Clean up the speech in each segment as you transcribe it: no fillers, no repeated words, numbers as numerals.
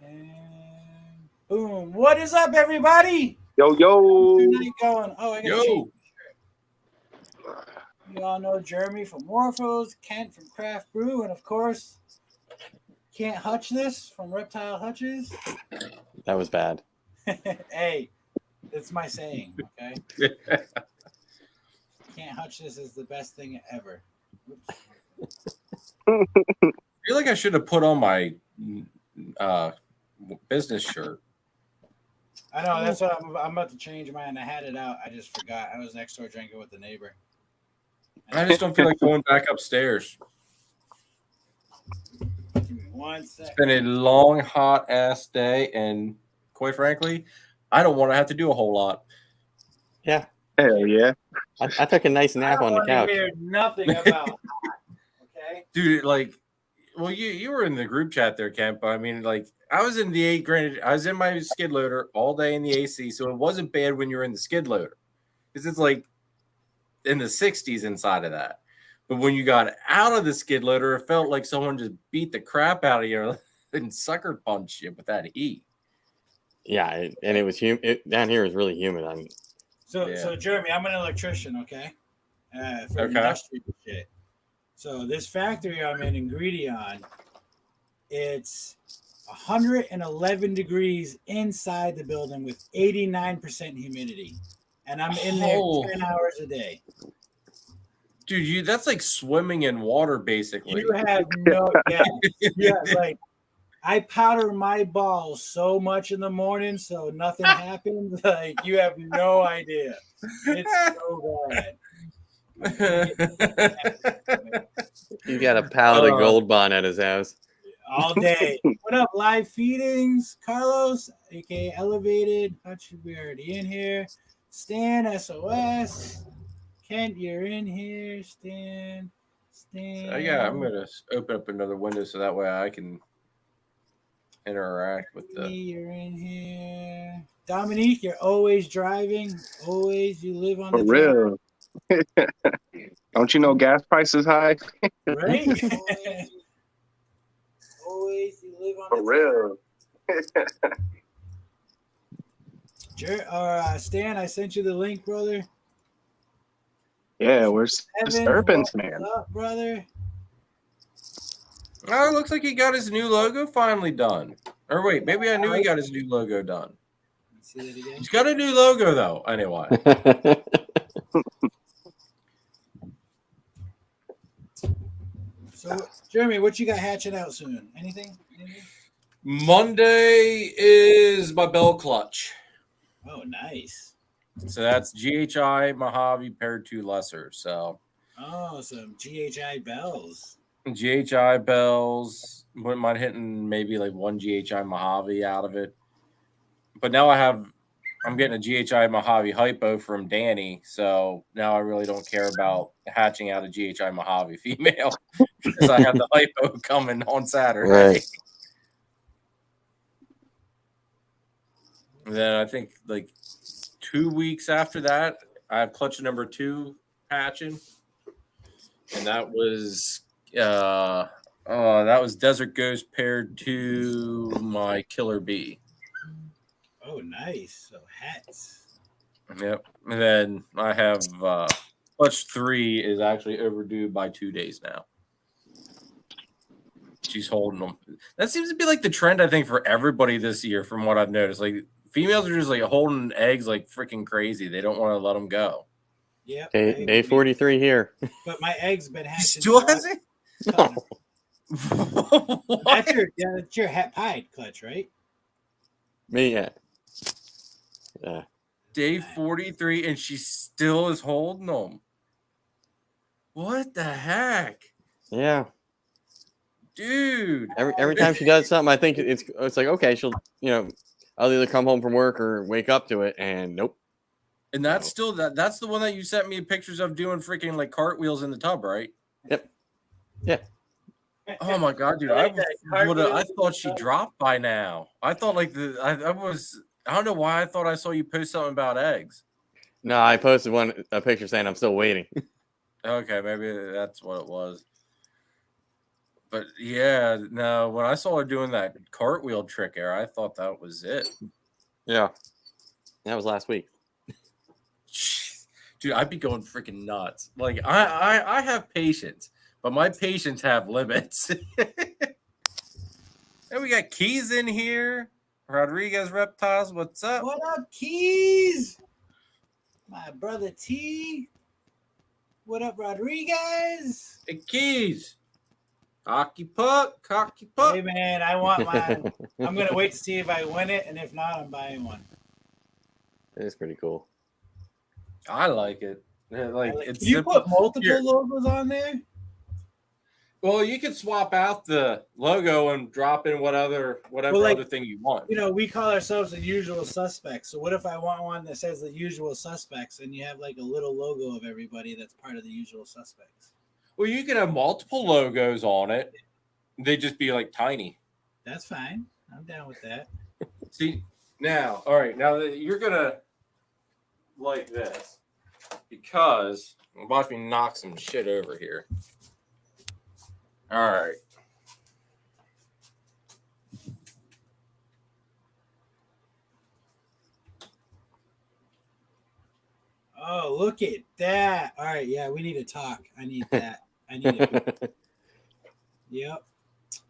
And boom. What is up, everybody? Yo, How's yo. your night going? Oh, I got to change. Yo, You all know Jeremy from Morphos, Kent from Craft Brew, and of course, Can't Hutch This from Reptile Hutches. That was bad. Hey, it's my saying, okay? Can't Hutch This is the best thing ever. I feel like I should have put on my business shirt. I know, that's what I'm about to change mine. I had it out. I just forgot. I was next door drinking with the neighbor. I just don't feel like going back upstairs. Give me 1 It's second. been a long, hot ass day, and quite frankly, I don't want to have to do a whole lot. Yeah, Hell yeah. I took a nice nap on the couch. I hear nothing about hot, okay? Dude, like, well, you were in the group chat there, Kemp. I mean, like, I was in the granted, I was in my skid loader all day in the AC, so it wasn't bad when you were in the skid loader. Because it's like in the 60s inside of that. But when you got out of the skid loader, it felt like someone just beat the crap out of you and sucker punched you with that heat. Yeah, and it was humid. Down here is really humid. So Jeremy, I'm an electrician, okay? For industrial shit. So this factory I'm in Greedion, it's 111 degrees inside the building with 89% humidity. And I'm in there 10 hours a day. Dude, that's like swimming in water, basically. You have no like I powder my balls so much in the morning so nothing happens. Like you have no idea. It's so bad. He's got a pallet of Gold Bond at his house. All day. What up, live feedings? Carlos, aka Elevated. Hutch, we already in here. Stan, SOS. Kent, you're in here. Stan. I'm gonna open up another window so that way I can interact with the. You're in here. Dominique, you're always driving. Always, you live on For the real. Don't you know gas prices high? Right? Always, you live on For real. Stan, I sent you the link, brother. Yeah, where's Disturbance, man? What's up, brother? Oh, it looks like he got his new logo finally done. Or wait, maybe I knew he got his new logo done. Let's see that again. He's got a new logo though. Anyway. So, Jeremy, what you got hatching out soon? Anything? Monday is my bell clutch. Oh, nice. So that's GHI Mojave paired to lesser. So some GHI bells. GHI bells. Wouldn't mind hitting maybe like one GHI Mojave out of it. But now I'm getting a GHI Mojave hypo from Danny. So now I really don't care about hatching out a GHI Mojave female because I have the hypo coming on Saturday. Right. And then I think like 2 weeks after that, I have clutch number 2 hatching. And that was Desert Ghost paired to my Killer Bee. Oh, nice. So hats. Yep. And then I have clutch 3 is actually overdue by 2 days now. She's holding them. That seems to be like the trend, I think, for everybody this year from what I've noticed. Like females are just like holding eggs like freaking crazy. They don't want to let them go. Yep. Day 43 here. But my eggs been hatching. Still has it? No. That's your hat pied clutch, right? Me, yeah. Day 43, and she still is holding them. What the heck? Yeah. Dude. Every time she does something, I think it's like, okay, she'll, I'll either come home from work or wake up to it, and nope. And that's still that's the one that you sent me pictures of doing freaking like cartwheels in the tub, right? Yep. Yeah. Oh my god, dude! I thought she dropped by now. I thought like I don't know why I thought I saw you post something about eggs. No, I posted a picture saying I'm still waiting. Okay, maybe that's what it was. But yeah, no, when I saw her doing that cartwheel trick there, I thought that was it. Yeah. That was last week. Jeez. Dude, I'd be going freaking nuts. Like I have patience, but my patience have limits. And we got Keys in here. Rodriguez Reptiles, what's up? What up, Keys? My brother T. What up, Rodriguez? Hey, Keys. Cocky puck. Hey, man, I want mine. I'm going to wait to see if I win it, and if not, I'm buying one. It is pretty cool. I like it. Like, it's Can you simple. put multiple Here. logos on there? Well, you could swap out the logo and drop in whatever other thing you want. You know, we call ourselves the usual suspects. So what if I want one that says the usual suspects and you have like a little logo of everybody that's part of the usual suspects? Well, you can have multiple logos on it. They just be like tiny. That's fine. I'm down with that. See, now, all right, now that you're gonna like this because watch me knock some shit over here. All right. Oh, look at that. All right, yeah, we need to talk. I need that. I need it. Yep.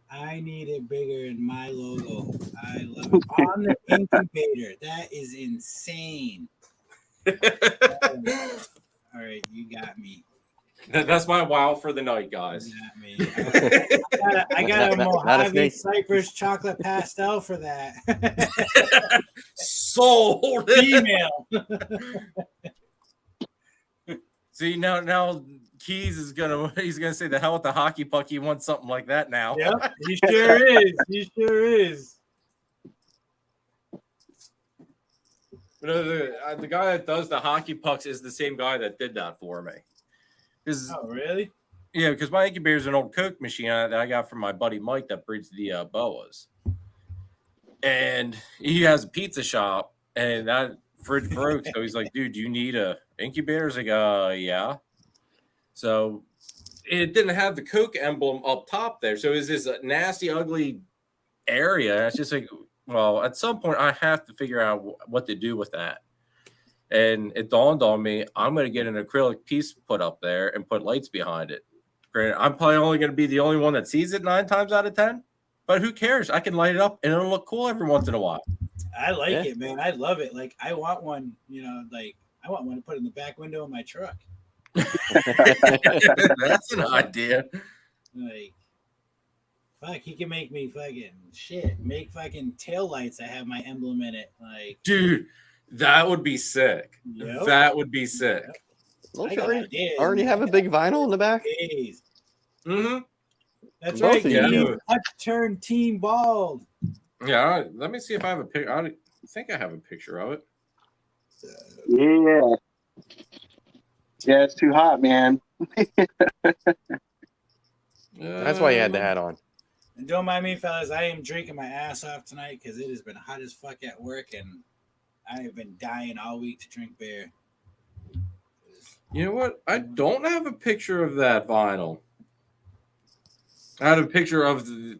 I need it bigger in my logo. I love it. On the incubator. That is insane. All right, you got me. That's my wow for the night, guys. You got me. I got a Mojave Cypress chocolate pastel for that. Sold. Female. See, now Keys he's gonna say the hell with the hockey puck. He wants something like that now. Yep, he sure is. He sure is. The guy that does the hockey pucks is the same guy that did that for me. Oh, really? Yeah, because my incubator is an old Coke machine that I got from my buddy Mike that breeds the boas. And he has a pizza shop, and that fridge broke. So he's like, dude, do you need a incubator? I was like, yeah. So it didn't have the Coke emblem up top there. So it was this nasty, ugly area. It's just like, well, at some point I have to figure out what to do with that. And it dawned on me, I'm going to get an acrylic piece put up there and put lights behind it. Granted, I'm probably only going to be the only one that sees it 9 times out of 10. But who cares? I can light it up and it'll look cool every once in a while. I like it, man. I love it. Like, I want one, you know, like, I want one to put in the back window of my truck. That's an idea. Like, fuck, he can make me fucking shit. Make fucking tail lights that have my emblem in it. Like, dude, that would be sick. Yep. That would be sick. Yep. Don't you already have a big vinyl in the back? Mm-hmm. That's Both right. of you. Turn team bald. Yeah, let me see if I have a picture. I think I have a picture of it. Yeah. Yeah, it's too hot, man. That's why you had the hat on. And don't mind me, fellas. I am drinking my ass off tonight because it has been hot as fuck at work, and I have been dying all week to drink beer. You know what? I don't have a picture of that vinyl. I had a picture of the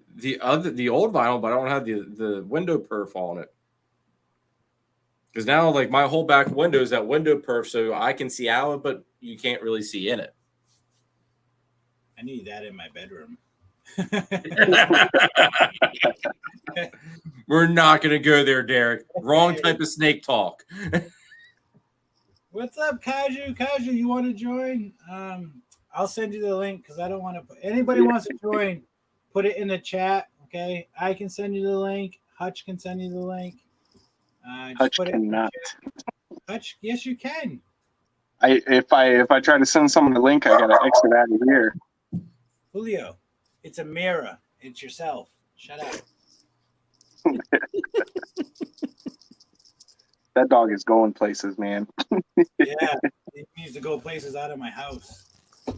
old vinyl, but I don't have the window perf on it. Because now, like, my whole back window is that window perf, so I can see out it, but you can't really see in it. I need that in my bedroom. We're not going to go there, Derek. Wrong type of snake talk. What's up, Kaju? Kaju, you want to join? I'll send you the link because I don't want to. Anybody wants to join, put it in the chat. Okay, I can send you the link. Hutch can send you the link. Hutch cannot. Hutch, yes, you can. If I try to send someone a link, I gotta exit out of here. Julio, it's a mirror. It's yourself. Shut up. That dog is going places, man. Yeah, it needs to go places out of my house. I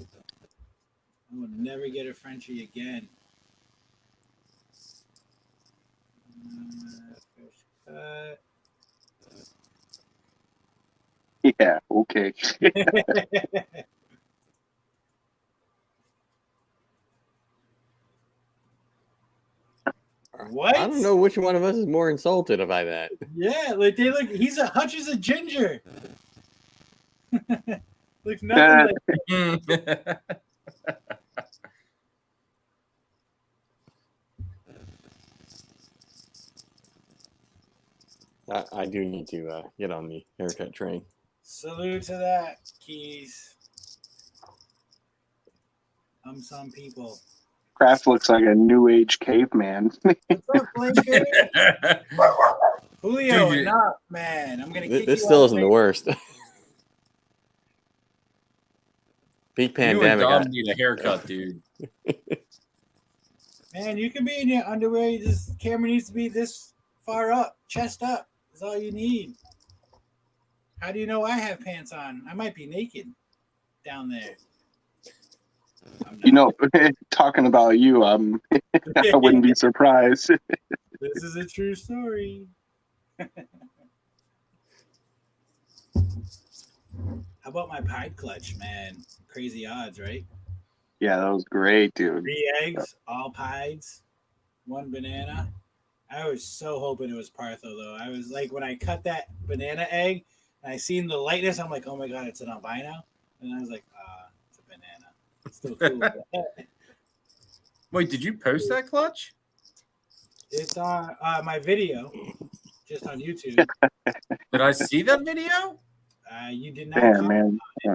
will never get a Frenchie again. Yeah, okay. what? I don't know which one of us is more insulted by that. Yeah, like they look. Hutch is a ginger. Looks nothing like. I do need to get on the haircut train. Salute to that, Keys. Some people. Kraft looks like a new age caveman. What's up, Blinker? Julio, Dude, enough, man. I'm gonna kick This you still out isn't the worst. Peak you and pandemic. Dom need a haircut, dude. Man, you can be in your underwear. This camera needs to be this far up, chest up. That's all you need. How do you know I have pants on? I might be naked down there. You know, talking about you, I wouldn't be surprised. This is a true story. How about my pied clutch, man? Crazy odds, right? Yeah, that was great, dude. 3 eggs, all pieds, 1 banana. I was so hoping it was Partho, though. I was like, when I cut that banana egg and I seen the lightness, I'm like, oh my God, it's an albino. And I was like, it's a banana. It's still cool. Wait, did you post that clutch? It's on my video, just on YouTube. Did I see that video? You did not. Damn, man. Yeah.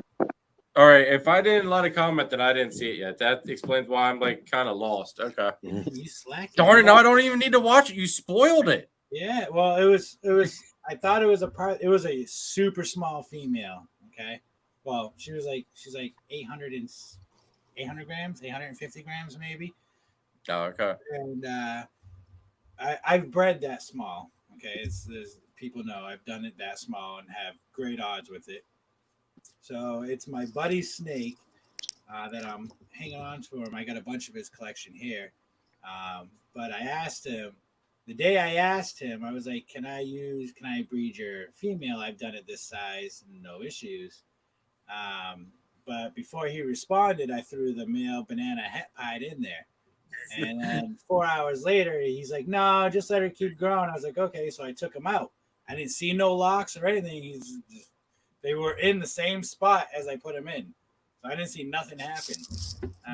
All right, if I didn't let a comment, then I didn't see it yet. That explains why I'm like kind of lost. Okay. You slacking. Darn it! Now I don't even need to watch it. You spoiled it. Yeah, well, it was. I thought it was it was a super small female. Okay, well, she's like 800 grams, 850 grams maybe. Oh, okay. And I've bred that small. Okay, it's people know I've done it that small and have great odds with it. So it's my buddy's snake that I'm hanging on to him. I got a bunch of his collection here. But I asked him, the day I asked him, I was like, can I breed your female? I've done it this size, no issues. But before he responded, I threw the male banana het pied in there. And then 4 hours later, he's like, no, just let her keep growing. I was like, okay. So I took him out. I didn't see no locks or anything. They were in the same spot as I put him in. So I didn't see nothing happen.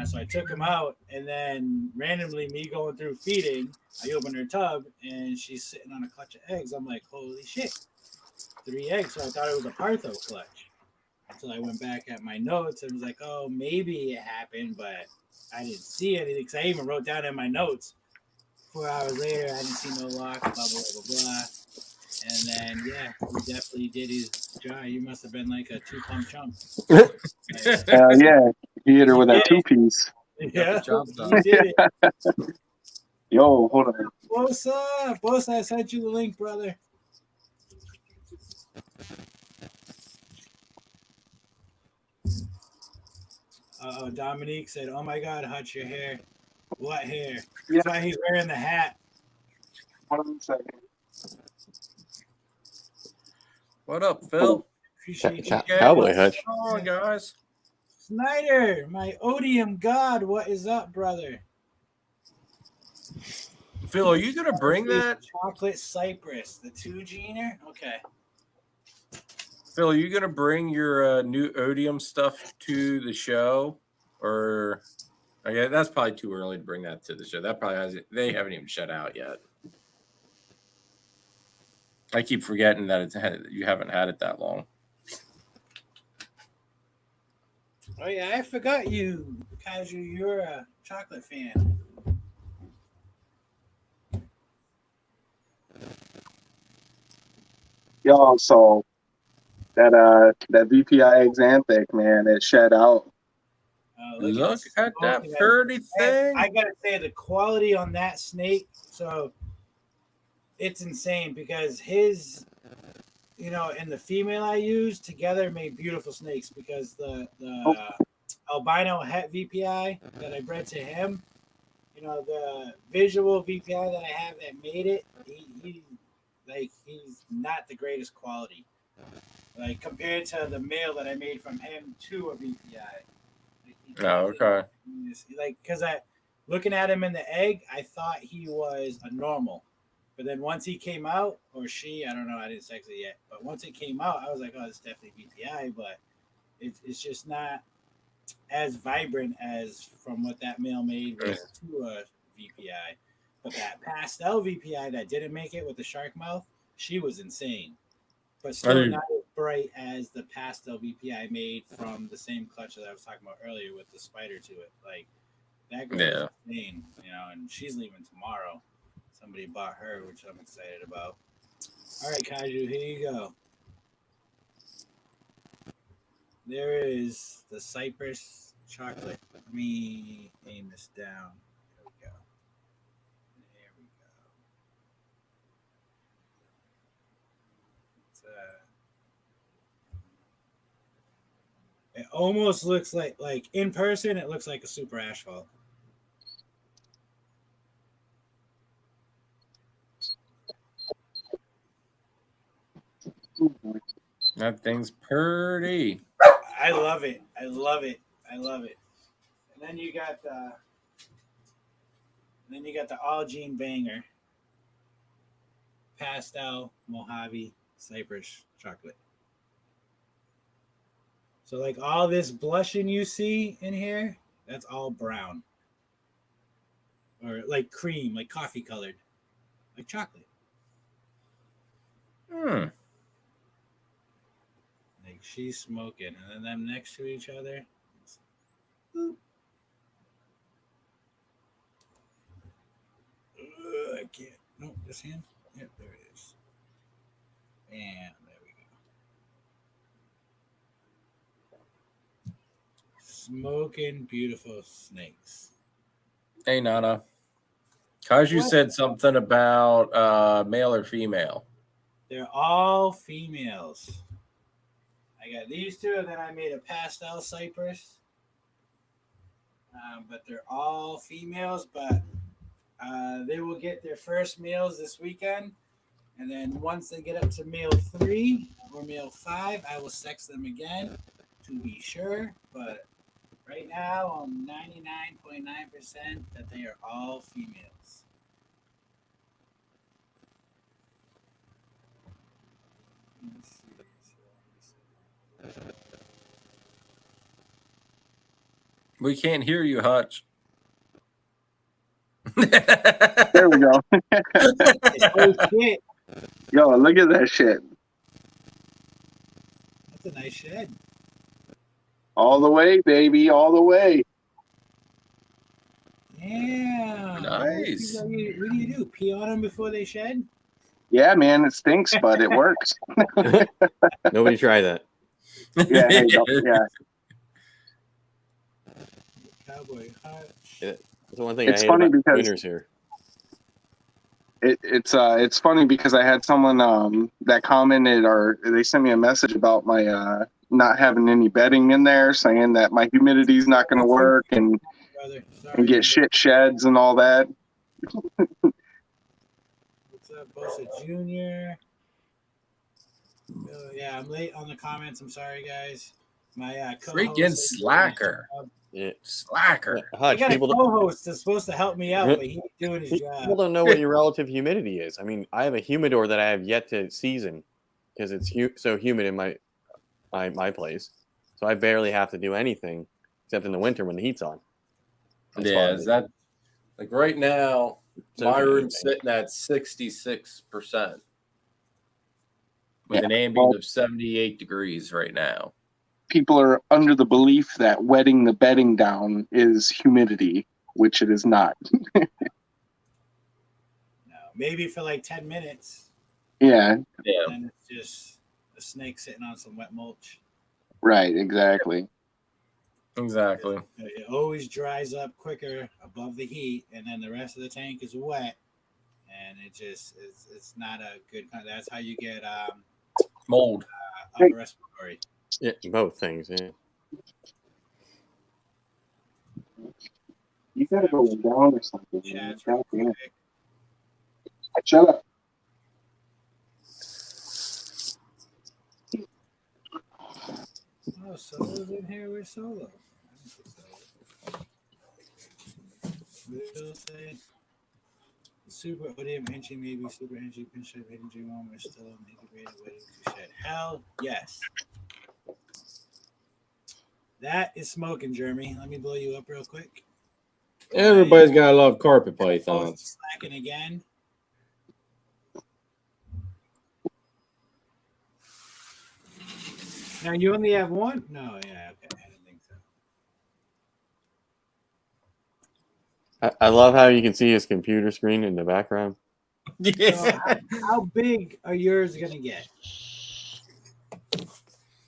So I took him out, and then randomly me going through feeding, I opened her tub, and she's sitting on a clutch of eggs. I'm like, holy shit, 3 eggs. So I thought it was a Partho clutch. Until I went back at my notes and was like, oh, maybe it happened, but I didn't see anything. Because I even wrote down in my notes, 4 hours later, I didn't see no lock, blah, blah, blah, blah. And then, yeah, he definitely did his job. You must have been like a 2-pump chump. Yeah, he hit her with that 2-piece. Yeah, he did it. Yo, hold on. What's up? Boss, I sent you the link, brother. Dominique said, oh my God, Hutch, your hair. What hair? Yeah. That's why he's wearing the hat. Hold on a second. What up, Phil? Appreciate you. Cowboy Hutch. Come on, guys. Snyder, my odium god, what is up, brother? Phil, are you gonna bring that? Chocolate Cypress, the 2-gener? Okay. Phil, are you gonna bring your new odium stuff to the show, or? Okay, that's probably too early to bring that to the show. That probably hasn't. They haven't even shut out yet. I keep forgetting that you haven't had it that long. Oh yeah, I forgot you because you're a chocolate fan. Yo, so that VPI Xanthic, man, it shed out. Look at that pretty thing. I gotta say the quality on that snake, so it's insane because his, and the female I used together made beautiful snakes because the albino het VPI that I bred to him, the visual VPI that I have that made it, he's not the greatest quality. Like compared to the male that I made from him to a VPI. Oh, okay. Like, because looking at him in the egg, I thought he was a normal. But then once he came out, or she, I don't know, I didn't sex it yet. But once it came out, I was like, oh, it's definitely VPI. But it's just not as vibrant as from what that male made was to a VPI. But that pastel VPI that didn't make it with the shark mouth, she was insane. But still not as bright as the pastel VPI made from the same clutch that I was talking about earlier with the spider to it. Like, that girl is insane, and she's leaving tomorrow. Somebody bought her, which I'm excited about. All right, Kaiju, here you go. There is the Cypress chocolate. Let me aim this down. There we go. There we go. It almost looks like in person, it looks like a super asphalt. That thing's pretty. I love it. I love it. I love it. And then you got the All Gene Banger pastel Mojave Cypress chocolate. So like all this blushing you see in here, that's all brown. Or like cream, like coffee colored. Like chocolate. Like she's smoking, and then them next to each other. I can't. No, this hand. Yep, there it is. And there we go. Smoking beautiful snakes. Hey, Nana. Kaiju said something about male or female. They're all females. I got these two, and then I made a pastel cypress. But they're all females, but they will get their first males this weekend. And then once they get up to male 3 or male 5, I will sex them again to be sure. But right now, I'm 99.9% that they are all females. We can't hear you, Hutch. There we go. Oh, shit. Yo, look at that shit. That's a nice shed. All the way, baby, all the way. Yeah. Nice. What do you do? Pee on them before they shed? Yeah, man, it stinks, but it works. Nobody try that. Yeah, hey, yeah. Cowboy Hutch. Yeah, that's the one thing It's I hate funny about because winters here. It's funny because I had someone that commented, or they sent me a message about my not having any bedding in there, saying that my humidity's not going to work and get shit sheds and all that. What's up, Bosa Jr.? Yeah, I'm late on the comments. I'm sorry, guys. My freaking slacker. Yeah. Slacker. I got a co-host that's supposed to help me out, but he's doing his job. People don't know what your relative humidity is. I mean, I have a humidor that I have yet to season because it's so humid in my place. So I barely have to do anything except in the winter when the heat's on. Yeah, is that like right now? My room's sitting at 66% with an ambient of 78 degrees right now. People are under the belief that wetting the bedding down is humidity, which it is not. No, maybe for like 10 minutes. Yeah. And it's just a snake sitting on some wet mulch. Right, exactly. Exactly. It always dries up quicker above the heat, and then the rest of the tank is wet, and it's not a good. That's how you get mold, upper respiratory. Yeah, both things. Yeah. You gotta go down or something. Yeah, shut up. Oh, Solo's in here with Solo. Visual say super odium hinchy, maybe super hinchy, pinstripe, hinchy, one, we're still integrated, waiting to shed. Hell yes. That is smoking, Jeremy. Let me blow you up real quick. Everybody's got to love carpet pythons. Slacking again. Now you only have one? No, yeah, okay. I didn't think so. I love how you can see his computer screen in the background. Yeah. So how big are yours gonna get?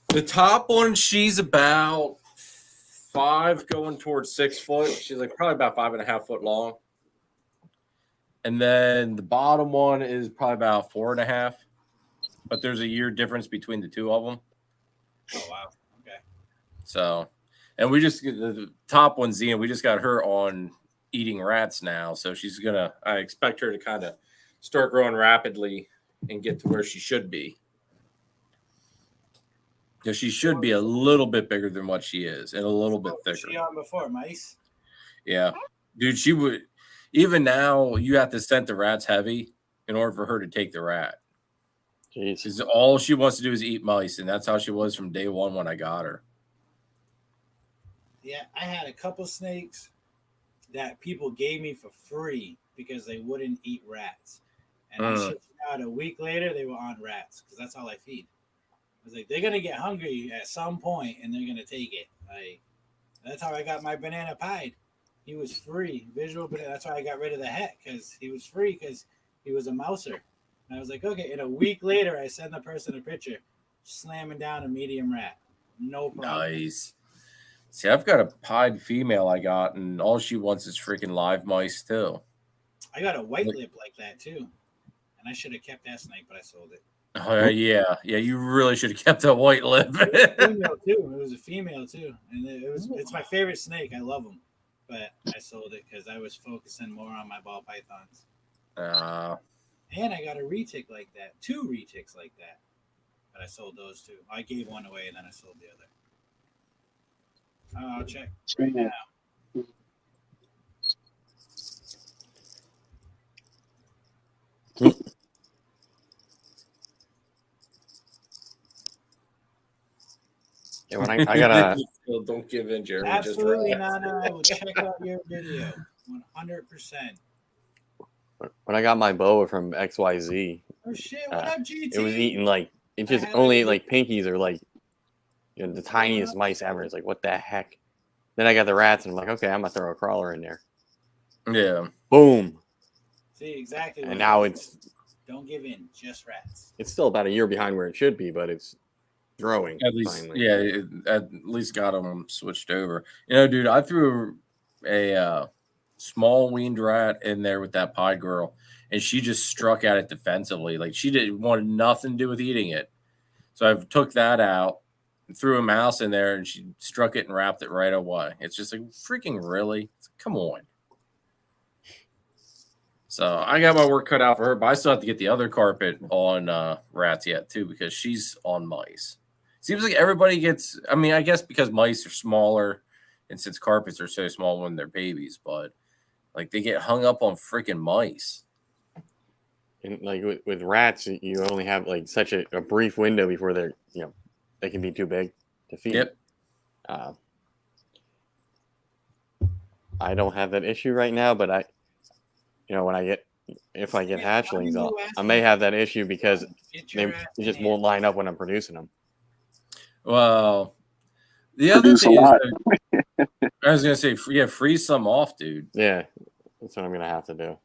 The top one, she's about 5 going towards 6 foot. She's like probably about 5.5 foot long. And then the bottom one is probably about 4.5. But there's a year difference between the two of them. Oh wow. Okay. So, and we just the top one, Zena, we just got her on eating rats now. So I expect her to kind of start growing rapidly and get to where she should be. Because she should be a little bit bigger than what she is and a little bit thicker. Was she on before, mice? Yeah. Dude, she would, even now, you have to scent the rats heavy in order for her to take the rat. Jeez. Because all she wants to do is eat mice, and that's how she was from day one when I got her. Yeah, I had a couple snakes that people gave me for free because they wouldn't eat rats. And I shit you not, a week later, they were on rats because that's all I feed. I was like, they're going to get hungry at some point and they're going to take it. Like, that's how I got my banana pied. He was free. Visual, but that's why I got rid of the hat because he was free because he was a mouser. And I was like, okay. And a week later, I send the person a picture slamming down a medium rat. No problem. Nice. See, I've got a pied female I got, and all she wants is freaking live mice, too. I got a white lip like that, too. And I should have kept that snake, but I sold it. Oh, yeah. Yeah, you really should have kept that white lip. Female, too. It was a female, too. And it's my favorite snake. I love them. But I sold it because I was focusing more on my ball pythons. And I got a retic like that. 2 retics like that. But I sold those, too. I gave one away, and then I sold the other. I'll check right now. Yeah, when I gotta. Don't give in, Jeremy. Absolutely not. I will check out your video. 100%. When I got my boa from XYZ, Oh shit! What up, GT? it was eating like it just only ate like pinkies or like the tiniest mice ever. It's like, what the heck? Then I got the rats, and I'm like, okay, I'm gonna throw a crawler in there. Yeah. Boom. See exactly. And now don't give in. Just rats. It's still about a year behind where it should be, but it's growing. At least, finally. yeah, at least got them switched over. You know, dude, I threw a small weaned rat in there with that pied girl, and she just struck at it defensively. Like she didn't want nothing to do with eating it. So I took that out and threw a mouse in there, and she struck it and wrapped it right away. It's just like, freaking really? Come on. So I got my work cut out for her, but I still have to get the other carpet on rats yet too, because she's on mice. Seems like everybody gets, I mean, I guess because mice are smaller and since carpets are so small when they're babies, but like they get hung up on freaking mice. And like with rats, you only have like such a brief window before they're, they can be too big to feed. Yep. I don't have that issue right now, but if I get hatchlings, I may have that issue because they just won't line up when I'm producing them. Well, the other thing is, I was gonna say, freeze some off, dude. Yeah, that's what I'm gonna have to do.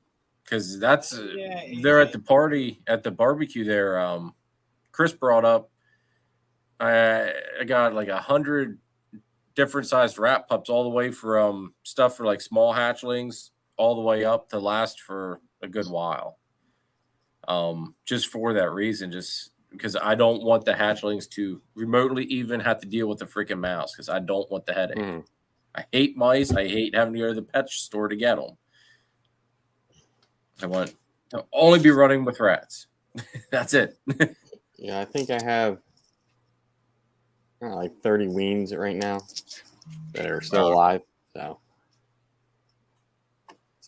Because that's they're at the party at the barbecue there. Chris brought up. I got like 100 different sized rat pups, all the way from stuff for like small hatchlings, all the way up to last for a good while. Just for that reason, just because I don't want the hatchlings to remotely even have to deal with the freaking mouse, because I don't want the headache. I hate mice. I hate having to go to the pet store to get them. I want to only be running with rats. That's it. Yeah, I think I have like 30 weans right now that are still alive. So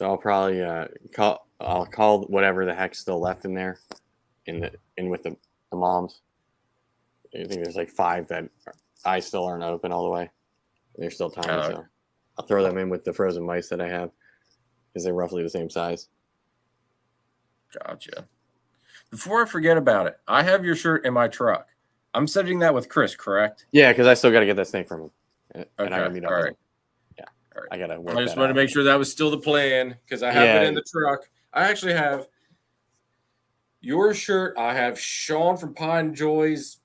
So I'll probably call whatever the heck's still left in there, with the moms. I think there's like 5 that I still aren't open all the way. They're still tiny, so I'll throw them in with the frozen mice that I have because they're roughly the same size. Gotcha. Before I forget about it, I have your shirt in my truck. I'm sending that with Chris, correct? Yeah, because I still got to get that snake from him. Okay. And I meet up all with right. him. Yeah. All right. I got to work I just that wanted to out. make sure that was still the plan because I have it in the truck. I actually have your shirt. I have Sean from Pine Joy's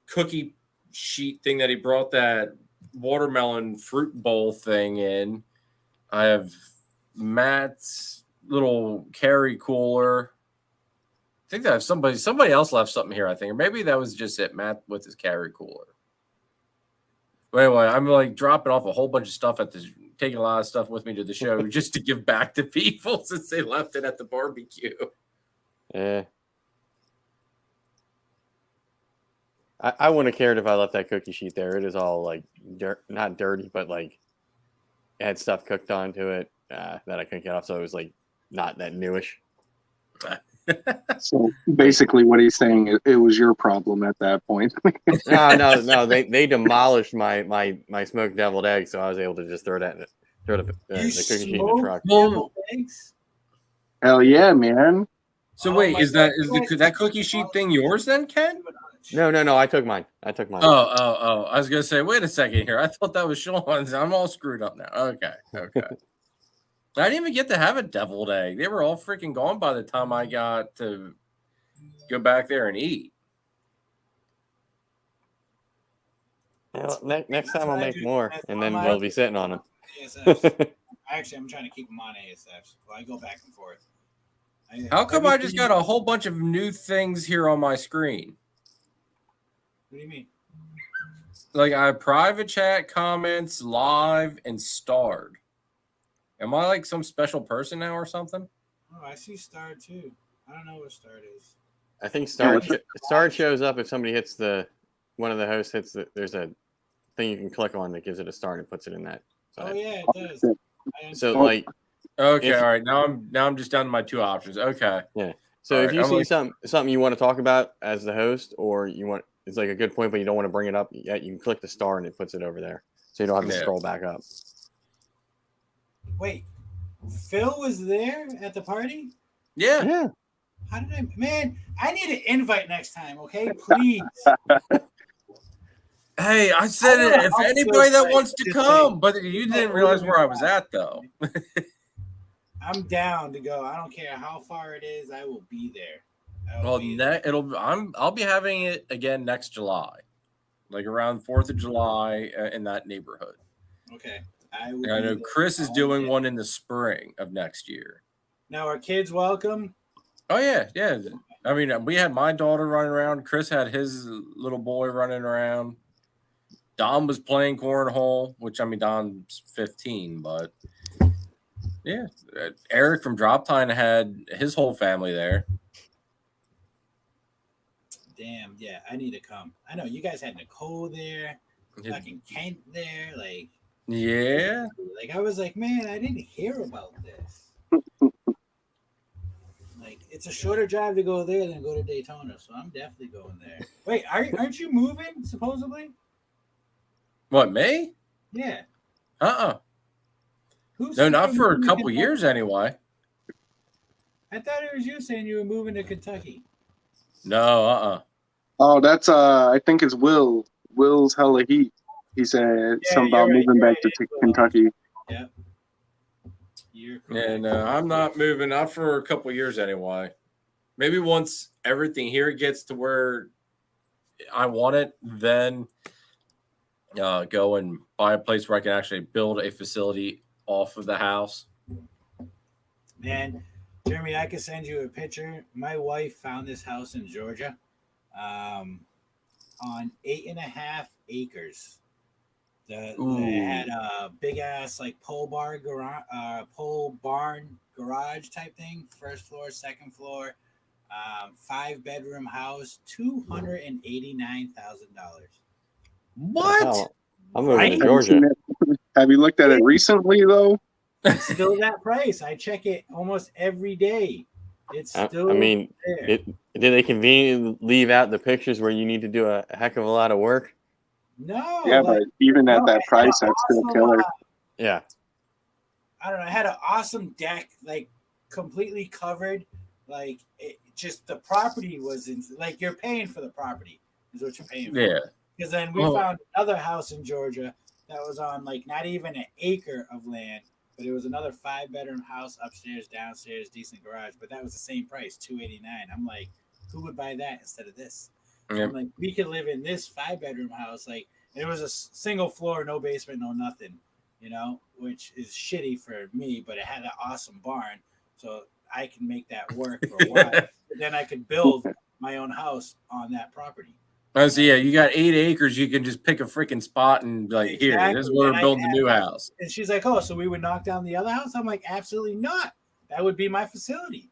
cookie sheet thing that he brought that watermelon fruit bowl thing in. I have Matt's little carry cooler. I think that somebody else left something here, I think. Or maybe that was just it, Matt with his carry cooler. But anyway, I'm like dropping off a whole bunch of stuff taking a lot of stuff with me to the show just to give back to people since they left it at the barbecue. Yeah. I wouldn't have cared if I left that cookie sheet there. It is all like not dirty, but like it had stuff cooked onto it that I couldn't get off. So it was like not that newish. So basically, what he's saying, it was your problem at that point. No. They demolished my smoked deviled egg, so I was able to just throw the cookie sheet in the truck. Deviled eggs? Hell yeah, man! So wait, is that cookie sheet thing yours then, Ken? No. I took mine. Oh. I was gonna say, wait a second here. I thought that was Sean's. I'm all screwed up now. Okay. I didn't even get to have a deviled egg. They were all freaking gone by the time I got to go back there and eat. Well, next time I'll make more, and then we'll be sitting on them. Actually, I'm trying to keep them on ASFs. Well, I go back and forth. How come I just got a whole bunch of new things here on my screen? What do you mean? Like I have private chat, comments, live, and starred. Am I like some special person now or something? Oh, I see starred too. I don't know what starred is. I think starred shows up if somebody hits one of the hosts hits there's a thing you can click on that gives it a start and puts it in that. Oh yeah, it does. So like okay, all right. Now I'm just down to my 2 options. Okay. Yeah. So if you see something you want to talk about as the host, or it's like a good point, but you don't want to bring it up yet, you can click the star and it puts it over there, so you don't have to scroll back up. Wait, Phil was there at the party? Yeah. How did I? Man, I need an invite next time. Okay, please. Hey, I said it. If anybody that wants to come, but you didn't realize where I was at, though. I'm down to go. I don't care how far it is. I will be there. I'll be having it again next July, like around 4th of July in that neighborhood. Okay. I know Chris is doing one in the spring of next year. Now, are kids welcome? Oh yeah. I mean, we had my daughter running around. Chris had his little boy running around. Don was playing cornhole, which I mean, Don's 15, but yeah, Eric from Drop Time had his whole family there. Damn, yeah, I need to come. I know you guys had Nicole there, fucking Kent there, like. Yeah. Like I was like, man, I didn't hear about this. Like it's a shorter drive to go there than go to Daytona, so I'm definitely going there. Wait, aren't you moving supposedly? What, me? Yeah. No, not for a couple years anyway. I thought it was you saying you were moving to Kentucky. No, Oh, that's I think it's Will's hella heat. He said something about moving back to Kentucky. Yeah. And I'm not moving, not for a couple years anyway. Maybe once everything here gets to where I want it, then go and buy a place where I can actually build a facility off of the house. Man, Jeremy, I can send you a picture. My wife found this house in Georgia on 8.5 acres. They had a big ass like pole barn garage type thing. First floor, second floor, 5-bedroom house, $289,000. What? I'm moving to Georgia. Have you looked at it recently though? It's still that price. I check it almost every day. It's still. I mean, there. did they conveniently leave out the pictures where you need to do a heck of a lot of work? No. Yeah, but even at that price, that's still killer. Yeah. I don't know. I had an awesome deck, like completely covered. Like it, just the property was in, like you're paying for the property is what you're paying for. Yeah. Because then we found another house in Georgia that was on like not even an acre of land, but it was another 5-bedroom house, upstairs, downstairs, decent garage. But that was the same price, $289. I'm like, who would buy that instead of this? Yep. I'm like, we could live in this 5-bedroom house. Like it was a single floor, no basement, no nothing. You know, which is shitty for me, but it had an awesome barn, so I can make that work for a while. But then I could build my own house on that property. Oh, so yeah, you got 8 acres. You can just pick a freaking spot and be like, here, this is where we're building the new house. And she's like, oh, so we would knock down the other house? I'm like, absolutely not. That would be my facility.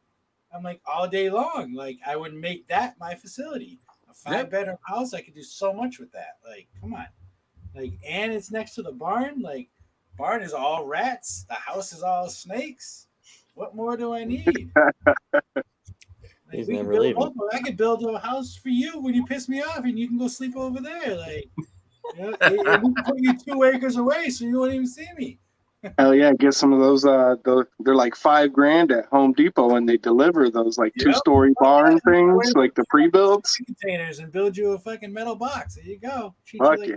I'm like, all day long. Like, I would make that my facility. A 5-bedroom house, I could do so much with that. Like, come on. Like, and it's next to the barn. Like, barn is all rats. The house is all snakes. What more do I need? He's never leaving. I could build a house for you when you piss me off, and you can go sleep over there. Like, you know, and we can put you 2 acres away, so you won't even see me. Hell yeah, get some of those. They're like $5,000 at Home Depot, and they deliver those like 2-story barn things, like the pre-builds containers, and build you a fucking metal box. There you go. Fuck yeah.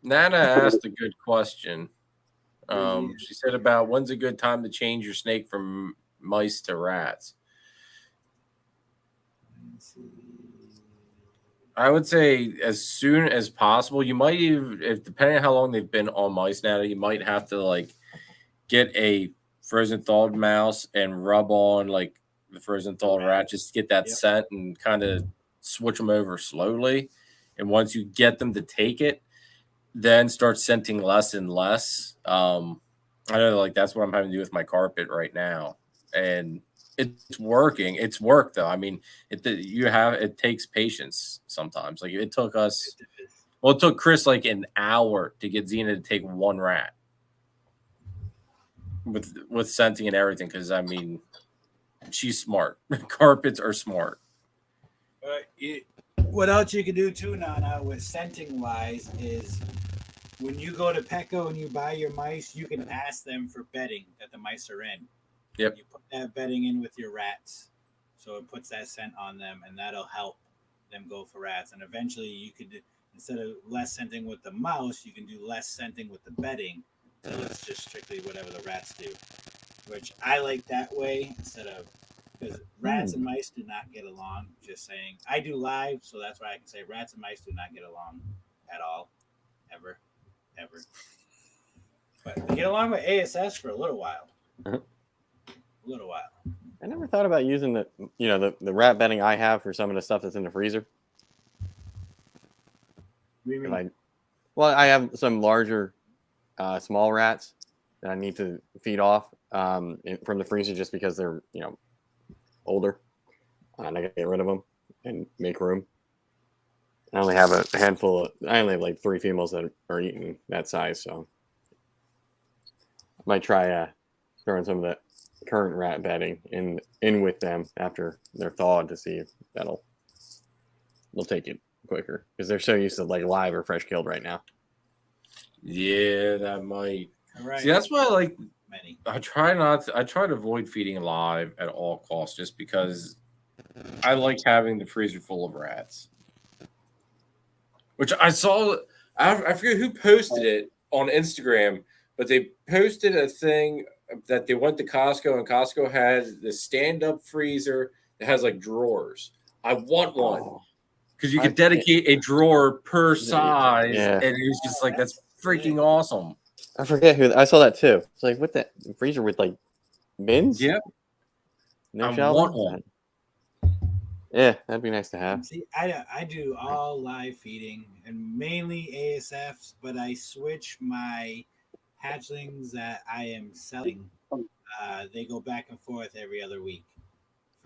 Nana asked a good question. She said about when's a good time to change your snake from mice to rats. I would say as soon as possible. You might even, if depending on how long they've been on mice now, you might have to like get a frozen thawed mouse and rub on like the frozen thawed rat just to get that scent and kind of switch them over slowly. And once you get them to take it, then start scenting less and less. I know like that's what I'm having to do with my carpet right now. And it's working. It's work though. I mean, it takes patience sometimes. Like it took us, well, it took Chris like an hour to get Xena to take 1 rat with scenting and everything. Because I mean, she's smart. Carpets are smart. What else you can do too, Nana, with scenting wise is when you go to Petco and you buy your mice, you can ask them for bedding that the mice are in. Yep. You put that bedding in with your rats, so it puts that scent on them, and that'll help them go for rats. And eventually, you could, instead of less scenting with the mouse, you can do less scenting with the bedding. So it's just strictly whatever the rats do, which I like that way instead of, because rats and mice do not get along. Just saying, I do live, so that's why I can say rats and mice do not get along at all, ever. But they get along with ASS for a little while. I never thought about using the rat bedding I have for some of the stuff that's in the freezer. I have some larger, small rats that I need to feed off from the freezer just because they're older, and I gotta get rid of them and make room. I only have a handful. I only have like 3 females that are eating that size, so I might try throwing some of that current rat bedding in with them after they're thawed to see if they'll take it quicker because they're so used to like live or fresh killed right now. Yeah, that might. Right. See, that's why I like many. I try to avoid feeding live at all costs just because I like having the freezer full of rats. Which I saw, I forget who posted it on Instagram, but they posted a thing that they went to Costco and Costco had the stand-up freezer that has like drawers. I want one because you could dedicate a drawer per size, and it was just like that's freaking awesome. I forget who I saw that too. It's like what the freezer with like bins. Yep. No I want one. Yeah, that'd be nice to have. See, I do all live feeding and mainly ASFs, but I switch my hatchlings that I am selling. They go back and forth every other week.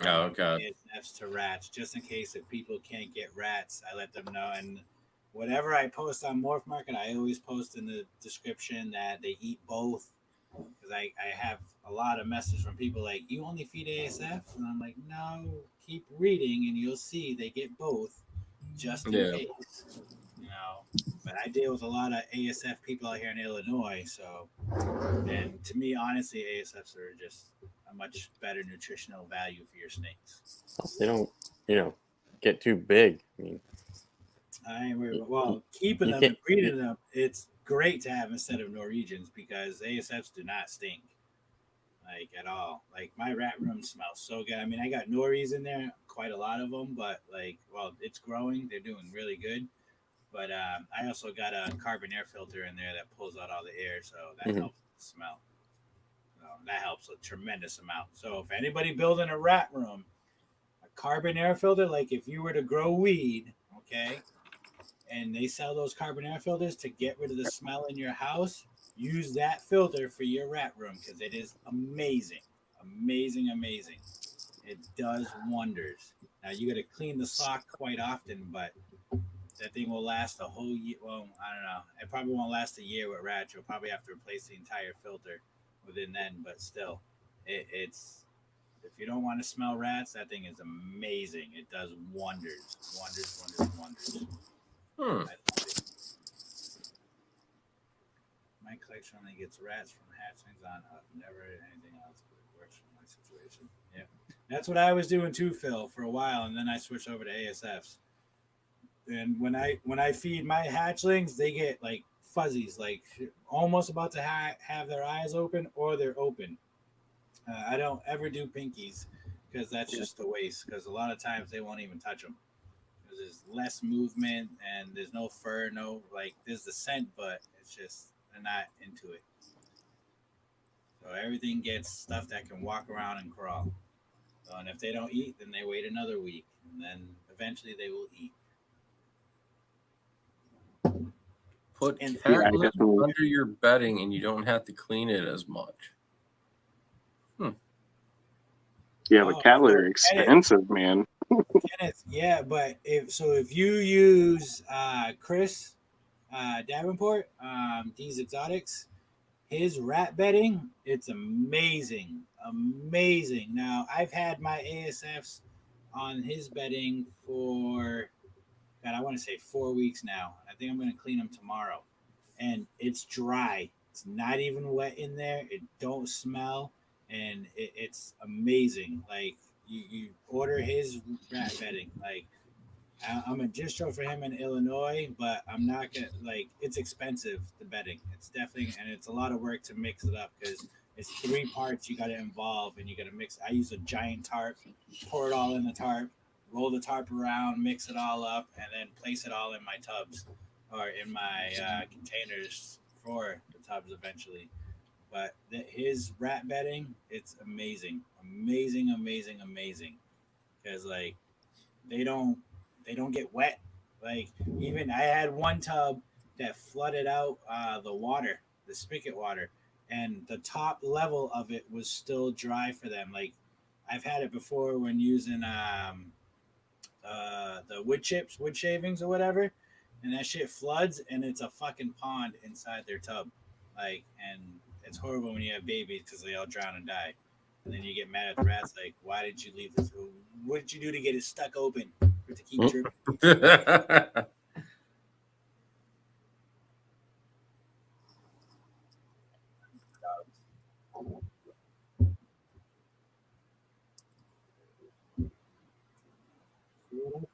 Oh, okay. ASFs to rats, just in case if people can't get rats, I let them know. And whatever I post on Morph Market, I always post in the description that they eat both. Because I have a lot of messages from people like, you only feed ASF? And I'm like, no, keep reading and you'll see they get both just in case. You know, but I deal with a lot of ASF people out here in Illinois. So, and to me, honestly, ASFs are just a much better nutritional value for your snakes. They don't, get too big. I ain't worried about, well, keeping them and breeding them, it's great to have instead of Norwegians because ASFs do not stink, like, at all. Like, my rat room smells so good. I mean, I got Norries in there, quite a lot of them, but, like, well, it's growing. They're doing really good. But I also got a carbon air filter in there that pulls out all the air, so that helps the smell. So that helps a tremendous amount. So if anybody building a rat room, a carbon air filter, like if you were to grow weed, okay, and they sell those carbon air filters to get rid of the smell in your house, use that filter for your rat room because it is amazing. Amazing. It does wonders. Now, you got to clean the sock quite often, but that thing will last a whole year. Well, I don't know. It probably won't last a year with rats. You'll probably have to replace the entire filter within then, but still, it's if you don't want to smell rats, that thing is amazing. It does wonders. My collection only gets rats from hatchlings on up. Never anything else, but it works for my situation. Yeah, that's what I was doing too, Phil, for a while, and then I switched over to ASFs. And when I feed my hatchlings, they get like fuzzies, like almost about to have their eyes open or they're open. I don't ever do pinkies because that's just a waste. Because a lot of times they won't even touch them. There's less movement and there's no fur, there's the scent, but it's just they're not into it. So everything gets stuff that can walk around and crawl. So, and if they don't eat, then they wait another week, and then eventually they will eat. Put cat litter under your bedding, and you don't have to clean it as much. Yeah, but cat litter expensive, man. Kenneth, yeah, but if you use Chris Davenport, these exotics, his rat bedding, it's amazing. Now I've had my ASFs on his bedding for God, I want to say 4 weeks now. I think I'm going to clean them tomorrow, and it's dry. It's not even wet in there. It don't smell, and it's amazing. Like you order his rat bedding. Like I'm a distro for him in Illinois, but I'm not gonna it's expensive, the bedding. It's definitely, and it's a lot of work to mix it up because it's 3 parts you got to involve and you got to mix. I use a giant tarp, pour it all in the tarp, roll the tarp around, mix it all up, and then place it all in my tubs or in my containers for the tubs eventually. But his rat bedding, it's amazing. Because they don't get wet. Like even I had one tub that flooded out the spigot water, and the top level of it was still dry for them. Like I've had it before when using the wood shavings or whatever, and that shit floods and it's a fucking pond inside their tub. And it's horrible when you have babies because they all drown and die. And then you get mad at the rats, like, why did you leave this? What did you do to get it stuck open? To keep dripping.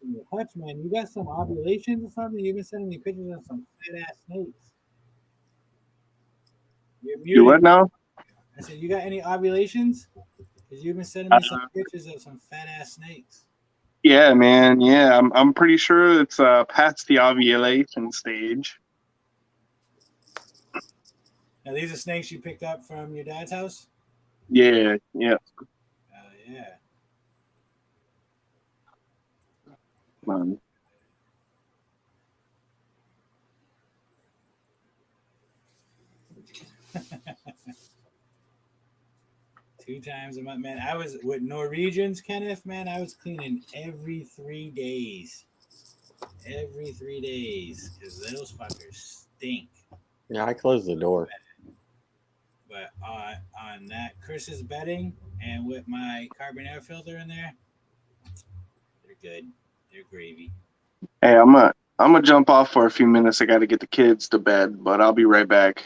'Your hutch, man. You got some ovulations or something? You've been sending me pictures of some fat ass snakes. You what now? I said, you got any ovulations? Because you've been sending me some pictures of some fat ass snakes. Yeah, man. Yeah, I'm pretty sure it's past the ovulation stage. Now, these are snakes you picked up from your dad's house? Yeah. Yeah. 2 times a month, man. I was with Norwegians, Kenneth, man. I was cleaning every 3 days. every 3 days because those fuckers stink. Yeah, I closed the door. But on that Chris's bedding and with my carbon air filter in there, they're good. They're gravy. Hey, I'm gonna jump off for a few minutes. I got to get the kids to bed, but I'll be right back.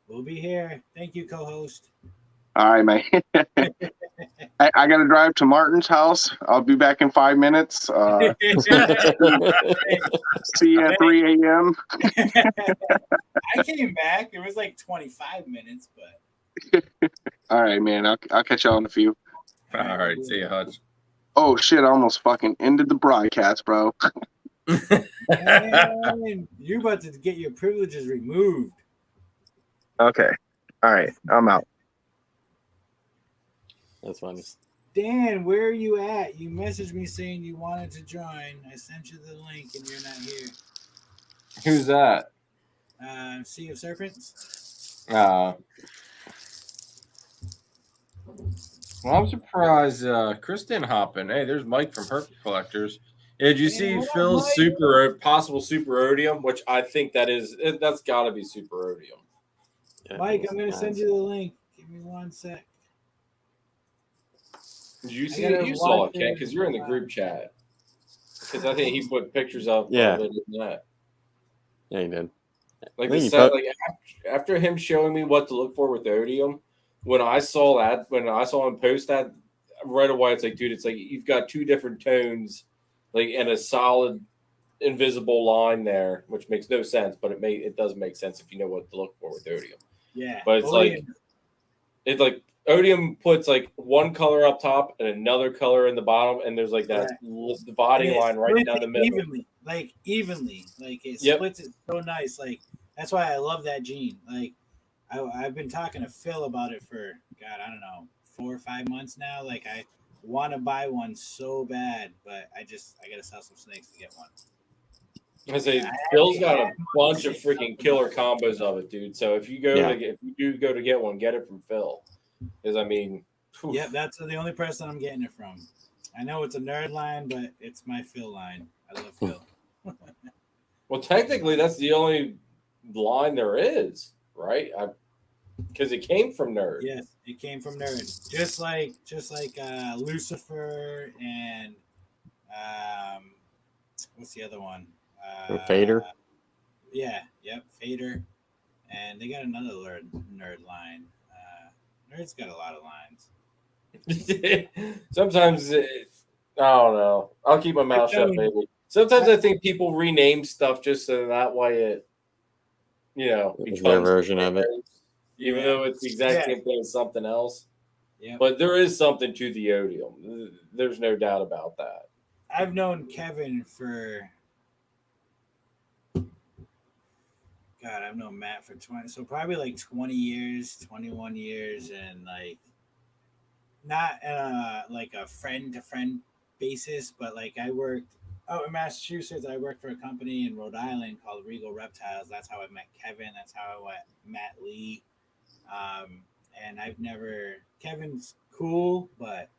We'll be here. Thank you, co-host. All right, man. I got to drive to Martin's house. I'll be back in 5 minutes. See you at 3 a.m. I came back. It was like 25 minutes, but. All right, man. I'll catch y'all in a few. All right, see you, Hutch. Oh shit! I almost fucking ended the broadcast, bro. Man, you're about to get your privileges removed. Okay. All right. I'm out. That's funny. Dan, where are you at? You messaged me saying you wanted to join. I sent you the link and you're not here. Who's that? Sea of Serpents. Well, I'm surprised Chris didn't hop in. Hey, there's Mike from Herc Collectors. Yeah, did you see Phil's possible super odium, which I think that's got to be super odium. Yeah, Mike, I'm going to send you the link. Give me 1 sec. Did you see it? You saw it, Ken, because you're in the group chat. Because I think he put pictures up of it in that. Yeah, he did. Like, after him showing me what to look for with the odium, when I saw him post that, right away, it's like, dude, it's like you've got 2 different tones, like, and a solid invisible line there, which makes no sense, but it does make sense if you know what to look for with odium. Yeah. But it's like odium puts like one color up top and another color in the bottom, and there's like that dividing line right down the middle. Evenly. Like it splits it so nice. Like that's why I love that gene. Like I've been talking to Phil about it for I don't know, 4 or 5 months now. Like I want to buy one so bad, but I gotta sell some snakes to get one. I say Phil's got a bunch of freaking killer combos of it, dude. So if you do go to get one, get it from Phil. Because I mean, yeah, that's the only person I'm getting it from. I know it's a nerd line, but it's my Phil line. I love Phil. Well, technically, that's the only line there is, right? Because it came from Nerd. Yes, it came from Nerd. Just like Lucifer and what's the other one? Fader. Fader. And they got another nerd line. Nerd's got a lot of lines. Sometimes, I don't know. I'll keep my mouth shut, maybe. Sometimes I think people rename stuff just so that way it, becomes their version of it. Even though it's the exact same thing as something else. Yeah. But there is something to the odium. There's no doubt about that. I've known Kevin for... I've known Matt for probably like 20 years, 21 years, and like not like a friend-to-friend basis, but like I worked out in Massachusetts. I worked for a company in Rhode Island called Regal Reptiles. That's how I met Kevin. That's how I met Matt Lee. And Kevin's cool, but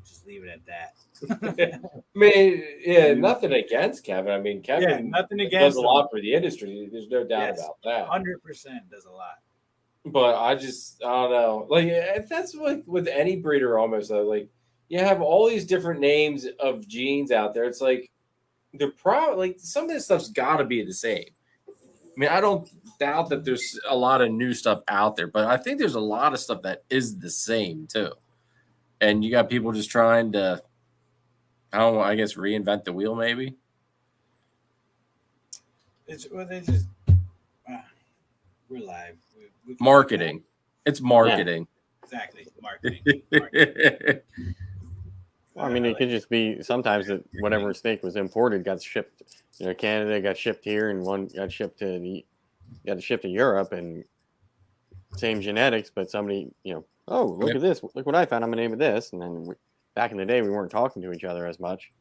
just leave it at that. I mean, nothing against Kevin. I mean, Kevin nothing against does a lot for the industry. There's no doubt about that. 100% does a lot. But I don't know. Like, that's like with any breeder almost, though. Like, you have all these different names of genes out there. It's like, they're probably, like, some of this stuff's got to be the same. I mean, I don't doubt that there's a lot of new stuff out there, but I think there's a lot of stuff that is the same, too. And you got people just trying to, I guess, reinvent the wheel, maybe. They just we're live. Marketing. It's marketing. Yeah, exactly, marketing. I mean, it could just be sometimes that whatever snake was imported got shipped. Canada got shipped here, and one got shipped to Europe, and same genetics, but somebody, oh, look at this. Look what I found. I'm going to name it this. And then back in the day, we weren't talking to each other as much.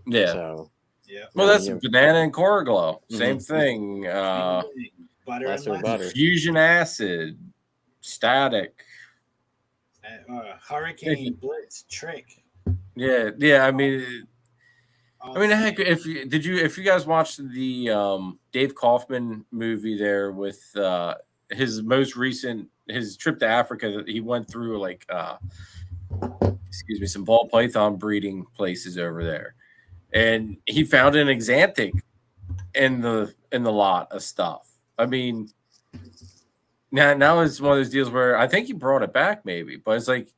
Yeah. So, well, that's banana and Coraglow. Same thing. Butter. Fusion acid. Static. Hurricane Blitz Trick. Yeah. I mean, I mean, heck, if you guys watched the Dave Kaufman movie there with his most recent his trip to Africa, that he went through like excuse me, some ball python breeding places over there, and he found an axanthic in the lot of stuff. I mean, now it's one of those deals where I think he brought it back maybe, but it's like,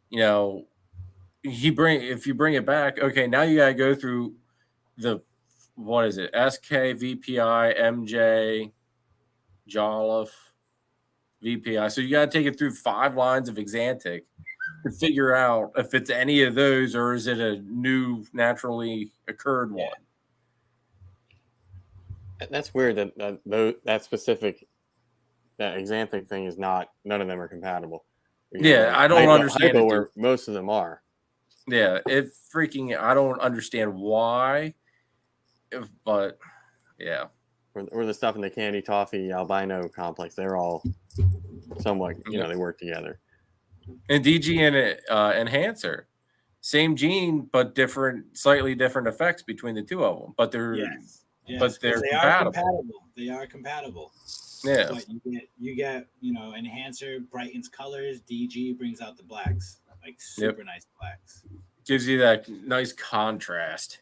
you know, if you bring it back, okay, now you gotta go through the what is it? SK, VPI, MJ, Jolliffe, VPI. So you got to take it through 5 lines of Exantic to figure out if it's any of those or is it a new naturally occurred one. That's weird that specific that Exanthic thing is not. None of them are compatible. Yeah, I don't understand it. Where most of them are. Yeah, I don't understand why. But yeah, or the stuff in the Candy Toffee albino complex, they're all somewhat, they work together. And DG and Enhancer, same gene but slightly different effects between the two of them. But they're compatible. They are compatible. Yeah, but you get Enhancer brightens colors. DG brings out the blacks, like super nice blacks. Gives you that nice contrast.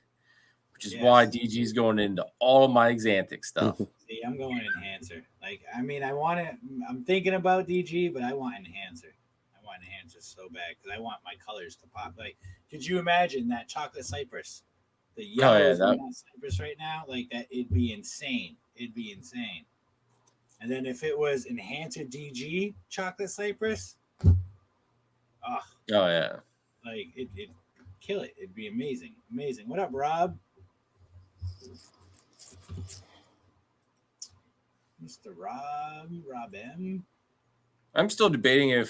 Which is why DG is going into all of my Exanthic stuff. See, I'm going Enhancer. Like, I mean, I'm thinking about DG, but I want Enhancer. I want Enhancer so bad because I want my colors to pop. Like, could you imagine that chocolate cypress? The yellow cypress right now? Like, that, it'd be insane. It'd be insane. And then if it was Enhancer DG chocolate cypress, yeah. Like, it'd kill it. It'd be amazing. Amazing. What up, Rob? Mr. Rob M. I'm still debating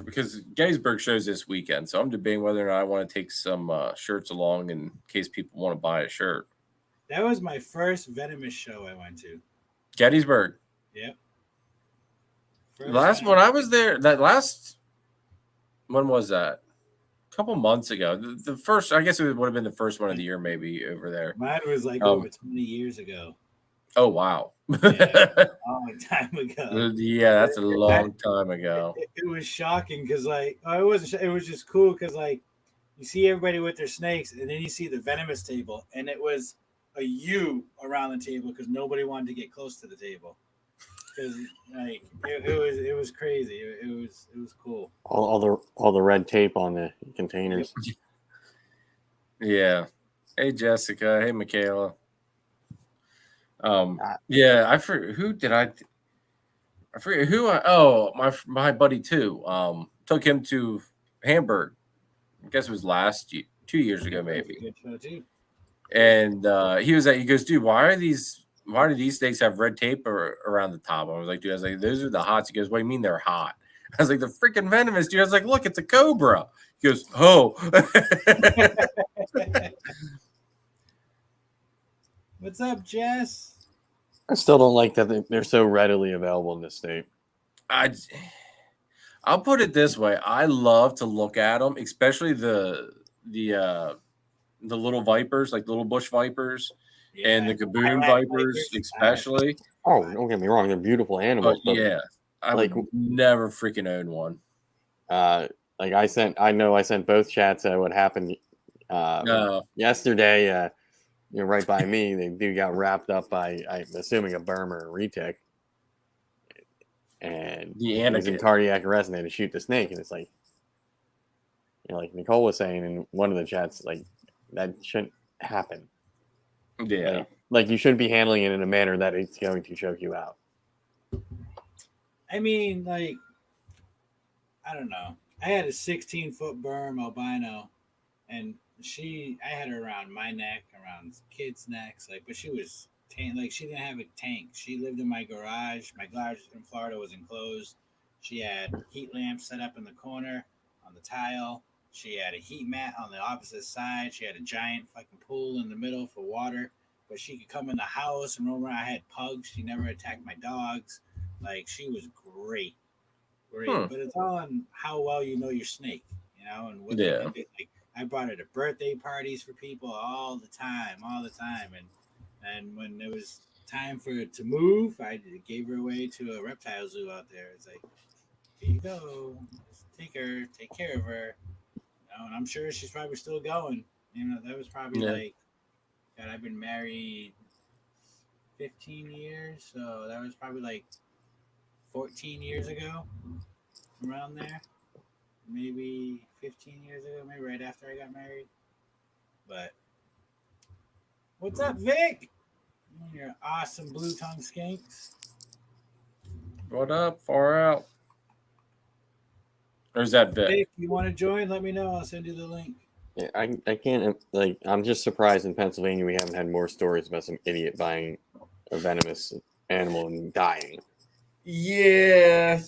because Gettysburg shows this weekend, so I'm debating whether or not I want to take some shirts along in case people want to buy a shirt. That was my first Venomous show I went to. Gettysburg. Yep. Last one I was there. When was that? A couple months ago. The first, I guess it would have been the first one of the year, maybe over there. Mine was like over 20 years ago. Oh wow! Yeah, a long time ago. Yeah, that's a long time ago. It was shocking because it was just cool because you see everybody with their snakes, and then you see the Venomous table, and it was a U around the table because nobody wanted to get close to the table. Because it was crazy. It was cool. All the red tape on the containers. Yeah. Hey Jessica. Hey Michaela. Yeah. I forget who did I forget who. My buddy too. Took him to Hamburg. I guess it was 2 years ago maybe. Good show too. And he goes, dude, why do these snakes have red tape around the top? I was like, those are the hots. He goes, what do you mean they're hot? I was like, the freaking venomous, dude. I was like, look, it's a cobra. He goes, oh. What's up, Jess? I still don't like that they're so readily available in this state. I'll put it this way. I love to look at them, especially the little vipers, like little bush vipers. Yeah, and the Gaboon vipers, especially. Oh, don't get me wrong; they're beautiful animals. But yeah, I would never freaking own one. I sent both chats what happened yesterday. Right by me, the dude got wrapped up by, I'm assuming, a Burma or a retic, and he was in cardiac arrest, and they had to shoot the snake. And it's like, like Nicole was saying in one of the chats, like that shouldn't happen. Yeah. Like you shouldn't be handling it in a manner that it's going to choke you out. I mean, I don't know. I had a 16-foot Burm albino, and I had her around my neck, around kids' necks, but she was she didn't have a tank. She lived in my garage. My garage in Florida was enclosed. She had heat lamps set up in the corner on the tile. She had a heat mat on the opposite side. She had a giant fucking pool in the middle for water. But she could come in the house and roam around. I had pugs. She never attacked my dogs. She was great. But it's all on how well you know your snake, and what I brought her to birthday parties for people all the time. And when it was time for it to move, I gave her away to a reptile zoo out there. It's like, here you go, just take care of her. And I'm sure she's probably still going. That was probably like, God, I've been married 15 years, so that was probably like 14 years ago, around there. Maybe 15 years ago, maybe right after I got married. But what's up, Vic? Your awesome blue tongue skinks. What up? Far out. Or is that Vic? Vic, you want to join? Let me know. I'll send you the link. Yeah, I can't, like, I'm just surprised in Pennsylvania we haven't had more stories about some idiot buying a venomous animal and dying. Yeah.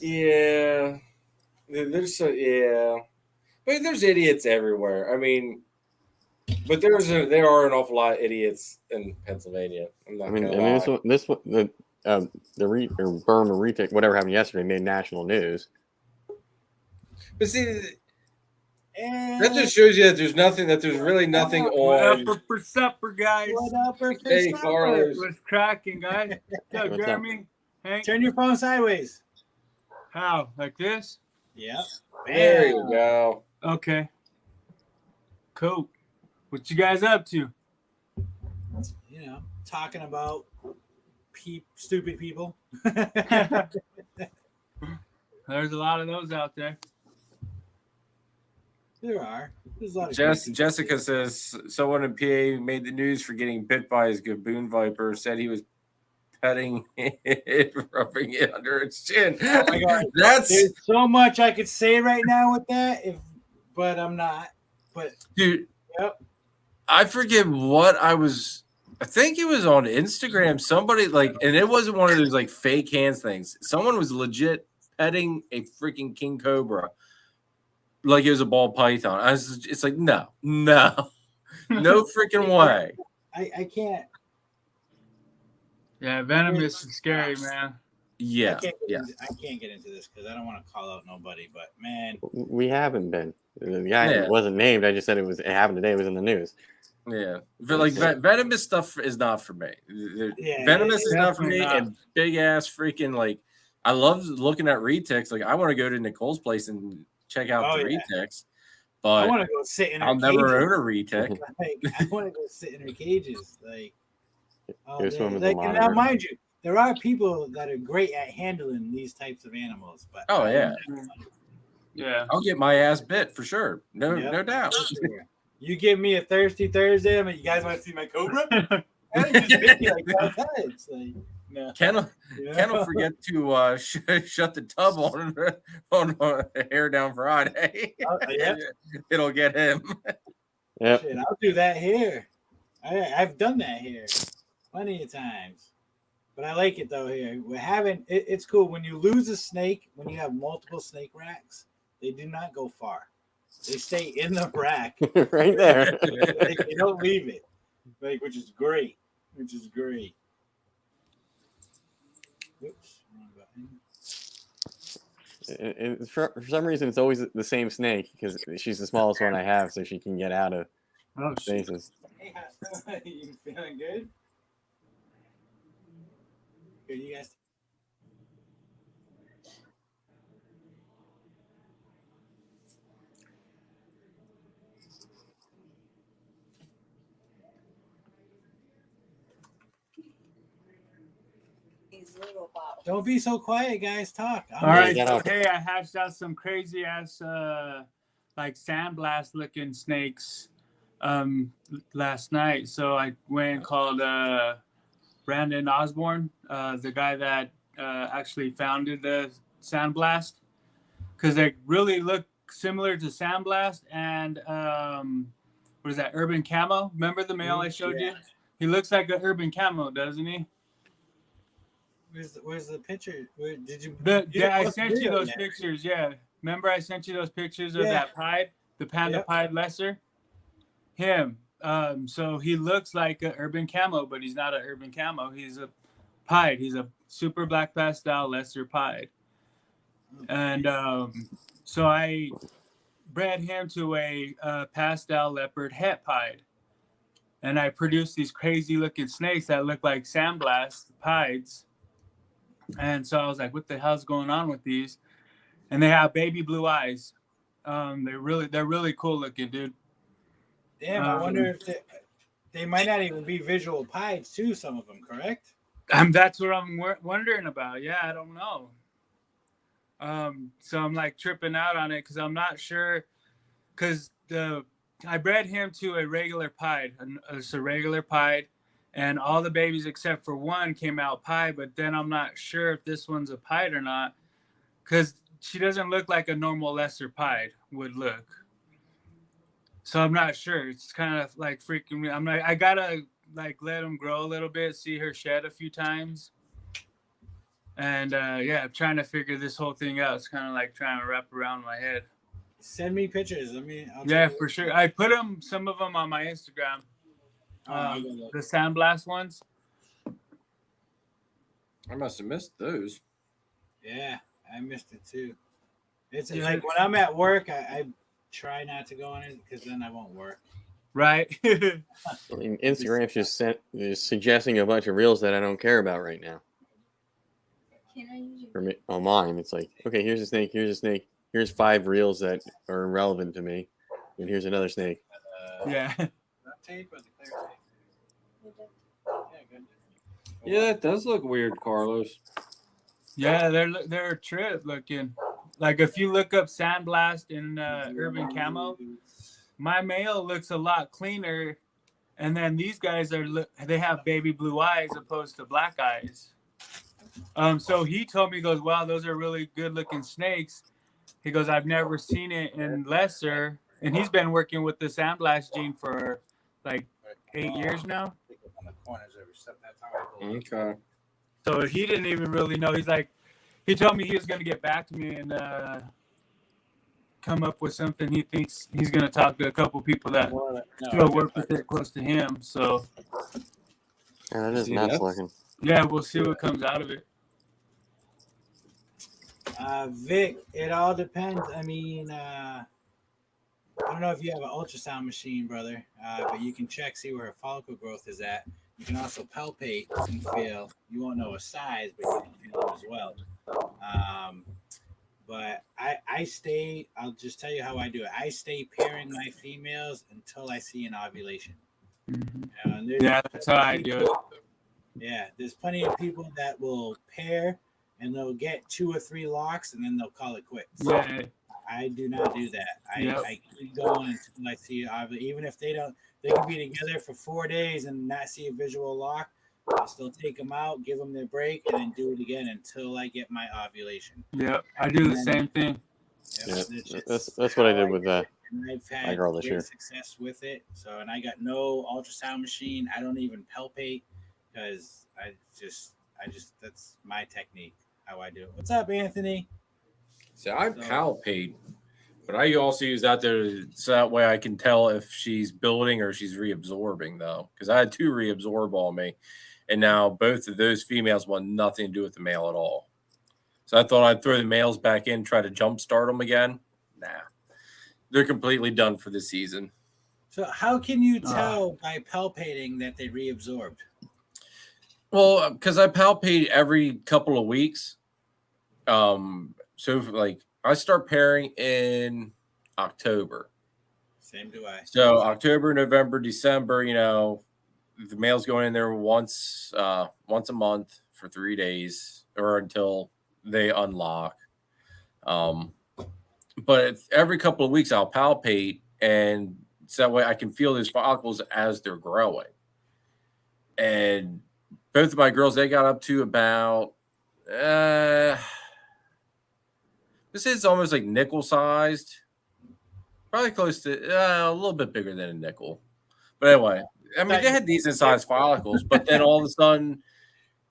There's but there's idiots everywhere. I mean, but there are an awful lot of idiots in Pennsylvania. I'm not gonna lie. The Burma retake, whatever happened yesterday, made national news. But see, that just shows you that there's really nothing on. What up for supper, guys? What up for Hey, supper? Carlos. What's cracking, guys? What's up, What's up? Jeremy? Hank? Turn your phone sideways. How? Like this? Yep. There you go. Okay. Cool. What you guys up to? Talking about stupid people. There's a lot of those out there. There are. There's a lot of Jessica says someone in PA made the news for getting bit by his gaboon viper. Said he was petting it, rubbing it under its chin. Oh my God. There's so much I could say right now with that, but I'm not. But dude, yep. I forget what I think it was on Instagram. Somebody and it wasn't one of those like fake hands things. Someone was legit petting a freaking king cobra like it was a ball python. It's like no freaking way. I can't. Yeah, venomous is scary, man. Yeah, I can't get into this because I don't want to call out nobody. But man, we haven't been. The guy wasn't named. I just said it happened today. It was in the news. Yeah, but venomous stuff is not for me. Venomous is not for me, and big ass freaking I love looking at retics. Like I want to go to Nicole's place and check out the retics, but I want to go sit in. I'll never own a retic. I want to go sit in her cages. Now, mind you, there are people that are great at handling these types of animals. But yeah, I'll get my ass bit for sure. No doubt. You give me a thirsty Thursday. I mean, you guys want to see my cobra? I just bit you like 5 times. No. Ken will forget to shut the tub on Hair Down Friday. It'll get him. Yep. Shit, I'll do that here. I've done that here plenty of times. But I like it though here. It's cool. When you lose a snake, when you have multiple snake racks, they do not go far. They stay in the rack. Right there. They don't leave it. Which is great. Oops, wrong button. For some reason, it's always the same snake because she's the smallest one I have, so she can get out of spaces. Hey, you feeling good? Good, you guys. Don't be so quiet, guys. Talk. All right. Hey, I hatched out some crazy ass sandblast looking snakes last night. So I went and called Brandon Osborne, the guy that actually founded the Sandblast, because they really look similar to Sandblast and what is that, Urban Camo? Remember the male I showed you? He looks like an Urban Camo, doesn't he? Where's the picture? Where did you? I sent you those pictures. Yeah, remember I sent you those pictures of that pied, the panda pied lesser. Him. So he looks like an Urban Camo, but he's not an Urban Camo. He's a pied. He's a super black pastel lesser pied. And so I bred him to a pastel leopard het pied. And I produced these crazy looking snakes that look like sandblast pieds. And so I was like, what the hell's going on with these? And they have baby blue eyes. They're really cool looking, dude. Damn, I wonder if they might not even be visual pieds too, some of them, correct? That's what I'm wondering about. Yeah, I don't know. So I'm like tripping out on it because I'm not sure. Because I bred him to a regular pied. It's a regular pied, and all the babies except for one came out pied. But then I'm not sure if this one's a pied or not, because she doesn't look like a normal lesser pied would look. So I'm not sure. It's kind of like freaking me. I'm like, I gotta like let him grow a little bit, see her shed a few times. And yeah, I'm trying to figure this whole thing out. It's kind of like trying to wrap around my head. Send me pictures. Yeah, for sure. I put some of them on my Instagram. The sandblast ones. I must have missed those. Yeah, I missed it too. It's like when I'm at work, I try not to go on it because then I won't work. Right. Instagram's just suggesting a bunch of reels that I don't care about right now. Can I use For me, on mine, it's like, okay, here's a snake, here's a snake, here's 5 reels that are irrelevant to me, and here's another snake. Yeah. That tape or the clear tape? your Yeah, good. Yeah, that does look weird, Carlos. Yeah, they're a trip looking. Like if you look up sandblast in urban camo, my male looks a lot cleaner, and then these guys they have baby blue eyes opposed to black eyes. So he told me, he goes, wow, those are really good looking snakes. He goes, I've never seen it in lesser, and he's been working with the sandblast gene for like 8 years now. Okay. So he didn't even really know. He's like, he told me he was going to get back to me and come up with something. He thinks he's going to talk to a couple people that still work with it close to him. So Yeah, that is See, nuts that's- looking. yeah, we'll see what comes out of it. Vic, it all depends. I mean, I don't know if you have an ultrasound machine, brother, but you can see where her follicle growth is at. You can also palpate and feel. You won't know a size, but you can feel it as well. But I stay, I'll just tell you how I do it. I stay pairing my females until I see an ovulation. Yeah, that's how I do it. Yeah, there's plenty of people that will pair and they'll get 2 or 3 locks and then they'll call it quits. Yeah. I do not do that. Yep. I keep going until I see even if they don't, they can be together for 4 days and not see a visual lock. I'll still take them out, give them their break, and then do it again until I get my ovulation. Yep, I do the same thing. Yeah, that's what I did with that. And I've my had girl this great year. success with it. So, and I got no ultrasound machine. I don't even palpate because I just that's my technique, how I do it. What's up, Anthony? So I palpate, but I also use that there so that way I can tell if she's building or she's reabsorbing, though, because I had 2 reabsorb on me, and now both of those females want nothing to do with the male at all. So I thought I'd throw the males back in, try to jumpstart them again. Nah, they're completely done for the season. So how can you tell by palpating that they reabsorbed? Well, because I palpate every couple of weeks. So like I start pairing in October. Same do I. So October, November, December, the male's going in there once a month for 3 days or until they unlock. But every couple of weeks I'll palpate, and so that way I can feel those follicles as they're growing. And both of my girls, they got up to about this is almost like nickel sized, probably close to a little bit bigger than a nickel. But anyway, I mean, they had decent sized follicles, but then all of a sudden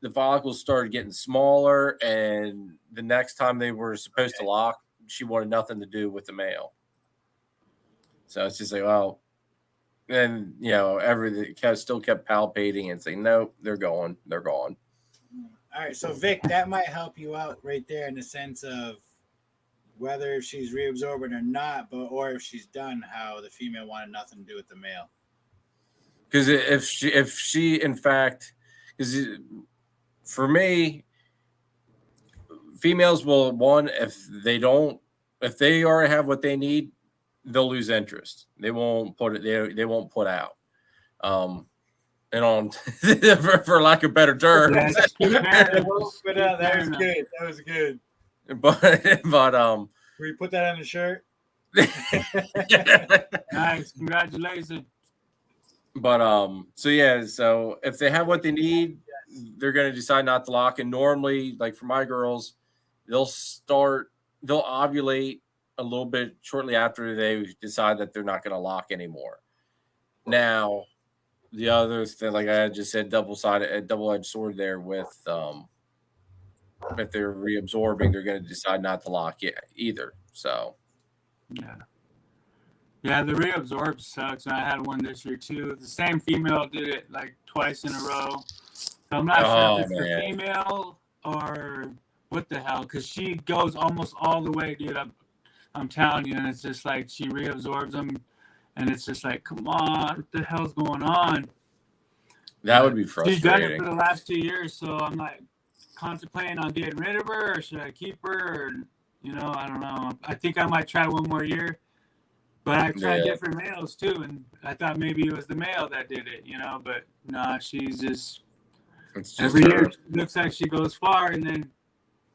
the follicles started getting smaller. And the next time they were supposed to lock, she wanted nothing to do with the male. So it's just like, well, and everything still kept palpating and saying, nope, they're gone. They're gone. All right. So Vic, that might help you out right there in the sense of whether she's reabsorbing or not, or if she's done, how the female wanted nothing to do with the male. Because if she in fact, because for me, females will if they already have what they need, they'll lose interest. They won't put it. They won't put out. And on for lack of better terms. That was good. That was good. But Will you put that on the shirt? Nice, congratulations. But so yeah, so if they have what they need, they're gonna decide not to lock. And normally, like for my girls, they'll ovulate a little bit shortly after they decide that they're not gonna lock anymore. Now, the other thing, like I just said, double-edged sword there with if they're reabsorbing, they're gonna decide not to lock either. So yeah, the reabsorb sucks. And I had one this year too. The same female did it like twice in a row. So I'm not sure if it's the female or what the hell, because she goes almost all the way, dude. I'm telling you, and it's just like she reabsorbs them, and it's just like, come on, what the hell's going on? That would be frustrating. She's done it for the last 2 years, so I'm like contemplating on getting rid of her, or should I keep her? Or, I don't know. I think I might try one more year. But I tried different males too, and I thought maybe it was the male that did it, but nah, she's just every year looks like she goes far and then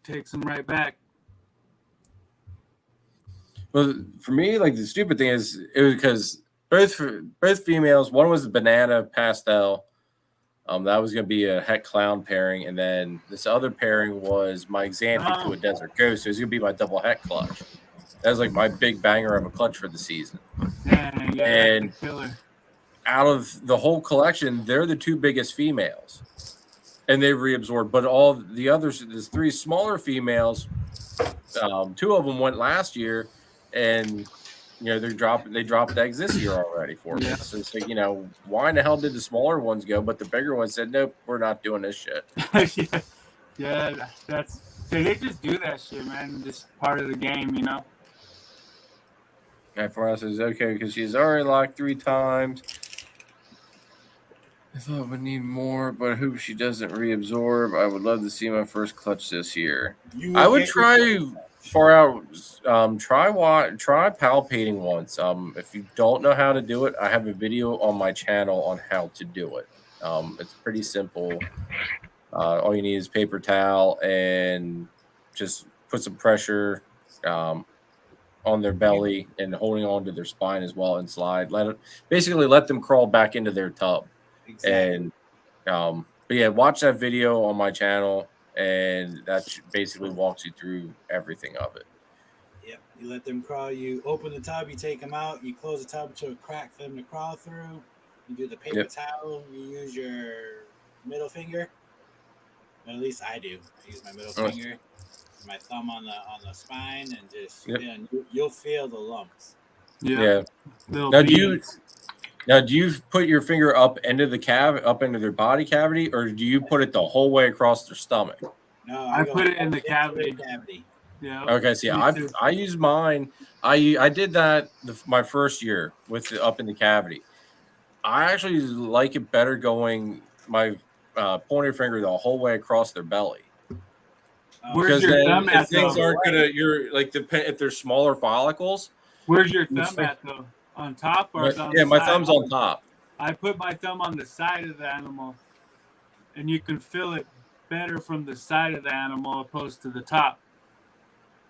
takes them right back. Well, for me, like the stupid thing is, it was because both females. One was a banana pastel. That was going to be a het clown pairing, and then this other pairing was my xanthic to a desert ghost. So it was going to be my double het clutch. That was like my big banger of a clutch for the season. Yeah, and out of the whole collection, they're the two biggest females, and they reabsorb. But all the others, there's three smaller females. Two of them went last year, and they dropped eggs this year already for me. So it's like, why in the hell did the smaller ones go, but the bigger ones said, nope, we're not doing this shit. Yeah, they just do that shit, man. Just part of the game, And for us, it's okay because she's already locked 3 times. I thought we need more, but I hope she doesn't reabsorb. I would love to see my first clutch this year. I would try far out. Try palpating once. If you don't know how to do it, I have a video on my channel on how to do it. It's pretty simple. All you need is paper towel and just put some pressure on their belly and holding on to their spine as well, and slide. Let them crawl back into their tub. Exactly. And but yeah, watch that video on my channel, and that basically walks you through everything of it. Yep. You let them crawl. You open the tub. You take them out. You close the tub to a crack for them to crawl through. You do the paper towel. You use your middle finger. At least I do. I use my middle finger, my thumb on the spine, and just you'll feel the lumps. Yeah. Now, do you put your finger up into their body cavity, or do you put it the whole way across their stomach? No, I put it in the cavity. Yeah. Okay. See, I use mine. I did that my first year with it up in the cavity. I actually like it better going my pointer finger the whole way across their belly. Where's your thumb at? Things aren't gonna. You're like if they're smaller follicles. Where's your thumb at though? On top or on yeah, the my side? thumb's on top. I put my thumb on the side of the animal, and you can feel it better from the side of the animal opposed to the top.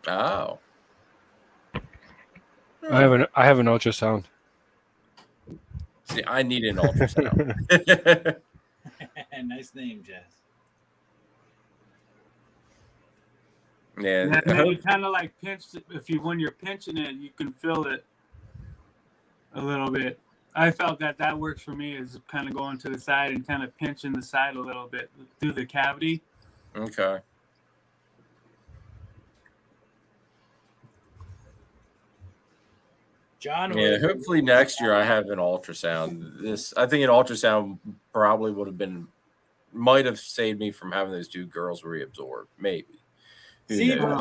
Oh. I have an ultrasound. See, I need an ultrasound. Nice name, Jess. Yeah, you kind of like pinch it. When you're pinching it, you can feel it a little bit. I felt that works for me, is kind of going to the side and kind of pinching the side a little bit through the cavity. Okay. John. Yeah, hopefully next year I have an ultrasound. I think an ultrasound probably might have saved me from having those 2 girls reabsorb, maybe. See, but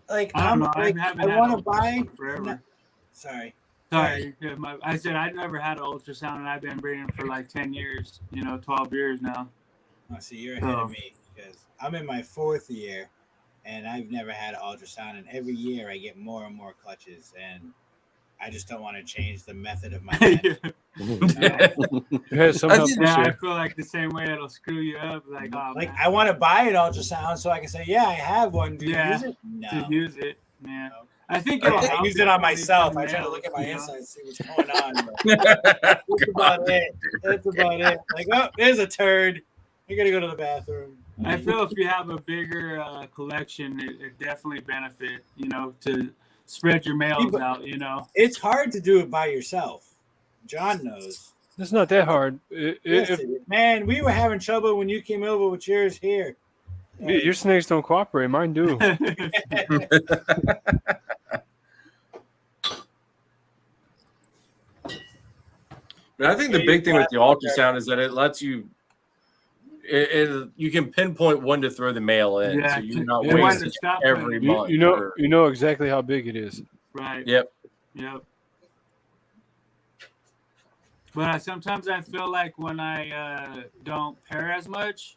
like I don't know. like, haven't I had want to an buy. ultrasound forever. Sorry. Sorry. Yeah, I said I never had an ultrasound, and I've been breeding for like 10 years. 12 years now. Oh, see, you're ahead of me because I'm in my 4th year, and I've never had an ultrasound. And every year I get more and more clutches, and I just don't want to change the method of my management. Yeah, some help Yeah, I share. feel like the same way it'll screw you up. Like, oh, Like man. I want to buy an ultrasound so I can say, yeah, I have one. Do you use it? No. To use it, yeah. No. I think I use it on myself. I try to look at my inside, see what's going on. That's about it. That's about it. Like, oh, there's a turd. I gotta go to the bathroom. I feel if you have a bigger collection, it definitely benefit. To spread your males out. It's hard to do it by yourself. John knows. It's not that hard. Man, we were having trouble when you came over with yours here. Your snakes don't cooperate, mine do. But I think the big thing with the ultrasound is that it lets you. You can pinpoint when to throw the male in, so you're not wasting every month. You know exactly how big it is. Right. Yep. But sometimes I feel like when I don't pair as much,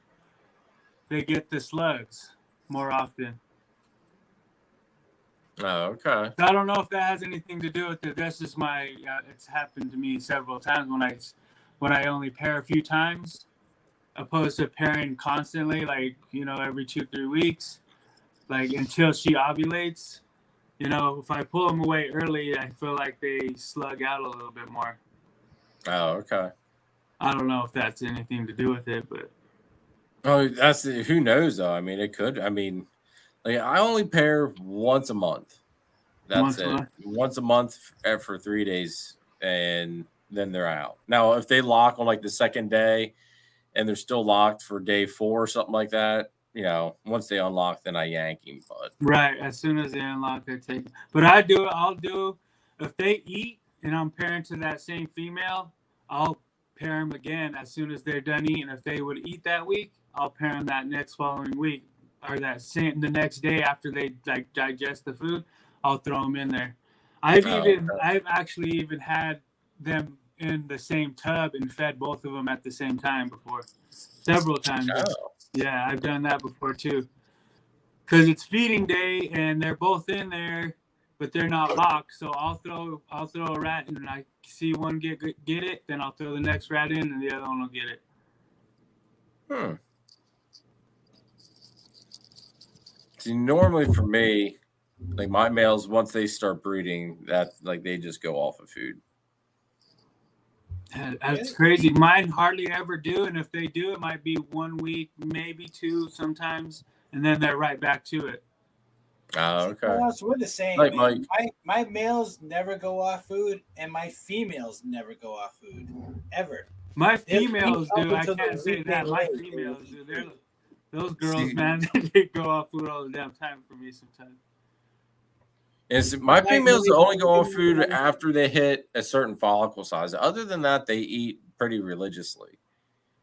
they get the slugs more often. Oh, okay. I don't know if that has anything to do with it. That's just my. It's happened to me several times when I only pair a few times, opposed to pairing constantly, like every 2-3 weeks, like until she ovulates. If I pull them away early, I feel like they slug out a little bit more. Oh, okay. I don't know if that's anything to do with it, but who knows though. I mean, it could. I mean, like I only pair once a month. That's it. Once a month for 3 days, and then they're out. Now, if they lock on like the second day, and they're still locked for day 4 or something like that, once they unlock, then I yank him. But right, as soon as they unlock, I take. But I'll do if they eat and I'm pairing to that same female, I'll pair them again as soon as they're done eating. If they would eat that week, I'll pair them that next following week, or the next day after they digest the food. I'll throw them in there. I've actually even had them in the same tub and fed both of them at the same time before, several times. Oh. Yeah, I've done that before too. Because it's feeding day and they're both in there, but they're not locked. So I'll throw a rat and I see one get it, then I'll throw the next rat in and the other one will get it. See, normally for me, like my males, once they start breeding, that like they just go off of food. That's crazy. Mine hardly ever do, and if they do, it might be 1 week, maybe 2 sometimes, and then they're right back to it. Oh, okay. Well, so we're the same. Like my males never go off food, and my females never go off food ever. My females do. I can't say that. My females do. Those girls, man, they go off food all the damn time for me sometimes. My females only go off food after they hit a certain follicle size. Other than that, they eat pretty religiously.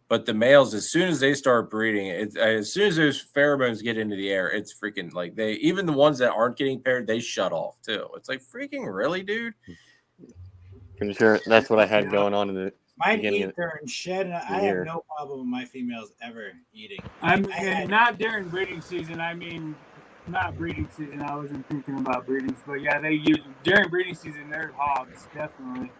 But the males, as soon as they start breeding, as soon as those pheromones get into the air, it's freaking like even the ones that aren't getting paired, they shut off too. It's like freaking really, dude. Pretty sure that's what I had going on in the mine eat during shed, and I have no problem with my females ever eating. Not during breeding season. I mean, not breeding season. I wasn't thinking about breeding, but yeah, during breeding season, they're hogs, definitely.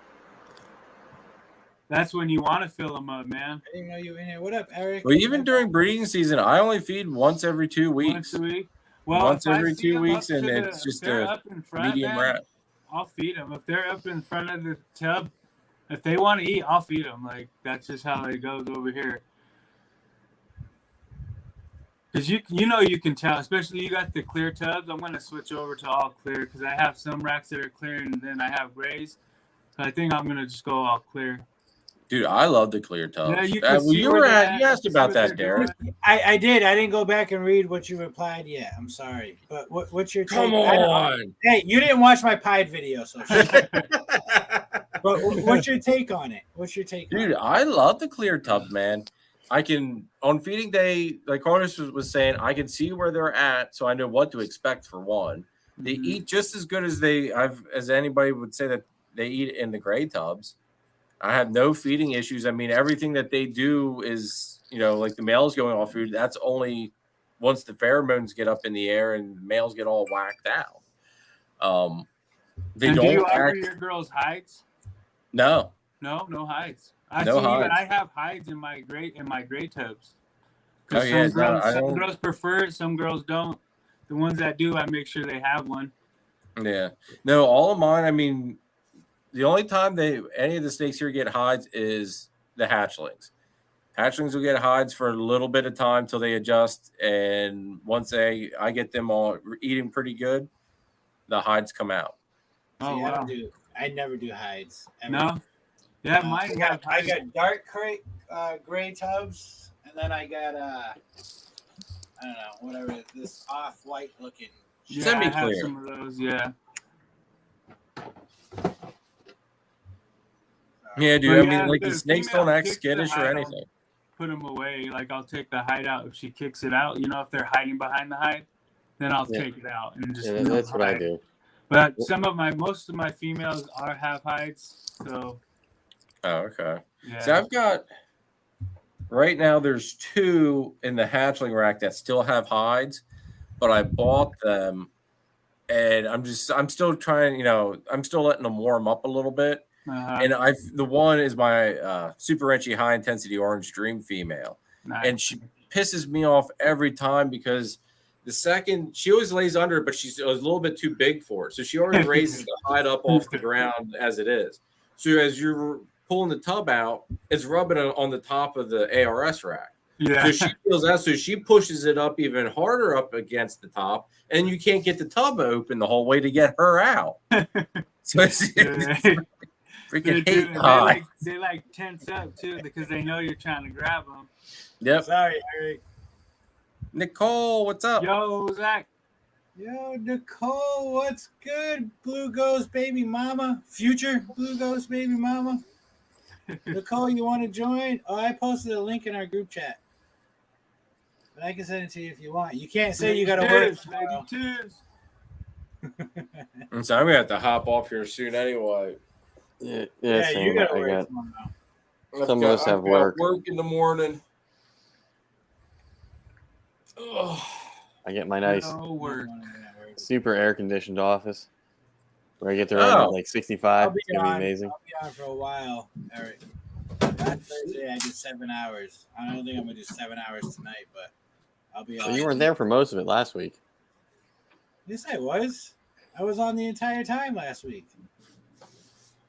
That's when you want to fill them up, man. I didn't know you were in here. What up, Eric? Well, even during breeding season, I only feed once every 2 weeks. Once a week? Well, once every 2 weeks, and it's just a medium rat. I'll feed them. If they're up in front of the tub, if they want to eat, I'll feed them. Like, that's just how it goes over here. Because you can tell, especially you got the clear tubs. I'm going to switch over to all clear because I have some racks that are clear and then I have grays. So I think I'm going to just go all clear. Dude, I love the clear tubs. Yeah, you asked about that, Derek. I did. I didn't go back and read what you replied yet. I'm sorry. But what's your take? Come on. Hey, you didn't watch my pied video, so But what's your take on it? What's your take Dude, on it? I love the clear tubs, man. I can on feeding day, like Carlos was saying, I can see where they're at, so I know what to expect for one. They eat just as good as anybody would say that they eat in the gray tubs. I have no feeding issues. I mean, everything that they do is, like the males going off food. That's only once the pheromones get up in the air and the males get all whacked out. They and don't. Do you offer your girls hides? No hides. I No see. hides. Even I have hides in my gray tubs. Oh yeah, Some girls prefer it, some girls don't. The ones that do, I make sure they have one. Yeah. No, all of mine. I mean, the only time any of the snakes here get hides is the hatchlings. Hatchlings will get hides for a little bit of time till they adjust, and once I get them all eating pretty good, the hides come out. Oh See, wow! I never do hides. Ever. No. Yeah, mine have I hides. got dark gray tubs, and then I got I don't know, whatever, this off-white looking. Yeah, Semi-clear. I have some of those. Yeah. Yeah, dude. But I mean, like the the snakes female don't act kicks the skittish or hide, anything. Put them away. Like I'll take the hide out if she kicks it out. If they're hiding behind the hide, then I'll take it out and just. Yeah, that's what I do. But most of my females have hides, so. Oh, okay. Yeah. So I've got right now. There's 2 in the hatchling rack that still have hides, but I bought them, and I'm still trying. I'm still letting them warm up a little bit. And the one is my super Renchy high intensity orange dream female, and she pisses me off every time because the second she always lays under it, but she's a little bit too big for it, so she already raises the hide up off the ground as it is. So as you're pulling the tub out, it's rubbing on the top of the ARS rack. Yeah. So she feels that, so she pushes it up even harder up against the top, and you can't get the tub open the whole way to get her out. So freaking hate they like tense up too because they know you're trying to grab them. Yep. Sorry, Eric. Nicole, what's up? Yo, Zach. Yo, Nicole, what's good? Blue Ghost baby mama. Future Blue Ghost baby mama. Nicole, you want to join? Oh, I posted a link in our group chat. But I can send it to you if you want. You can't say you got to work. So I'm going to have to hop off here soon anyway. Yeah, you got to work tomorrow. Some of us have work. Work in the morning. Ugh. I get my nice super air conditioned office where I get to run at like 65. It's gonna be amazing. I'll be on for a while, Eric. Last Thursday I did 7 hours. I don't think I'm gonna do 7 hours tonight, but I'll be on. So you weren't there for most of it last week. Yes, I was. I was on the entire time last week.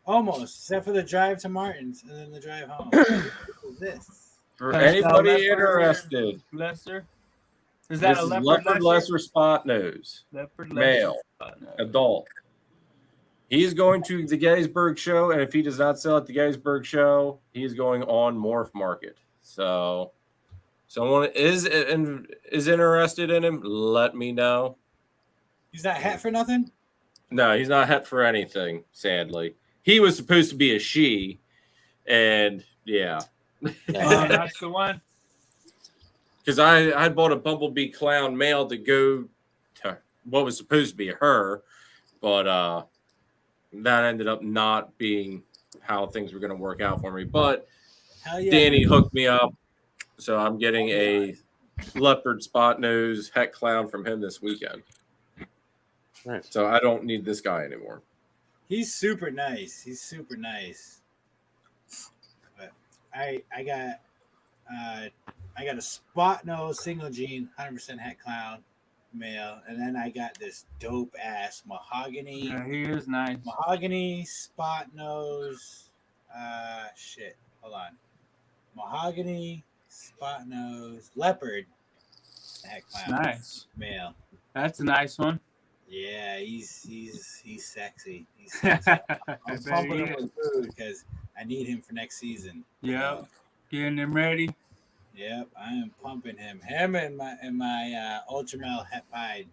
Almost, except for the drive to Martin's and then the drive home. What is this? For anybody interested, Lesser? Is that this a is leopard lesser spot nose, male, adult. He's going to the Gettysburg show, and if he does not sell at the Gettysburg show, he is going on Morph Market. So, someone is interested in him, let me know. He's not het for nothing? No, he's not het for anything, sadly. He was supposed to be a she, and yeah. That's the one. Because I bought a Bumblebee Clown male to go to what was supposed to be her, but that ended up not being how things were going to work out for me. But yeah. Danny hooked me up, so I'm getting a leopard spot nose het clown from him this weekend. Right. So I don't need this guy anymore. He's super nice. But I got a spot nose single gene 100% het clown male, and then I got this dope ass mahogany. Yeah, he is nice. Mahogany spot nose. Hold on. Mahogany spot nose leopard het clown. Nice male. That's a nice one. Yeah, he's sexy. He's sexy. I'm pumping him with food because I need him for next season. Yep, getting him ready. Yep, I am pumping him. Him and my Ultramel Het Pied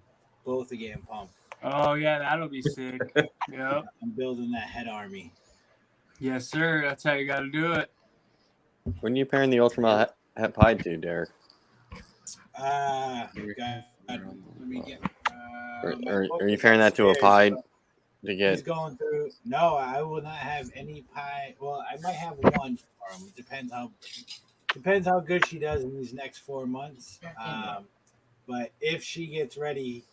both are getting pumped. Oh yeah, that'll be sick. Yep. I'm building that head army. Yes, sir. That's how you got to do it. When are you pairing the Ultramel het pied to, Derek? God, let me get. Are you pairing that to a pied to He's get? going through. No, I will not have any pie. Well, I might have one for him. Depends how good she does in these next 4 months. But if she gets ready,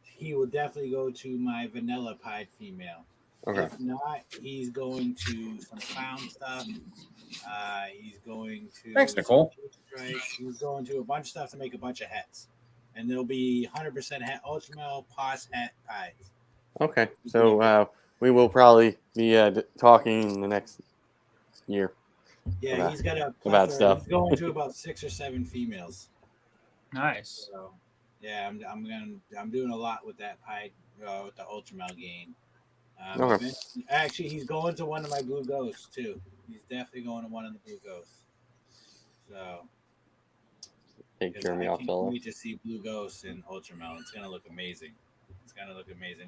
he will definitely go to my vanilla pied female. Okay. If not, he's going to some clown stuff. He's going to. Thanks, Nicole. He's going to a bunch of stuff to make a bunch of hets, and they'll be 100% het, ultramel, pos het pies. Okay. So we will probably be talking in the next year. Yeah, he's got a about stuff. He's going to about 6 or 7 females. Nice. So, yeah, I'm doing a lot with that pie with the ultramel game. Okay. Actually, he's going to one of my blue ghosts too. He's definitely going to one of the blue ghosts. So, Take Jeremy off I solo. can't wait to see blue ghosts in ultramel. It's gonna look amazing.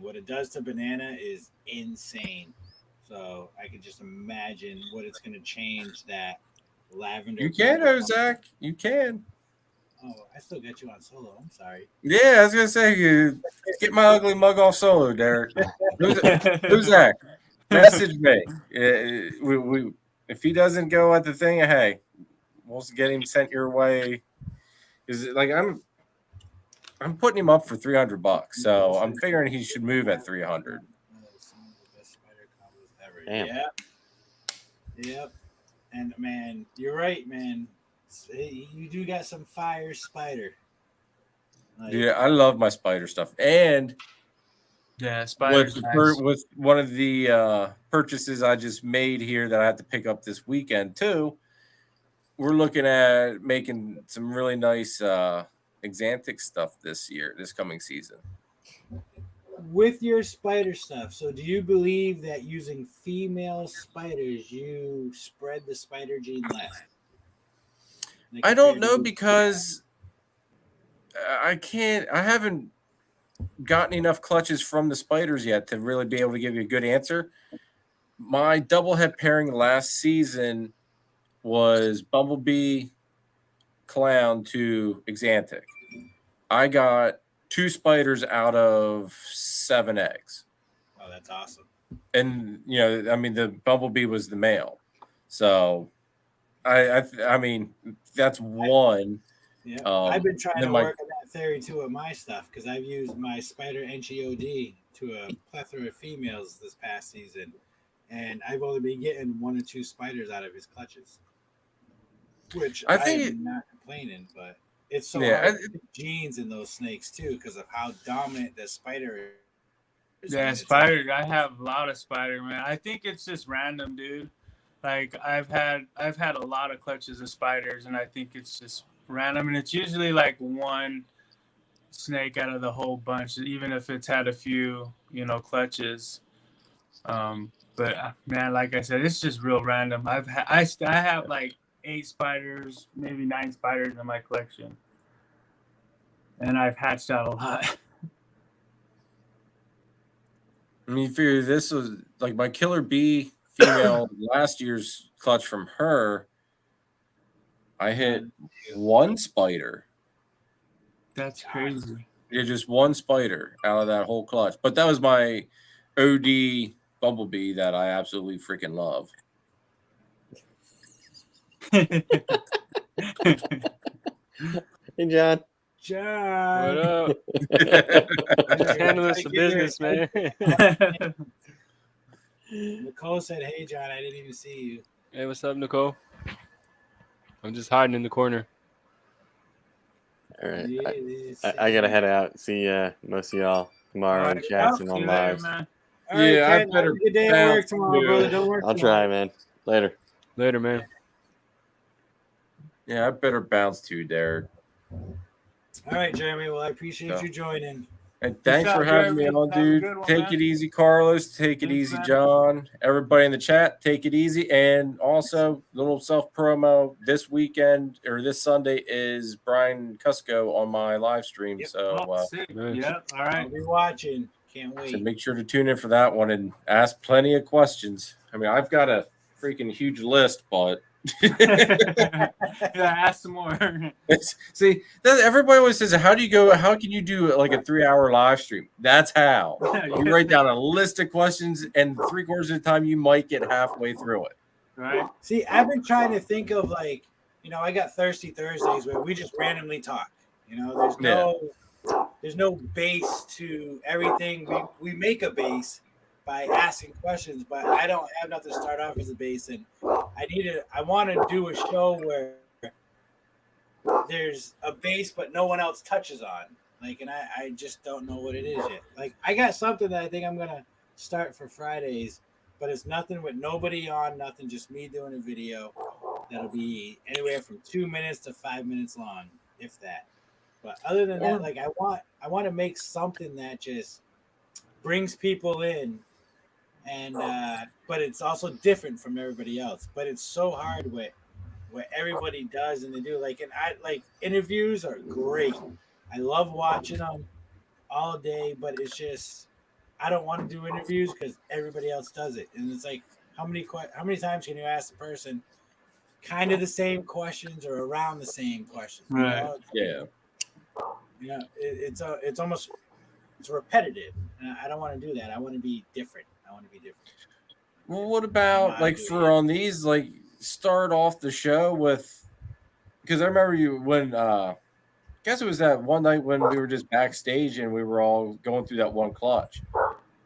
What it does to banana is insane. So I can just imagine what it's gonna change that lavender. You can, Zach. You can. Oh, I still got you on solo. I'm sorry. Yeah, I was gonna say, get my ugly mug off solo, Derek. Who's Zach? Message me. If he doesn't go at the thing, hey, we'll get him sent your way. Is it like I'm putting him up for $300, so I'm figuring he should move at 300. Damn. Yep. And man, you're right, man. You do got some fire spider. Yeah, I love my spider stuff. And yeah, spiders. With one of the purchases I just made here that I have to pick up this weekend too, we're looking at making some really nice Exantic stuff this coming season. With your spider stuff, so do you believe that using female spiders, you spread the spider gene less? I don't know because I haven't gotten enough clutches from the spiders yet to really be able to give you a good answer. My double head pairing last season was Bumblebee Clown to Exantic. I got 2 spiders out of 7 eggs. Oh, that's awesome. And the Bumblebee was the male. So I mean that's one. Yeah, I've been trying to work on that theory too with my stuff because I've used my spider NGOD to a plethora of females this past season, and I've only been getting 1 or 2 spiders out of his clutches, which I'm not complaining, but it's so hard to get genes in those snakes too because of how dominant the spider is. Yeah, spider. I have a lot of spider, man. I think it's just random, dude. Like I've had a lot of clutches of spiders, and I think it's just random, and it's usually like one snake out of the whole bunch, even if it's had a few, clutches. But man, like I said, it's just real random. I have like 8 spiders, maybe 9 spiders in my collection, and I've hatched out a lot. I mean, figure this was like my killer bee female last year's clutch from her. I hit 1 spider. That's crazy. Yeah, just 1 spider out of that whole clutch. But that was my OD Bumblebee that I absolutely freaking love. Hey, John. What up? Just handling some business, man. Nicole said, "Hey, John, I didn't even see you." Hey, what's up, Nicole? I'm just hiding in the corner. All right. I got to head out. See most of y'all tomorrow in chats and on lives. Yeah, I better. Have a good day at work tomorrow, brother. Don't work. I'll try, man. Later, man. Yeah, I better bounce too, Derek. All right, Jeremy. Well, I appreciate you joining. And thanks for having me on, dude. Take it easy, Carlos. Take it easy, John. Everybody in the chat, take it easy. And also, little self promo this weekend or this Sunday is Brian Cusco on my live stream. Yep. So, yeah, all right. I'll be watching. Can't wait. So make sure to tune in for that one and ask plenty of questions. I mean, I've got a freaking huge list, but Yeah, ask some more. See, everybody always says, "How do you go? How can you do like a 3-hour live stream?" That's how you write down a list of questions, and 3/4 of the time you might get halfway through it. Right. See, I've been trying to think of like, I got Thirsty Thursdays where we just randomly talk. There's no base to everything. We make a base by asking questions, but I don't have nothing to start off as a base, and I want to do a show where there's a base but no one else touches on. Like, and I just don't know what it is yet. Like, I got something that I think I'm gonna start for Fridays, but it's nothing with nobody on, nothing, just me doing a video. That'll be anywhere from 2 minutes to 5 minutes long, if that. But other than that, like, I want to make something that just brings people in, and but it's also different from everybody else. But it's so hard with what everybody does and they do. Like, and I like interviews are great. I love watching them all day, but it's just I don't want to do interviews because everybody else does it, and it's like how many times can you ask the person kind of the same questions or around the same questions? Right. Yeah. It's almost repetitive, and I don't want to do that. I want to be different. Well, what about like for on these, like start off the show with, because I remember you when I guess it was that one night when we were just backstage and we were all going through that one clutch,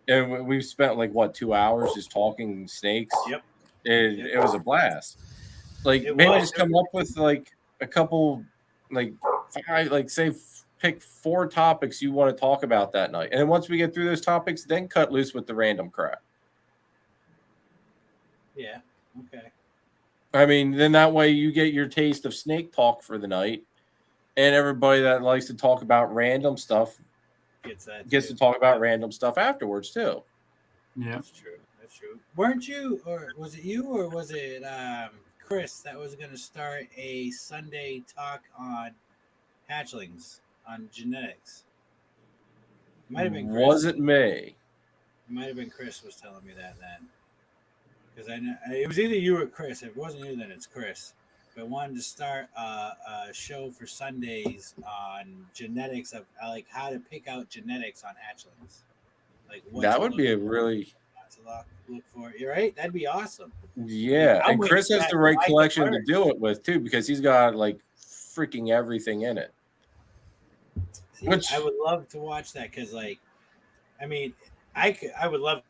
and we spent like 2 hours just talking snakes. Yep. It was a blast. Like just come up with like a couple, like pick 4 topics you want to talk about that night, and then once we get through those topics, then cut loose with the random crap. Yeah. Okay. I mean, then that way you get your taste of snake talk for the night, and everybody that likes to talk about random stuff gets to talk about random stuff afterwards too. Yeah, that's true. Weren't you, or was it you, or was it Chris that was going to start a Sunday talk on hatchlings, on genetics? It might have been Chris. Was it me? It might have been Chris was telling me that then. Because I know it was either you or Chris. If it wasn't you, then it's Chris. But I wanted to start a show for Sundays on genetics of like how to pick out genetics on hatchlings. Like that would be a really look for. You're right. That'd be awesome. Yeah, and Chris has the right collection to do it with too, because he's got like freaking everything in it. See, I would love to watch that because, like, I mean, I would love,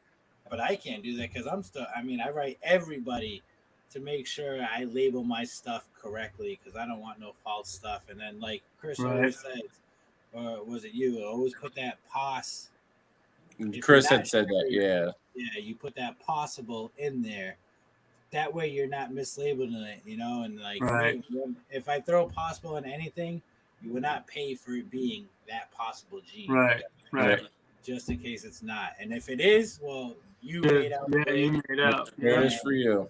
but I can't do that because I'm still. I mean, I write everybody to make sure I label my stuff correctly because I don't want no false stuff. And then, like Chris always says, or was it you? Always put that pos. Chris had said that, yeah. Yeah, you put that possible in there. That way you're not mislabeling it, and like if I throw possible in anything, you would not pay for it being that possible gene. Right. Just in case it's not. And if it is, well, you made out. Yeah, you made out. It is for you.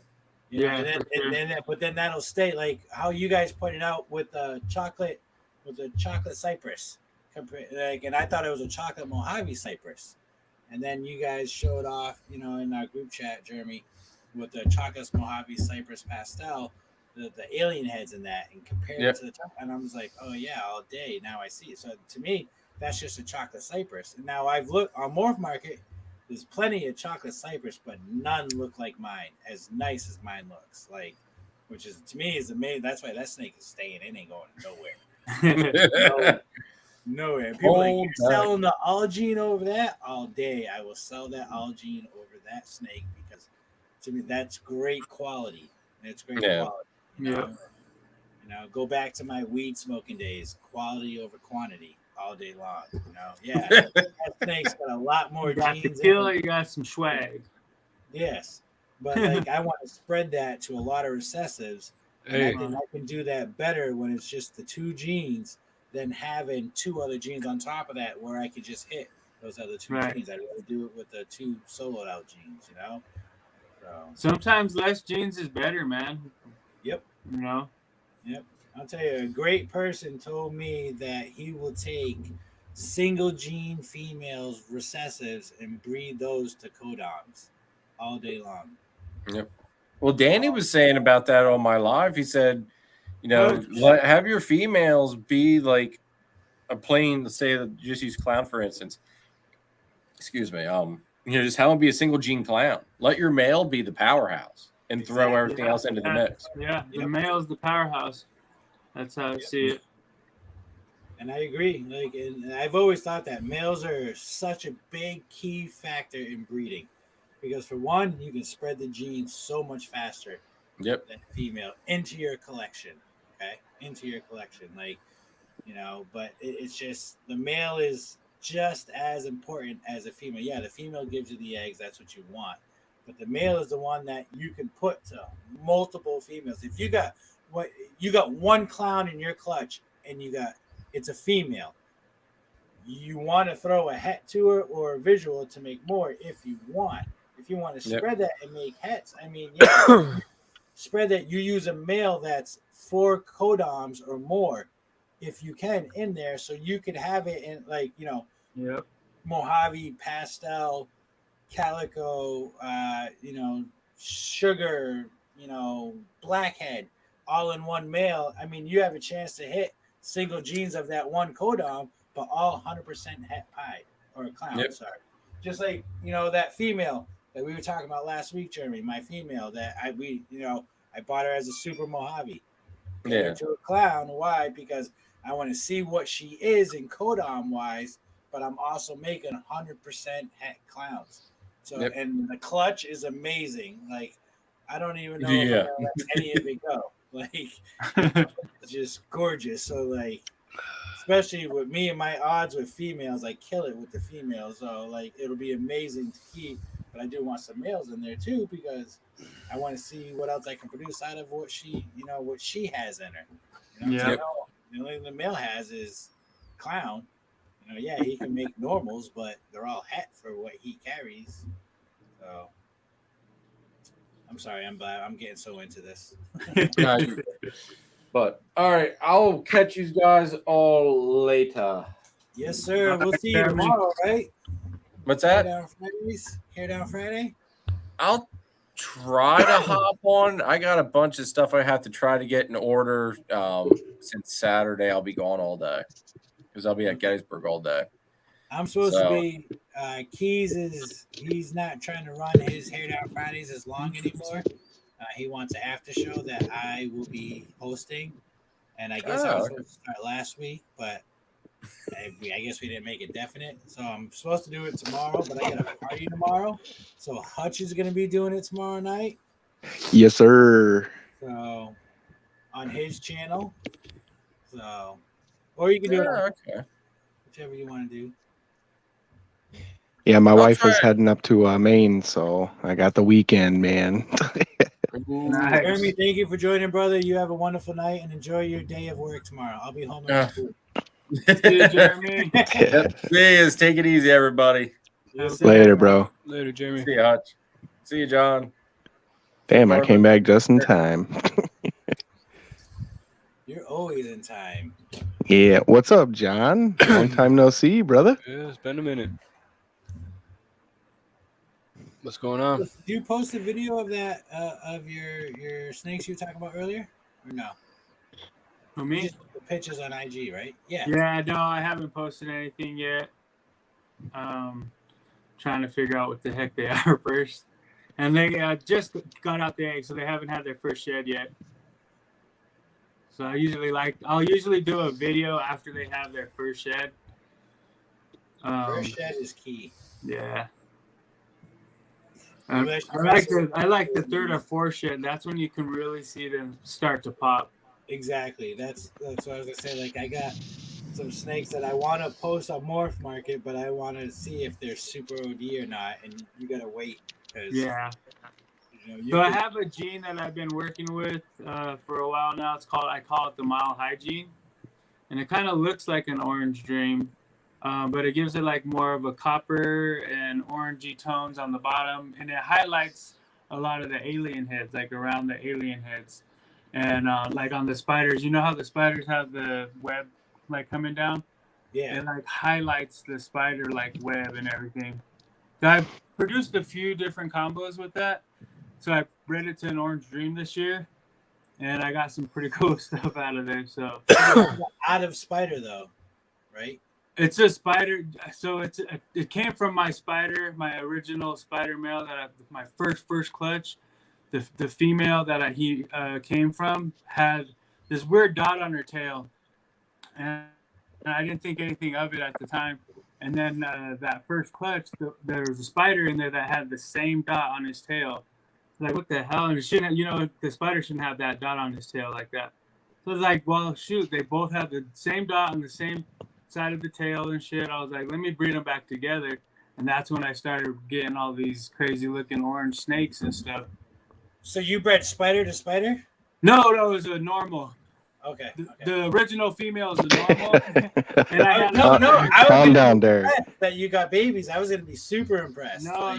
But then that'll stay like how you guys pointed out with the chocolate cypress. Like, and I thought it was a chocolate Mojave cypress. And then you guys showed off, in our group chat, Jeremy, with the chocolate Mojave cypress pastel, the alien heads in that, and compared it to the chocolate. And I was like, oh yeah, all day. Now I see it. So to me, that's just a chocolate cypress. And now I've looked on Morph Market. There's plenty of chocolate cypress, but none look like mine. As nice as mine looks, like, which is to me is amazing. That's why that snake is staying. It ain't going nowhere. Nowhere. People like, you're selling the Allgene over that all day. I will sell that Allgene over that snake because to me that's great quality. It's great quality. Go back to my weed smoking days. Quality over quantity all day long. That snake's got a lot more genes. You got some swag. Yes, but like I want to spread that to a lot of recessives. And I think I can do that better when it's just the 2 genes than having 2 other genes on top of that where I could just hit those other 2 genes. I'd rather do it with the 2 soloed out genes, So sometimes less genes is better, man. Yep. Yep. I'll tell you, a great person told me that he will take single gene females recessives and breed those to codoms all day long. Yep. Well, Danny was saying about that on my live. He said, have your females be like a plain, let's say, just use clown for instance. Excuse me. Just have them be a single gene clown. Let your male be the powerhouse and throw everything else into the mix. Yeah, the male's the powerhouse. That's how I see it. And I agree. And I've always thought that males are such a big key factor in breeding, because for one, you can spread the genes so much faster than female into your collection. Okay, into your collection, but it's just the male is just as important as a female. Yeah, the female gives you the eggs. That's what you want. But the male is the one that you can put to multiple females. If you got one clown in your clutch and it's a female, you want to throw a het to her or a visual to make more if you want. If you want to spread that and make hets, spread that. You use a male that's 4 codoms or more if you can in there, so you could have it in Mojave, pastel, calico, sugar, blackhead, all in one male. You have a chance to hit single genes of that one codom, but all 100% het pied or clown. Sorry, just like that female that we were talking about last week, Jeremy. My female that I bought her as a super Mojave. To a clown. Why? Because I want to see what she is in codom wise, but I'm also making 100% het clowns. So and the clutch is amazing. I don't even know if I'm gonna let any of it go. It's just gorgeous. So especially with me and my odds with females, I kill it with the females. So it'll be amazing to keep. But I do want some males in there too, because I want to see what else I can produce out of what she has in her. The only thing the male has is clown. He can make normals, but they're all het for what he carries. So I'm sorry, I'm getting so into this. But all right, I'll catch you guys all later. Yes, sir. We'll see you tomorrow, right? What's that? Hair down Friday. I'll try to hop on. I got a bunch of stuff I have to try to get in order. Since Saturday, I'll be gone all day because I'll be at Gettysburg all day. I'm supposed to be. Keys he's not trying to run his Hair Down Fridays as long anymore. He wants an after show that I will be hosting, and I guess I was supposed to start last week, but I guess we didn't make it definite. So I'm supposed to do it tomorrow, but I got a party tomorrow. So Hutch is going to be doing it tomorrow night. Yes, sir. So on his channel. So, or you can do it whichever you want to do. Yeah, my wife is heading up to Maine, so I got the weekend, man. Nice. Jeremy, thank you for joining, brother. You have a wonderful night and enjoy your day of work tomorrow. I'll be home. See you, Jeremy. Please take it easy, everybody. Yes, Later, bro. Later, Jeremy. See you, Hutch. See you, John. Damn, I came back just in time. You're always in time. Yeah. What's up, John? Long time no see, brother. Yeah, it's been a minute. What's going on? Did you post a video of that of your snakes you were talking about earlier, or no? For me, just the pictures on IG, right? Yeah. Yeah, no, I haven't posted anything yet. Trying to figure out what the heck they are first, and they just got out the egg, so they haven't had their first shed yet. So I'll usually do a video after they have their first shed. First shed is key. Yeah. I like the third or fourth shed. That's when you can really see them start to pop. Exactly. That's what I was gonna say. I got some snakes that I want to post on Morph Market, but I want to see if they're super OD or not, and you gotta wait. Yeah. I have a gene that I've been working with for a while now. I call it the Mile High gene, and it kind of looks like an orange dream. But it gives it more of a copper and orangey tones on the bottom, and it highlights a lot of the alien heads, around the alien heads, and on the spiders. You know how the spiders have the web coming down? Yeah. It highlights the spider web and everything. So I've produced a few different combos with that. So I bred it to an orange dream this year, and I got some pretty cool stuff out of there. So out of spider though, right? it's a spider. So it came from my spider, my original spider male my first clutch. The female that he came from had this weird dot on her tail, and I didn't think anything of it at the time. And then that first clutch, there was a spider in there that had the same dot on his tail. Like, what the hell? And it shouldn't, the spider shouldn't have that dot on his tail like that. So it's like, well, shoot, they both have the same dot on the same side of the tail and shit. I was like, let me breed them back together. And that's when I started getting all these crazy looking orange snakes and stuff. So you bred spider to spider? No, it was a normal. Okay. The original female is a normal. And I had no. I Calm down, Derek. that you got babies. I was gonna be super impressed. No,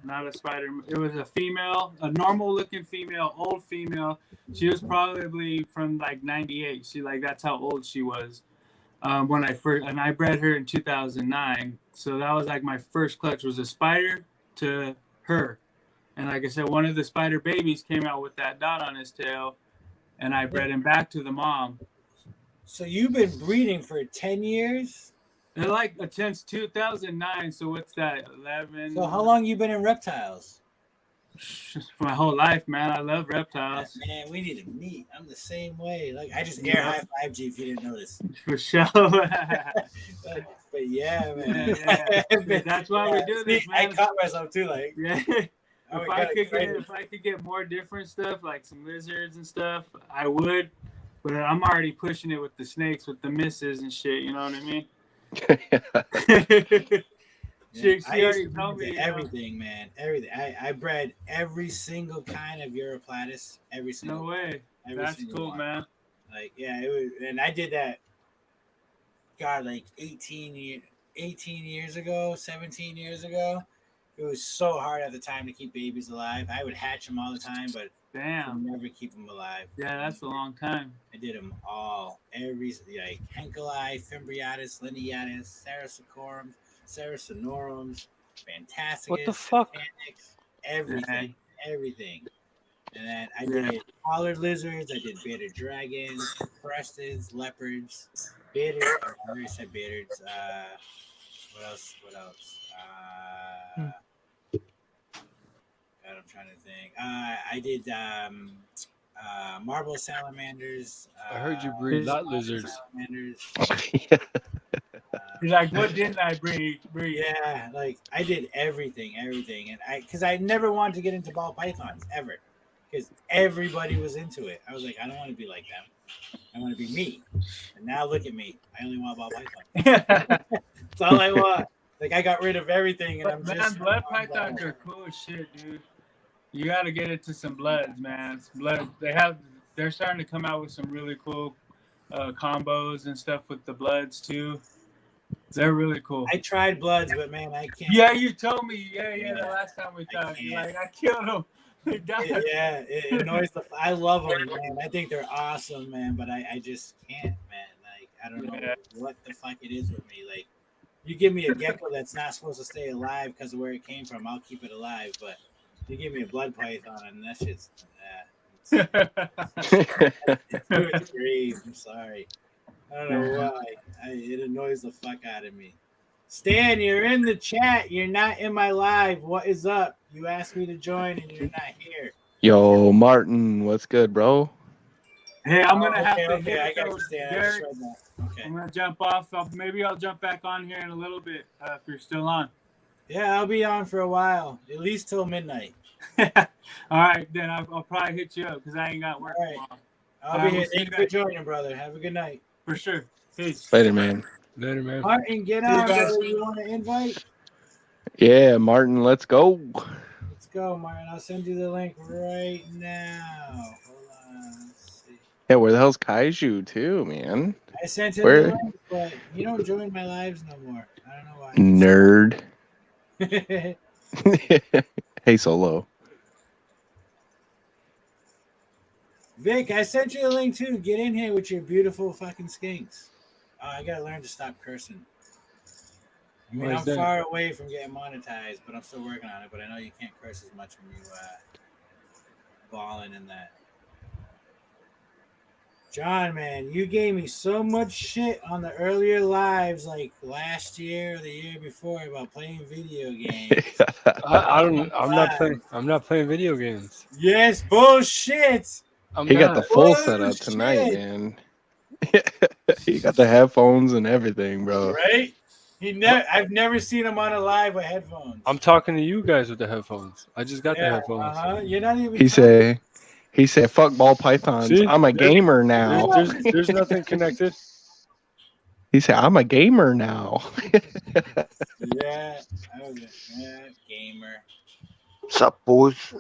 not a spider. It was a female, a normal looking female, old female. She was probably from like 98. That's how old she was. When I bred her in 2009. So that was like my first clutch was a spider to her. And like I said, one of the spider babies came out with that dot on his tail, and I bred him back to the mom. So you've been breeding for 10 years? And since 2009, so what's that, 11? So how long you been in reptiles? For my whole life, man. I love reptiles. Man, we need to meet. I'm the same way. Like, I just air high 5G if you didn't notice. For sure. but yeah, man. Yeah. That's why we do this, man. I caught myself too, like. Yeah. If I could get more different stuff, like some lizards and stuff, I would. But I'm already pushing it with the snakes, with the misses and shit. You know what I mean? She already told me everything, man. Everything. I bred every single kind of Europlatus. Every single. No way. That's cool, one. Man. Like, yeah, it was, and I did that. God, like 18 years ago, 17 years ago. It was so hard at the time to keep babies alive. I would hatch them all the time, but damn, never keep them alive. Yeah, that's a long time. I did them all. Like Henkeli, Fimbriatus, Lineatus, Sarasicorums, Sarasonorums, Fantasticus. What the fuck? Everything. And then I did collared lizards. I did bearded dragons, cresteds, leopards, bearded. I already said beardards. What else? God, I'm trying to think. I did marble salamanders. I heard you breed lot lizards. Salamanders. Like, what didn't I breed? Yeah, like I did everything, and because I never wanted to get into ball pythons ever, because everybody was into it. I was like, I don't want to be like them. I want to be me. And now look at me. I only want ball pythons. That's all I want. Like, I got rid of everything, and blood pythons are cool as shit, dude. You got to get into some bloods, man. They're starting to come out with some really cool combos and stuff with the bloods too. They're really cool. I tried bloods, but man, I can't. Yeah, you told me. Yeah. The last time we talked, I killed them. It annoys I love them, man. I think they're awesome, man. But I just can't, man. Like, I don't know what the fuck it is with me. Like, you give me a gecko that's not supposed to stay alive because of where it came from, I'll keep it alive. But you give me a blood python, and that shit's it's grave. I'm sorry. I don't know why. It annoys the fuck out of me. Stan, you're in the chat. You're not in my live. What is up? You asked me to join, and you're not here. Yo, Martin, what's good, bro? Hey, I'm gonna have to. Okay, I got to Stan. Okay. I'm gonna jump off. Maybe I'll jump back on here in a little bit if you're still on. Yeah, I'll be on for a while, at least till midnight. All right, then I'll probably hit you up because I ain't got work tomorrow. I'll be here. Thank you for joining, brother. Have a good night. For sure. Peace. Later, man. Martin, get on. You want to invite? Yeah, Martin, let's go. Let's go, Martin. I'll send you the link right now. Hold on. Let's see. Yeah, where the hell's Kaiju, too, man? I sent him the link, but you don't join my lives no more. I don't Nerd. know why. Hey, Solo. Vic, I sent you a link too. Get in here with your beautiful fucking skinks. I gotta learn to stop cursing. I mean, Why I'm is that? far away from getting monetized, but I'm still working on it. But I know you can't curse as much when you balling in that. John, man, you gave me so much shit on the earlier lives, like last year or the year before, about playing video games. I'm not playing video games. Yes, bullshit. I'm He got the not. full setup tonight, Bullshit. man. He got the headphones and everything, bro. Right? I've never seen him on a live with headphones. I'm talking to you guys with the headphones. I just got the headphones. You're not even. He said, "Fuck ball pythons. See? I'm a gamer now." There's nothing connected. He said, "I'm a gamer now." Yeah, gamer. What's up, boys?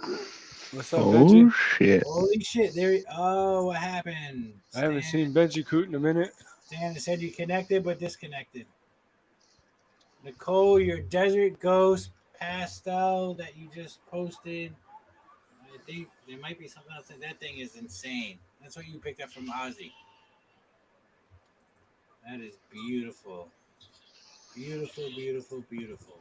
What's up, Oh Benji? shit! Holy shit! What happened? I haven't seen Benji Coot in a minute. Stan said you connected but disconnected. Nicole, your desert ghost pastel that you just posted. I think there might be something else. That thing is insane. That's what you picked up from Ozzy. That is beautiful. Beautiful, beautiful, beautiful.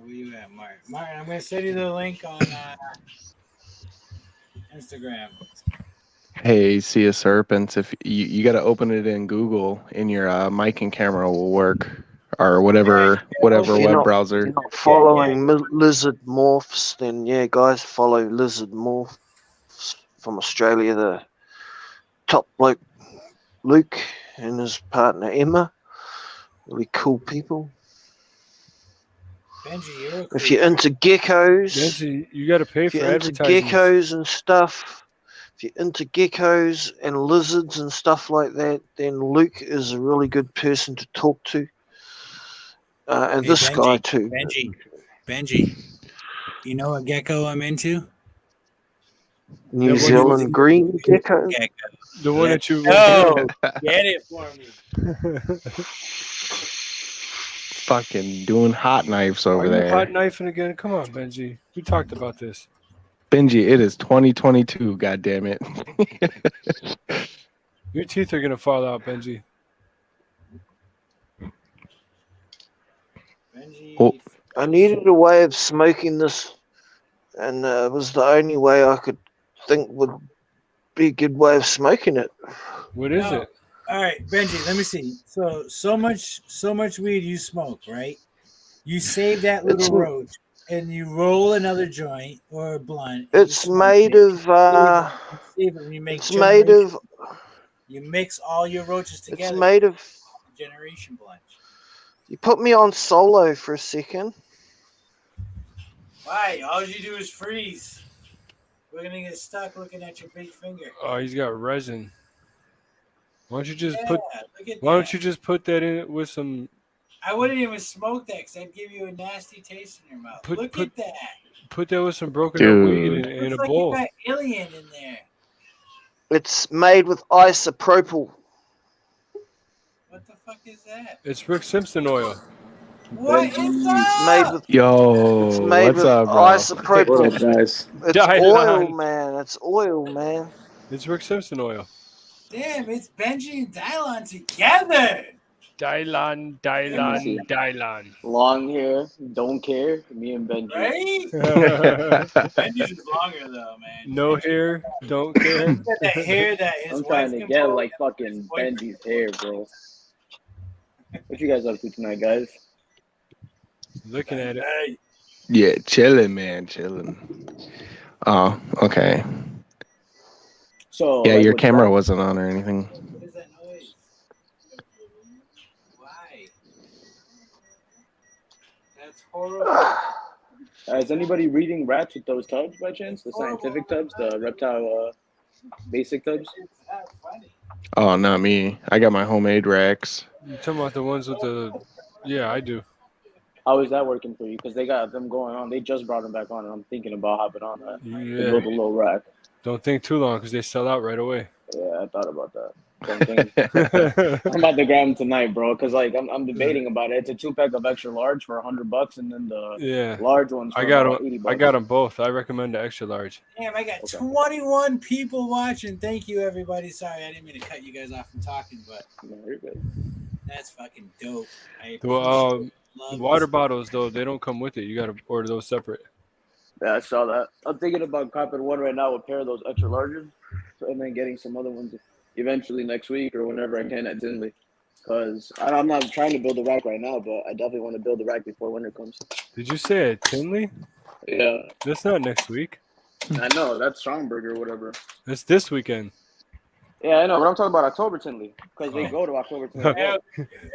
Where you at, Martin? Martin, I'm going to send you the link on Instagram. Hey, Sea of Serpents. If you got to open it in Google, and your mic and camera will work, or whatever web browser. If you're not following Lizard Morphs, then yeah, guys, follow Lizard Morphs from Australia. The top bloke, Luke, and his partner Emma. Really cool people. Benji, if you're into geckos, Benji, you got to pay for advertising. Geckos and stuff. If you're into geckos and lizards and stuff like that, then Luke is a really good person to talk to. And this Benji, guy too. Benji, you know what gecko I'm into? New Zealand green gecko. The one that you get it for me. Fucking doing hot knives over there. Hot knifing again? Come on, Benji. We talked about this. Benji, it is 2022. God damn it. Your teeth are gonna fall out, Benji. I needed a way of smoking this, and it was the only way I could think would be a good way of smoking it. What is it? All right, Benji, let me see. So much weed you smoke, right? You save that little roach and you roll another joint or a blunt. It's made of you mix all your roaches together. It's made of generation blunt. You put me on solo for a second. Why? All you do is freeze. We're gonna get stuck looking at your big finger. Oh, he's got resin. Why don't you just put that in with some? I wouldn't even smoke that because that'd give you a nasty taste in your mouth. Look at that. Put that with some broken up weed in a bowl. You got alien in there. It's made with isopropyl. What the fuck is that? It's Rick Simpson oil. What is that? It's made with isopropyl. What up, guys? It's oil, man. It's oil, man. It's Rick Simpson oil. Damn, it's Benji and Dylan together. Dylan. Long hair, don't care. Me and Benji. Right? Benji's is longer though, man. No hair, don't care. He's got that hair that his I'm trying to wife get like fucking Benji's hair, bro. What you guys up to tonight, guys? Looking at it. Yeah, chilling, man, chilling. Oh, okay. So yeah, your camera wasn't on or anything. What is that noise? Why? That's horrible. Is anybody reading Rats with those tubs by chance? The scientific tubs, the reptile basic tubs? Oh, not me. I got my homemade racks. You talking about the ones with the? Yeah, I do. How is that working for you? Because they got them going on. They just brought them back on, and I'm thinking about hopping on that. Yeah. To build a little rack. Don't think too long because they sell out right away. Yeah, I thought about that. So I'm about to grab them tonight, bro. Because like I'm debating about it. It's a 2-pack of extra large for $100, and then the large ones for about $80. I got them both. I recommend the extra large. Damn, I got 21 people watching. Thank you, everybody. Sorry, I didn't mean to cut you guys off from talking, but you're good. That's fucking dope. The water bottles, though, they don't come with it. You got to order those separate. Yeah, I saw that. I'm thinking about copping one right now, a pair of those extra larges, and then getting some other ones eventually next week or whenever I can at Tinley. Because I'm not trying to build a rack right now, but I definitely want to build a rack before winter comes. Did you say at Tinley? Yeah. That's not next week. I know. That's Stromberg or whatever. That's this weekend. Yeah, I know, but I'm talking about October Tinley because they go to October Tinley.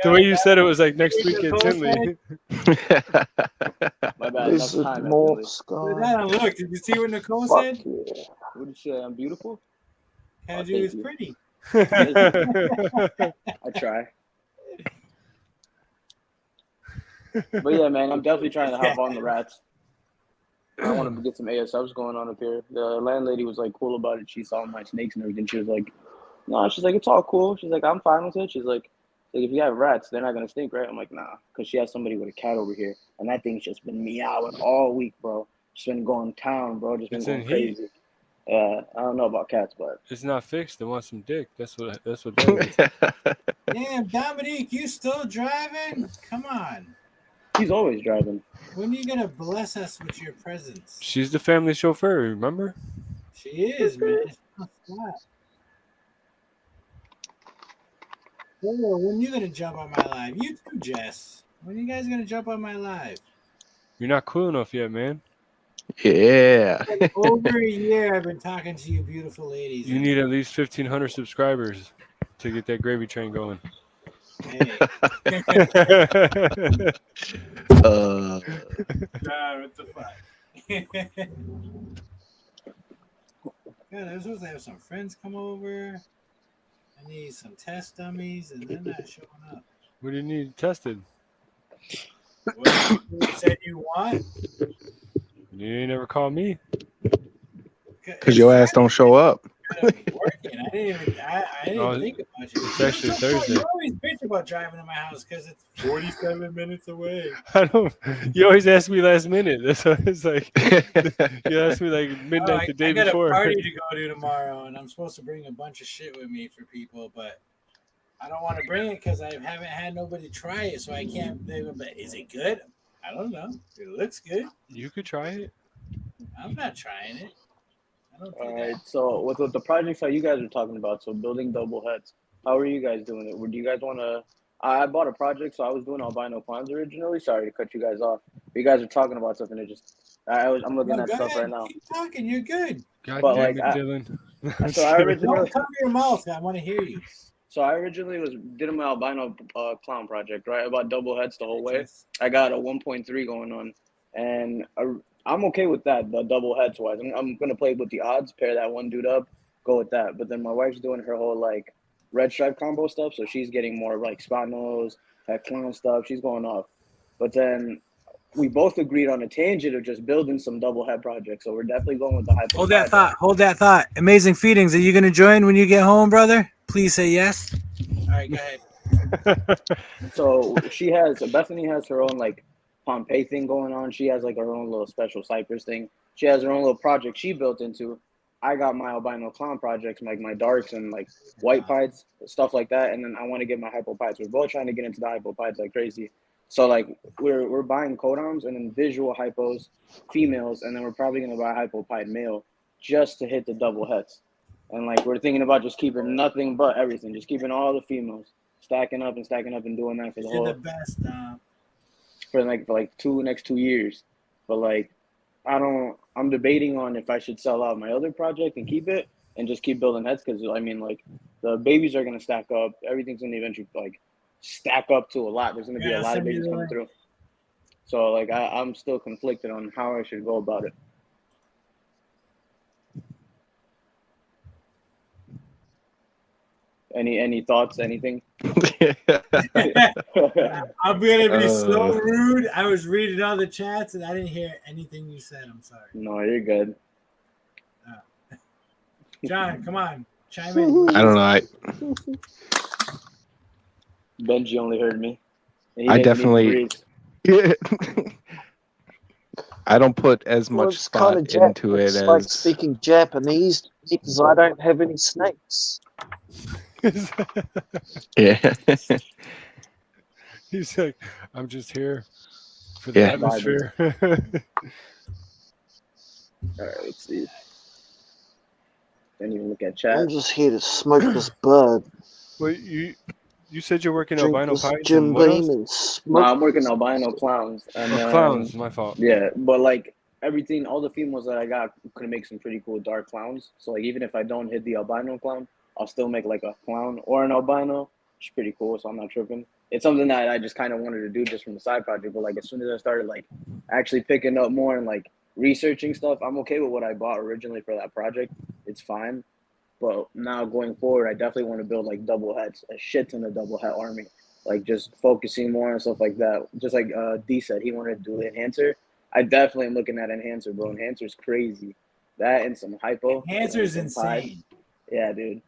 The way you said it was like next week at Tinley. My bad. Enough time. Look, did you see what Nicole said? Yeah. What did she say? I'm beautiful? Kaiju is pretty. I try. But yeah, man, I'm definitely trying to hop on the rats. I want to get some ASFs going on up here. The landlady was like cool about it. She saw my snakes and everything. She was like, no, she's like, it's all cool. She's like, I'm fine with it. She's like if you have rats, they're not going to stink, right? I'm like, nah, because she has somebody with a cat over here. And that thing's just been meowing all week, bro. Just been going town, bro. Just been going crazy. I don't know about cats, but it's not fixed. They want some dick. That's what that is. Damn, Dominique, you still driving? Come on. He's always driving. When are you gonna bless us with your presence? She's the family chauffeur, remember? She is, man. When are you gonna jump on my live? You too, Jess. When are you guys gonna jump on my live? You're not cool enough yet, man. Yeah. Over a year I've been talking to you beautiful ladies. You need at least 1,500 subscribers to get that gravy train going. Hey. What the fuck? God, I was supposed to have some friends come over. I need some test dummies, and they're not showing up. What do you need tested? What you said you want? You ain't never called me. Because your ass don't show up. I didn't think about you. It's actually Thursday. You always bitch about driving to my house because it's 47 minutes away. You always ask me last minute. That's what it's like. You ask me like midnight the day before. I got a party to go to tomorrow, and I'm supposed to bring a bunch of shit with me for people, but I don't want to bring it because I haven't had nobody try it, so I can't. But is it good? I don't know. It looks good. You could try it. I'm not trying it. All right. So with the projects that you guys are talking about, so building double heads, how are you guys doing it? Would you guys want to? I bought a project, so I was doing albino ponds originally. Sorry to cut you guys off. But you guys are talking about something. It just I'm looking at stuff right now. Keep talking. You're good. God but damn like, it, Dylan. So I originally don't cover your mouth. I want to hear you. So I originally did my albino clown project, right? About double heads the whole way. I got a 1.3 going on, and I'm okay with that, the double heads wise. I'm gonna play with the odds, pair that one dude up, go with that. But then my wife's doing her whole like red stripe combo stuff, so she's getting more like spot nose, that clown stuff. She's going off. But then we both agreed on a tangent of just building some double head projects. So we're definitely going with the hypo. Hold that thought. Hold that thought. Amazing Feedings. Are you gonna join when you get home, brother? Please say yes. All right, go ahead. So Bethany has her own like Pompeii thing going on. She has like her own little special Cypress thing. She has her own little project she built into. I got my albino clown projects, like my darks and like white pieds, stuff like that. And then I want to get my hypopides. We're both trying to get into the hypopides like crazy. So like we're buying codoms and then visual hypos, females, and then we're probably gonna buy a hypopide male just to hit the double heads. And like we're thinking about just keeping nothing but everything, just keeping all the females, stacking up and doing that for the whole. You're the best. For next 2 years. But like I'm debating on if I should sell out my other project and keep it and just keep building heads, because I mean like the babies are gonna stack up, everything's gonna eventually like stack up to a lot. There's gonna be a lot of babies coming through. So like I'm still conflicted on how I should go about it. Any thoughts? Anything? I'm gonna be so rude. I was reading all the chats and I didn't hear anything you said. I'm sorry. No, you're good. John, come on. chime in. I don't know. Benji only heard me. And he I doesn't even definitely. breathe. I don't put as Well, much it's thought kind of into it it's like as. speaking Japanese because I don't have any snakes. Yeah. He's like, I'm just here for the Yeah. atmosphere. All right, let's see. Didn't even look at chat. I'm just here to smoke this bud, Wait, you said you're working drink albino this pints and Jim what Beam, else? and No, smoke. I'm working albino clowns, and Oh, clowns. My fault. yeah, but like everything, all the females that I got could make some pretty cool dark clowns. So like even if I don't hit the albino clown, I'll still make like a clown or an albino. It's pretty cool, so I'm not tripping. It's something that I just kind of wanted to do just from the side project. But like as soon as I started like actually picking up more and like researching stuff, I'm okay with what I bought originally for that project. It's fine. But now going forward, I definitely want to build like double hats, a shit ton of double hat army, like just focusing more on stuff like that. Just like D said, he wanted to do enhancer. I definitely am looking at enhancer, bro. Enhancer's crazy. That and some hypo. Enhancer's and some pie. insane. Yeah, dude.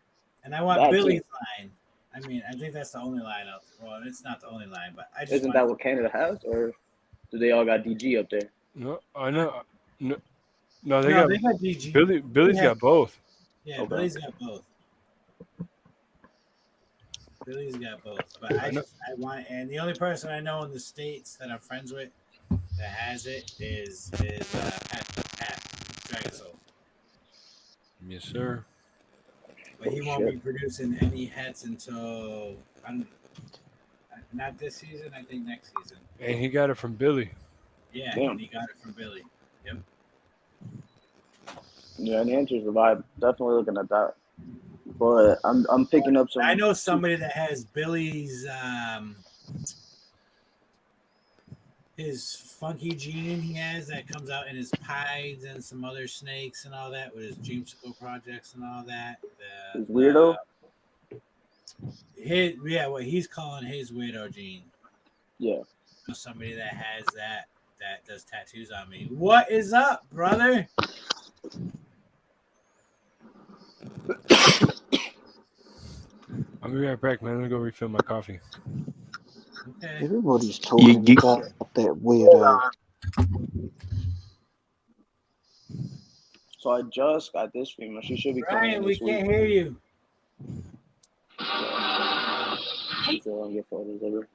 And I want That's Billy's it. line. I mean, I think that's the only line out there. Well, it's not the only line, but I just Isn't that what Canada has, or do they all got DG up there? No, I know. No, they No, got they got DG. Billy's Yeah. got both. Yeah, Okay. Billy's got both. Billy's got both. But I want, and the only person I know in the States that I'm friends with that has it is Pat Dragon Soul. Yes, sir. But he won't be producing any hats until not this season. I think next season. And he got it from Billy. Yeah, Damn. and he got it from Billy. Yep. Yeah, enhancer's the vibe. Definitely looking at that. But I'm picking up some. I know somebody that has Billy's his funky gene he has that comes out in his pies and some other snakes and all that with his dreamsicle projects and all that. His weirdo. What he's calling his weirdo gene. Yeah. Somebody that has that does tattoos on me. What is up, brother? I'll be right back, man. Let me go refill my coffee. Okay. Everybody's talking about that weirdo. So I just got this female. She should be coming Brian, in we this can't week. hear you. So I'll get photos of her.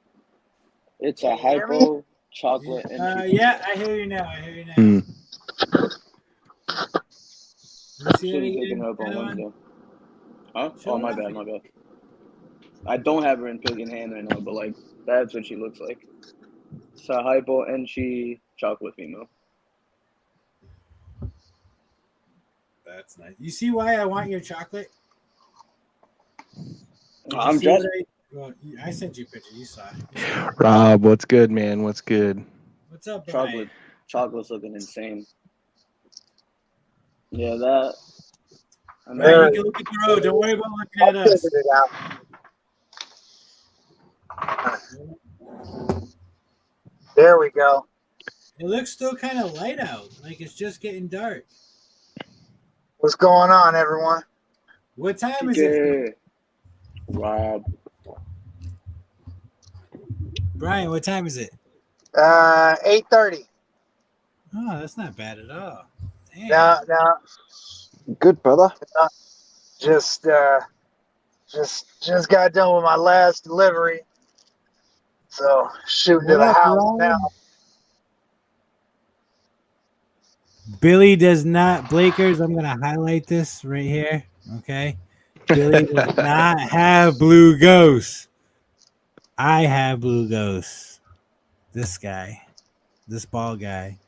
It's a hypo chocolate and Yeah, I hear you now. She's picking her up on Wednesday. Huh? Oh, my bad. I don't have her in pig in hand right now, but like that's what she looks like. It's a hypo and she chocolate female. That's nice. You see why I want your chocolate? I'm just. I sent you a picture. You saw it. Rob, what's good, man? What's good? What's up, Brian? Chocolate's looking insane. Yeah, that. Right, you can look at the road. Don't worry about looking at us. There we go. It looks still kind of light out. Like it's just getting dark. What's going on, everyone? What time is it? Rob. Brian, what time is it? 8:30. Oh, that's not bad at all. Damn. No. Good, brother. Just got done with my last delivery. So shooting to the house now. Billy does not, Blakers, I'm going to highlight this right here. Okay. Billy does not have blue ghosts. I have blue ghosts. This guy, this bald guy.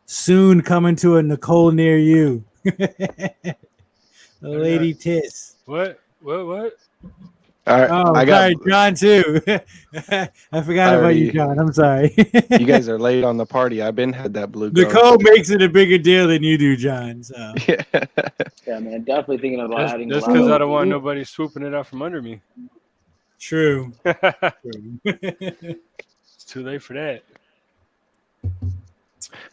Soon coming to a Nicole near you. The Lady Tiss. What? All right, Oh, sorry, John too. I forgot about you, John. I'm sorry. You guys are late on the party. I've been had that blue. Nicole makes it a bigger deal than you do, John. So Yeah, man, definitely thinking about adding. That's because I don't want nobody swooping it out from under me. True. It's too late for that.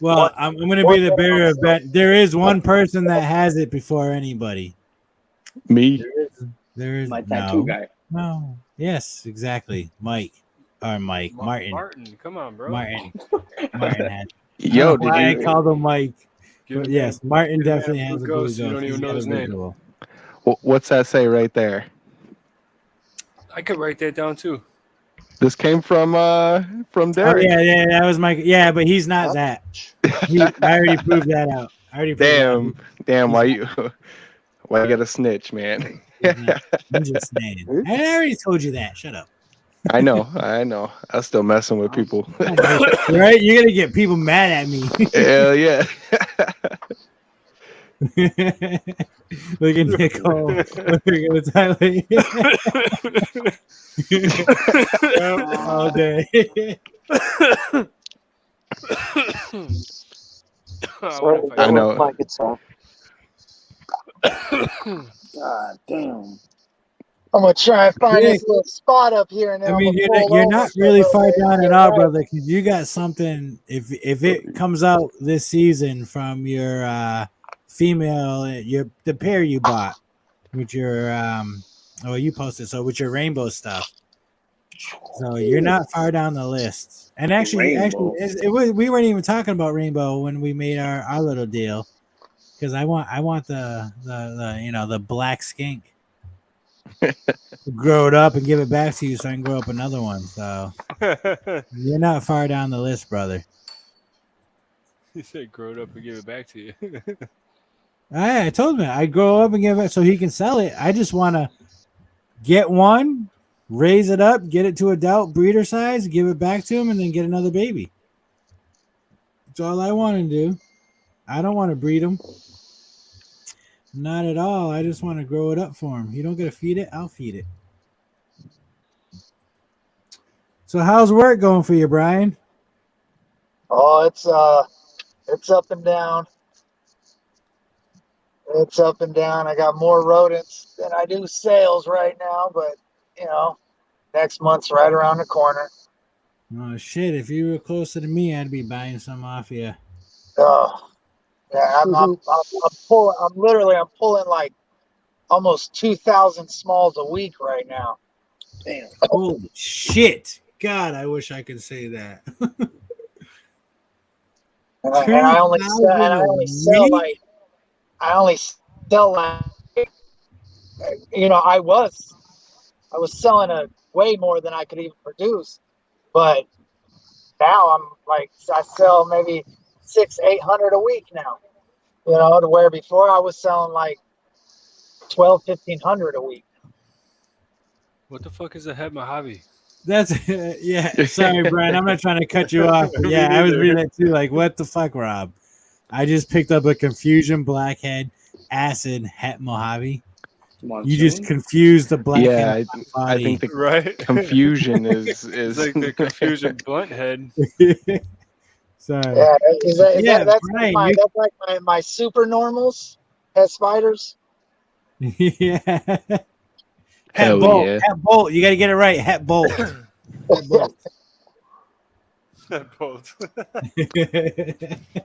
Well, I'm going to be the bearer of that. There is one person that has it before anybody. Me? There is My tattoo guy. No. Yes, exactly. Mike. Or Mike. Martin. Martin, come on, bro. Martin had it. Yo, did I called him Mike? But yes, Martin give the man definitely a has blue a blue ghost, you ghost. don't even He's know got his a blue name. ghost. What's that say right there? I could write that down too. This came from Oh Derek. yeah, that was Mike. Yeah, but he's not that. I already proved that out. Damn, why you gotta snitch, man? I'm just saying. I already told you that. Shut up. I know. I'm still messing with people. Right? You're gonna get people mad at me. Hell yeah. Look at Nicole. Look at Tyler. All day. I know. My guitar. God damn. I'm gonna try and find this little spot up here, and then I mean, you're not really far down at all, brother, because you got something. If it comes out this season from your female, the pair you bought with your you posted with your rainbow stuff. So you're not far down the list. And actually, we weren't even talking about rainbow when we made our little deal, because I want the black skink. Grow it up and give it back to you so I can grow up another one. So you're not far down the list, brother. He said grow it up and give it back to you. I told him I grow up and give it so he can sell it. I just want to get one, raise it up, get it to adult breeder size, give it back to him, and then get another baby. That's all I want to do. I don't want to breed them. Not at all. I just want to grow it up for him. You don't get to feed it, I'll feed it. So how's work going for you, Brian? Oh, it's up and down. It's up and down. I got more rodents than I do sales right now, but next month's right around the corner. Oh shit! If you were closer to me, I'd be buying some off you. Oh, yeah. I'm pulling like almost 2,000 smalls a week right now. Damn. Holy shit! God, I wish I could say that. And I only sell like I was selling way more than I could even produce, but now I'm like I sell maybe 600-800 a week now. To where before I was selling like 1,200-1,500 a week. What the fuck is a head Mojave? That's yeah. Sorry, Brian. I'm not trying to cut you off. But yeah, I was reading that too. Like, what the fuck, Rob? I just picked up a Confusion Blackhead Acid Het Mojave. You just confused the blackhead. Yeah, I think the confusion is like the Confusion blunt head. Sorry. Yeah, that's like my super normals as spiders. Yeah. Hell bolt. yeah. Het bolt. You got to get it right. Het bolt. Het bolt. Het bolt.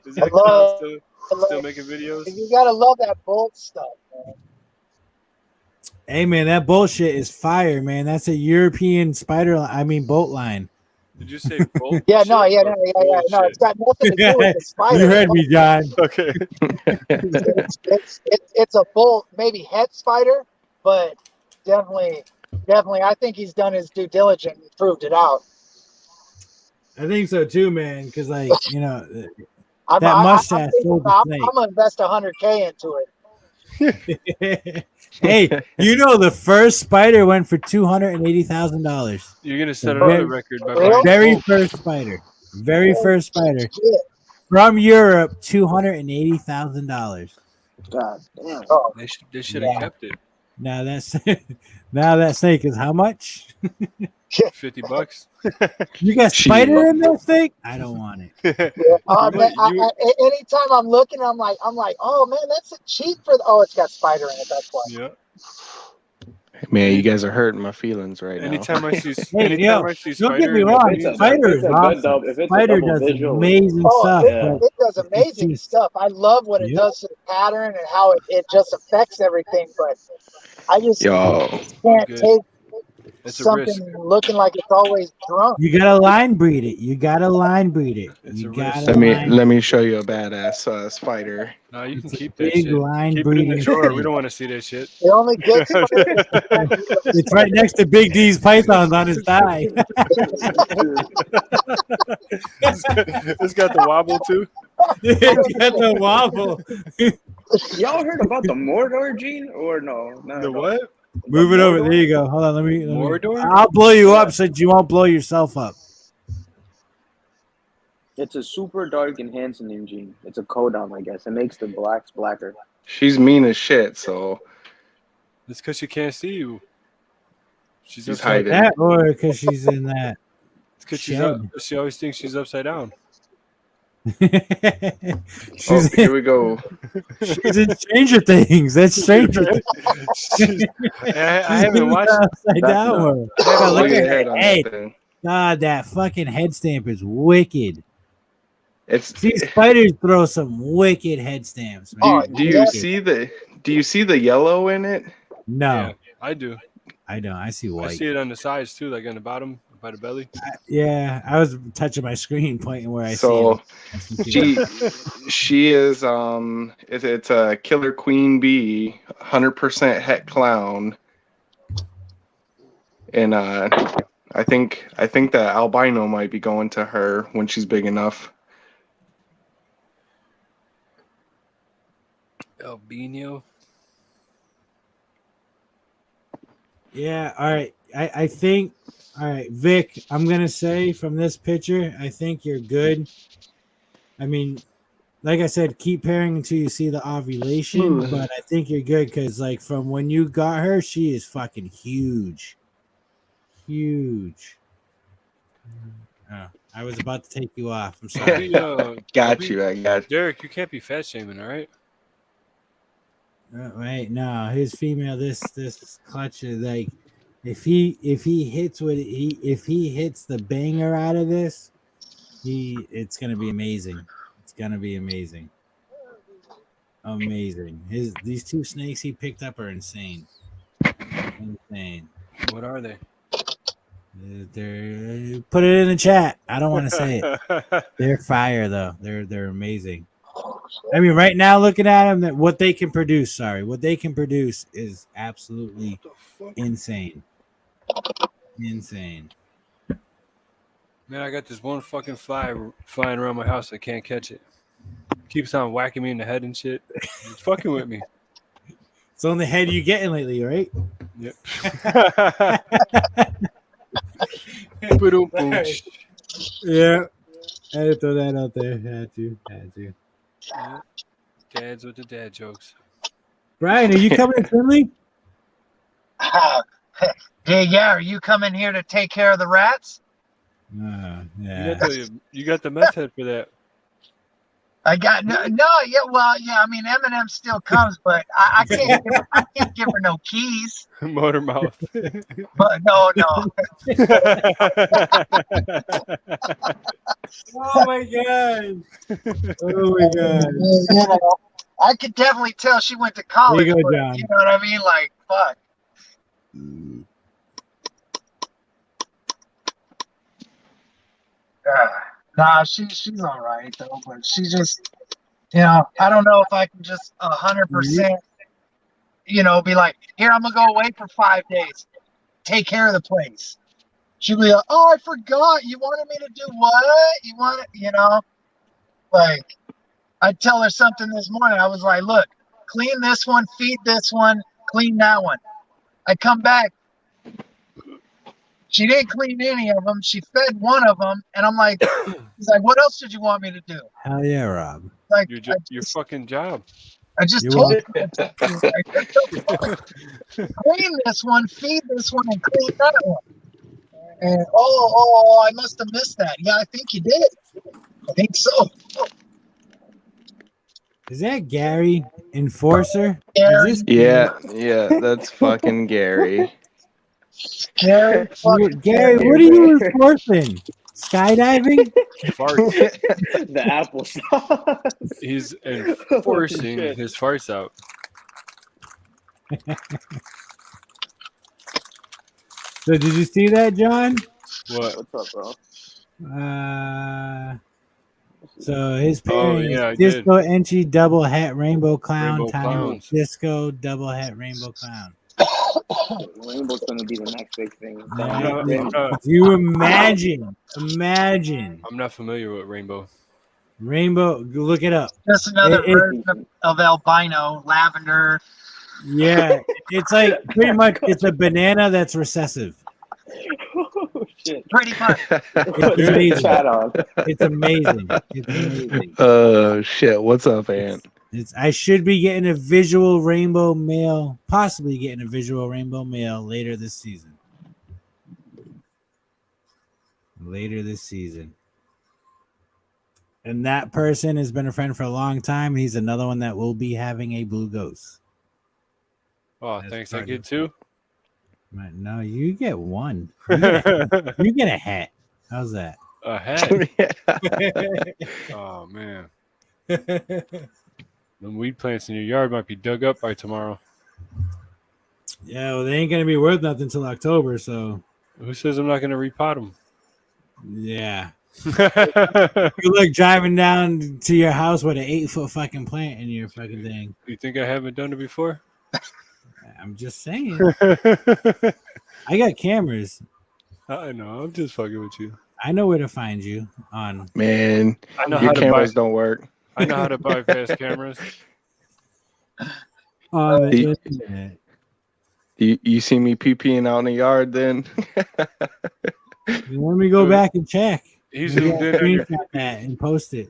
Is I love, still making videos? You got to love that bolt stuff, man. Hey, man, that bullshit is fire, man. That's a European boat line. Did you say bolt? Yeah, no. It's got nothing to do with the spider. You heard me, John. Okay. It's a bolt, maybe het spider, but definitely, I think he's done his due diligence and proved it out. I think so too, man. Because that I'm mustache. I'm gonna invest $100K into it. Hey, the first spider went for $280,000. You're gonna set another record by First spider from Europe, $280,000. God damn! Oh, they should have kept it. Now that snake is how much? $50. You got spider in that snake? I don't want it. Anytime I'm looking, I'm like, oh man, that's cheap for. Oh, it's got spider in it. That's why. Yeah. Man, you guys are hurting my feelings right now. Anytime I see, Hey, anytime yo, I see don't get Spider, me in wrong. the video, Spider is a good awesome. dub, if it's a Spider double does visual, amazing Oh, stuff. it But does amazing just, stuff. I love what it yep. does to the pattern and how it just affects everything. But I just Yo, I'm can't good. take It's a something risk. looking like it's always drunk. You gotta line breed it. You gotta line breed it. It's You a risk. gotta let me show you a badass spider. No, you can It's a keep that big shit. line Keep it in the breeding drawer. We thing. don't want to see that shit. The only good spider. It's right next to Big D's pythons on his thigh. It's got the wobble too. It's got the wobble. Y'all heard about the Mordor gene or no? Not The at all. what? Move it over. Mordor? There you go. Hold on. Let me. Mordor? I'll blow you up since you won't blow yourself up. It's a super dark enhancing gene. It's a codon, I guess. It makes the blacks blacker. She's mean as shit, so It's because she can't see you. She's she's upside hiding. That or because she's in that. It's because Shed. she always thinks she's upside down. She's, Here we go. she's in Stranger Things. That's Stranger Things. I haven't watched. Upside down. World. Oh, Look look at at head her on head. that thing. God, that fucking head stamp is wicked. It's See, spiders throw some wicked head stamps, man. do you see the yellow in it? No, Yeah, I do. I don't. I see I white. see it on the sides too, like on the bottom by the belly. Yeah, I was touching my screen, pointing where I So see it. she is it's a killer queen bee, 100% het clown, and I think the albino might be going to her when she's big enough. Albino. Yeah, all right. I think, all right, Vic, I'm going to say from this picture, I think you're good. I mean, like I said, keep pairing until you see the ovulation, but I think you're good because, like, from when you got her, she is fucking huge. Huge. Oh, I was about to take you off. I'm sorry. I got you. Derek, you can't be fat shaming, all right? Right, no, his female. This clutch is like, if he hits if he hits the banger out of this, it's gonna be amazing. It's gonna be amazing. Amazing. These two snakes he picked up are insane. Insane. What are they? They're put it in the chat. I don't want to say it. They're fire though. They're amazing. I mean, right now, looking at them, what they can produce. Sorry, what they can produce is absolutely insane. Insane. Man, I got this one fucking fly flying around my house. I can't catch it. Keeps on whacking me in the head and shit. It's fucking with me. It's on the head you getting lately, right? Yep. Yeah. I had to throw that out there. Had to. Yeah. Dads with the dad jokes. Brian, are you coming to Finley? Yeah, are you coming here to take care of the rats? Yeah. You got the meth head for that. I got no. Yeah, well, yeah. I mean, Eminem still comes, but I can't give her no keys. Motor mouth. But no. Oh my god! Oh my god! You know, I could definitely tell she went to college. There you go, but, John. you know what I mean? Like, fuck. Nah, she's all right though, but she just, I don't know if I can just 100%, be like, here, I'm gonna go away for 5 days, take care of the place. She'll be like, oh, I forgot. You wanted me to do what? You want it, like, I tell her something this morning. I was like, look, clean this one, feed this one, clean that one. I come back. She didn't clean any of them. She fed one of them, and I'm like, he's like, what else did you want me to do? Hell yeah, Rob. Like, your fucking job. I just told you. Clean this one, feed this one, and clean that one. And I must have missed that. Yeah, I think you did. I think so. Is that Gary Enforcer? Gary, Is this Yeah, that's fucking Gary. Gary, fucking Gary? What are you enforcing? Skydiving? Farts. The applesauce. He's Holy enforcing shit. his farts out. So did you see that, John? What? What's up, bro? So his Oh, pairing yeah, I is did. Disco Entry Double Hat Rainbow Clown Rainbow time Clowns. Disco Double Hat Rainbow Clown. Rainbow's gonna be the next big thing. Do you imagine? Imagine I'm not familiar with Rainbow. Rainbow. Look it up. Just another It- version of albino, lavender. Yeah, it's like pretty much it's a banana that's recessive. Oh shit. Pretty much. It's amazing. Chat on. It's amazing. It's amazing. Oh shit! What's up, Ant? I should be getting a visual rainbow male, possibly getting a visual rainbow male later this season. Later this season. And that person has been a friend for a long time. He's another one that will be having a blue ghost. Oh, That's thanks. I part get of- two. No, you get one. You get a hat. How's that? A hat. Oh man. The weed plants in your yard might be dug up by tomorrow. Yeah, well, they ain't gonna be worth nothing until October. So Who says I'm not going to repot them? yeah. You like driving down to your house with an 8-foot fucking plant in your fucking thing. You think I haven't done it before? I'm just saying. I got cameras. I know. I'm just fucking with you. I know where to find you on. Man, I know your how to cameras buy. don't work. I know how to bypass cameras. On the You- internet. You see me pee-peeing out in the yard then? Let me go back and check. He's Maybe zoomed I'll in on your. screenshot that and post it.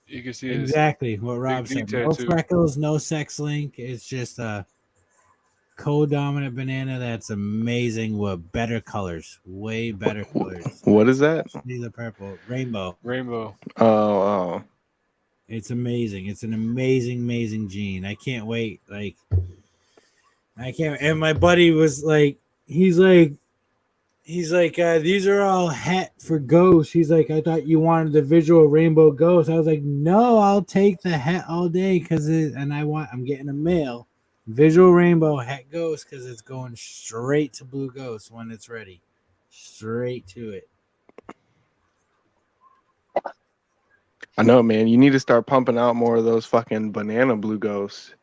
You can see his. Exactly what Rob big said. No tattoo. freckles, no sex link. It's just a co-dominant banana that's amazing with better colors, way better colors. What is that? See the purple rainbow. Rainbow. Oh. It's amazing. It's an amazing gene. I can't wait. Like, I can't. And my buddy was like, he's like, these are all hat for ghosts. He's like, I thought you wanted the visual rainbow ghost. I was like, no, I'll take the hat all day because I'm getting a male visual rainbow hat ghost because it's going straight to blue ghost when it's ready, straight to it. I know, man. You need to start pumping out more of those fucking banana blue ghosts.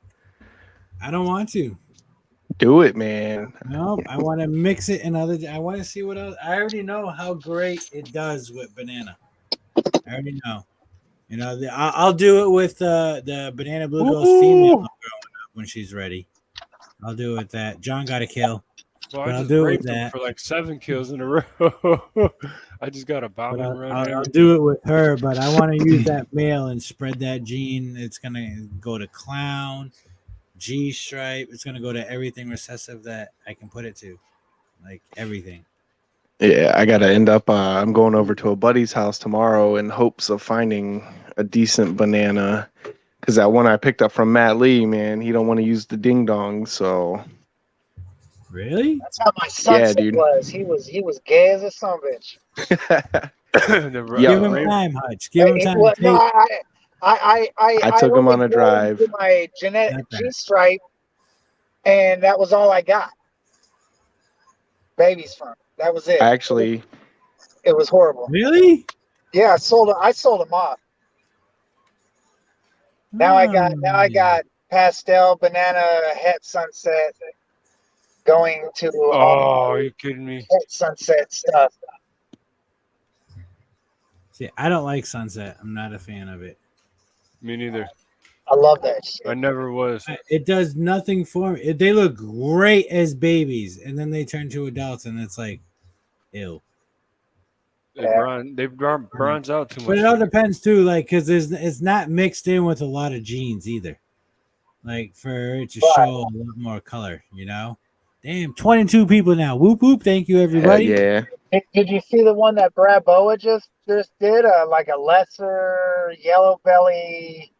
I don't want to. Do it, man. No, I want to mix it in other. I want to see what else. I already know how great it does with banana. I already know. You know, I'll do it with the banana blue ghost female growing up when she's ready. I'll do it with that. John got a kill. Well, But I I'll just do it with raped him that. for like 7 kills in a row. I just got a But bobbing around. I'll do it with her, but I want to use that male and spread that gene. It's gonna go to clown, G stripe. It's gonna go to everything recessive that I can put it to, like everything. Yeah, I gotta end up. I'm going over to a buddy's house tomorrow in hopes of finding a decent banana. Because that one I picked up from Matt Lee, man, he don't want to use the ding dong. So Really? That's how my son Yeah, dude. was. He was gay as a son of a bitch. Yeah. Give him time, Hutch. Give him time. Well, Take- no, I took him only on a grew drive. into my genetic Okay. G stripe, and that was all I got. Baby's fun. That was it. Actually, It was horrible. Really? Yeah, I sold them off. Now I got pastel banana het sunset going to Oh, are you kidding me? het sunset stuff. See, I don't like sunset. I'm not a fan of it. Me neither. I love that shit. I never was. It does nothing for me. They look great as babies, and then they turn to adults, and it's like, ew. They bronze out too But it all much. depends too, like, because it's not mixed in with a lot of genes either. Like for it to show a lot more color, you know. Damn, 22 people now. Whoop whoop! Thank you, everybody. yeah. Did you see the one that Brad Boa just did? Like a lesser yellow belly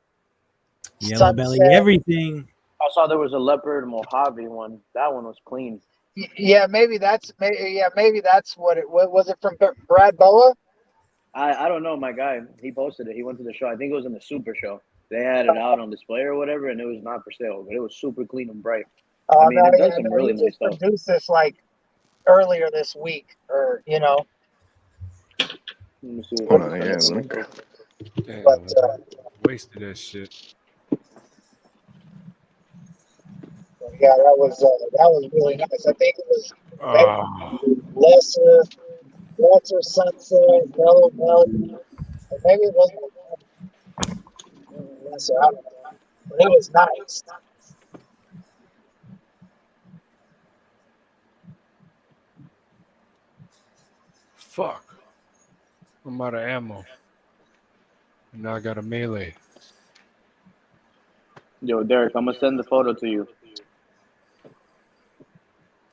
Yellow belly, sunset. everything. I saw there was a leopard Mojave one. That one was clean. Yeah, maybe that's what it was. It from Brad Boa? I don't know. My guy, he posted it. He went to the show. I think it was in the Super Show. They had it out on display or whatever, and it was not for sale, but it was super clean and bright. I mean, it does some really he nice just stuff. produced this like earlier this week, or Let me see. Hold on, yeah, look. Damn, But wasted that shit. yeah, that was really nice. I think it was Oh, lesser sunset, yellow belly, or maybe it wasn't lesser. I don't know, but it was nice. fuck. I'm out of ammo. And now I got a melee. Yo, Derek, I'm gonna send the photo to you.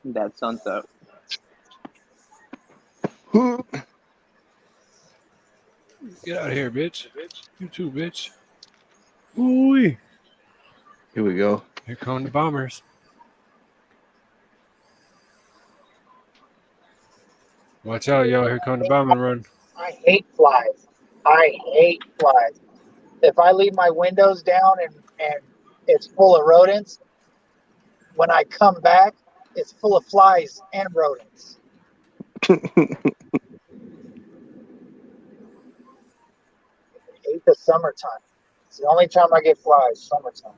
That sunset. Get out of here, bitch. You too, bitch. Ooh. Here we go. Here come the bombers. Watch out, y'all. Here come the bombing run. I hate flies. If I leave my windows down and it's full of rodents, when I come back, it's full of flies and rodents. I hate the summertime. It's the only time I get flies, summertime.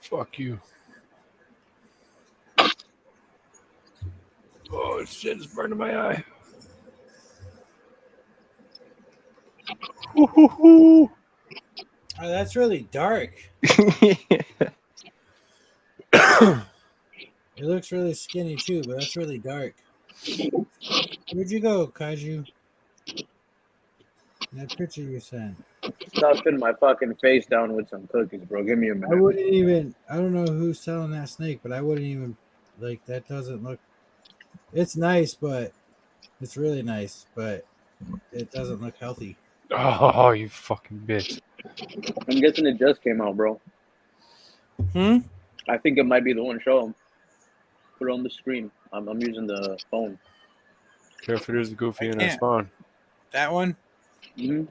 Fuck you. Oh, shit is burning my eye. Oh, that's really dark. It looks really skinny too, but that's really dark. Where'd you go, Kaiju? That picture you sent. Stuffing my fucking face down with some cookies, bro. Give me a minute. I don't know who's selling that snake, but I wouldn't even, like, that doesn't look, it's nice, but it's really nice, but it doesn't look healthy. Oh, you fucking bitch. I'm guessing it just came out, bro. I think it might be the one. Show them. Put it on the screen. I'm using the phone. Careful, there's a goofy in that spawn. That one? Mm-hmm.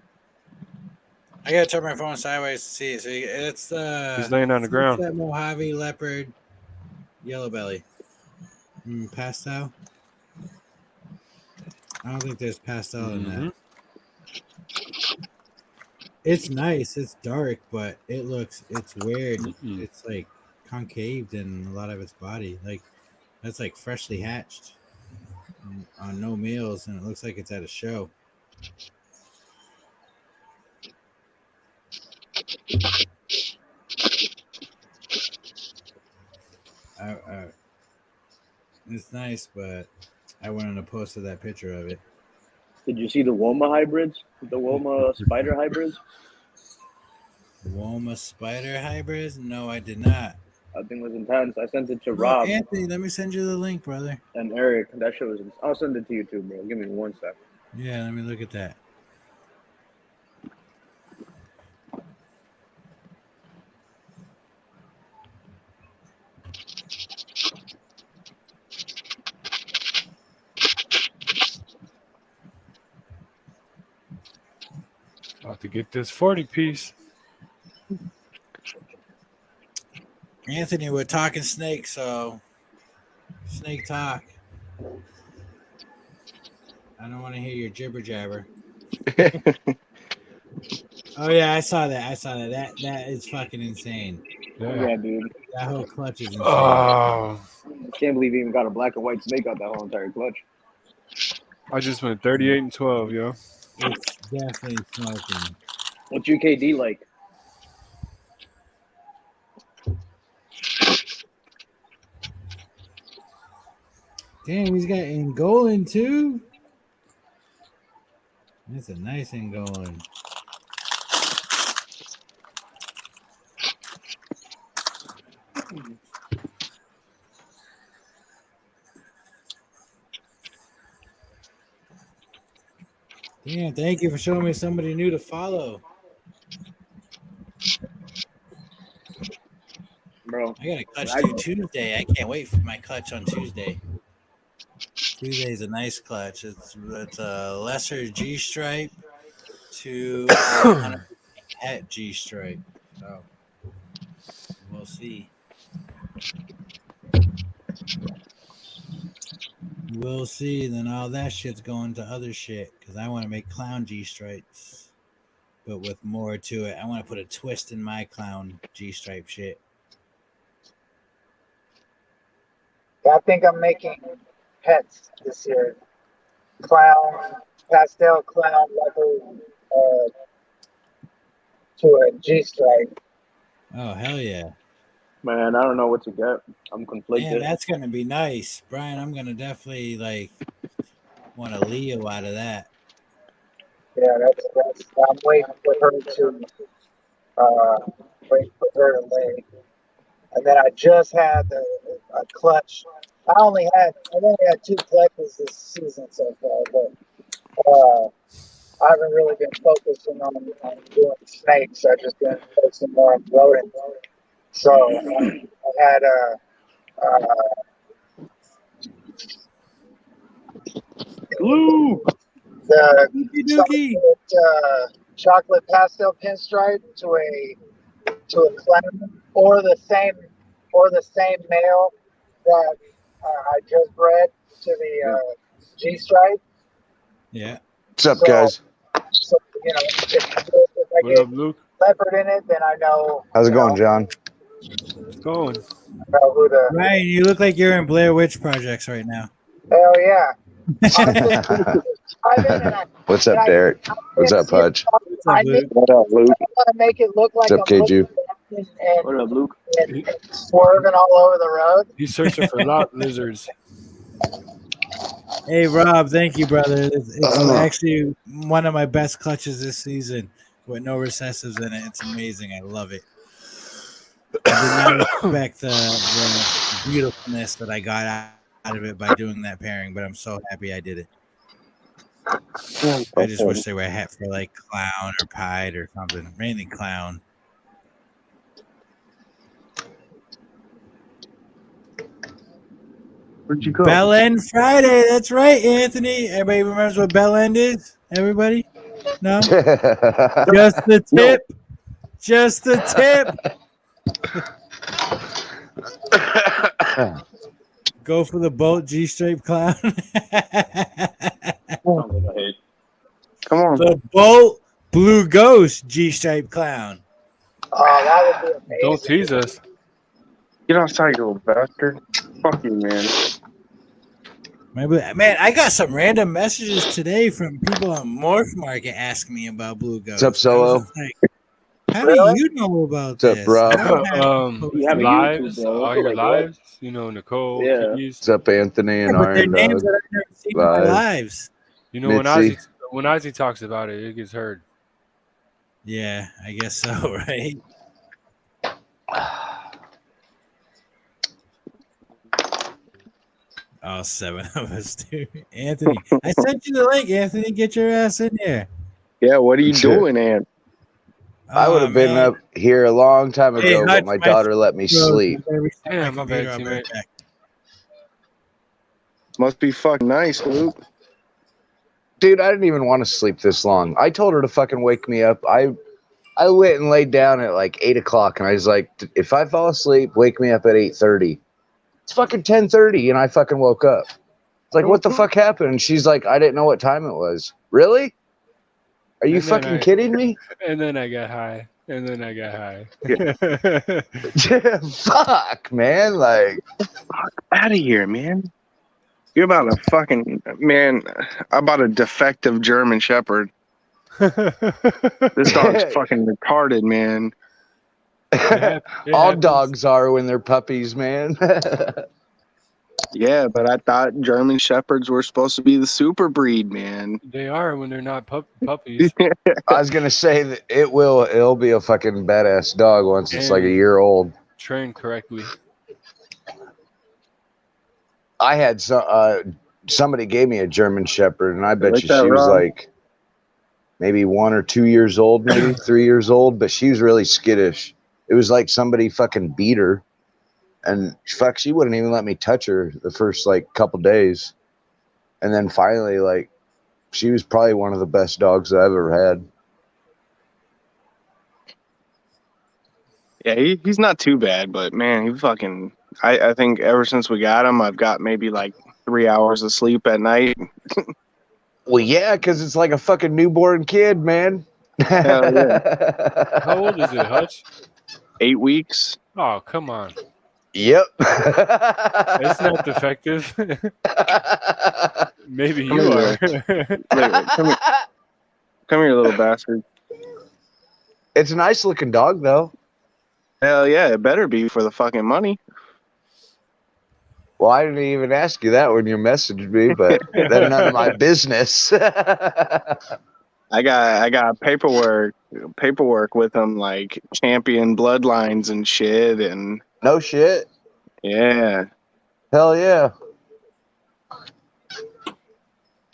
I gotta turn my phone sideways to see it. So it's He's laying on the ground. That Mojave leopard, yellow belly, pastel. I don't think there's pastel in that. It's nice. It's dark, but it's weird. It's like concaved in a lot of its body. Like that's like freshly hatched on no meals, and it looks like it's at a show. It's nice, but I wouldn't have posted that picture of it. Did you see the Woma hybrids? The Woma spider hybrids? Woma spider hybrids? No, I did not. That thing was intense. I sent it to Rob. Anthony, let me send you the link, brother. And Eric. That shit was. I'll send it to you too, bro. Give me 1 sec. Yeah, let me look at that. About to get this 40 piece. Anthony, we're talking snake, so snake talk. I don't want to hear your jibber jabber. Oh yeah, I saw that. That is fucking insane. Yeah, dude. That whole clutch is insane. Oh. I can't believe he even got a black and white snake out that whole entire clutch. I just went 38 and 12, yo. It's definitely smoking. What's UKD like? Damn, he's got Angolan too. That's a nice Angolan. Damn, thank you for showing me somebody new to follow. Bro, I got a clutch due Tuesday. I can't wait for my clutch on Tuesday. Tuesday's a nice clutch. It's a lesser G stripe to 100% het G stripe. So we'll see. We'll see. Then all that shit's going to other shit because I want to make clown G stripes, but with more to it. I want to put a twist in my clown G stripe shit. I think I'm making pets this year. Clown, pastel clown leopard to a G stripe. Oh, hell yeah. Man, I don't know what to get. I'm conflicted. Man, that's going to be nice. Brian, I'm going to definitely want a Leo out of that. Yeah, that's I'm waiting for her to lay. And then I just had a clutch. I've only had 2 clutches this season so far, but I haven't really been focusing on doing snakes. I've just been focusing more on rodents. So I had the chocolate pastel pinstripe to a clown, or the same male that I just bred to the G stripe. Yeah. What's up, guys? So if I get leopard in it, then I know. How's it going, John? It's going. Ryan, you look like you're in Blair Witch Projects right now. Hell yeah. What's up, Derek? What's up, Pudge? What up, Luke? I want to make it look like What's up, KG? What up, Luke? And swerving all over the road. He's searching for lot lizards. Hey, Rob, thank you, brother. It's actually one of my best clutches this season with no recessives in it. It's amazing. I love it. I did not expect the beautifulness that I got out of it by doing that pairing, but I'm so happy I did it. I just wish they were a hat for clown or pied or something. Mainly clown. Where'd you go? Bell End Friday. That's right, Anthony. Everybody remembers what Bell End is? Everybody? No? Just the tip. No. Just the tip. Go for the boat G-stripe clown. Come on. The boat blue ghost G-stripe clown. Oh, that would be amazing. Don't tease us. Get outside, you little bastard. Fuck you, man. Man, I got some random messages today from people on Morph Market asking me about blue ghost. What's up, Solo? How do you know about this? What's up, Rob? Lives, all your lives. Nicole. Yeah. What's up, Anthony and but Iron names Dog? that I've never seen in my lives. When Ozzy talks about it, it gets heard. Yeah, I guess so, right? All 7 of us, dude. Anthony, I sent you the link, Anthony. Get your ass in here. Yeah, what are you doing, Ant? I would have been up here a long time ago, but my daughter let me sleep. Yeah, my bad, teammate. Must be fucking nice, Luke. Dude, I didn't even want to sleep this long. I told her to fucking wake me up. I went and laid down at 8 o'clock, and I was like, if I fall asleep, wake me up at 8:30. It's fucking 10:30, and I fucking woke up. It's like, what the fuck happened? And she's like, I didn't know what time it was. Really? Are you fucking kidding me? And then I got high. Fuck, man. Fuck out of here, man. You're about a fucking man. I bought a defective German Shepherd. This dog's fucking retarded, man. All dogs are when they're puppies, man. Yeah, but I thought German Shepherds were supposed to be the super breed, man. They are when they're not puppies. I was gonna say that it'll be a fucking badass dog once it's a year old. trained correctly. I had somebody gave me a German Shepherd, and I bet Like you that, she was Rob? like maybe 1 or 2 years old, maybe 3 years old, but she was really skittish. It was like somebody fucking beat her, and fuck, she wouldn't even let me touch her the first like couple days, and then finally, like, she was probably one of the best dogs I've ever had. Yeah, he's not too bad, but man, he fucking. I think ever since we got him, I've got maybe like 3 hours of sleep at night. Well, yeah, because it's like a fucking newborn kid, man. Hell yeah. How old is it, Hutch? 8 weeks. Oh, come on. Yep. It's not defective. Maybe Come you here, are. Come here, little bastard. It's a nice looking dog, though. Hell yeah, it better be for the fucking money. Well, I didn't even ask you that when you messaged me, but that's none of my business. I got paperwork with him, like champion bloodlines and shit, and No shit. yeah. Hell yeah.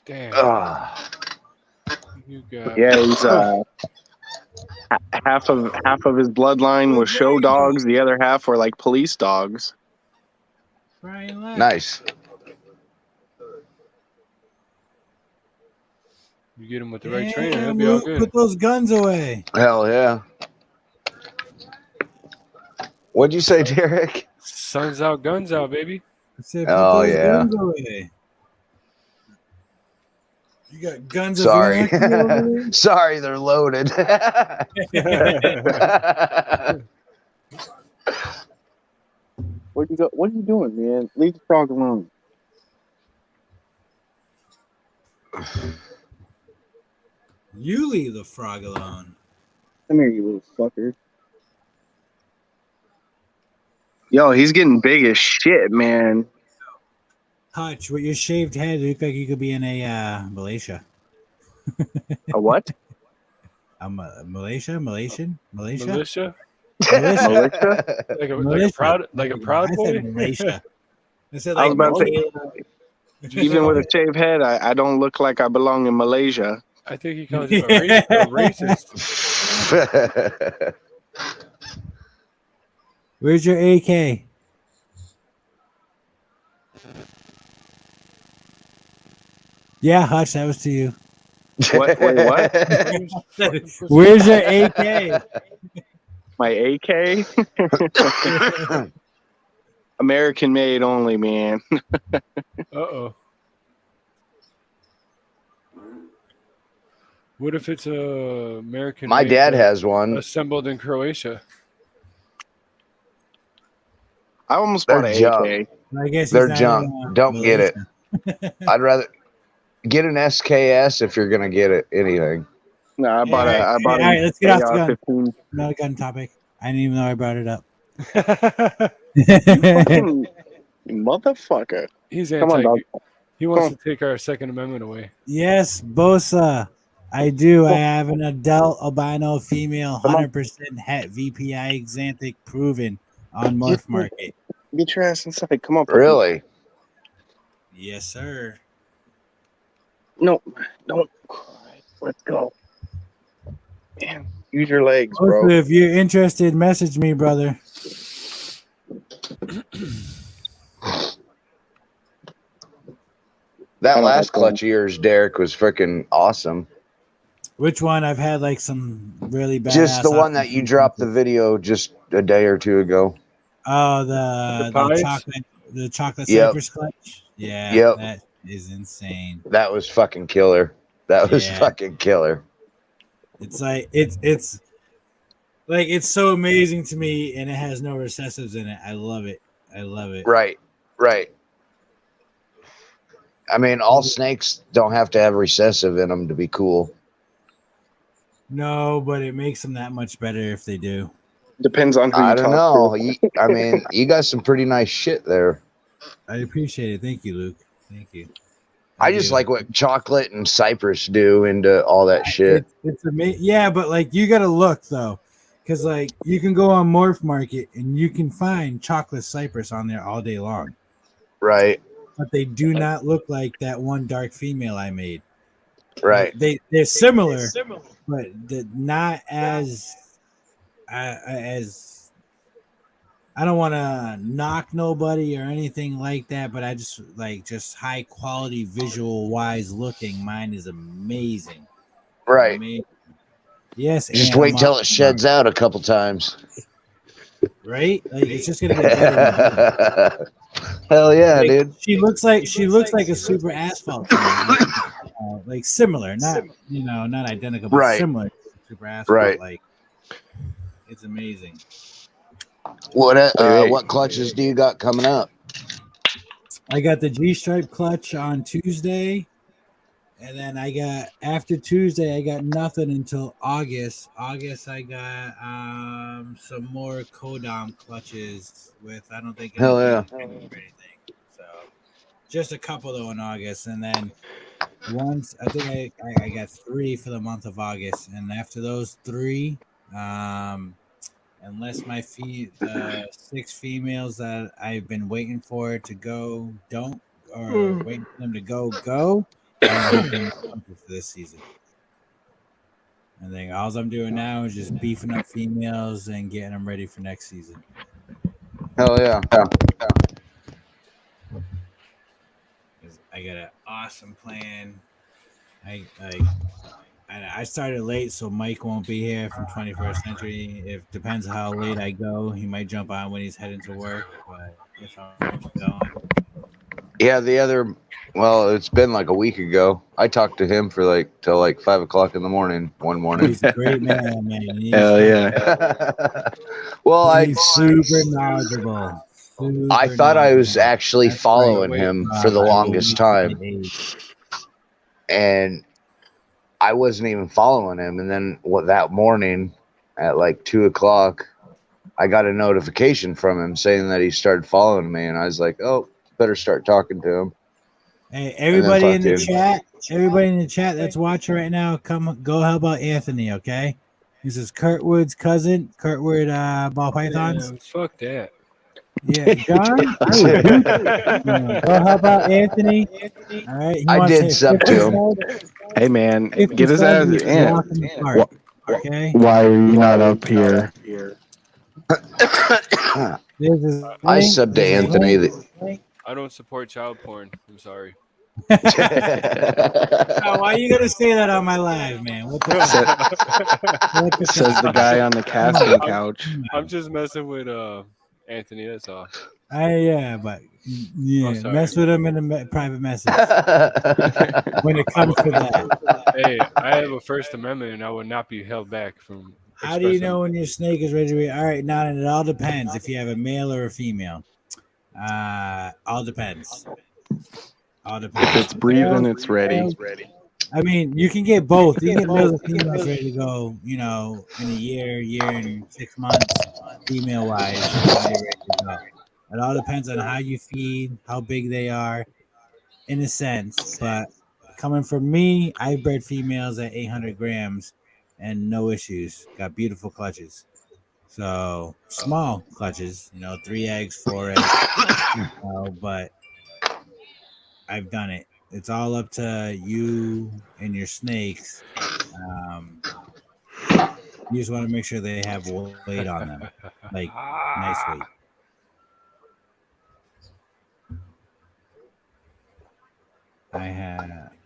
Damn. You got Yeah, he's half of his bloodline was show dogs, the other half were like police dogs. Nice. You get him with the right trainer, he'll be all good. Put those guns away. Hell yeah. What'd you say, Derek? Sun's out, guns out, baby. I said, put Oh, those yeah. guns away. You got guns of Sorry. anarchy over there? Sorry, they're loaded. What are you doing, man? Leave the frog alone. You leave the frog alone. Come here, you little fucker. Yo, he's getting big as shit, man. Hutch, with your shaved head, you look like you could be in a Malaysia. A what? Malaysian? Militia? Militia? Like a proud I boy? said Malaysia. I said I was like about to say, even with a shaved head, I don't look like I belong in Malaysia. I think he calls you a racist. Where's your AK? Yeah, Hutch, that was to you. What? Wait, what? Where's your AK? My AK? American made only, man. Uh-oh. What if it's a American? My made dad but has one. assembled in Croatia. I almost They're bought an junk. AK. I guess They're he's not junk. in, Don't get it. I'd rather get an SKS if you're gonna get it. Anything. No, I bought All a right, let's get off the gun. AR-15. Another gun topic. I didn't even know I brought it up. Fucking motherfucker. He's Come on, anti. dog. He wants Come to take our Second Amendment away. Yes, Bosa. I do. I have an adult albino female, 100% het VPI xanthic proven on Morph Market. Get your ass inside. Come on. puppy. Really? Yes, sir. No, don't cry. Let's go. Man, use your legs, bro. Bosa, if you're interested, message me, brother. That last clutch of yours, Derek, was freaking awesome. Which one? I've had like some really bad. Just the one that you dropped the video just a day or two ago. Oh, The the chocolate Yep. cypress clutch. Yeah, Yep. that is insane. That was fucking killer. That was Yeah. fucking killer. It's like it's like it's so amazing to me, and it has no recessives in it. I love it. I love it. Right. Right. I mean, all snakes don't have to have recessive in them to be cool. No, but it makes them that much better if they do. Depends on who you I don't talk know. to. I mean, you got some pretty nice shit there. I appreciate it. Thank you, Luke. Thank you. I just like what chocolate and cypress do into all that shit. It's amazing. Yeah, but like you got to look though. Because like you can go on Morph Market and you can find chocolate cypress on there all day long. Right. But they do not look like that one dark female I made. Right. They're similar, but not as I don't want to knock nobody or anything like that, but I just like just high quality visual wise looking. Mine is amazing. Right. Amazing. Yes. Just wait till it sheds out a couple times. Right? Like it's just gonna get better. Hell yeah, like, dude. She looks like a super asphalt. Like similar, not not identical, but right. similar. Super asphalt. Right. Like it's amazing. What clutches do you got coming up? I got the G-stripe clutch on Tuesday, and then after Tuesday I got nothing until August. August I got some more Kodam clutches with I don't think hell yeah or anything. So just a couple though in August, and then once I think I got 3 for the month of August, and after those 3, unless my 6 females that I've been waiting for to go don't, or waiting for them to go, I'm for this season. I think all I'm doing now is just beefing up females and getting them ready for next season. Hell yeah. I got an awesome plan. I started late, so Mike won't be here from 21st Century. It depends how late I go. He might jump on when he's heading to work, but if I'm going. Yeah, it's been like a week ago. I talked to him for till 5 o'clock in the morning one morning. He's a great man. Hell yeah. Well, he's super knowledgeable. I thought I was actually following him for the longest time. And I wasn't even following him. And then that morning at 2 o'clock, I got a notification from him saying that he started following me. And I was like, oh, better start talking to him. Hey, everybody in the chat that's watching right now, go help out Anthony, okay? This is Kurtwood's cousin, Kurtwood Ball Pythons. Man, fuck that. Yeah, John, go help out Anthony. All right, I did sub to him. Hey man, get his ass in. Okay. Why are you not up here? I subbed to Anthony. I don't support child porn. I'm sorry. Oh, why are you gonna say that on my live, man? What the Says the guy on the casting couch. I'm just messing with Anthony. That's all. But mess with him in a private message when it comes to that. Hey, I have a First Amendment, and I will not be held back from. How do you know when your snake is ready to be? All right, now it all depends if you have a male or a female. All depends. If it's breathing, it's ready. I mean, you can get both. You can get males and females ready to go, in a year and 6 months, female wise. It all depends on how you feed, how big they are, in a sense. But coming from me, I bred females at 800 grams and no issues. Got beautiful clutches. So small clutches, 3 eggs, 4 eggs. But I've done it. It's all up to you and your snakes. You just want to make sure they have weight on them, nice weight.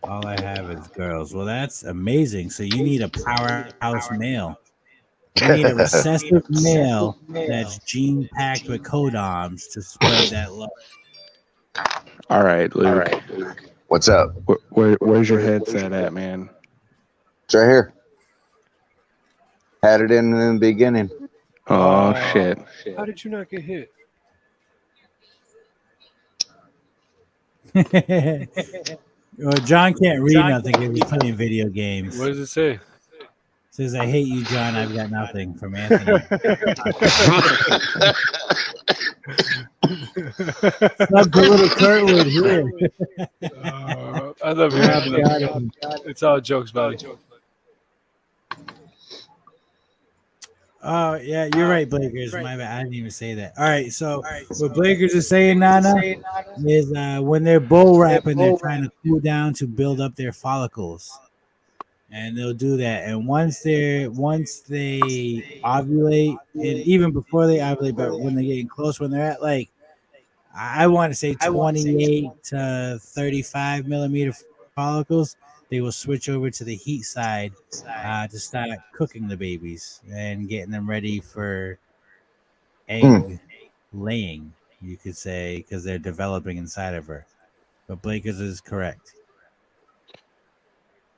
All I have is girls. Well, that's amazing. So you need a powerhouse male. You need a recessive male that's gene packed with codoms to spread that love. All right, Luke. What's up? Where's your headset at, man? It's right here. Had it in the beginning. Oh, shit. How did you not get hit? Well, John can't read nothing because he's playing video games. What does it say? It says, I hate you, John. I've got nothing from Anthony. Sub to little Kurtwood here. I love you, Anthony. It's all jokes, buddy. Oh yeah, you're right, Blakers. My bad. I didn't even say that. All right, so what Blakers is saying, Nana, is when they're bull wrapping, they're trying to cool down to build up their follicles, and they'll do that. And once they ovulate, and even before they ovulate, but when they're getting close, when they're at like I want to say 28 to 35 millimeter follicles, they will switch over to the heat side to start cooking the babies and getting them ready for egg laying, you could say, because they're developing inside of her. But Blakers is correct.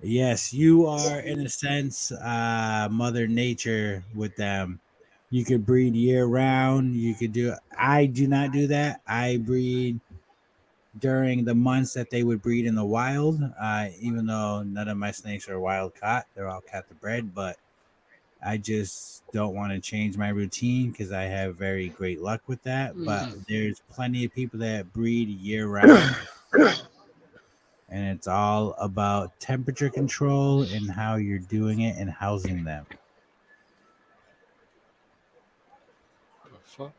Yes, you are in a sense Mother Nature with them. You could breed year round. You could do. I do not do that. I breed during the months that they would breed in the wild. Even though none of my snakes are wild caught, they're all captive bred. But I just don't want to change my routine because I have very great luck with that. But there's plenty of people that breed year round. And it's all about temperature control and how you're doing it and housing them. Fuck.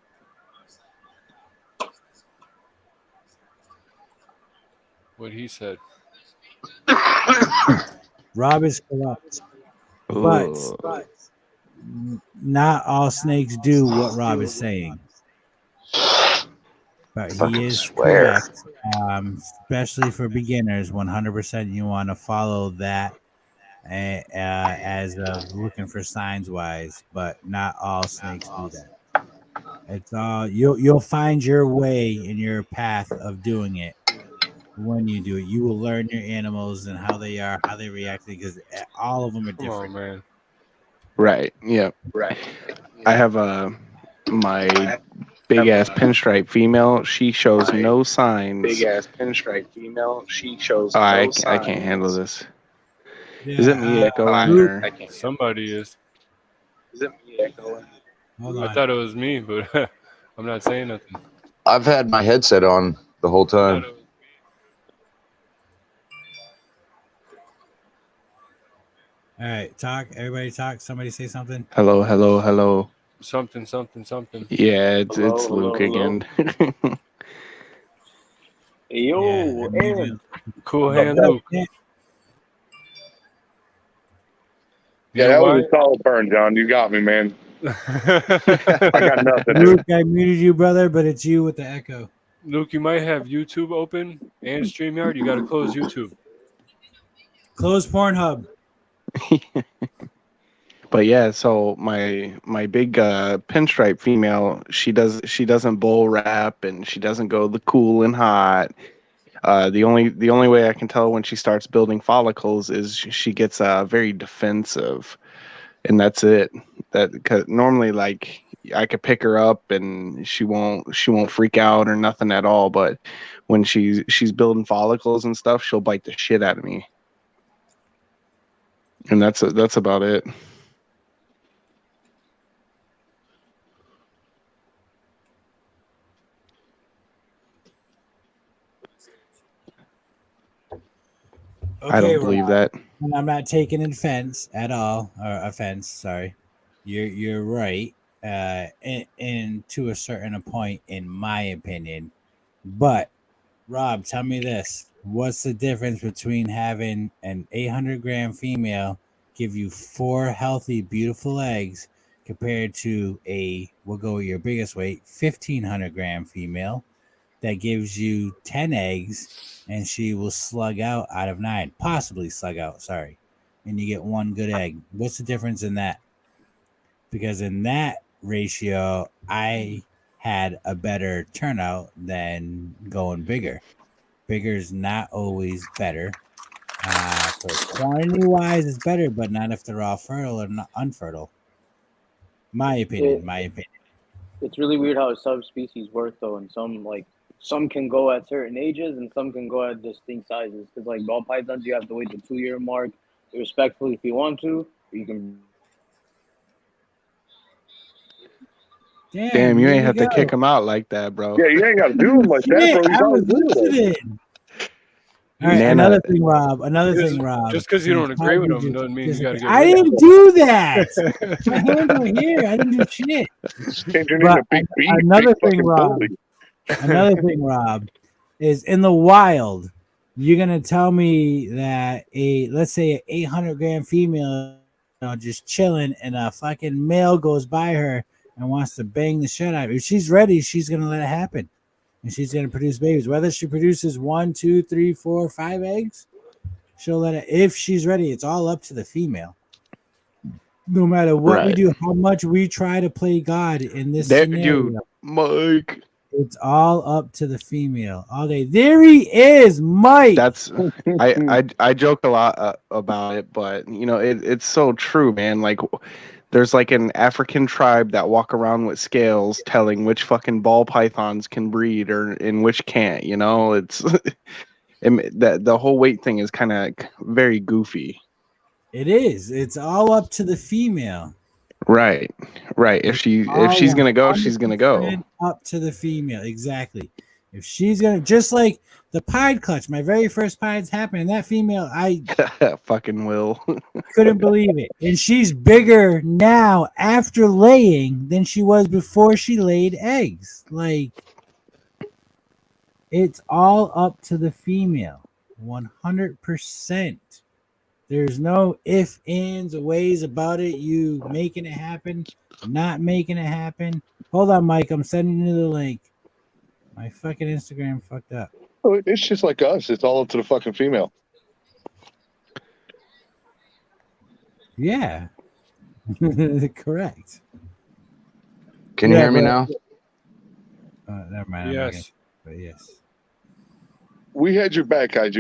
What he said. Rob is correct. But not all snakes do what Rob is saying. But he is correct. Especially for beginners, 100% you want to follow that as of looking for signs wise, but not all snakes do that. It's all you'll find your way in your path of doing it. When you do it, you will learn your animals and how they are, how they react, because all of them are different. Come on, man. Right. Yep. I have my big ass pinstripe female. She shows no signs. Big ass pinstripe female. She shows. I can't handle this. Yeah, Is it me echoing or? Somebody is. Is it me echoing? I thought it was me, but I'm not saying nothing. I've had my headset on the whole time. All right, talk. Everybody talk. Somebody say something. Hello, hello, hello. Something. Yeah, it's Hello, Luke hello. again. Yo, and Cool hand, Luke. Yeah, that was a solid burn, John. You got me, man. I got nothing. Luke, I muted you, brother, but it's you with the echo. Luke, you might have YouTube open and StreamYard. You got to close YouTube. Close Pornhub. But yeah, so my big pinstripe female, she doesn't bull wrap and she doesn't go the cool and hot. The only way I can tell when she starts building follicles is she gets very defensive, and that's it. That because normally like I could pick her up and she won't freak out or nothing at all. But when she's building follicles and stuff, she'll bite the shit out of me, and that's about it. Okay, I don't believe that. And I'm not taking offense at all, or offense. Sorry, you're right, and to a certain point, in my opinion. But Rob, tell me this: what's the difference between having an 800-gram female give you 4 healthy, beautiful eggs compared to we'll go with your biggest weight, 1,500-gram female that gives you 10 eggs and she will slug out of 9, possibly slug out, sorry, and you get 1 good egg. What's the difference in that? Because in that ratio, I had a better turnout than going bigger. Bigger is not always better. So quantity wise, it's better, but not if they're all fertile or not unfertile. My opinion. It's really weird how subspecies work though, and some can go at certain ages and some can go at distinct sizes. Because like ball pythons, you have to wait the 2-year mark. Respectfully, if you want to, you can. Damn, you ain't have to kick him out like that, bro. Yeah, you ain't got to do him like that, bro. You I was listening. All right, Nana- another thing, Rob. Another Just- thing, Rob. Just because you don't agree with Just- them doesn't mean you just- got to get I rid of didn't do that. My hands are here. I didn't do shit. Changing But into big beef, another big thing, fucking Rob. bully. Another thing, Rob, is in the wild, you're gonna tell me that let's say an 800-gram female, just chilling, and a fucking male goes by her and wants to bang the shit out of her. If she's ready, she's gonna let it happen, and she's gonna produce babies. Whether she produces 1, 2, 3, 4, 5 eggs, she'll let it. If she's ready, it's all up to the female. No matter what we Right. do, how much we try to play God in this There, scenario. dude, Mike. It's all up to the female all day. There he is, Mike. That's I joke a lot about it, but you know it's so true, man. Like there's like an African tribe that walk around with scales telling which fucking ball pythons can breed or in which can't. You know, it's the whole weight thing is kind of very goofy. It is. It's all up to the female. Right. If she's gonna go, she's gonna go. 100% Up to the female, exactly. If she's gonna, just like the pied clutch, my very first pieds happened, and that female, I fucking will. couldn't believe it. And she's bigger now after laying than she was before she laid eggs. Like, it's all up to the female, 100%. There's no ifs, ands, or ways about it. You making it happen, not making it happen. Hold on, Mike. I'm sending you the link. My fucking Instagram fucked up. Oh, it's just like us. It's all up to the fucking female. Yeah. Correct. Can you hear me now? Never mind. I'm Yes. not gonna- but yes. We had your back, Kaiju.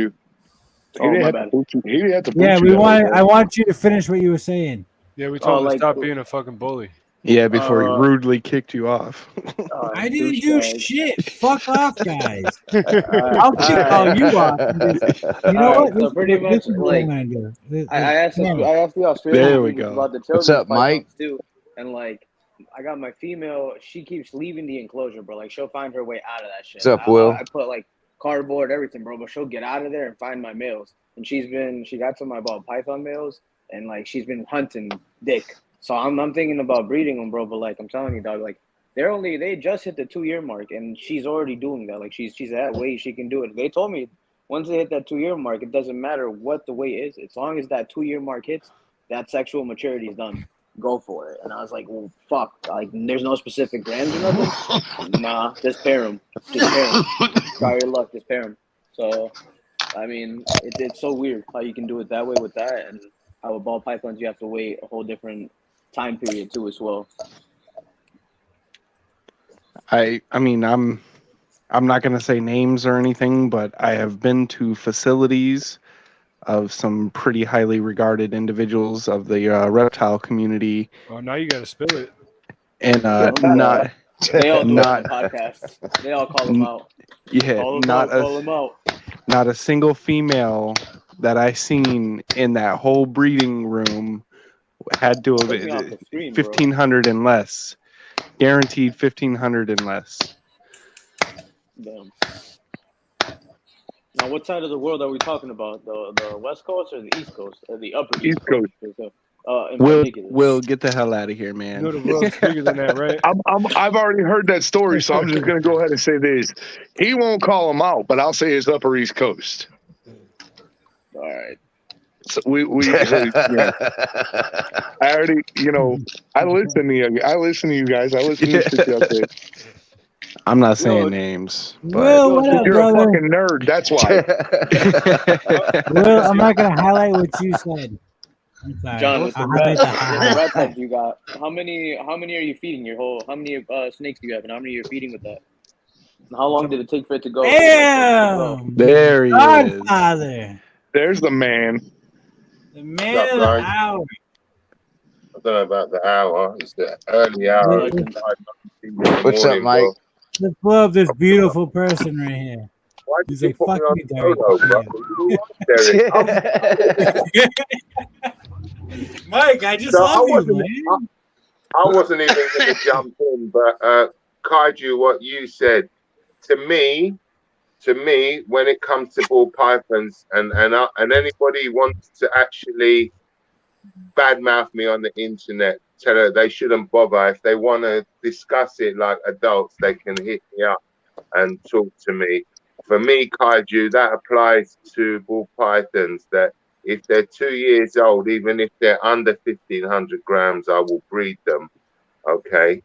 He Oh, didn't my have bad. to boot you. He didn't have to boot Yeah, you we that way, want. man. I want you to finish what you were saying. Yeah, we told him like- to stop being a fucking bully. Yeah, before he rudely kicked you off. I didn't do douchebag. shit. Fuck off, guys. Alright, I'll kick alright. all you off. You know Alright, what? so pretty This much, is what like, I'm gonna do. I asked Damn it. I asked the Australian There we ladies go. about the What's children's up, Mike? pythons too, and like I got my female. She keeps leaving the enclosure, bro. Like she'll find her way out of that shit. What's up, Will? I put like cardboard, everything, bro. But she'll get out of there and find my males. And she got to my ball python males, and like she's been hunting dick. So I'm thinking about breeding them, bro. But like I'm telling you, dog, like they just hit the 2-year mark, and she's already doing that. Like she's at weight, she can do it. They told me once they hit that 2-year mark, it doesn't matter what the weight is, as long as that 2-year mark hits, that sexual maturity is done. Go for it. And I was like, well, fuck. Like there's no specific grams or nothing. Nah, just pair them. Just pair them. Try your luck. Just pair them. So, I mean, it's so weird how you can do it that way with that, and how with ball pythons you have to wait a whole different time period too as well. I mean, I'm not gonna say names or anything, but I have been to facilities of some pretty highly regarded individuals of the reptile community, Oh, now you got to spill it. and not They all do Not- it on podcasts. They all call them out. yeah, Call them not out. Call them out. not a single female that I seen in that whole breeding room had to Take me off have the screen, bro. 1,500 and less, guaranteed 1,500 and less. Damn. Now, what side of the world are we talking about? The West Coast or the East Coast? Or the Upper East Coast. In Will particular. get the hell out of here, You man. know the world's bigger than that, right? I've already heard that story, so I'm just going to go ahead and say this. He won't call him out, but I'll say it's Upper East Coast. All right. So yeah. I already, I listen to you. I listen to you guys. I listen to shit you out there. I'm not saying Will- names, but Will, what up, You're a brother? fucking nerd. That's why. Will, I'm not gonna highlight what you said. I'm sorry. John, with the I'll highlight the rat highlight. heads you got, how many are you feeding how many snakes do you have, and how many are you feeding with that? And how long did it take for it to go? Damn! there he is. Godfather, There's the man. the man of the Right. hour. I don't know about the hour. It's the early hour. What's up, Mike? Let's love this beautiful person right here. Why He's did you like, put me fuck on me, Derek. Derek? Mike, I just So love you, wasn't- man. I wasn't even going to jump in, but Kaiju, what you said to me, to me, when it comes to ball pythons, and anybody wants to actually badmouth me on the internet, tell her they shouldn't bother. If they want to discuss it like adults, they can hit me up and talk to me. For me, Kaiju, that applies to ball pythons, that if they're 2 years old, even if they're under 1,500 grams, I will breed them. Okay.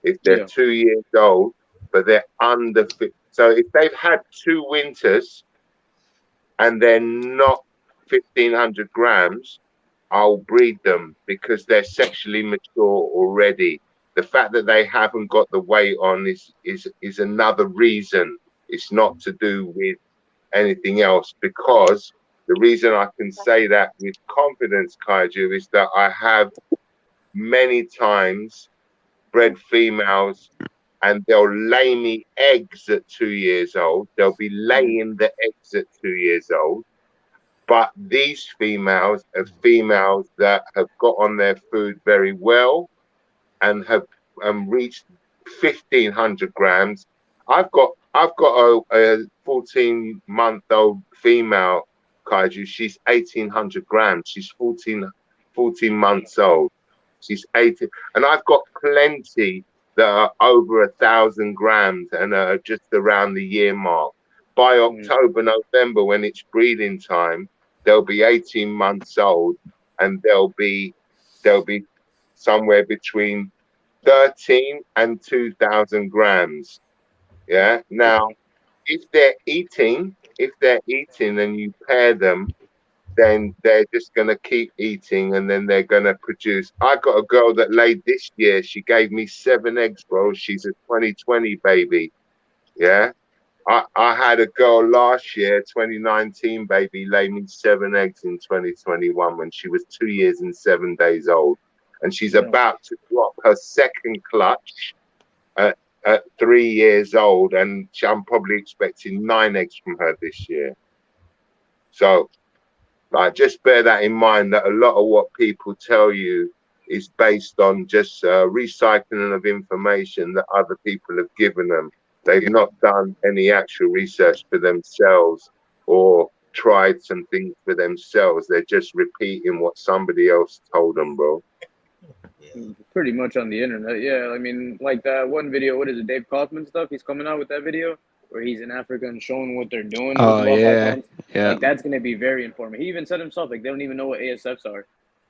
If they're 2 years old, but they're under, so if they've had 2 winters and they're not 1,500 grams, I'll breed them because they're sexually mature already. The fact that they haven't got the weight on is another reason. It's not to do with anything else, because the reason I can say that with confidence, Kaiju, is that I have many times bred females and they'll lay me eggs at 2 years old. They'll be laying the eggs at 2 years old. But these females are females that have got on their food very well and have reached 1,500 grams. I've got a 14-month-old female, Kaiju. She's 1,800 grams. She's 14 months old. She's 18, and I've got plenty that are over 1,000 grams and are just around the year mark. By October, November, when it's breeding time, they'll be 18 months old, and they'll be somewhere between 13 and 2,000 grams. Yeah. Now, if they're eating and you pair them, then they're just going to keep eating, and then they're going to produce. I got a girl that laid this year. She gave me 7 eggs, bro. She's a 2020 baby. Yeah. I had a girl last year, 2019 baby, lay me 7 eggs in 2021 when she was 2 years and 7 days old. And she's about to drop her second clutch at 3 years old. And I'm probably expecting 9 eggs from her this year. So, just bear that in mind, that a lot of what people tell you is based on just recycling of information that other people have given them. They've not done any actual research for themselves or tried some things for themselves. They're just repeating what somebody else told them, bro. Pretty much on the internet, yeah. I mean, like that one video, what is it, Dave Kaufman stuff? He's coming out with that video where he's in Africa and showing what they're doing. Oh, with yeah. Yeah. Like, that's going to be very informative. He even said himself, like, they don't even know what ASFs are.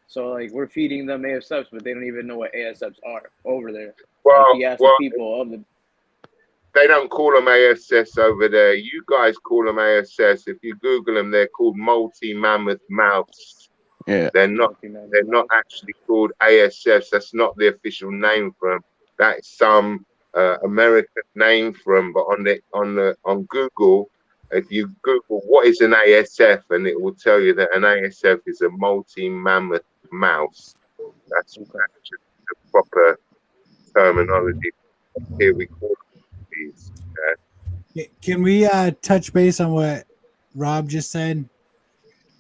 So, like, we're feeding them ASFs, but they don't even know what ASFs are over there. Well, like, he asked the people of the... They don't call them ASS over there. You guys call them ASS. If you Google them, they're called multi-mammoth mouse. Yeah. They're not actually called ASS. That's not the official name for them. That's some American name for them. But on Google, if you Google what is an ASF, and it will tell you that an ASF is a multi-mammoth mouse. That's actually the proper terminology. Here we call these. Can we touch base on what Rob just said?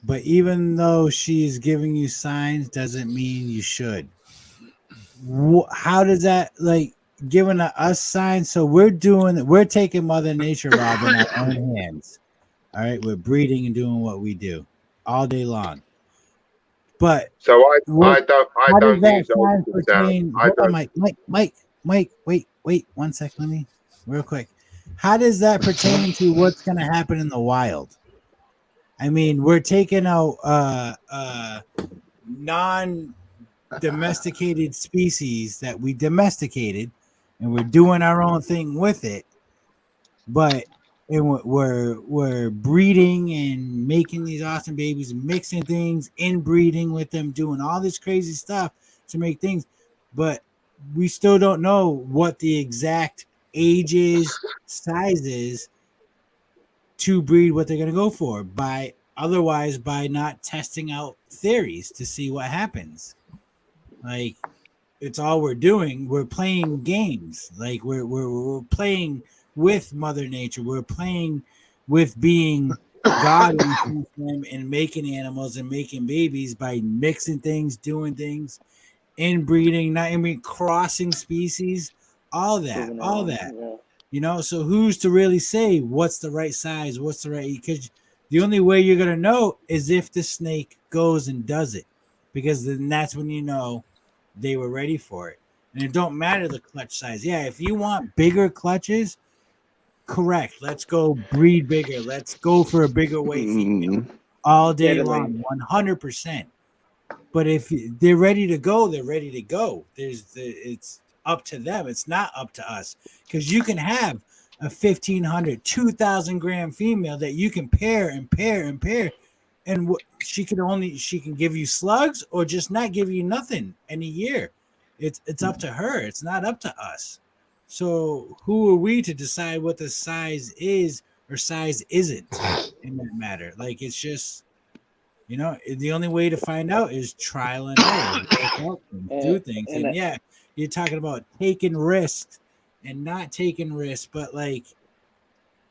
But even though she's giving you signs, doesn't mean you should. How does that, like, giving us signs? So we're taking Mother Nature, Rob, in our own hands. All right, we're breeding and doing what we do all day long. But so I don't use ultrasound. Mike, wait 1 second. Let me real quick. How does that pertain to what's going to happen in the wild? I mean, we're taking out non-domesticated species that we domesticated, and we're doing our own thing with it. But we're breeding and making these awesome babies, mixing things, inbreeding with them, doing all this crazy stuff to make things. But we still don't know what the exact ages, sizes to breed what they're going to go for by not testing out theories to see what happens. Like, it's all we're doing. We're playing games. Like we're playing with Mother Nature. We're playing with being God and making animals and making babies by mixing things, doing things, inbreeding, crossing species, all that. You know, so who's to really say what's the right size, what's the right? Because the only way you're gonna know is if the snake goes and does it, because then that's when you know they were ready for it. And it don't matter the clutch size. Yeah, if you want bigger clutches, correct. Let's go breed bigger. Let's go for a bigger weight female all day long, 100%. But if they're ready to go, they're ready to go. It's up to them. It's not up to us, because you can have a 1,500, 2,000 gram female that you can pair and pair and pair, and she can give you slugs or just not give you nothing in a year. It's up to her. It's not up to us. So who are we to decide what the size is or size isn't in that matter? Like, it's just, you know, the only way to find out is trial and error. Do things. And yeah, you're talking about taking risks and not taking risks, but like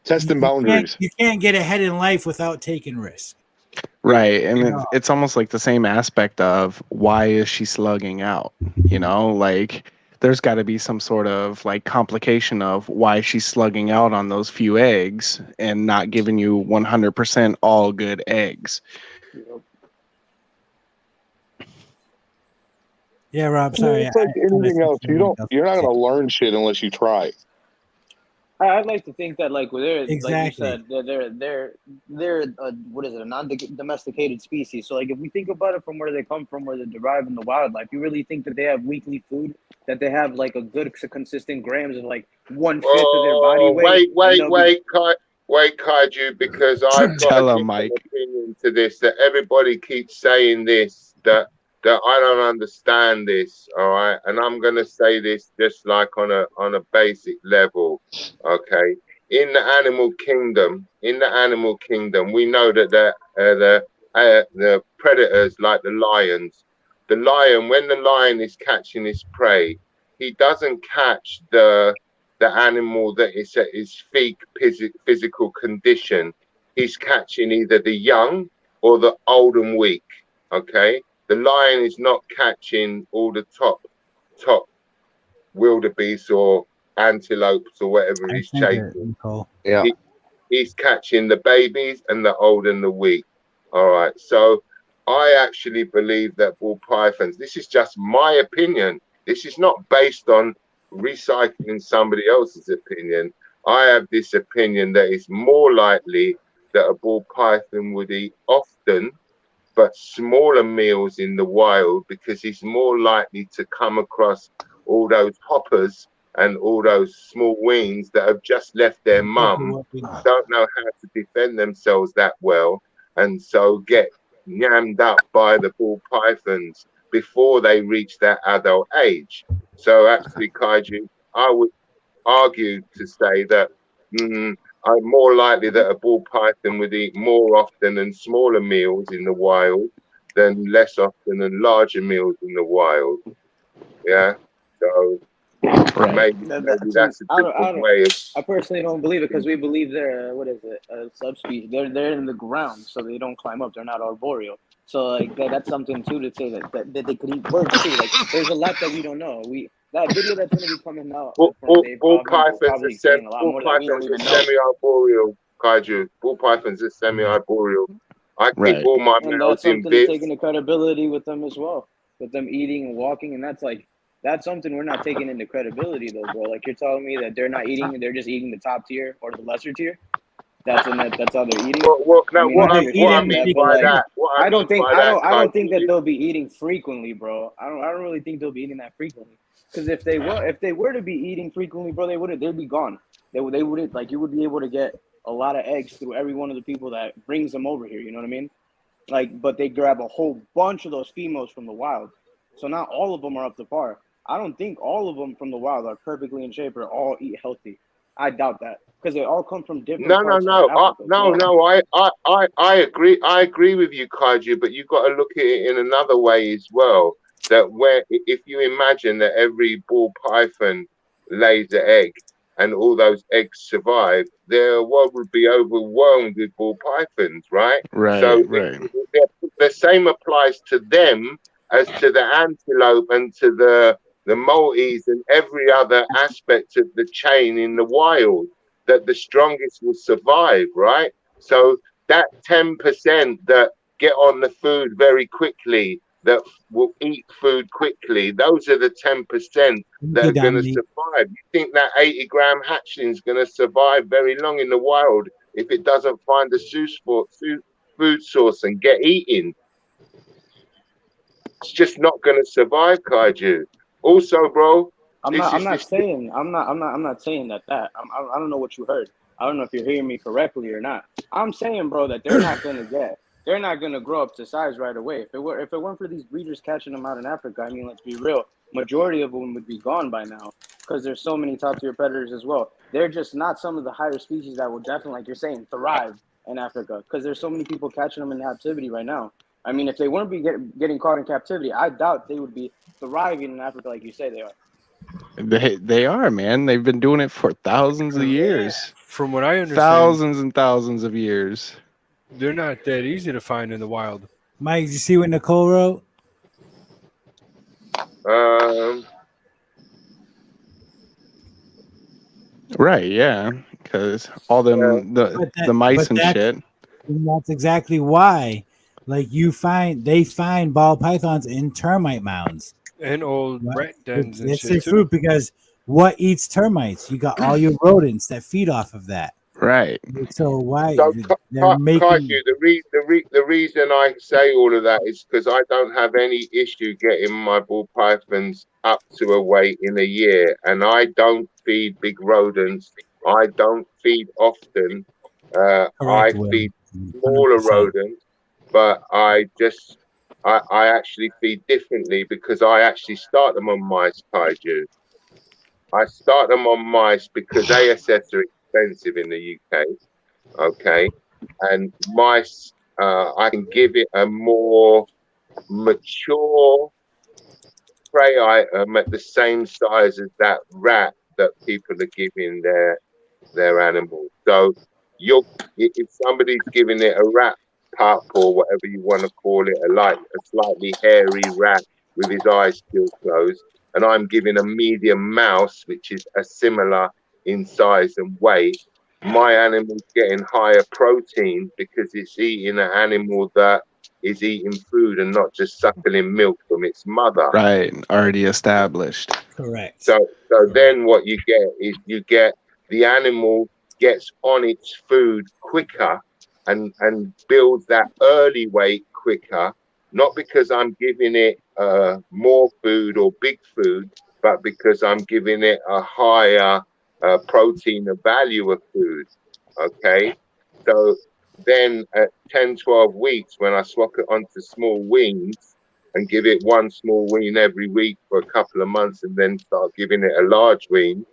testing boundaries. You can't get ahead in life without taking risks. Right. And it's almost like the same aspect of why is she slugging out? You know, like there's got to be some sort of like complication of why she's slugging out on those few eggs and not giving you 100% all good eggs. Yeah, Rob, sorry. It's like anything else. You're not gonna learn shit unless you try. I'd like to think that, like, they're exactly. like you said, they're what is it, a non-domesticated species. So, like, if we think about it from where they come from, where they derive in the wildlife, you really think that they have weekly food, that they have like a good consistent grams of like 1/5 of their body weight. Wait, Kaiju, because I've got a different opinion to this. That everybody keeps saying this, that I don't understand this, all right? And I'm gonna say this just like on a basic level, okay? In the animal kingdom, we know that the predators, like the lions, when the lion is catching his prey, he doesn't catch the animal that is at his peak physical condition. He's catching either the young or the old and weak, okay? The lion is not catching all the top wildebeest or antelopes or whatever he's chasing. Yeah. He's catching the babies and the old and the weak. All right. So I actually believe that ball pythons, this is just my opinion. This is not based on recycling somebody else's opinion. I have this opinion that it's more likely that a ball python would eat often but smaller meals in the wild, because he's more likely to come across all those hoppers and all those small weans that have just left their mum, don't know how to defend themselves that well, and so get yammed up by the ball pythons before they reach that adult age. So actually, Kaiju, I would argue to say that I'm more likely that a ball python would eat more often and smaller meals in the wild than less often and larger meals in the wild. Yeah, so maybe that's a different way. I personally don't believe it, because we believe they're a subspecies. They're in the ground, so they don't climb up. They're not arboreal. So like that's something too to say that they could eat birds too. Like there's a lot that we don't know. That video that's going to be coming out. Ball pythons are semi-arboreal, Kaiju. Ball pythons are semi-arboreal. I keep all my males in bits. Taking the credibility with them as well, with them eating and walking, and that's something we're not taking into credibility though, bro. Like you're telling me that they're not eating, they're just eating the top tier or the lesser tier. That's how they're eating. I don't think that they'll be eating frequently, bro. I don't really think they'll be eating that frequently. Because if they were to be eating frequently, bro, they'd be gone. They wouldn't, like, you would be able to get a lot of eggs through every one of the people that brings them over here. You know what I mean? Like, but they grab a whole bunch of those females from the wild. So not all of them are up to par. I don't think all of them from the wild are perfectly in shape or all eat healthy. I doubt that, because they all come from different. No. I agree. I agree with you, Kaiju. But you've got to look at it in another way as well. That if you imagine that every ball python lays an egg and all those eggs survive, the world would be overwhelmed with ball pythons, right? Right. So right. The same applies to them as to the antelope and to the Maltese, and every other aspect of the chain in the wild, that the strongest will survive, right? So that 10% that get on the food very quickly, that will eat food quickly, those are the 10% that are going to survive. You think that 80-gram hatchling is going to survive very long in the wild if it doesn't find a food source and get eaten? It's just not going to survive, Kaiju. Also, bro, I'm not saying that. I don't know what you heard. I don't know if you're hearing me correctly or not. I'm saying, bro, that they're not gonna grow up to size right away. If it weren't for these breeders catching them out in Africa, I mean, let's be real, majority of them would be gone by now, because there's so many top tier predators as well. They're just not some of the higher species that will definitely, like you're saying, thrive in Africa, because there's so many people catching them in captivity right now. I mean, if they wouldn't be getting caught in captivity, I doubt they would be thriving in Africa like you say they are. They are, man. They've been doing it for thousands of years. From what I understand, thousands and thousands of years. They're not that easy to find in the wild. Mike, did you see what Nicole wrote? Right, yeah, because all them the mice and shit. And that's exactly why. Like they find ball pythons in termite mounds and old rat dens. It's their food, because what eats termites? You got all your rodents that feed off of that. Right. So why they're making the reason I say all of that is because I don't have any issue getting my ball pythons up to a weight in a year, and I don't feed big rodents. I don't feed often. I feed smaller rodents, but I actually feed differently, because I actually start them on mice, Kaiju. I start them on mice because ASS are expensive in the UK, okay? And mice, I can give it a more mature prey item at the same size as that rat that people are giving their animals. So if somebody's giving it a rat pup or whatever you want to call it, a slightly hairy rat with his eyes still closed, and I'm giving a medium mouse, which is a similar in size and weight, my animal's getting higher protein because it's eating an animal that is eating food and not just suckling milk from its mother. Right, already established. Correct. So then what you get the animal gets on its food quicker and builds that early weight quicker, not because I'm giving it more food or big food, but because I'm giving it a higher protein value of food. Okay, so then at 10, 12 weeks, when I swap it onto small weans and give it one small wean every week for a couple of months, and then start giving it a large wean,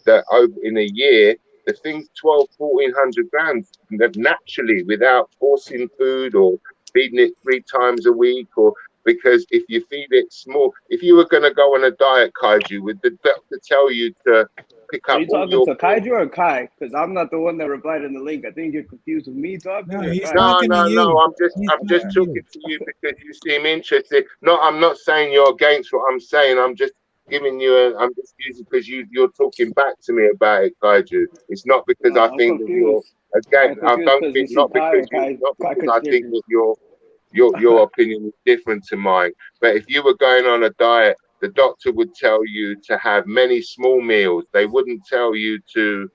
that over in a year, the thing's 1,200-1,400 grams naturally, without forcing food or feeding it 3 times a week, or because if you feed it small, if you were going to go on a diet, Kaiju, would the doctor tell you to pick up? Are you talking to Kaiju or Kai? Because I'm not the one that replied in the link. I think you're confused with me talking. No, I'm just talking to you because you seem interested. No, I'm not saying you're against what I'm saying. I'm just giving you I'm just using because you're talking back to me about it, Kaiju. It's not because I think that you're against. I don't think not because I think that your opinion is different to mine. But if you were going on a diet, the doctor would tell you to have many small meals. They wouldn't tell you to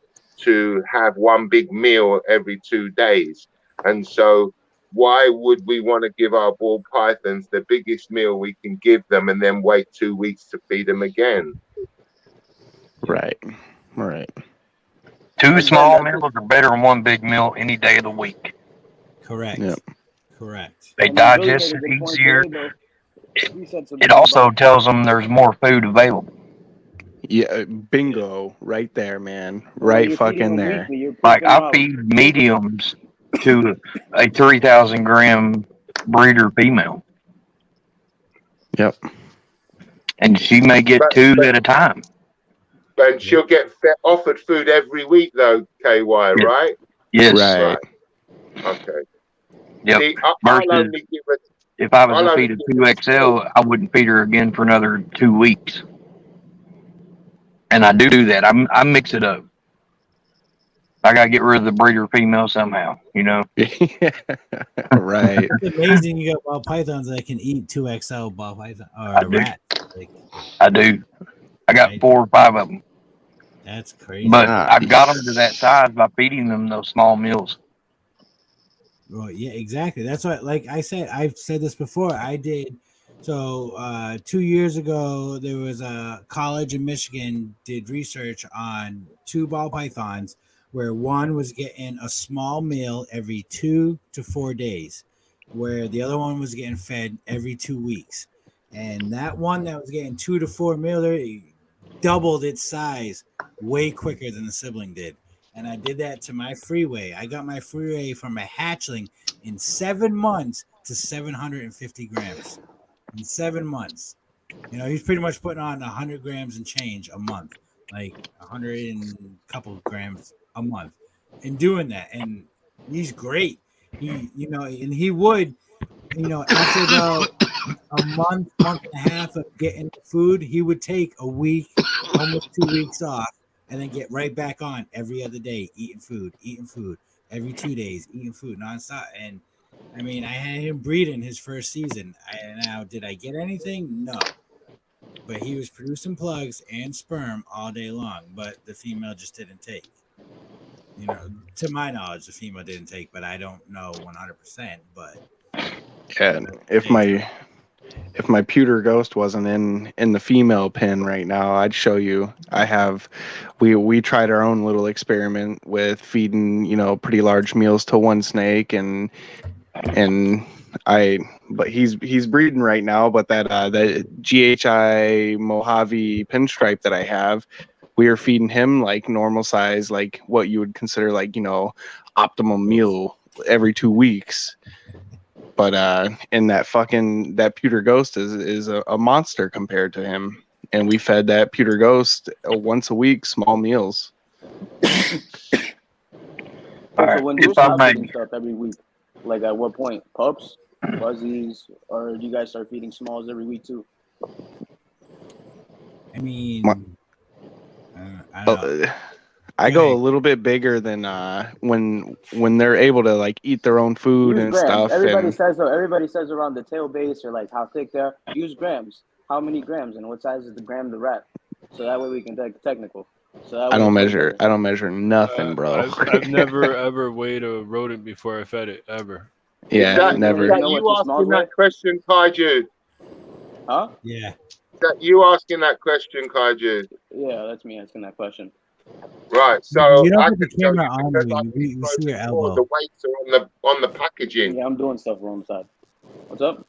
have one big meal every 2 days. And so why would we want to give our ball pythons the biggest meal we can give them and then wait 2 weeks to feed them again? Right. 2 small meals are better than 1 big meal any day of the week. Correct. Yep. Correct. They digest it easier. It also tells them there's more food available. Yeah, bingo, right there, man. Right fucking there. Like I feed mediums to a 3,000 gram breeder female. Yep. And she may get 2 at a time. But she'll get offered food every week though, KY, right? Yes. Right. Okay. Yep. See, if I was to feed a 2XL, I wouldn't feed her again for another 2 weeks. and I do that. I mix it up. I gotta get rid of the breeder female somehow, you know. Right. It's amazing you got ball pythons that can eat 2XL ball python I or do. rat. Like, I do. I got 4 or 5 of them. that's crazy. But I got them to that size by feeding them those small meals. Well, yeah, exactly. That's what, like I said, I've said this before. I did. So 2 years ago, there was a college in Michigan did research on 2 ball pythons where one was getting a small meal every 2 to 4 days, where the other one was getting fed every 2 weeks. And that one that was getting 2 to 4 meal doubled its size way quicker than the sibling did. And I did that to my freeway. I got my freeway from a hatchling in 7 months to 750 grams. In 7 months. You know, he's pretty much putting on 100 grams and change a month, like 100 and couple grams a month, and doing that. And he's great. He, you know, and he would, you know, after about a month and a half of getting food, he would take a week, almost 2 weeks off, and then get right back on every other day, eating food, every 2 days, eating food nonstop. And I mean, I had him breeding his first season. Now, did I get anything? No. But he was producing plugs and sperm all day long, but the female just didn't take. You know, to my knowledge, the female didn't take, but I don't know 100%. But yeah, if my pewter ghost wasn't in the female pen right now, I'd show you. We tried our own little experiment with feeding, you know, pretty large meals to one snake, but he's breeding right now. But that GHI Mojave pinstripe that I have, we are feeding him like normal size, like what you would consider like, you know, optimum meal every 2 weeks. But in that pewter ghost is a monster compared to him, and we fed that pewter ghost once a week, small meals. So when you stop feeding stuff every week, like at what point? Pups, fuzzies, or do you guys start feeding smalls every week too? I mean, I go a little bit bigger than when they're able to like eat their own food Use and grams. stuff. Everybody says around the tail base or like how thick they are. Use grams. How many grams and what size is the gram of the rat? So that way we can take technical. So that I don't way measure nothing, bro. I've never ever weighed a rodent before I fed it ever. Yeah, never. Is that you asking that question, Kaiju? Huh? Yeah. Is that you asking that question, Kaiju? Yeah, that's me asking that question. Right. So You don't I put the can tell camera you on because you. I've been We see your frozen before, elbow. the weights are on the packaging. Yeah, I'm doing stuff wrong side. What's up?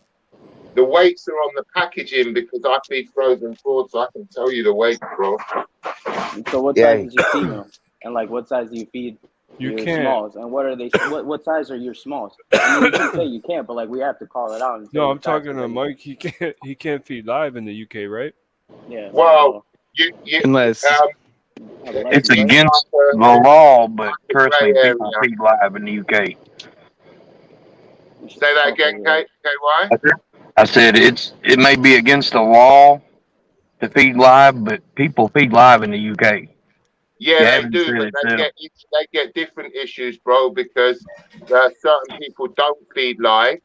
The weights are on the packaging because I feed frozen food, so I can tell you the weight, bro. So what size is your female? And like what size do you feed You your can't. smalls? And what are they? What size are your smalls? I mean, you can say you can't, but like we have to call it out. And say No, what I'm size talking are to you. Mike. He can't feed live in the UK, right? Yeah. Well, you unless It's against the law, but trust me, people feed live in the UK. Say that again, KY? I said it may be against the law to feed live, but people feed live in the UK. Yeah, You they haven't do, said but it they get different issues, bro, because certain people don't feed live.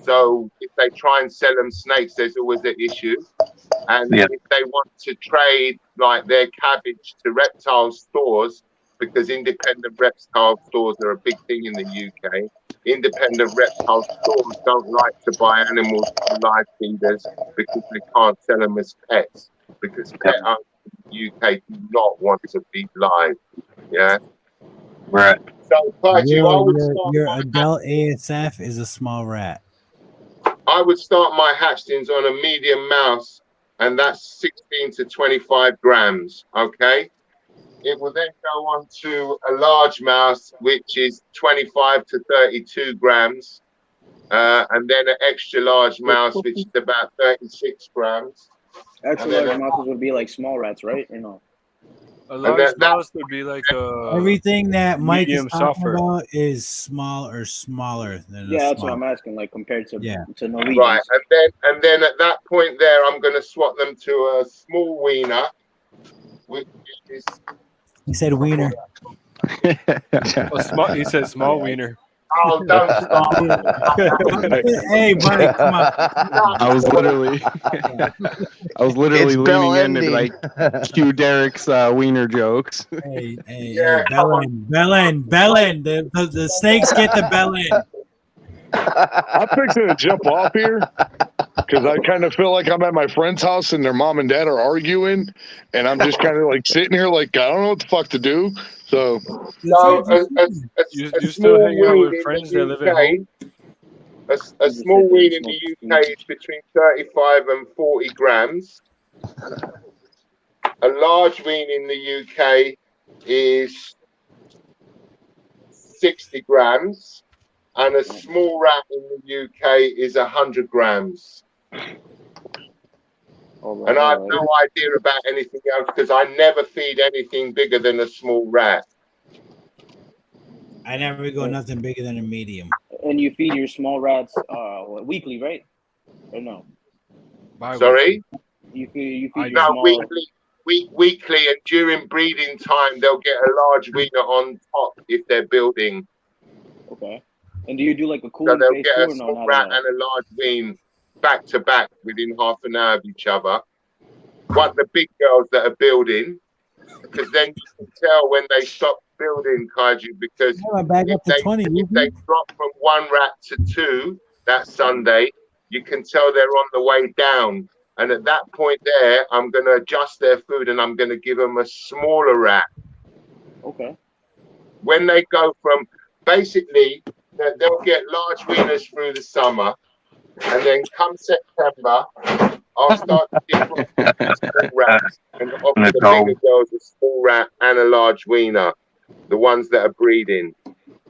So if they try and sell them snakes, there's always an issue. And Yeah. if they want to trade like their cabbage to reptile stores, because independent reptile stores are a big thing in the UK, independent reptile stores don't like to buy animals from live feeders because they can't sell them as pets, because pet owners in the UK do not want to feed live. Yeah. Right. So, Kaiju, I would start Your adult ASF is a small rat. my hatchlings on a medium mouse, and that's 16 to 25 grams. Okay. It will then go on to a large mouse, which is 25 to 32 grams, and then an extra large mouse, which is about 36 grams. Extra large mouses would be like small rats, right? Or no? A large mouse would be like Everything that Mike is medium talking suffer. about is small or smaller than Yeah, a that's small. what I'm asking. Like compared to Yeah. to Norwegians. Right, and then at that point there, I'm going to swap them to a small wiener, which is He said wiener. He said small wiener. oh, don't start. Hey, Mike, come on. I was literally It's leaning bell in to be ending. like cue Derek's wiener jokes. Hey, Yeah, bell end. The snakes get the bell end. I'm fixing to jump off here because I kind of feel like I'm at my friend's house and their mom and dad are arguing, and I'm just kind of like sitting here like I don't know what the fuck to do. So You still hang out with friends that live at home? A small weed in the UK is between 35 and 40 grams. A large weed in the UK is 60 grams. And a small rat in the UK is 100 grams. And I have no idea about anything else because I never feed anything bigger than a small rat. I never go nothing bigger than a medium. And you feed your small rats weekly, right? Or no? Sorry? You feed your small... weekly, and during breeding time, they'll get a large wiener on top if they're building. Okay. And do you do like a So cooling they'll phase get too, a or no? small rat and a large wean back to back within half an hour of each other. What the big girls that are building, because then you can tell when they stop building, Kaiju, because if they drop from one rat to two that Sunday, you can tell they're on the way down. And at that point there, I'm going to adjust their food and I'm going to give them a smaller rat. Okay. When they go from, basically, they'll get large wieners through the summer, and then come September, I'll start to give them small rats and offer the bigger girls a small rat and a large wiener, the ones that are breeding.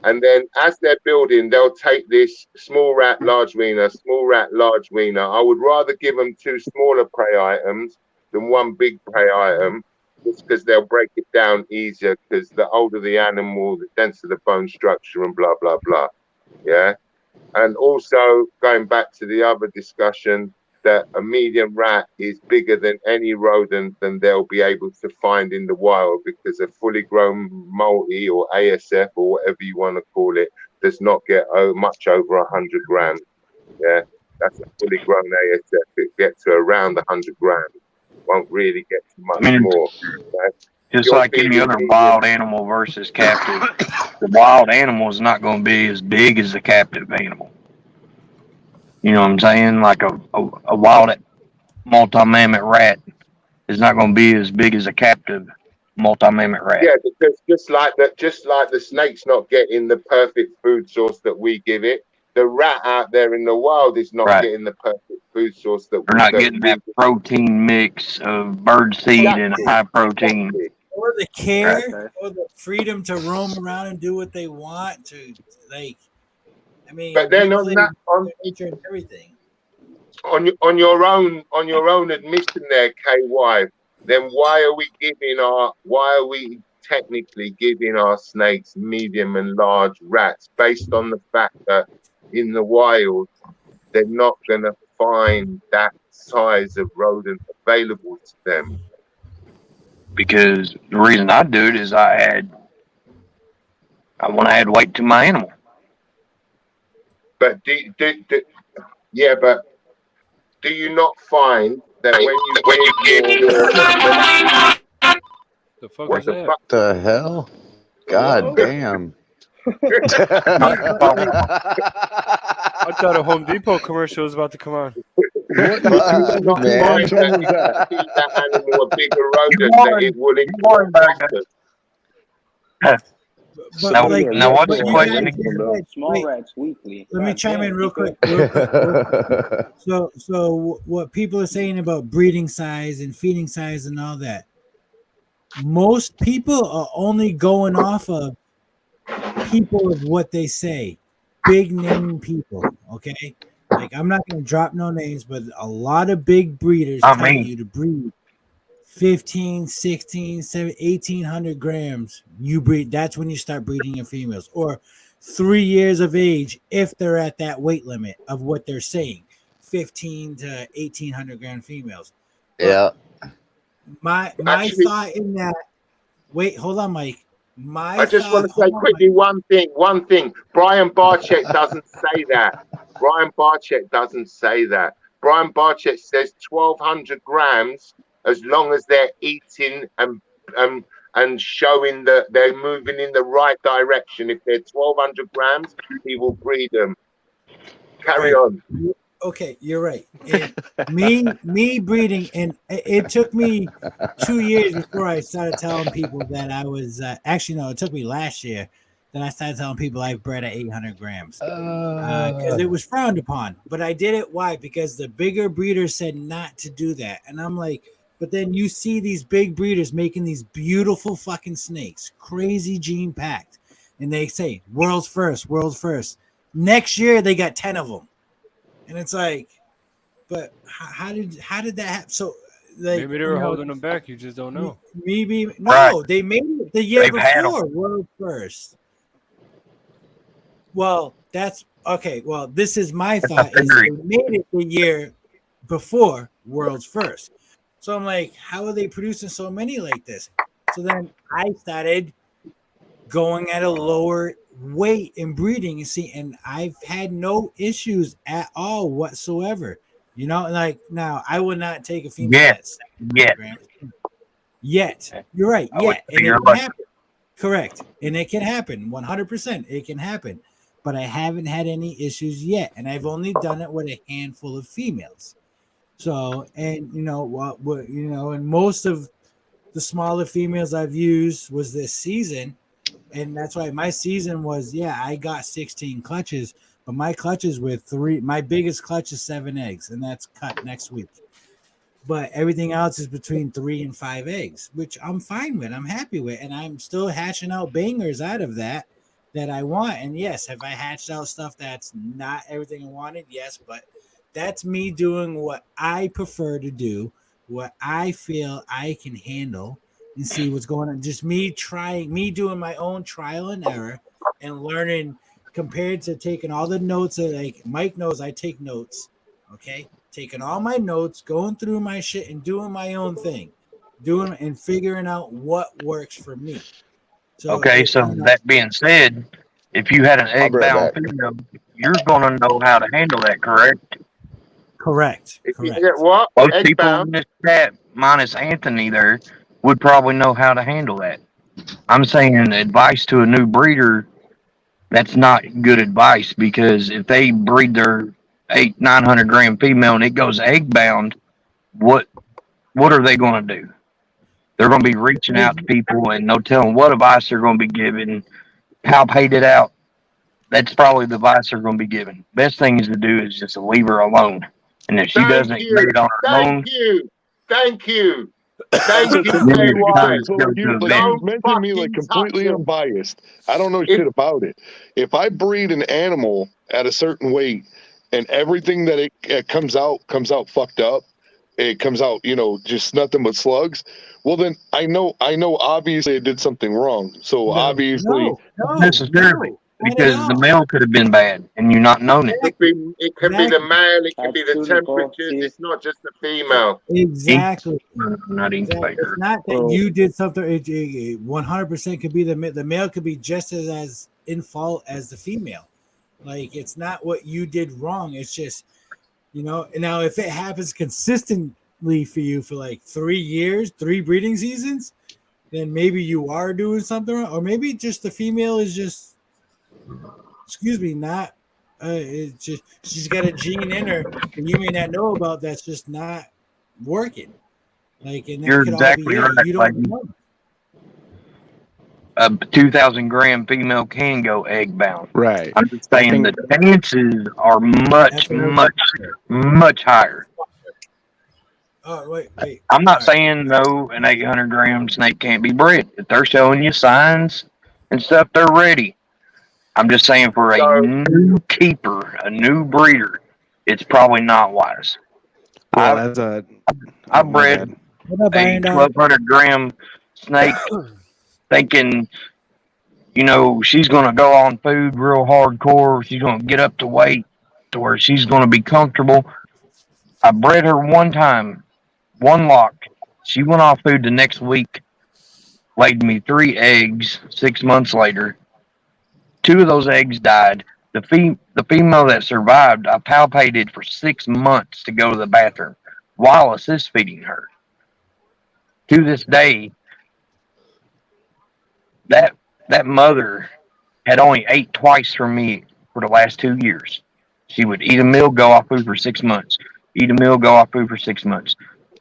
And then as they're building, they'll take this small rat, large wiener, small rat, large wiener. I would rather give them two smaller prey items than one big prey item, just because they'll break it down easier, because the older the animal, the denser the bone structure and blah, blah, blah. Yeah. And also going back to the other discussion, that a medium rat is bigger than any rodent than they'll be able to find in the wild, because a fully grown multi or ASF or whatever you want to call it does not get much over 100 grams. Yeah, that's a fully grown ASF. It gets to around 100 grams. Won't really get to much more. Right? Just like any other wild animal versus captive, the wild animal is not going to be as big as the captive animal. You know what I'm saying? Like a wild multi-mammoth rat is not going to be as big as a captive multi-mammoth rat. Yeah, because just like the snake's not getting the perfect food source that we give it, the rat out there in the wild is not getting the perfect food source that they're not getting that protein mix of bird seed and high protein. Or the care, or the freedom to roam around and do what they want to, like. I mean, but then on that, everything. On your own admission there, KY. Then why are we technically giving our snakes medium and large rats, based on the fact that in the wild they're not going to find that size of rodent available to them? Because the reason I do it is I want to add weight to my animal. But do you not find that when you the fuck was that? What the hell? God damn. I thought a Home Depot commercial was about to come on. What man? That animal a bigger rodent that it will increase. Now what's the question? Small rats weekly. Let me chime in real quick. So what people are saying about breeding size and feeding size and all that, most people are only going off of people of what they say, big name people. Okay, like I'm not going to drop no names, but a lot of big breeders tell you to breed 15, 16, 17, 1,800 grams. You breed. That's when you start breeding your females, or 3 years of age if they're at that weight limit of what they're saying, 15 to 1,800 gram females. Yeah. my Actually, thought in that. Wait, hold on, Mike. I just want to say quickly one thing. Brian Barchett doesn't say that. Brian Barchett doesn't say that. Brian Barchett says 1,200 grams as long as they're eating and showing that they're moving in the right direction. If they're 1,200 grams, he will breed them. Carry on. Okay, you're right. And me breeding, and it took me 2 years before I started telling people that I was actually no, it took me last year that I started telling people I've bred at 800 grams because it was frowned upon. But I did it. Why? Because the bigger breeders said not to do that, and I'm like, but then you see these big breeders making these beautiful fucking snakes, crazy gene packed, and they say world's first, world's first. Next year they got 10 of them. And it's like, but how did that happen? So like, maybe they were holding them back. You just don't know. Maybe no, Right. they made it the year They've had 'em. before world first. Well, that's okay. Well, this is my thought: is they made it the year before world's first. So I'm like, how are they producing so many like this? So then I started going at a lower weight in breeding, and see, and I've had no issues at all whatsoever. You know, like now I would not take a female at 7 grams. Yet. You're right. Yet. And it can happen. Correct. And it can happen. 100%. It can happen. But I haven't had any issues yet. And I've only done it with a handful of females. So, and you know what, you know, and most of the smaller females I've used was this season. And that's why my season was, I got 16 clutches, but my clutches were 3. My biggest clutch is 7 eggs, and that's cut next week. But everything else is between 3 and 5 eggs, which I'm fine with. I'm happy with, and I'm still hatching out bangers out of that I want. And yes, have I hatched out stuff that's not everything I wanted? Yes, but that's me doing what I prefer to do, what I feel I can handle, and see what's going on. Just me doing my own trial and error and learning compared to taking all the notes that, like Mike knows I take notes, okay? Taking all my notes, going through my shit and doing my own thing, doing and figuring out what works for me. So, okay, so that being said, if you had an egg-bound female, you're going to know how to handle that, correct? Correct. If you get what? Most people in this chat, minus Anthony there, would probably know how to handle that. I'm saying advice to a new breeder, that's not good advice, because if they breed their 900 gram female and it goes egg-bound, what are they going to do? They're going to be reaching out to people and no telling what advice they're going to be giving, how paid it out. That's probably the advice they're going to be given. Best thing is to do is just leave her alone. And if she doesn't get it on her own, Thank you. You mentioned me like completely unbiased. I don't know shit about it. If I breed an animal at a certain weight and everything that it comes out fucked up, it comes out, just nothing but slugs. Well, then I know obviously I did something wrong. So obviously, necessarily. Because the male could have been bad and you not known it. It could be the male, it could be the temperatures. It's not just the female. Exactly. Not It's not that you did something. 100% could be the male could be just as in fault as the female. Like, it's not what you did wrong. It's just, now if it happens consistently for you for like 3 years, 3 breeding seasons, then maybe you are doing something wrong, or maybe just the female is just, not it's just she's got a gene in her and you may not know about that's just not working. Like, and you're exactly right. You don't know. A 2,000 gram female can go egg bound. Right. I'm just saying the chances are much higher. Oh, wait. I'm not saying no, an 800 gram snake can't be bred. If they're showing you signs and stuff, they're ready. I'm just saying for a new keeper, a new breeder, it's probably not wise. Well, I bred a 1,200 gram snake thinking, she's going to go on food real hardcore. She's going to get up to weight to where she's going to be comfortable. I bred her one time, one lock, She went off food the next week, laid me 3 eggs 6 months later. 2 of those eggs died. The female that survived, I palpated for 6 months to go to the bathroom while assist feeding her. To this day, that mother had only ate twice from me for the last 2 years. She would eat a meal, go off food for 6 months. Eat a meal, go off food for 6 months.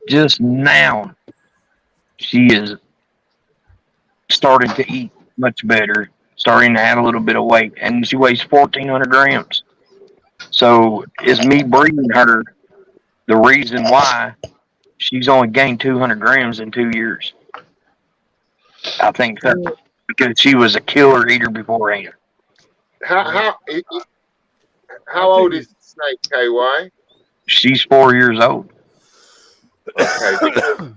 Just now, she is starting to eat much better, starting to add a little bit of weight, and she weighs 1,400 grams. So is me breeding her the reason why she's only gained 200 grams in 2 years? I think so, because she was a killer eater beforehand. How old is the snake, KY? She's 4 years old. Okay, because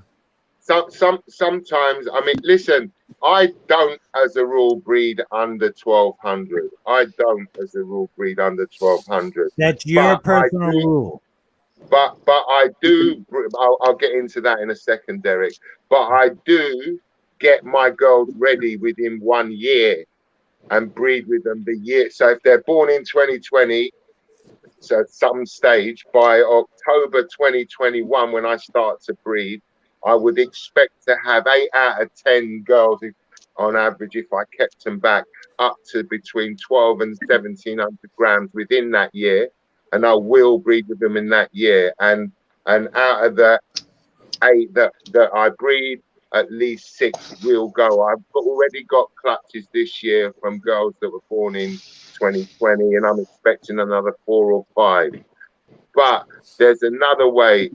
sometimes, I mean, listen, I don't, as a rule, breed under 1,200. I don't, as a rule, breed under 1,200. That's your personal rule. But I do. I'll get into that in a second, Derek. But I do get my girls ready within 1 year and breed with them the year. So if they're born in 2020, so at some stage by October 2021, when I start to breed, I would expect to have 8 out of 10 girls, on average, if I kept them back, up to between 12 and 1,700 grams within that year, and I will breed with them in that year. And out of the 8 that I breed, at least 6 will go. I've already got clutches this year from girls that were born in 2020, and I'm expecting another 4 or 5. But there's another way.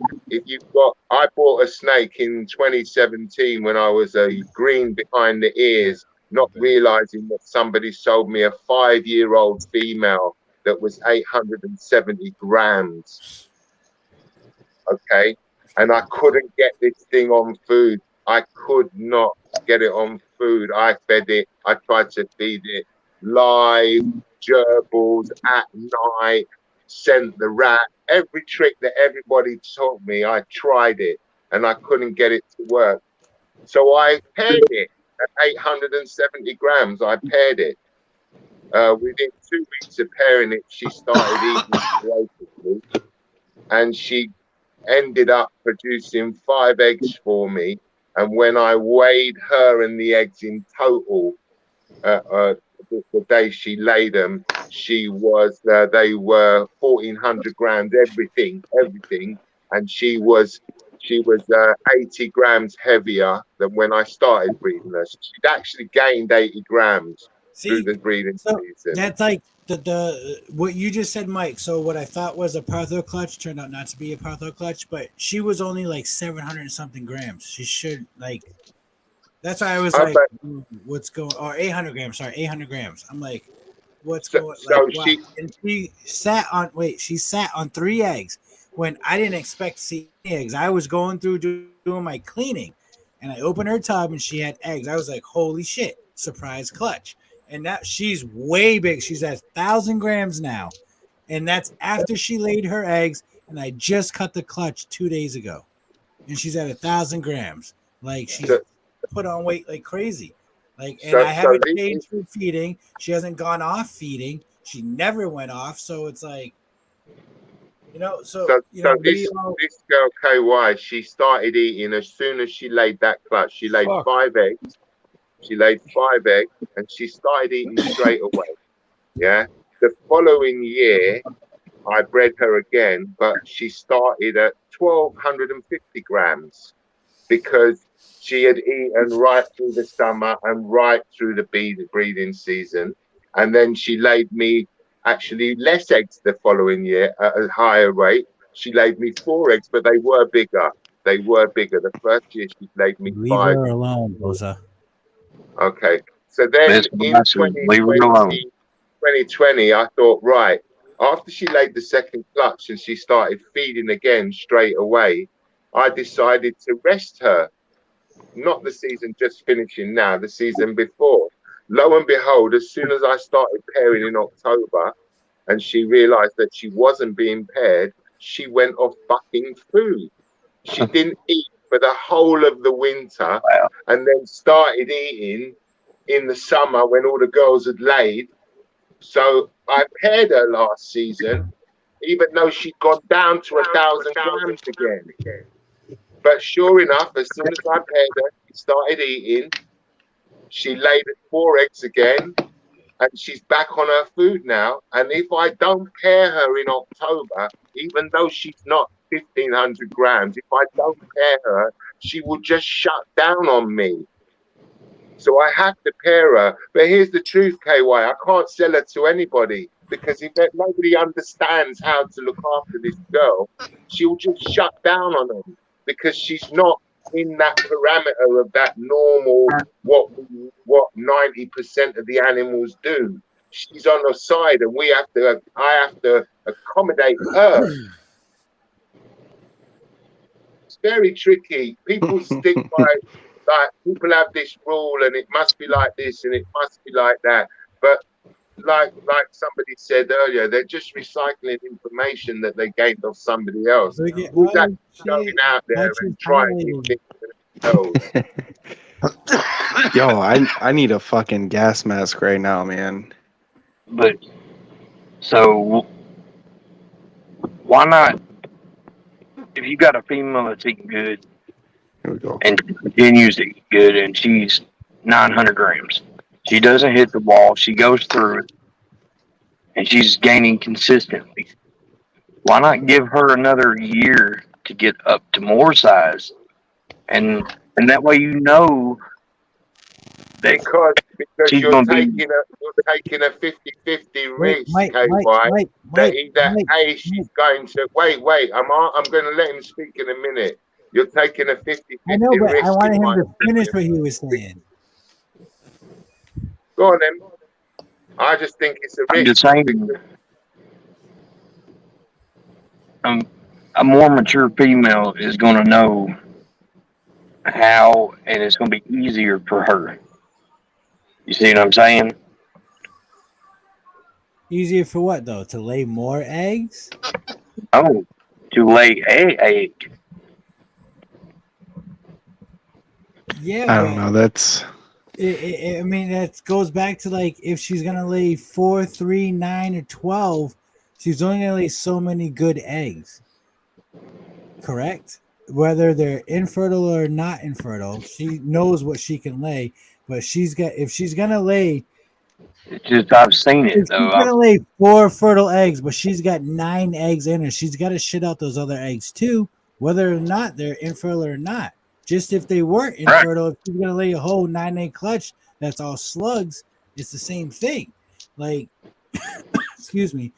I bought a snake in 2017 when I was a green behind the ears, not realizing that somebody sold me a 5-year-old female that was 870 grams. Okay. And I couldn't get this thing on food. I could not get it on food. I fed it. I tried to feed it live, gerbils at night, sent the rat. Every trick that everybody taught me, I tried it, and I couldn't get it to work. So I paired it at 870 grams. I paired it. Within 2 weeks of pairing it, she started eating ferociously, and she ended up producing 5 eggs for me. And when I weighed her and the eggs in total, the day she laid them, they were 1,400 grams, everything, and she was 80 grams heavier than when I started breeding her. So she'd actually gained 80 grams through the breeding season. That's like the what you just said, Mike. So what I thought was a Partho clutch turned out not to be a Partho clutch, but she was only like 700 and something grams. She should like. That's why I was like, "What's going?" Or 800 grams. Sorry, 800 grams. I'm like, "What's going?" Like, and she sat on 3 eggs when I didn't expect to see eggs. I was going through doing my cleaning, and I opened her tub and she had eggs. I was like, "Holy shit!" Surprise clutch. And now she's way big. She's at 1,000 grams now, and that's after she laid her eggs. And I just cut the clutch 2 days ago, and she's at 1,000 grams. Like she's put on weight like crazy. Like, and I haven't changed her feeding. She hasn't gone off feeding. She never went off. So it's like, this girl KY, she started eating as soon as she laid that clutch. She laid 5 eggs. She laid 5 eggs, and she started eating straight away. Yeah. The following year, I bred her again, but she started at 1,250 grams because she had eaten right through the summer and right through the breeding season. And then she laid me actually less eggs the following year at a higher rate. She laid me 4 eggs, but they were bigger. The first year she laid me 5. Leave her alone, Bosa. Okay. So then in 2020, I thought, right, after she laid the second clutch and she started feeding again straight away, I decided to rest her. Not the season just finishing now, the season before. Lo and behold, as soon as I started pairing in October and she realized that she wasn't being paired, she went off fucking food. She didn't eat for the whole of the winter, and then started eating in the summer when all the girls had laid. So I paired her last season, even though she'd gone down to 1,000 grams again. But sure enough, as soon as I paired her, she started eating. She laid 4 eggs again, and she's back on her food now. And if I don't pair her in October, even though she's not 1,500 grams, if I don't pair her, she will just shut down on me. So I have to pair her. But here's the truth, KY, I can't sell her to anybody, because if nobody understands how to look after this girl, she will just shut down on them, because she's not in that parameter of that normal, what 90% of the animals do. She's on the side, and I have to accommodate her. It's very tricky. People stick by, like, people have this rule, and it must be like this, and it must be like that. But like somebody said earlier, they're just recycling information that they gained off somebody else. Who's actually going out there and trying things themselves? Yo, I need a fucking gas mask right now, man. But so why not? If you got a female that's eating good Here we go. and continues to eat good, and she's 900 grams, she doesn't hit the wall. She goes through it, and she's gaining consistently. Why not give her another year to get up to more size, and that way you know that because she's you're gonna taking be. a 50-50 risk, KY. That either A, she's going to wait. I'm going to let him speak in a minute. You're taking a 50-50 I know, but risk. I wanted him to finish what he was saying. Go on, then. I just think it's a risk. I'm just saying, a more mature female is going to know how, and it's going to be easier for her. You see what I'm saying? Easier for what, though? To lay more eggs? Oh, to lay a egg. Yeah, I don't know. That's I mean, that goes back to, like, if she's gonna lay 4, 3, 9, or 12, she's only gonna lay so many good eggs. Correct? Whether they're infertile or not infertile, she knows what she can lay. But if she's gonna lay, It's just I've seen it if though. she's gonna lay 4 fertile eggs, but she's got 9 eggs in her, she's got to shit out those other eggs too, whether or not they're infertile or not. Just if they weren't infertile, if she's gonna lay a whole 9-egg clutch that's all slugs, it's the same thing. Like, excuse me,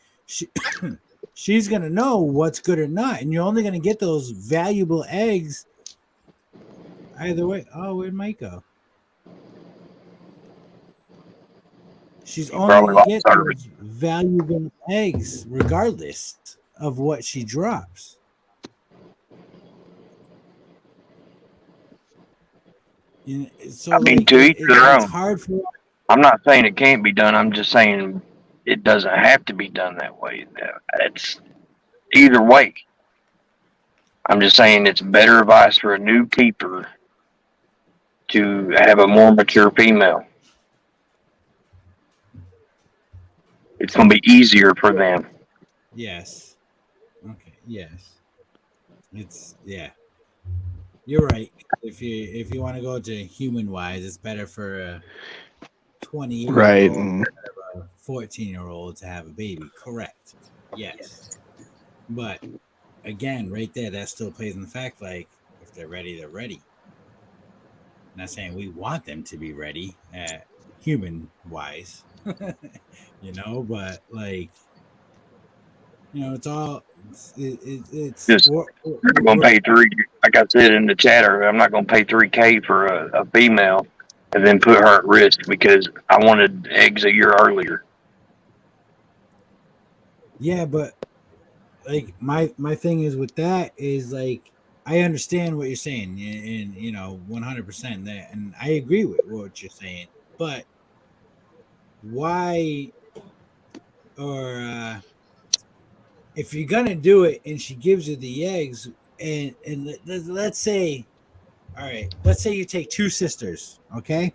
she's gonna know what's good or not, and you're only gonna get those valuable eggs either way. Oh, where'd Mike go? She's only gonna get those valuable eggs regardless of what she drops. So, I mean, like, to each their it's own. hard for. I'm not saying it can't be done. I'm just saying it doesn't have to be done that way. It's either way. I'm just saying it's better advice for a new keeper to have a more mature female. It's going to be easier for them. Yes. Okay. Yes. You're right. If you want to go to human wise, it's better for a 20-year-old right. instead of a 14-year-old to have a baby. Correct. Yes. But again, right there, that still plays in the fact, like, if they're ready, they're ready. I'm not saying we want them to be ready, human wise, but, like, it's all it's Just I'm not going to pay $3. Like I said in the chatter, I'm not going to pay $3K for a female and then put her at risk because I wanted eggs a year earlier. Yeah, but, like, my thing is with that is, like, I understand what you're saying, and 100% that, and I agree with what you're saying. But why, or if you're gonna do it, and she gives you the eggs, and let's say All right. Let's say you take two sisters. Okay.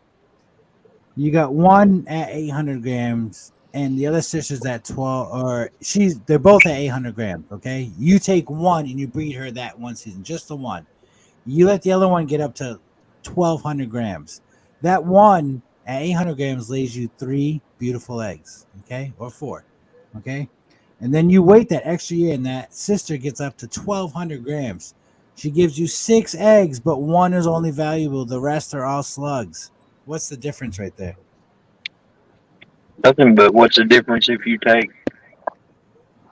You got one at 800 grams, and the other sister's at 12, or they're both at 800 grams. Okay. You take one and you breed her that one season, just the one. You let the other one get up to 1,200 grams. That one at 800 grams lays you 3 beautiful eggs. Okay. Or 4. Okay. And then you wait that extra year, and that sister gets up to 1,200 grams. She gives you 6 eggs, but one is only valuable. The rest are all slugs. What's the difference right there? Nothing, but what's the difference if you take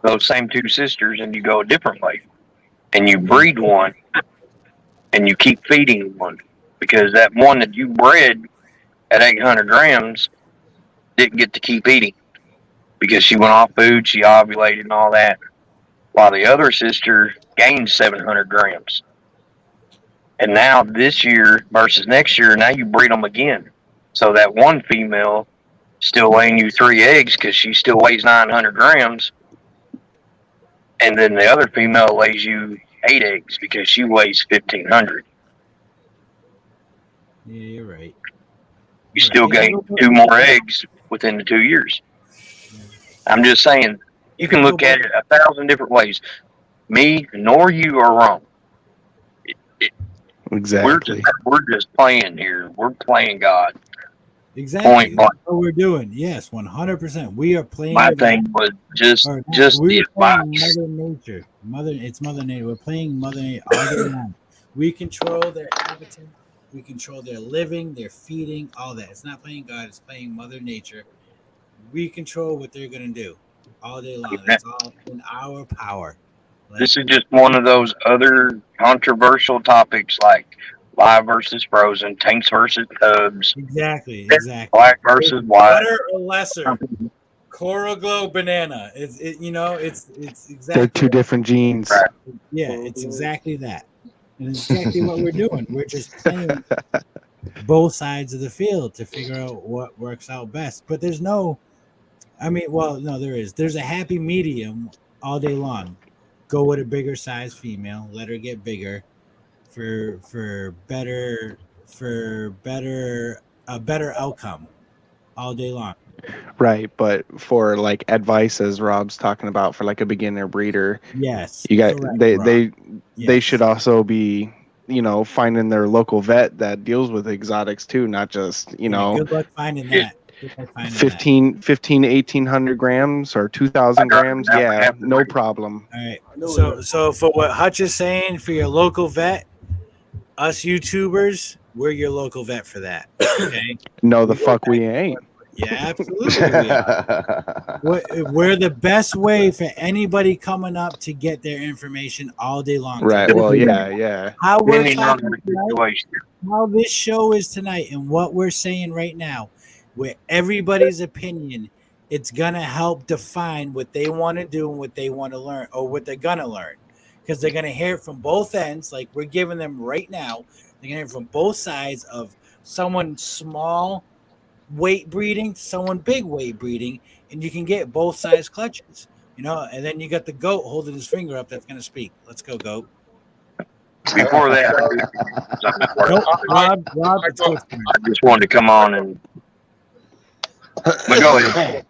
those same two sisters and you go a different way and you breed one and you keep feeding one? Because that one that you bred at 800 grams didn't get to keep eating because she went off food, she ovulated and all that, while the other sister gained 700 grams. And now this year versus next year, now you breed them again. So that one female still laying you 3 eggs because she still weighs 900 grams. And then the other female lays you 8 eggs because she weighs 1,500. Yeah, you're right. You still gain 2 more eggs within the 2 years. I'm just saying, you can look at it 1,000 different ways. Me nor you are wrong. Exactly. We're just playing here. We're playing God. Exactly. That's what we're doing. Yes, 100%. We are playing. My thing was just the advice. Mother Nature. It's Mother Nature. We're playing Mother Nature all day long. We control their habitat. We control their living, their feeding, all that. It's not playing God. It's playing Mother Nature. We control what they're going to do all day long. It's all in our power. This is just one of those other controversial topics like live versus frozen, tanks versus tubs. Exactly. Black versus white. Better or lesser. Coral Glow banana. It's exactly. They're two different genes. Yeah, it's exactly that. And it's exactly what we're doing. We're just playing both sides of the field to figure out what works out best. But there's no, there is. There's a happy medium all day long. Go with a bigger size female. Let her get bigger for better outcome all day long. Right, but for like advice, as Rob's talking about, for like a beginner breeder, yes, you got correct, they should also be finding their local vet that deals with exotics too, not just good luck finding that. 15 to 1,800 grams or 2,000 grams. Yeah, no problem. All right. So for what Hutch is saying, for your local vet, us YouTubers, we're your local vet for that. Okay. No, the fuck we ain't. Yeah, absolutely. We're the best way for anybody coming up to get their information all day long. Right. Well, yeah. How we're talking tonight, how this show is tonight, and what we're saying right now, with everybody's opinion, it's gonna help define what they want to do and what they want to learn, or what they're gonna learn, because they're gonna hear it from both ends, like we're giving them right now. They're gonna hear it from both sides of someone small weight breeding, someone big weight breeding, and you can get both sides clutches, and then you got the goat holding his finger up that's going to speak. Let's go, goat. Before that, Rob, I just wanted to come on and go ahead.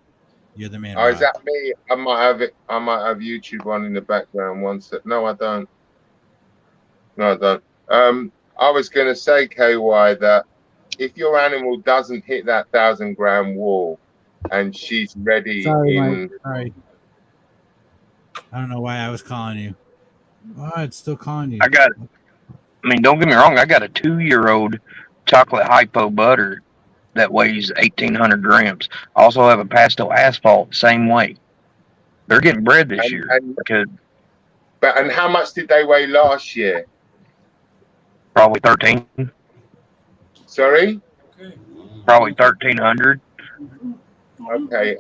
You're the man. Oh, is that me? I might have YouTube on in the background. One sec. No, I don't. I was going to say, KY, that if your animal doesn't hit that 1,000-gram wall and she's ready Sorry. I don't know why I was calling you. Oh, it's still calling you. Don't get me wrong. I got a 2-year-old chocolate hypo butter that weighs 1,800 grams. I also have a pastel asphalt, same weight. They're getting bred this year. And how much did they weigh last year? Probably 13. Sorry? Probably 1,300. Okay,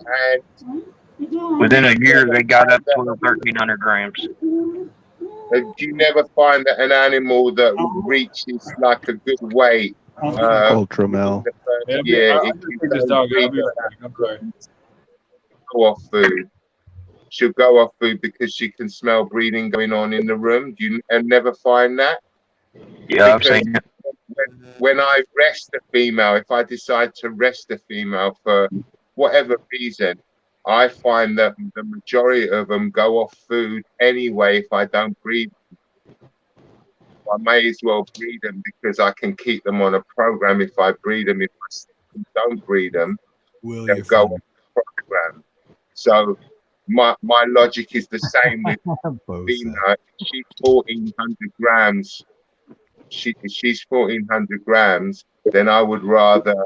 and within a year they got up to 1,300 grams. Do you never find that an animal that reaches like a good weight? Ultra male. Yeah, go off food. She'll go off food because she can smell breeding going on in the room. Do you never find that? Yeah, I've seen it. when I rest a female, if I decide to rest a female for whatever reason, I find that the majority of them go off food anyway if I don't breed them. I may as well breed them because I can keep them on a program if I breed them. If I don't breed them, they'll go off the program. So my logic is the same with female. She's 1,400 grams. She's 1,400 grams. Then I would rather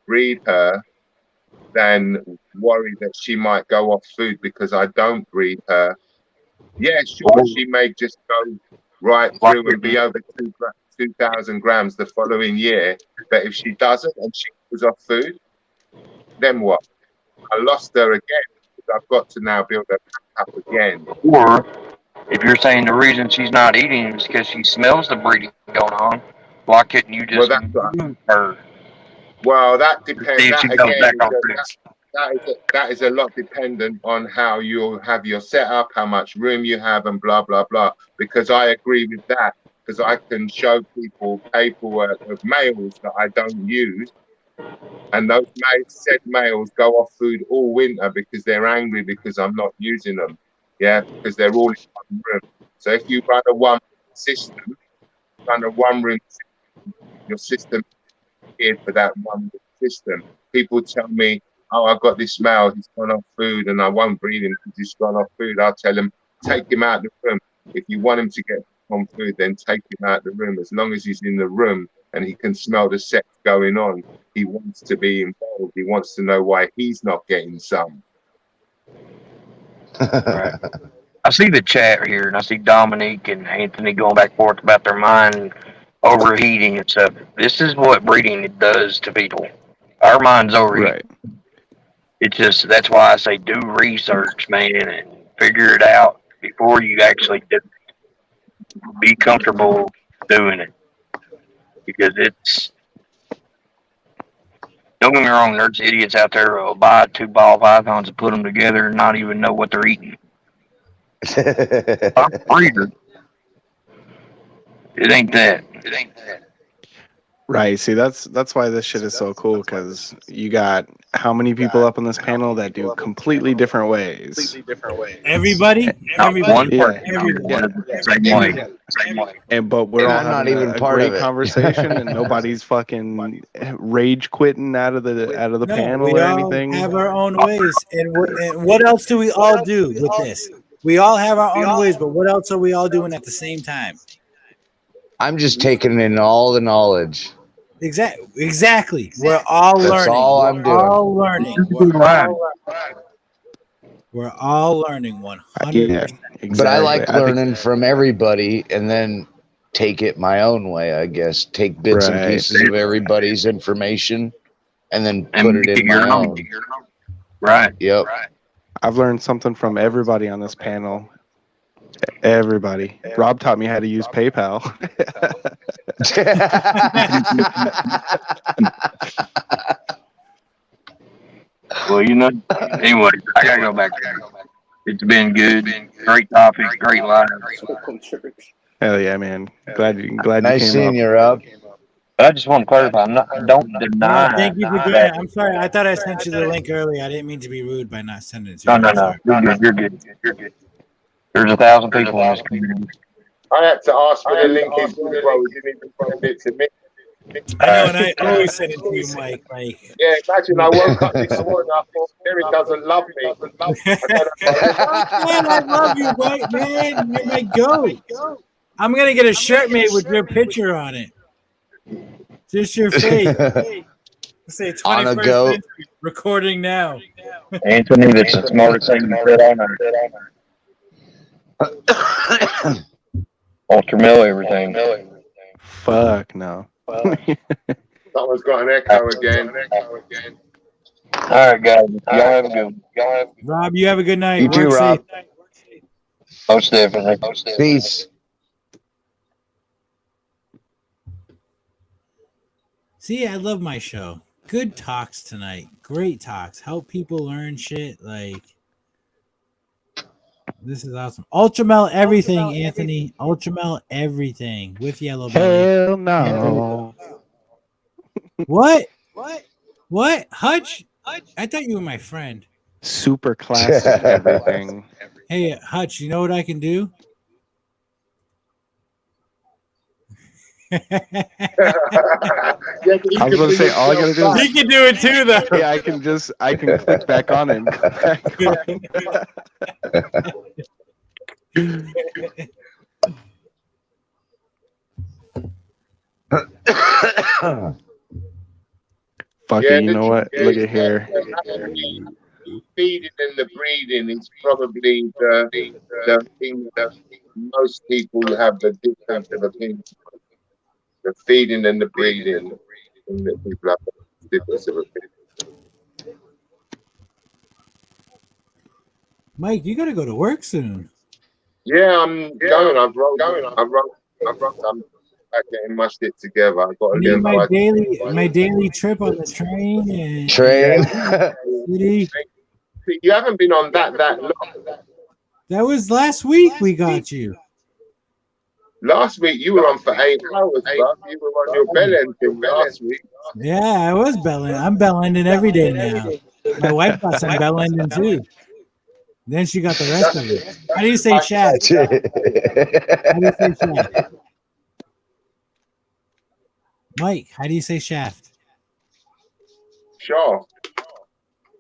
breed her than worry that she might go off food because I don't breed her. Yeah, sure, she may just go right through and be over 2,000 grams the following year. But if she doesn't and she goes off food, then what? I lost her again. I've got to now build her back up again. Or if you're saying the reason she's not eating is because she smells the breeding going on, why couldn't you just move her? Well, that depends. See if That she goes again, back on food. that is a lot dependent on how you have your setup, how much room you have, and blah blah blah. Because I agree with that. Because I can show people paperwork of males that I don't use, and those said males go off food all winter because they're angry because I'm not using them. Yeah, because they're all in one room. So if you run a one system, your system is for that one system. People tell me, "Oh, I've got this male. He's gone off food, and I won't breed him because he's gone off food." I'll tell him, take him out of the room. If you want him to get on food, then take him out of the room. As long as he's in the room and he can smell the sex going on, he wants to be involved. He wants to know why he's not getting some. Right. I see the chat here, and I see Dominique and Anthony going back and forth about their mind overheating and stuff. This is what breeding does to people. Our minds overheat. Right. It's just, that's why I say do research, man, and figure it out before you actually do. Be comfortable doing it. Because it's, don't get me wrong, there's idiots out there who will buy 2 ball pythons and put them together and not even know what they're eating. I'm a breeder. It ain't that. Right. See, that's why this shit is so cool, because you got how many people up on this panel that do completely different ways. Everybody? One Yeah. person. Same way. And but we're And all I'm not having even a part great of it. conversation, and nobody's fucking rage quitting out of the panel we or all anything. have our own ways. And what else do we all do with this? We all have our own ways, but what else are we all doing at the same time? I'm just taking in all the knowledge. Exactly. We're all learning. That's all I'm doing. We're all learning. We're all learning 100%. Yeah, exactly. But I like learning from everybody and then take it my own way, I guess. Take bits and pieces of everybody's information and then put it in my own. Right. Yep. I've learned something from everybody on this panel. Everybody. Rob taught me how to use PayPal. Well, anyway, I gotta go back there. It's been good. Great topic, great line. Hell yeah, man. Glad you nice came seeing up. you, Rob. But I just want to clarify, don't deny. Thank you for doing it. I'm sorry. I thought I sent you the link earlier. I didn't mean to be rude by not sending it to you. No. You're good. There's 1,000 people in this community. I had to ask for the link as well, bro. You didn't even send it to me. I know, and I always send it to you, Mike. Yeah, imagine I woke up this morning and I thought, Derek doesn't love me. Man, I love you, Mike, man. You're my goat. I'm going to get a shirt made with your picture on it. Just your face. Say 21st century, recording now. Anthony, that's the smartest thing you said on there. Ultra everything. Fuck no. Someone's got an echo again. All right, guys. Y'all have a good one. Rob, you have a good night. You too, Rob. Most definitely. Peace. See, I love my show. Good talks tonight. Great talks. Help people learn shit. This is awesome. Ultramel everything, Anthony. Ultramel everything with yellow belly. Hell no. What? What? Hutch? I thought you were my friend. Super classic everything. Hey, Hutch, you know what I can do? I was going to say, all I got to do is... He can do it too, though. Yeah, I can click back on it and go back on. Fuck it, you know what? Look at here. Feeding and the breeding is probably the thing that most people have the difference of opinion. The feeding and the breeding, and the people have the difference of opinion. Mike, you gotta go to work soon. Yeah, I'm going. I'm back getting my shit together. I've got to get my daily trip on the train and city. You haven't been on that long. That was last week we got you. Last week you were on for 8 hours, bro. You were on your bell end thing last week. Yeah, I was bell-ending. I'm bell-ending every day now. My wife got some bell-ending too. Then she got the rest of it. How do you say shaft? How do you say shaft? Mike, how do you say shaft? Sure.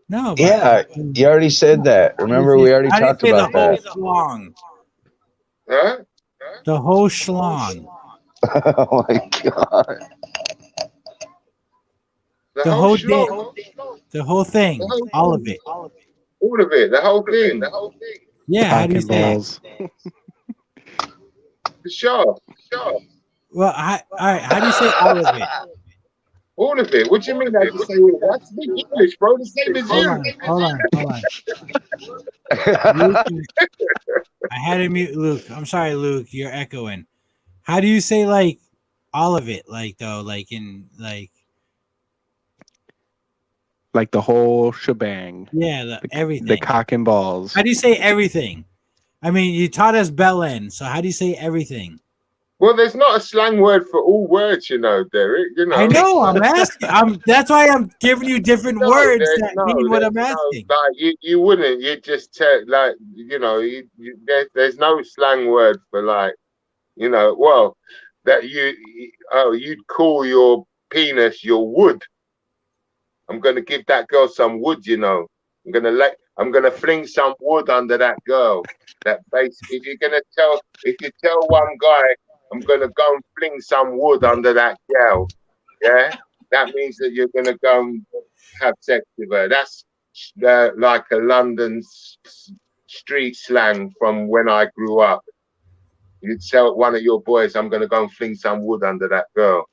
No. Yeah, you already said that. Remember, we already talked about that. Schlong. Huh? The whole schlong. Oh my god. The whole thing. All of it. All of it. The whole thing. Yeah, how do you say it? Sure. Well, all right. How do you say all of it? All of it. What do you mean? I just say all? That's big English, bro. The same as you. Hold on. I had to mute Luke. I'm sorry, Luke. You're echoing. How do you say like all of it? Like though, like in like the whole shebang. Yeah, everything. The cock and balls. How do you say everything? I mean, you taught us bell end, so how do you say everything? Well, there's not a slang word for all words, you know, Derek. You know. I know. I'm asking. That's why I'm giving you different words that mean what I'm asking. Like you wouldn't. You just tell, like, you know, there's no slang word for, like, you know, well, that you'd call your penis your wood. I'm gonna give that girl some wood, you know. I'm gonna fling some wood under that girl. That basically, if you tell one guy, I'm gonna go and fling some wood under that girl, yeah, that means that you're gonna go and have sex with her. That's like a London street slang from when I grew up. You'd tell one of your boys, I'm gonna go and fling some wood under that girl.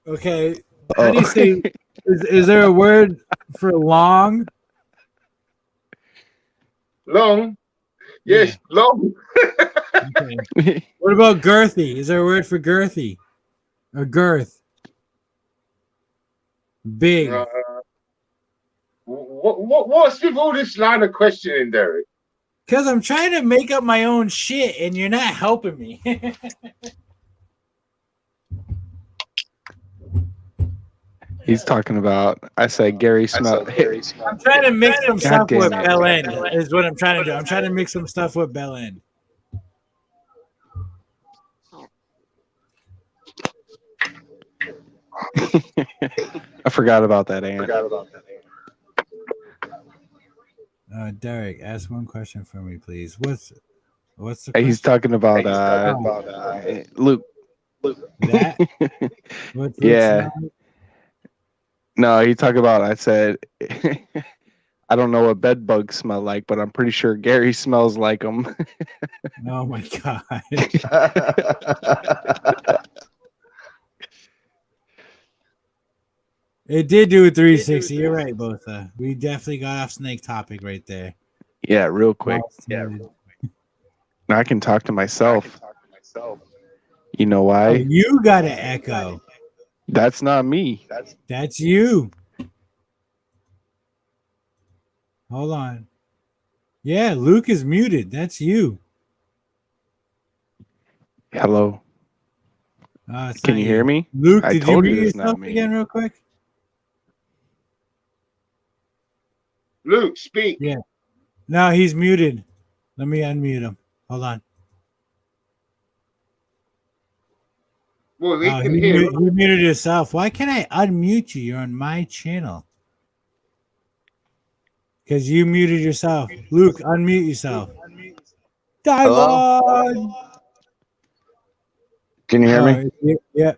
Okay. How do you say? Is there a word for long? Long? Yes, yeah. Long. Okay. What about girthy? Is there a word for girthy? Or girth? Big. What's with all this line of questioning, Derek? Because I'm trying to make up my own shit and you're not helping me. He's talking about, I said Gary Smell. I'm trying to mix some stuff with Bell End, is what I'm trying to do. I'm trying to mix some stuff with Bell End. I forgot about that, Ant. Derek, ask one question for me, please. What's the question? He's talking about Luke. That? What's yeah. No, he talked about, I said, I don't know what bed bugs smell like, but I'm pretty sure Gary smells like them. Oh, my God. It did do a 360. You're right, Botha. We definitely got off snake topic right there. Yeah, real quick. Yeah. Now I can talk to myself. You know why? Oh, you got an echo. That's not me. That's you. Hold on. Yeah, Luke is muted. That's you. Hello. It's Can not you hear me? Luke, I did you told you mute it's not yourself me. again real quick? Luke, speak. Yeah. No, he's muted. Let me unmute him. Hold on. Well, he Oh, can hear. he muted himself. Why can't I unmute you? You're on my channel. Because you muted yourself. Luke, unmute yourself. Hello? Diamond! Can you hear me? Yep.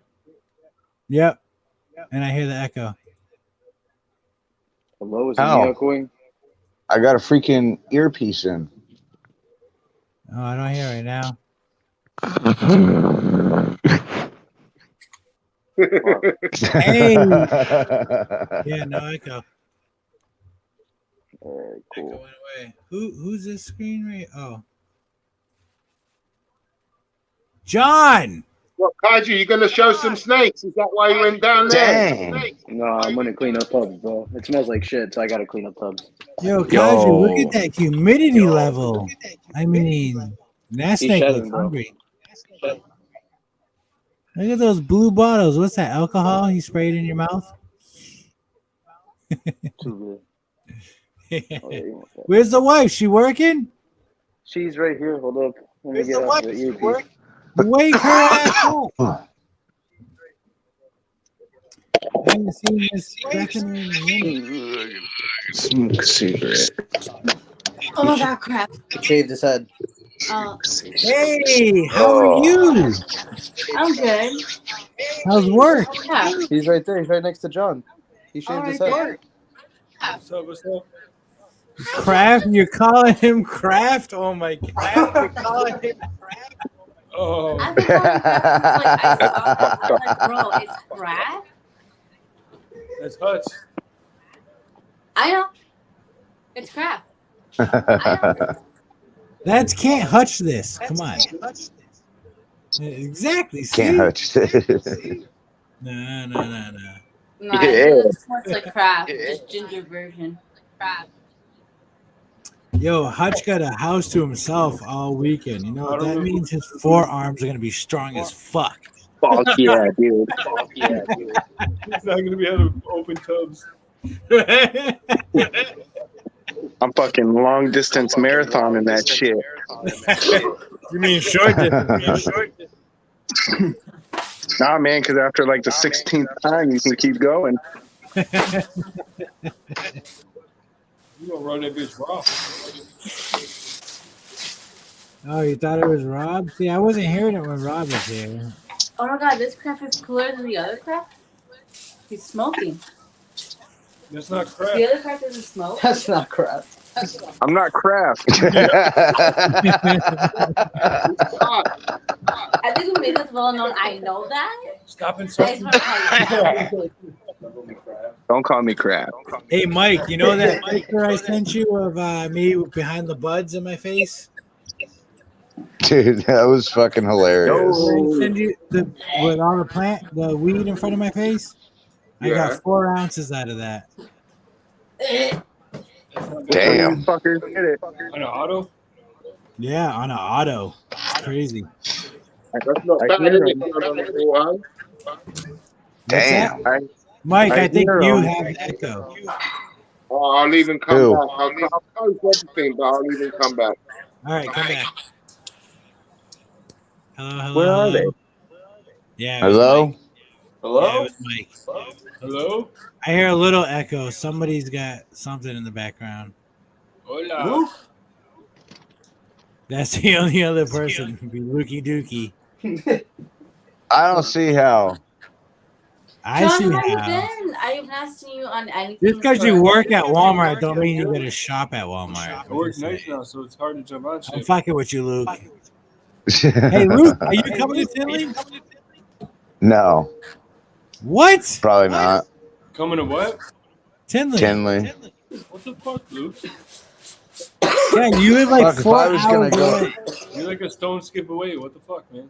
Yep. And I hear the echo. Hello, is it me How? echoing? I got a freaking earpiece in. Oh, I don't hear it right now. Hey! Yeah, no echo. All right, Echo cool. went away. Who's this screen right? Oh. John! What, Kaiju, you going to show some snakes? Is that why you went down there? Dang. No, I'm gonna clean up tubs, bro. It smells like shit, so I gotta clean up tubs. Yo, Kaiju, look Yo. at that humidity level. I mean, that He's snake looks shedding, bro. hungry. Look at those blue bottles. What's that, alcohol he sprayed in your mouth? Too good. Oh, yeah, you want that. Where's the wife? She working? She's right here. Hold up. Let me get out the earpiece. Wake her ass up. I haven't seen this Bethany in a minute. Smoke a cigarette. Oh my god, crap. He shaved his head. Hey, how are you? I'm good. How's work? Yeah. He's right there. He's right next to John. He shaved his head. What's up? What's up? Kraft? You're calling him Kraft? Oh my god. You're calling him Kraft? Oh. I've been calling Kraft since like I saw it. I was like, bro, it's Kraft? That's Hutch. I know. It's Kraft. That's can't hutch this. Come on. Exactly. See? Can't hutch this. No. Nah, Yeah. it's like Kraft. Just ginger version. Kraft. Yo, Hutch got a house to himself all weekend. You know what that means? His forearms are gonna be strong as fuck. Fuck yeah, dude. He's not gonna be able to open tubs. I'm fucking long distance marathon in that shit. You mean short distance? Nah, man, because after like the 16th time, you can keep going. You gonna run that bitch raw. Oh, you thought it was Rob? See, I wasn't hearing it when Rob was here. Oh my god, this Kraft is cooler than the other Kraft? He's smoking. That's not crap. The other Kraft doesn't smoke? That's not crap. I'm not Kraft. I think we made this well known. I know that. Stop I insulting. just want to tell you. Don't call me Kraft. Hey, Mike, you know that picture I sent you of me behind the buds in my face? Dude, that was fucking hilarious. I send you with all the weed in front of my face? I got 4 ounces out of that. Damn. Fuckers, get it. On an auto? Yeah, on an auto. It's crazy. That's not bad, is it? Damn. Mike, I think hear you 'em. have echo. Oh, I'll even come Who? back. I'll close everything, but I'll even come back. All right, come back. Hello. Where are they? Yeah. It was Hello? Mike. Hello? Yeah, it was Mike. Hello? I hear a little echo. Somebody's got something in the background. Hola. That's the only other person. Be Lukey Dookie. I don't see how. I John, see how you how. been? I have not seen you on anything. Just because you work at Walmart don't mean you got to shop at Walmart. I work nights now, so it's hard to jump on I'm shit. fucking with you, Luke. Hey, Luke, are you coming to Tinley? No, What? probably not. Coming to what? Tinley. Tinley. What the fuck, Luke? Yeah, you live like Fuck, if 4 I was gonna hours go- away. You're like a stone skip away. What the fuck, man?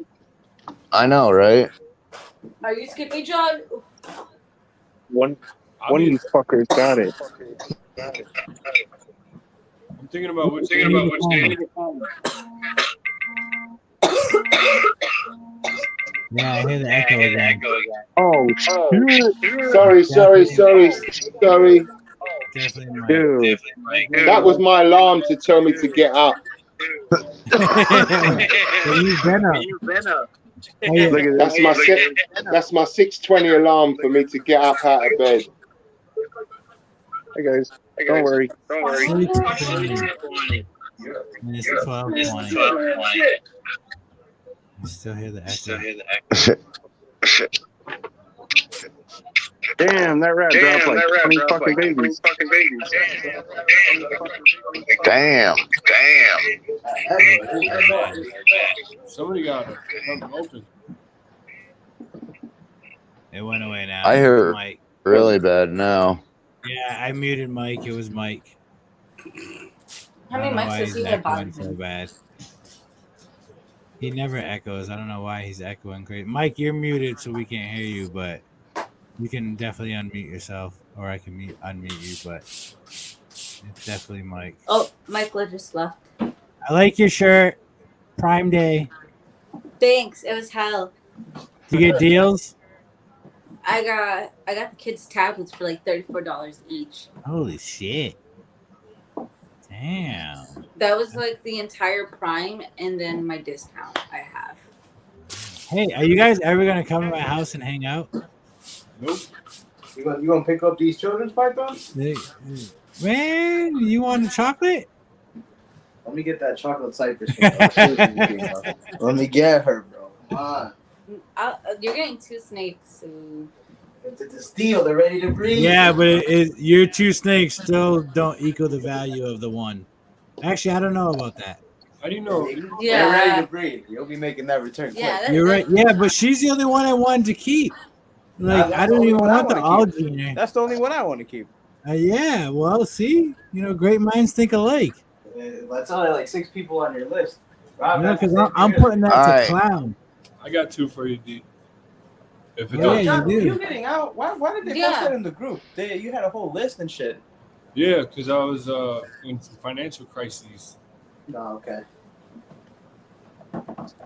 I know, right? Are you skipping, John? One of these fuckers got it. I'm thinking about which day. Yeah, I hear the echo again. Oh, Sorry. Definitely Mike. Dude, That was my alarm to tell me to get up. You've been up. Oh, yeah. look at That's this. that's my 6:20 alarm for me to get up out of bed. Hey guys, don't worry. 6:20. And it's 12:20. You still hear the echo. Damn, that rat dropped like 20 fucking babies. Damn. Somebody got it. Open. It went away now. I hear Mike. really bad now. Yeah, I muted Mike. It was Mike. How many mics does he have on? So bad. He never echoes. I don't know why he's echoing crazy. Mike, you're muted, so we can't hear you, but you can definitely unmute yourself, or I can unmute you, but it's definitely Mike. Oh, Michael just left. I like your shirt. Prime Day. Thanks. It was hell. Do you get deals? I got the kids tablets for like $34 each. Holy shit. Damn. That was like the entire Prime and then my discount I have. Hey, are you guys ever gonna come to my house and hang out? Nope. You gonna pick up these children's pythons? Man, you want a chocolate? Let me get that chocolate cypress. Let me get her, bro. Come on. You're getting 2 snakes. So. It's a steal. They're ready to breed. Yeah, but your 2 snakes still don't equal the value of the one. Actually, I don't know about that. How do you know? Yeah. They're ready to breed. You'll be making that return. Yeah, you're right. Yeah, but she's the only one I wanted to keep. Like, I don't even want the algae in there. That's the only one I want to keep. Yeah, well, see, great minds think alike. That's only like 6 people on your list. Because I'm putting that to clown. I got 2 for you, D. If it Yeah, John, you do. you getting out? Why did they post that in the group? You had a whole list and shit. Yeah, because I was in some financial crises. Oh, okay.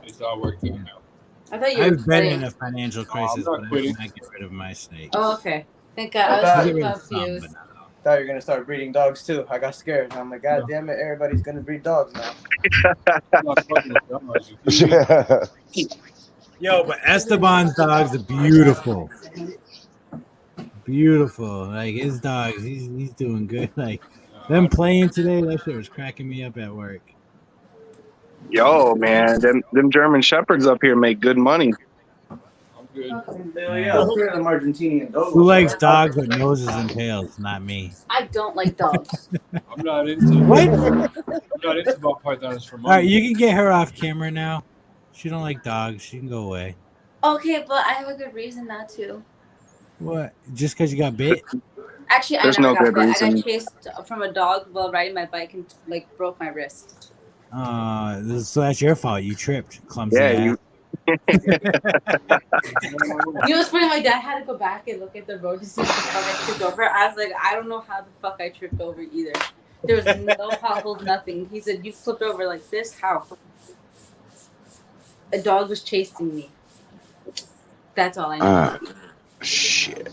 It's all worked out now. I thought you were I've been quitting. in a financial crisis, but I did not get rid of my snake. Oh, okay. Thank God. I was confused. Thought you were gonna start breeding dogs too. I got scared. I'm like, God damn it, everybody's gonna breed dogs now. Yo, but Esteban's dogs are beautiful. Beautiful. Like his dogs, he's doing good. Like them playing today, that shit was cracking me up at work. Yo, man, them German shepherds up here make good money. I'm good. Yeah, I'm Argentinian. Who likes dogs with noses and tails? Not me. I don't like dogs. I'm not into What? I'm not into ball pythons for All money. right, you can get her off camera now. She don't like dogs. She can go away. Okay, but I have a good reason not to. What? Just because you got bit? Actually, There's I never no got good bit. I reason. got chased from a dog while riding my bike and broke my wrist. So that's your fault. You tripped, clumsy. Yeah, ass. you. You know what's funny? My dad had to go back and look at the road to see what the fuck I tripped over. I was like, I don't know how the fuck I tripped over either. There was no potholes, nothing. He said, you flipped over like this? How? A dog was chasing me. That's all I know. Shit.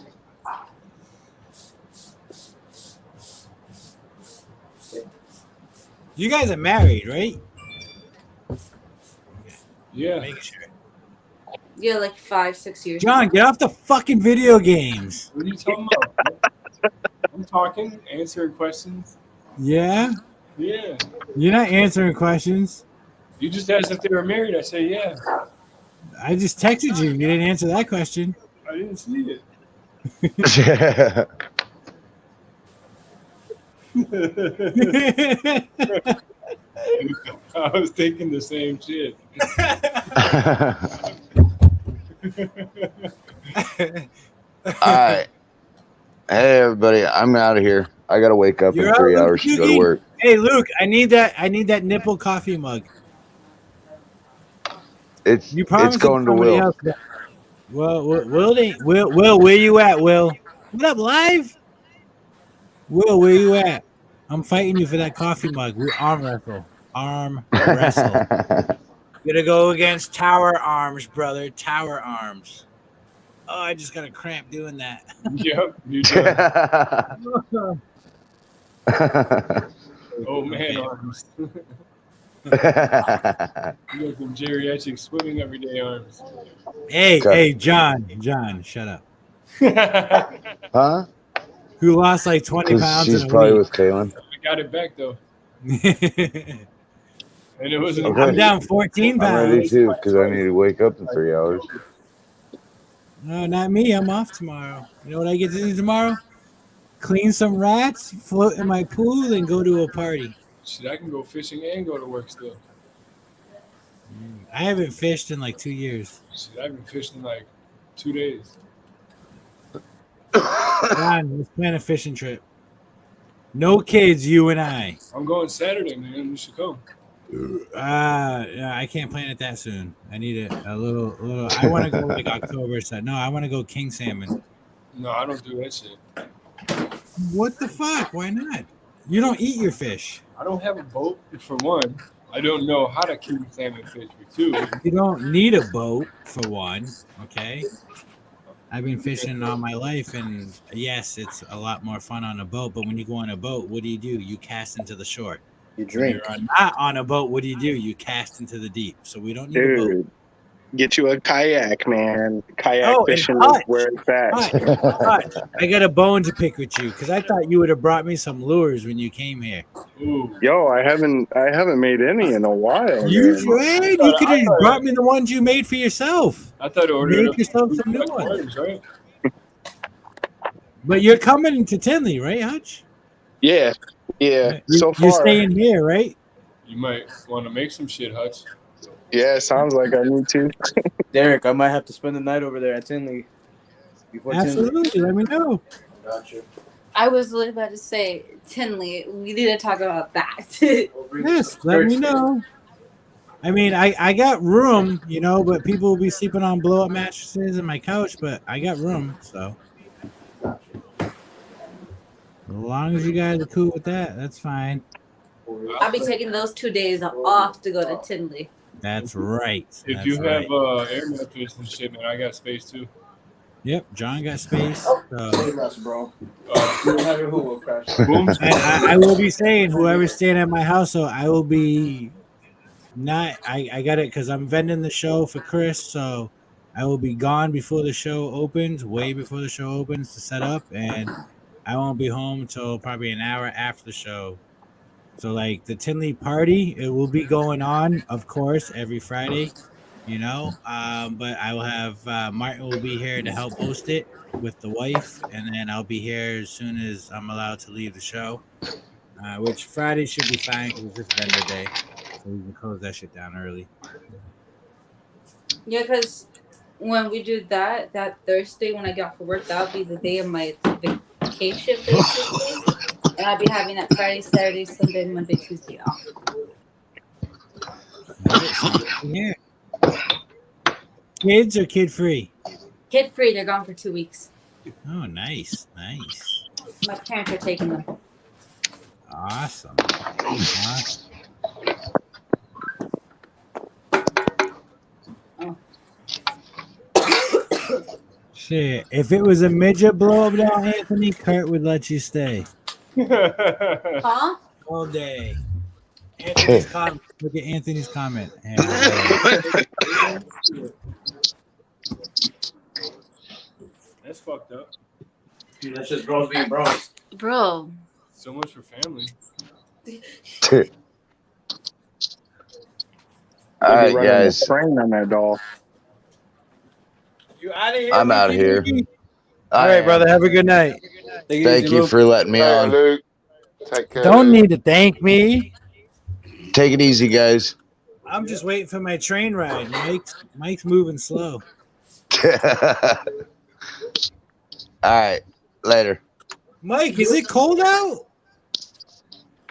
You guys are married, right? Yeah. Making sure. Yeah, like 5-6 years. John, get off the fucking video games. What are you talking about? I'm talking, answering questions. Yeah? Yeah. You're not answering questions. You just asked if they were married. I say yeah. I just texted you. You didn't answer that question. I didn't see it. I was thinking the same shit. All right. Hey, everybody. I'm out of here. I got to wake up in 3 hours to go to work. Hey, Luke, I need that nipple coffee mug. It's going to Will. Else. Well, Will, where you at, Will? What up, live? Will, where you at? I'm fighting you for that coffee mug. We arm wrestle. Arm wrestle. Gonna go against Tower Arms, brother. Tower Arms. Oh, I just got a cramp doing that. Yep, you do. Oh man, arms. You got some geriatric swimming everyday arms. Hey, John, shut up. Huh? Who lost like 20 pounds She's in a probably week? with Kaylin. I got it back though. And it wasn't. Okay. I'm down 14 I'm ready pounds. too because I need to wake up in 3 hours. No, not me. I'm off tomorrow. You know what I get to do tomorrow? Clean some rats, float in my pool, and go to a party. Shit, I can go fishing and go to work still. I haven't fished in like 2 years. Shit, I haven't fished in like 2 days. John, let's plan a fishing trip. No kids, you and I. I'm going Saturday, man. You should come. I can't plan it that soon. I need a little. I want to go like October. So no, I want to go king salmon. No, I don't do that shit. What the fuck? Why not? You don't eat your fish. I don't have a boat for one. I don't know how to king salmon fish for two. You don't need a boat for one. Okay. I've been fishing all my life, and yes, it's a lot more fun on a boat. But when you go on a boat, what do? You cast into the shore. You drink. When you're not on a boat, what do? You cast into the deep. So we don't need a boat. Dude, get you a kayak, man. Kayak fishing is Hutch, where it's at. Hutch, I got a bone to pick with you because I thought you would have brought me some lures when you came here. Ooh. Yo, I haven't made any in a while. You man. should. You could have brought me the ones you made for yourself. I thought I ordered Make yourself some new ones. worms, right? But you're coming to Tinley, right, Hutch? Yeah. So far, You're staying here, right? You might want to make some shit, Hutch. yeah, sounds like I need to. Derek, I might have to spend the night over there at Tinley. Before Absolutely. Let me know. Gotcha. I was literally about to say, Tinley, we need to talk about that. Yes, let me know. I mean, I got room, but people will be sleeping on blow up mattresses and my couch, but I got room, so. As long as you guys are cool with that, that's fine. I'll be taking those 2 days off to go to Tinley. That's right. If you have air mattress and shit, man, I got space too. Yep, John got space. Say less, bro. You don't have your Hulu crash. I will be saying, whoever's staying at my house, so I will be not. I got it because I'm vending the show for Chris, so I will be gone before the show opens, way before the show opens to set up, and I won't be home until probably an hour after the show. So, like the Tinley party, it will be going on, of course, every Friday. But I will have Martin will be here to help host it with the wife, and then I'll be here as soon as I'm allowed to leave the show, which Friday should be fine because it's just vendor day, so we can close that shit down early. Yeah, because when we do that Thursday when I get off of work, that'll be the day of my vacation, basically. And I'll be having that Friday, Saturday, Sunday, Monday, Tuesday off. Yeah. Kids or kid free? Kid free, they're gone for 2 weeks. Oh, nice. My parents are taking them. Awesome. Oh. Shit, if it was a midget blow up down, Anthony, Kurt would let you stay. Huh? All day. Anthony's comment. Look at Anthony's comment. That's fucked up. Dude, that's just bros being bros. Bro. So much for family. All right, guys. Train on that doll. You out of here? I'm out of here. All right, brother. Have a good night. Thank you for letting me on. Luke. Take care. Don't need to thank me. Take it easy, guys. I'm just waiting for my train ride. Mike's moving slow. All right. Later. Mike, is it cold out?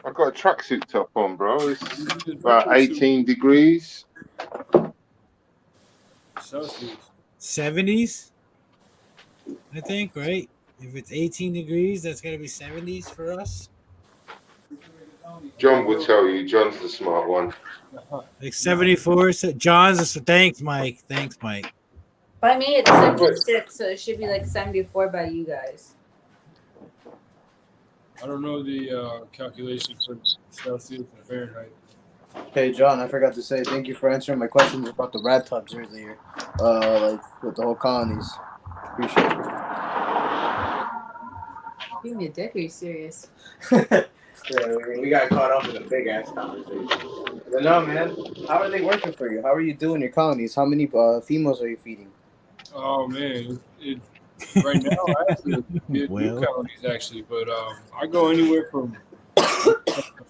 I've got a tracksuit top on, bro. It's about 18 degrees. 70s, I think, right? If it's 18 degrees, that's got to be 70s for us. John will tell you. John's the smart one. Like 74. John's. Thanks, Mike. Thanks, Mike. By me, it's 76, so it should be like 74 by you guys. I don't know the calculation for Celsius and Fahrenheit. Hey John, I forgot to say thank you for answering my questions about the rat tubs earlier. Like with the whole colonies. Appreciate it. You me a dick? Are you serious? Yeah, we got caught up in a big ass conversation. But no, man. How are they working for you? How are you doing your colonies? How many females are you feeding? Oh man, right now I have to get new colonies actually, but I go anywhere from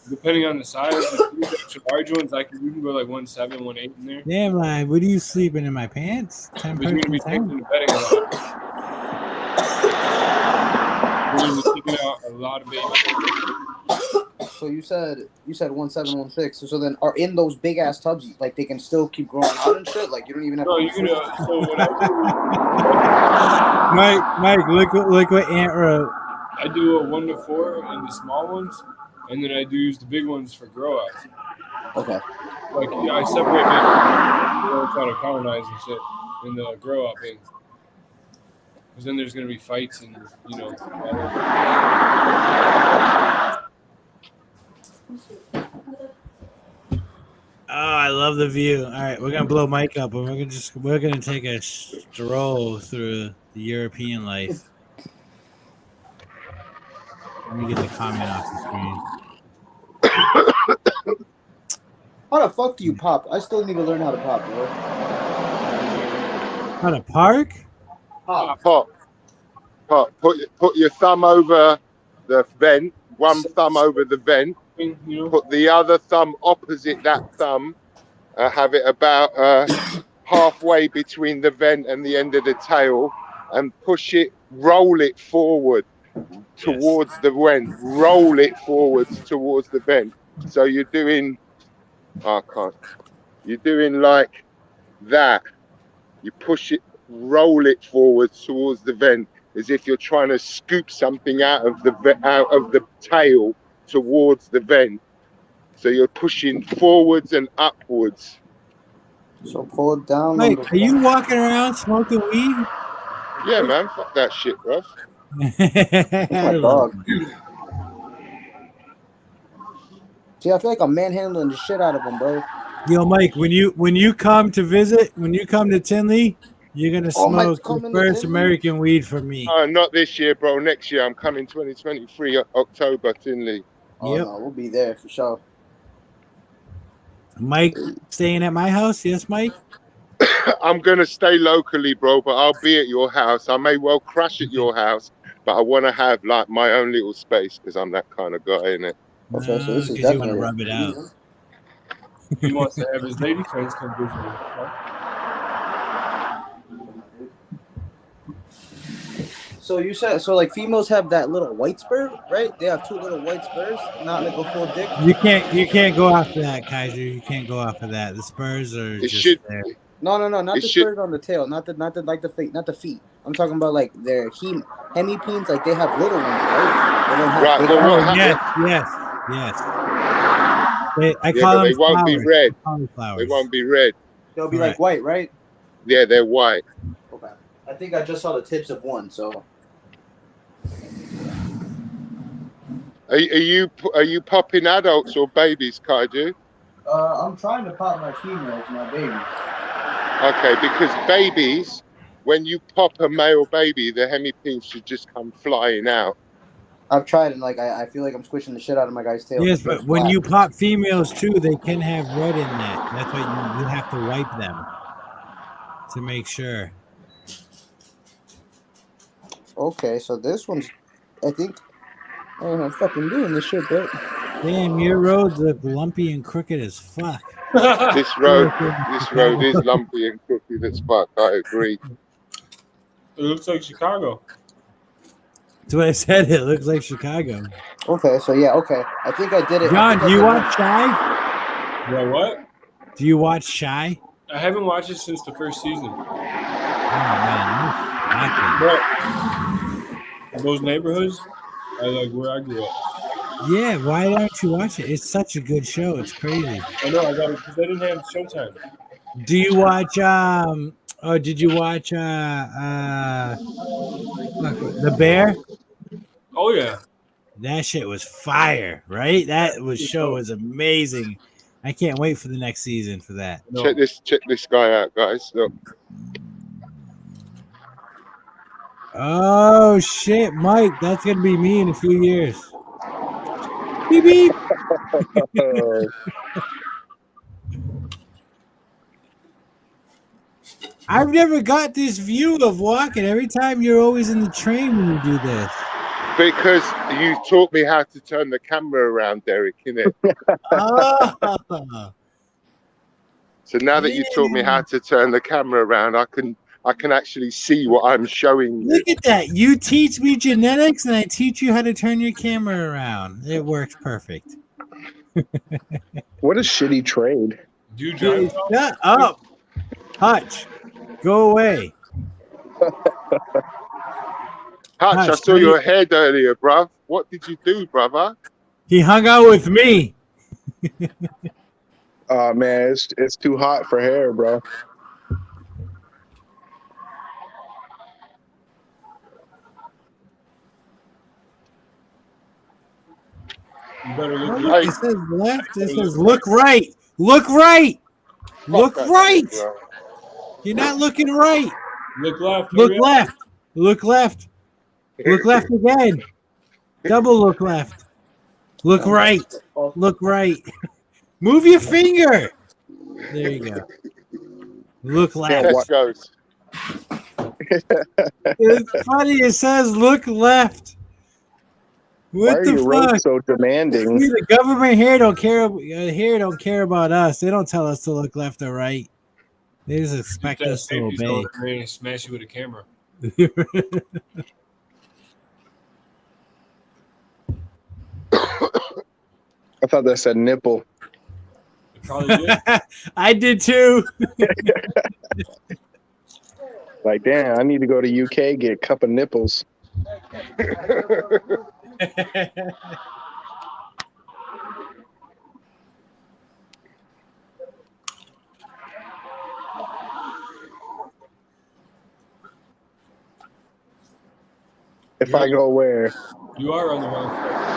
depending on the size. The large ones, you can go like 1.7, 1.8 in there. Damn, like, what are you sleeping in my pants? 10 But you're gonna be taking the bedding a lot. You're gonna be taking out a lot of babies. So you said 1.7, 1.6. So then, are in those big ass tubs like they can still keep growing out and shit? Like you don't even have. No, to you're gonna. So what I do, Mike, look what Ant wrote. I do a 1 to 4 in the small ones, and then I do use the big ones for grow outs. Okay. Like I separate them, try to colonize and shit in the grow out bins. Because then there's gonna be fights and Oh, I love the view. All right, we're gonna blow Mike up, and we're gonna take a stroll through the European life. Let me get the comment off the screen. How the fuck do you pop? I still need to learn how to pop, bro. How to park? Pop. Put your thumb over the vent. One thumb over the vent. Put the other thumb opposite that thumb. Have it about halfway between the vent and the end of the tail, and push it. Roll it forward towards the vent. Roll it forwards towards the vent. So you're doing. I can't. You're doing like that. You push it, roll it forward towards the vent, as if you're trying to scoop something out of the tail towards the vent. So you're pushing forwards and upwards. So pull it down. Mike, are you walking around smoking weed? Yeah, man. Fuck that shit, bro. That's my dog. See, I feel like I'm manhandling the shit out of him, bro. Yo, Mike, when you come to visit, when you come to Tinley, you're gonna smoke the first American weed from me. Not this year, bro. Next year, I'm coming 2023 October, Tinley. Oh no, we'll be there for sure. Mike staying at my house? Yes, Mike? I'm gonna stay locally, bro, but I'll be at your house. I may well crash at your house, but I want to have like my own little space because I'm that kind of guy, innit? Okay, so this is you definitely want to rub it out. he wants to have his lady friends come visit him. So you said like females have that little white spur, right? They have two little white spurs, not like a full dick. You can't go off of that, Kaiser. You can't go off of that. The spurs are there. No, not the spurs on the tail, not the feet, not the feet. I'm talking about like their hemipenes, like they have little ones, right? They don't have big ones. Yes. They won't be red. They won't be red. They'll be like white, right? Yeah, they're white. Okay. I think I just saw the tips of one, so. Are you popping adults or babies, Kaiju? I'm trying to pop my females, my babies. Okay, because babies, when you pop a male baby, the hemipenes should just come flying out. I've tried and like I feel like I'm squishing the shit out of my guy's tail. Yes, but when you pop females too, they can have red in that. That's why you have to wipe them to make sure. Okay, so this one's, I think, I'm fucking doing this shit, bro. Damn, your roads look lumpy and crooked as fuck. This road is lumpy and crooked as fuck. I agree. It looks like Chicago. That's what I said. It looks like Chicago. Okay, so yeah, okay. I think I did it. John, do you watch Shy? Yeah, what? Do you watch Shy? I haven't watched it since the first season. Oh man, But those neighborhoods are like where I grew up. Yeah, why don't you watch it? It's such a good show. It's crazy. I know I got it because I didn't have Showtime. Do you watch oh did you watch The Bear? Oh yeah. That shit was fire, right? That show was amazing. I can't wait for the next season for that. Check this guy out, guys. Look. Oh shit, Mike, that's gonna be me in a few years. Beep beep. I've never got this view of walking. Every time you're always in the train when you do this. Because you taught me how to turn the camera around, Derek, innit? Oh. So now that you taught me how to turn the camera around, I can actually see what I'm showing you. Look at that. You teach me genetics and I teach you how to turn your camera around. It works perfect. What a shitty trade. Dude, shut up. Hutch. Go away. Hutch, I saw your head earlier, bruv. What did you do, brother? He hung out with me. Oh man, it's too hot for hair, bro. You better look right. It says left. It says look right. Look right. Look right. You're not looking right. Look left. Look left. Look left. Look left again. Double look left. Look right. Look right. Move your finger. There you go. Look left. Let's go. It's funny. It says look left. What Why are the you fuck? so demanding? See, the government here don't care about us. They don't tell us to look left or right. They just expect us to obey. And smash you with a camera. I thought that said nipple. Probably did. I did too. Like, damn, I need to go to UK, get a cup of nipples. If I go where? You are on the wrong side.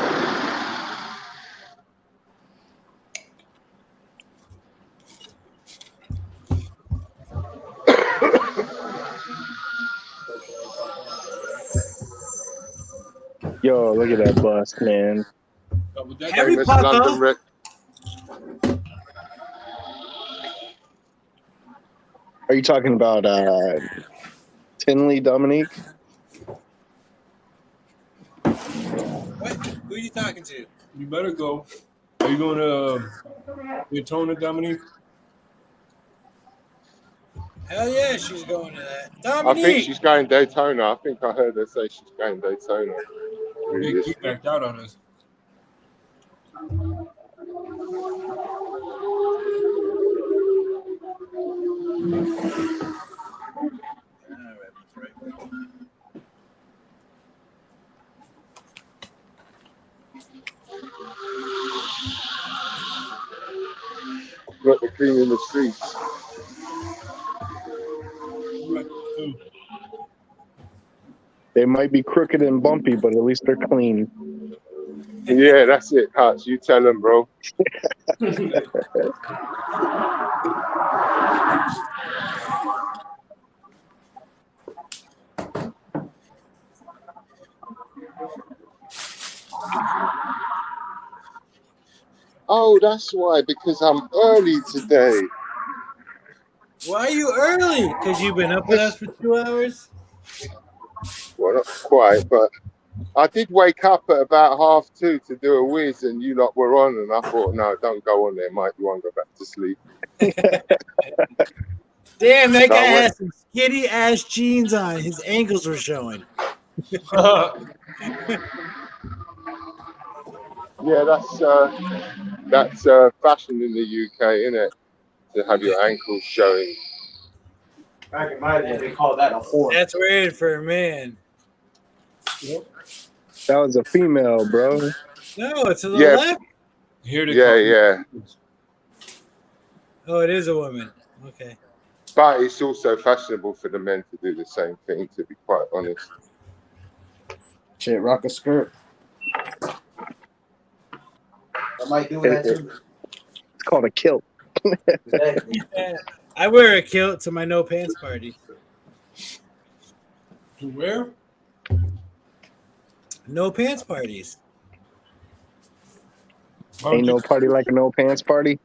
Yo, look at that bus, man. Harry Potter. Are you talking about Tinley Dominique? What? Who are you talking to? You better go. Are you going to Daytona, Dominique? Hell yeah, she's going to that. Dominique. I think she's going Daytona. I think I heard her say she's going Daytona. Big Keith backed out on us. Got the cleaning the streets. They might be crooked and bumpy, but at least they're clean. Yeah, that's it, Hutch. You tell them, bro. Oh, that's why, because I'm early today. Why are you early? Because you've been up with us for 2 hours? Well, not quite, but I did wake up at about 2:30 to do a whiz, and you lot were on, and I thought, no, don't go on there, Mike. You won't go back to sleep. Damn, that guy had some skinny ass jeans on. His ankles were showing. Yeah, that's fashion in the UK, isn't it? To have your ankles showing. Back in my day, they called that a whore. That's weird for a man. That was a female, bro. No, to the Yeah, left. Here they yeah. Oh, it is a woman. Okay. But it's also fashionable for the men to do the same thing, to be quite honest. Shit, rock a skirt. I might do that too. It's called a kilt. Exactly. Yeah, I wear a kilt to my no pants party. To where? No pants parties. Ain't no party like a no pants party.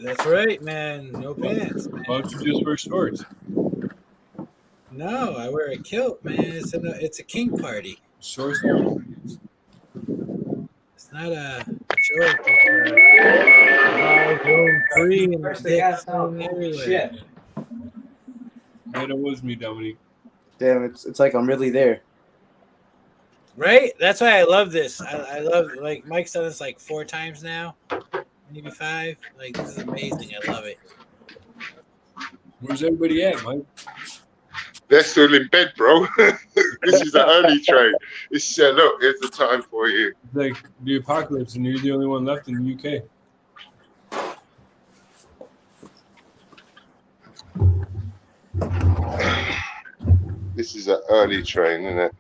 That's right, man. No pants. Man. Why don't you just wear shorts? No, I wear a kilt, man. It's a kink party. Shorts. It's not a short. Free and dicks everywhere. Shit. Man, it was me, Dominique. Damn, it's like I'm really there. Right? That's why I love this. I love, like, Mike's done this like 4 times now, maybe 5. Like, this is amazing. I love it. Where's everybody at, Mike? They're still in bed, bro. This is an early train. It's look, here's the time for you. It's like the apocalypse, and you're the only one left in the UK. This is an early train, isn't it?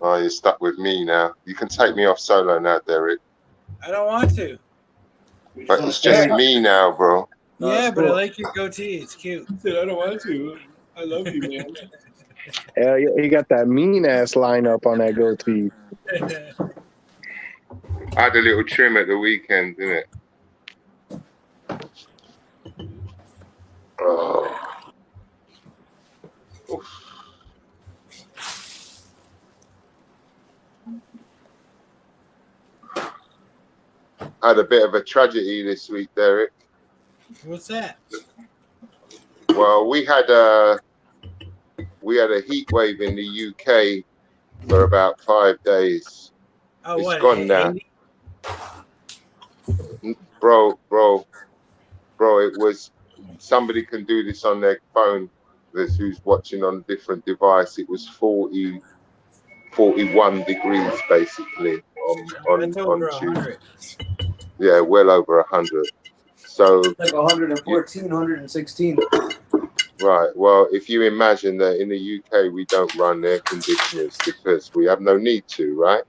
Oh, you're stuck with me now. You can take me off solo now, Derek. I don't want to. But it's just me now, bro. Yeah, but I like your goatee. It's cute. I said, I don't want to. I love you, man. Hell yeah, he got that mean ass lineup on that goatee. I had a little trim at the weekend, didn't it? Oh. Oof. I had a bit of a tragedy this week, Derek. What's that? Well, we had a heat wave in the UK for about 5 days. Oh, it's what? gone now. Bro, it was, somebody can do this on their phone. There's who's watching on a different device. It was 41 degrees basically on Tuesday. Yeah, well over 100. So like 114, 116. Right. Well, if you imagine that in the UK we don't run air conditioners because we have no need to, right?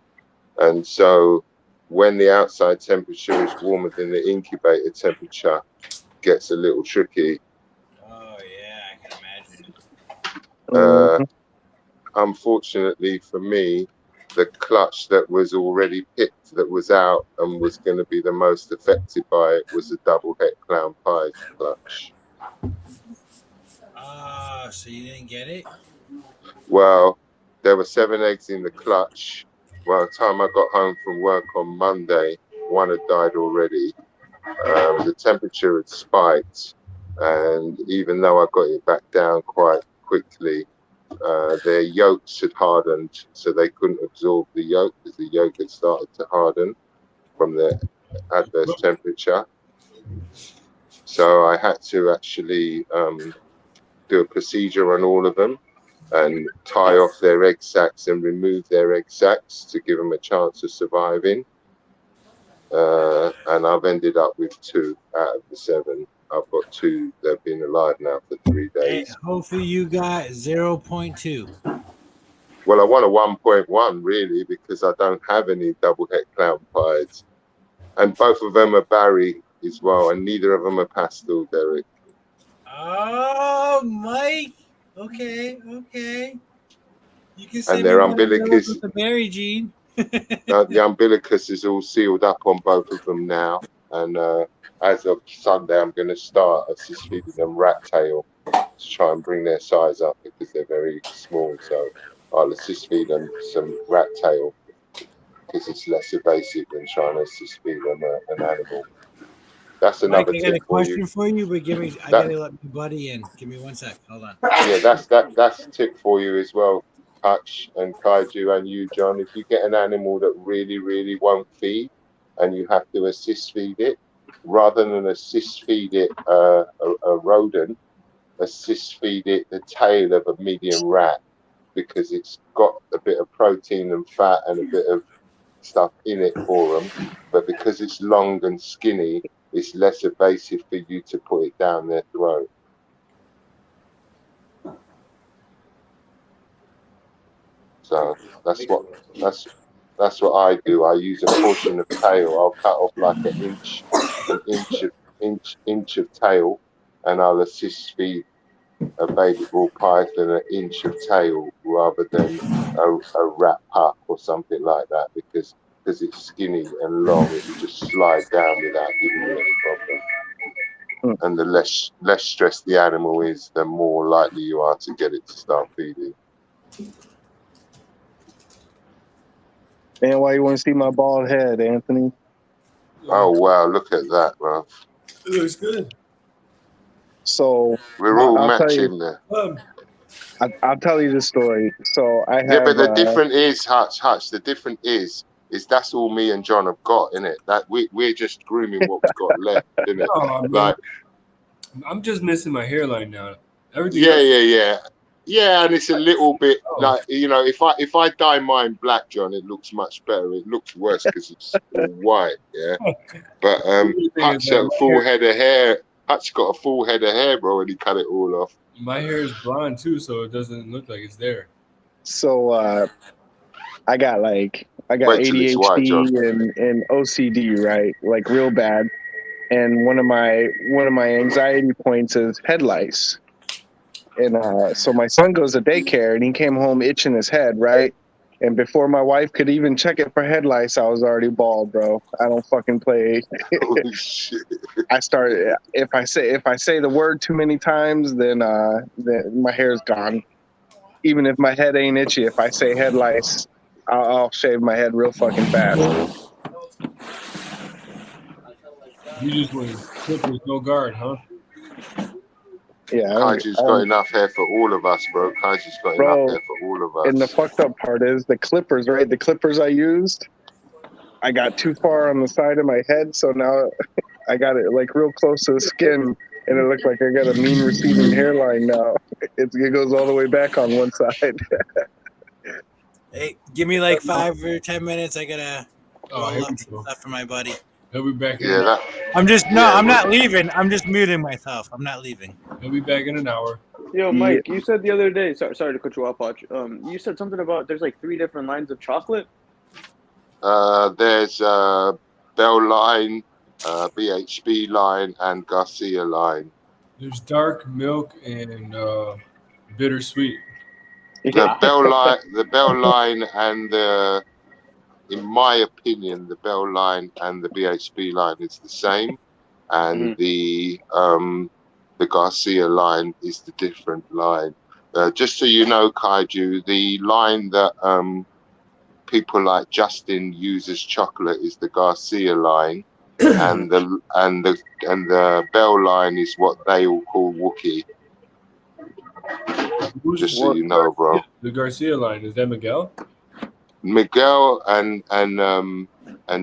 And so when the outside temperature is warmer than the incubator temperature, gets a little tricky. Oh yeah, I can imagine. Unfortunately for me, the clutch that was already picked, that was out and was going to be the most affected by it, was a double head clown pie clutch. So you didn't get it? Well, there were 7 eggs in the clutch. By the time I got home from work on Monday, 1 had died already. The temperature had spiked, and even though I got it back down quite quickly, their yolks had hardened, so they couldn't absorb the yolk because the yolk had started to harden from the adverse temperature. So I had to actually do a procedure on all of them and tie off their egg sacs and remove their egg sacs to give them a chance of surviving. And I've ended up with 2 out of the 7. I've got 2 that have been alive now for 3 days. Hey, hopefully you got 0.2. Well, I want a 1.1 really because I don't have any double head clown pies. And both of them are Barry as well, and neither of them are pastel, Derek. Oh, Mike. Okay. You can say and their umbilicus with the berry gene. the umbilicus is all sealed up on both of them now, and as of Sunday I'm going to start assist feeding them rat tail to try and bring their size up because they're very small. So I'll assist feed them some rat tail because it's less evasive than trying to assist feed them an animal. That's another Mike, I got a tip for question you. for you, but I gotta let my buddy in. Give me 1 sec. Hold on. Yeah, that's a tip for you as well, Hutch and Kaiju and you, John. If you get an animal that really won't feed and you have to assist feed it, rather than assist feed it a rodent, assist feed it the tail of a medium rat because it's got a bit of protein and fat and a bit of stuff in it for them. But because it's long and skinny, it's less evasive for you to put it down their throat. So that's what I do. I use a portion of tail. I'll cut off like an inch of tail, and I'll assist feed a baby bull python an inch of tail rather than a rat pup or something like that, because it's skinny and long, it will just slide down without giving you any problem. And the less stressed the animal is, the more likely you are to get it to start feeding. And why you want to see my bald head, Anthony? Oh wow, look at that, bro. It looks good. So we're all I'll matching there. I'll tell you the story. So I have. Yeah, but the difference is, Hutch. The difference is that's all me and John have got in it. That we're just grooming what we've got left, isn't it? Oh, like, I'm just missing my hairline now. Everything. Yeah, and it's a little bit like, you know, if I dye mine black, John, it looks much better. It looks worse because it's all white, yeah. But Hutch got a full head of hair. Hutch got a full head of hair, bro, and he cut it all off. My hair is blonde too, so it doesn't look like it's there. So I got ADHD and OCD, right? Like real bad. And one of my anxiety points is head lice. And so my son goes to daycare and he came home itching his head, right? And before my wife could even check it for head lice, I was already bald, bro. I don't fucking play. Holy shit. I started if I say the word too many times, then my hair's gone. Even if my head ain't itchy, if I say head lice, I'll shave my head real fucking fast. You just went clip with no guard, huh? Yeah, Kaiju's got enough hair for all of us, bro. Kaiju's got enough hair for all of us. And the fucked up part is the clippers, right? The clippers I used, I got too far on the side of my head, so now I got it like real close to the skin, and it looks like I got a mean receding hairline now. It goes all the way back on one side. Hey, give me like 5 or 10 minutes. I gotta roll up some stuff for my buddy. He'll be back in I'm not leaving. I'm just muting myself. I'm not leaving. He'll be back in an hour. Yo, Mike, you said the other day. Sorry to cut you off, Hutch. You said something about there's like 3 different lines of chocolate. There's Bell line, BHB line, and Garcia line. There's dark milk and bittersweet. The Bell line, and the, in my opinion, the Bell line and the BHB line is the same, and the Garcia line is the different line. Just so you know, Kaiju, the line that people like Justin use as chocolate is the Garcia line, and the Bell line is what they all call Wookie. Just so you know, bro. The Garcia line, is that Miguel? Miguel and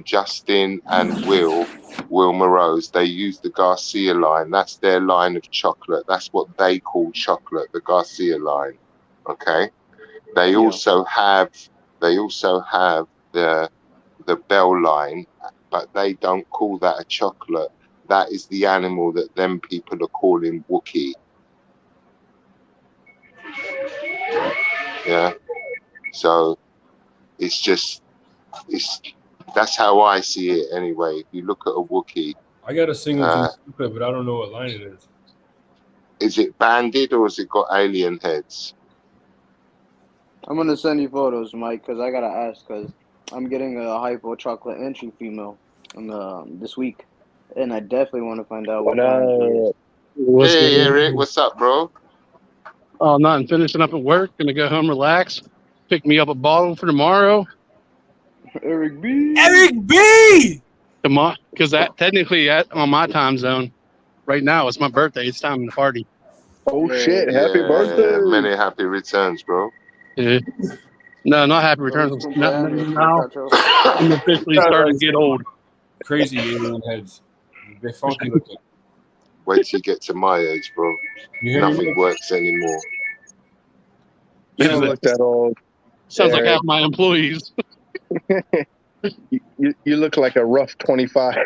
Justin and Will Morose, they use the Garcia line. That's their line of chocolate. That's what they call chocolate, the Garcia line. Okay. They also have the Bell line, but they don't call that a chocolate. That is the animal that them people are calling Wookie. Yeah. So that's how I see it anyway. If you look at a Wookiee, I got a single chocolate, but I don't know what line it is. Is it banded or has it got alien heads? I'm gonna send you photos, Mike, because I gotta ask, because I'm getting a hypo chocolate entry female this week, and I definitely want to find out what line she is. Hey, Eric, what's up, bro? Oh, nothing. Finishing up at work. Gonna go home, relax. Pick me up a bottle for tomorrow. Eric B. Eric B. Tomorrow, because that technically on my time zone. Right now, it's my birthday. It's time to party. Oh shit! Happy birthday! Many happy returns, bro. Yeah. No, not happy returns. Now I'm officially starting to get old. Crazy alien heads. They're funky looking. Wait till you get to my age, bro. Nothing works anymore. You don't look that old. Sounds like half my employees. You look like a rough 25.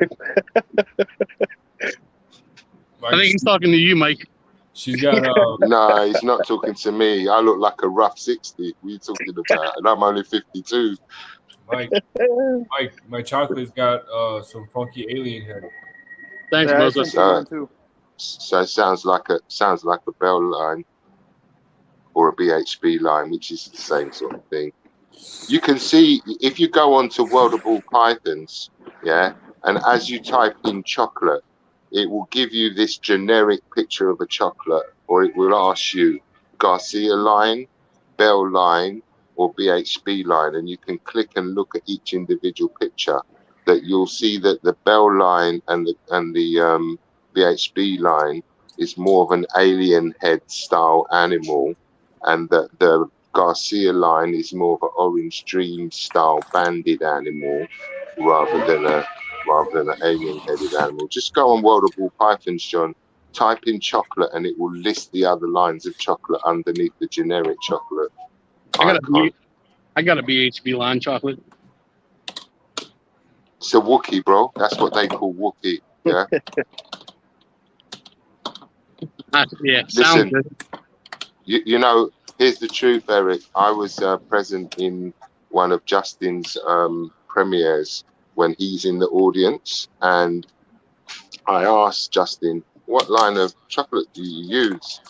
I think he's talking to you, Mike. She's got No, he's not talking to me. I look like a rough 60. What are you talking about? And I'm only 52. Mike, my chocolate's got some funky alien head. Thanks, Yeah, I Moses. sent you one too. So it sounds like a Bell line or a BHB line, which is the same sort of thing. You can see if you go on to World of Ball Pythons, yeah, and as you type in chocolate, it will give you this generic picture of a chocolate, or it will ask you Garcia line, Bell line, or BHB line, and you can click and look at each individual picture. That you'll see that the Bell line and the BHB line is more of an alien head style animal, and the Garcia line is more of an Orange Dream style banded animal rather than an alien headed animal. Just go on World of Ball Pythons, John. Type in chocolate, and it will list the other lines of chocolate underneath the generic chocolate. I got a BHB line chocolate. It's a Wookiee, bro. That's what they call Wookiee. Yeah. Yeah. Listen, Sounds good. you know, here's the truth, Eric. I was present in one of Justin's premieres when he's in the audience, and I asked Justin, "What line of chocolate do you use?"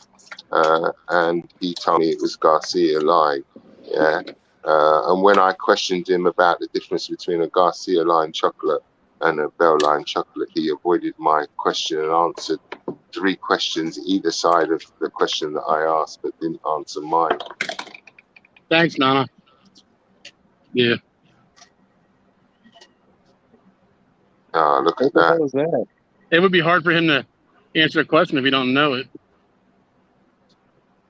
And he told me it was Garcia line. Yeah. And when I questioned him about the difference between a Garcia line chocolate and a Bell line chocolate, he avoided my question and answered 3 questions either side of the question that I asked, but didn't answer mine. Thanks, Nana. Yeah. Look at What that. was that? It would be hard for him to answer a question if he don't know it.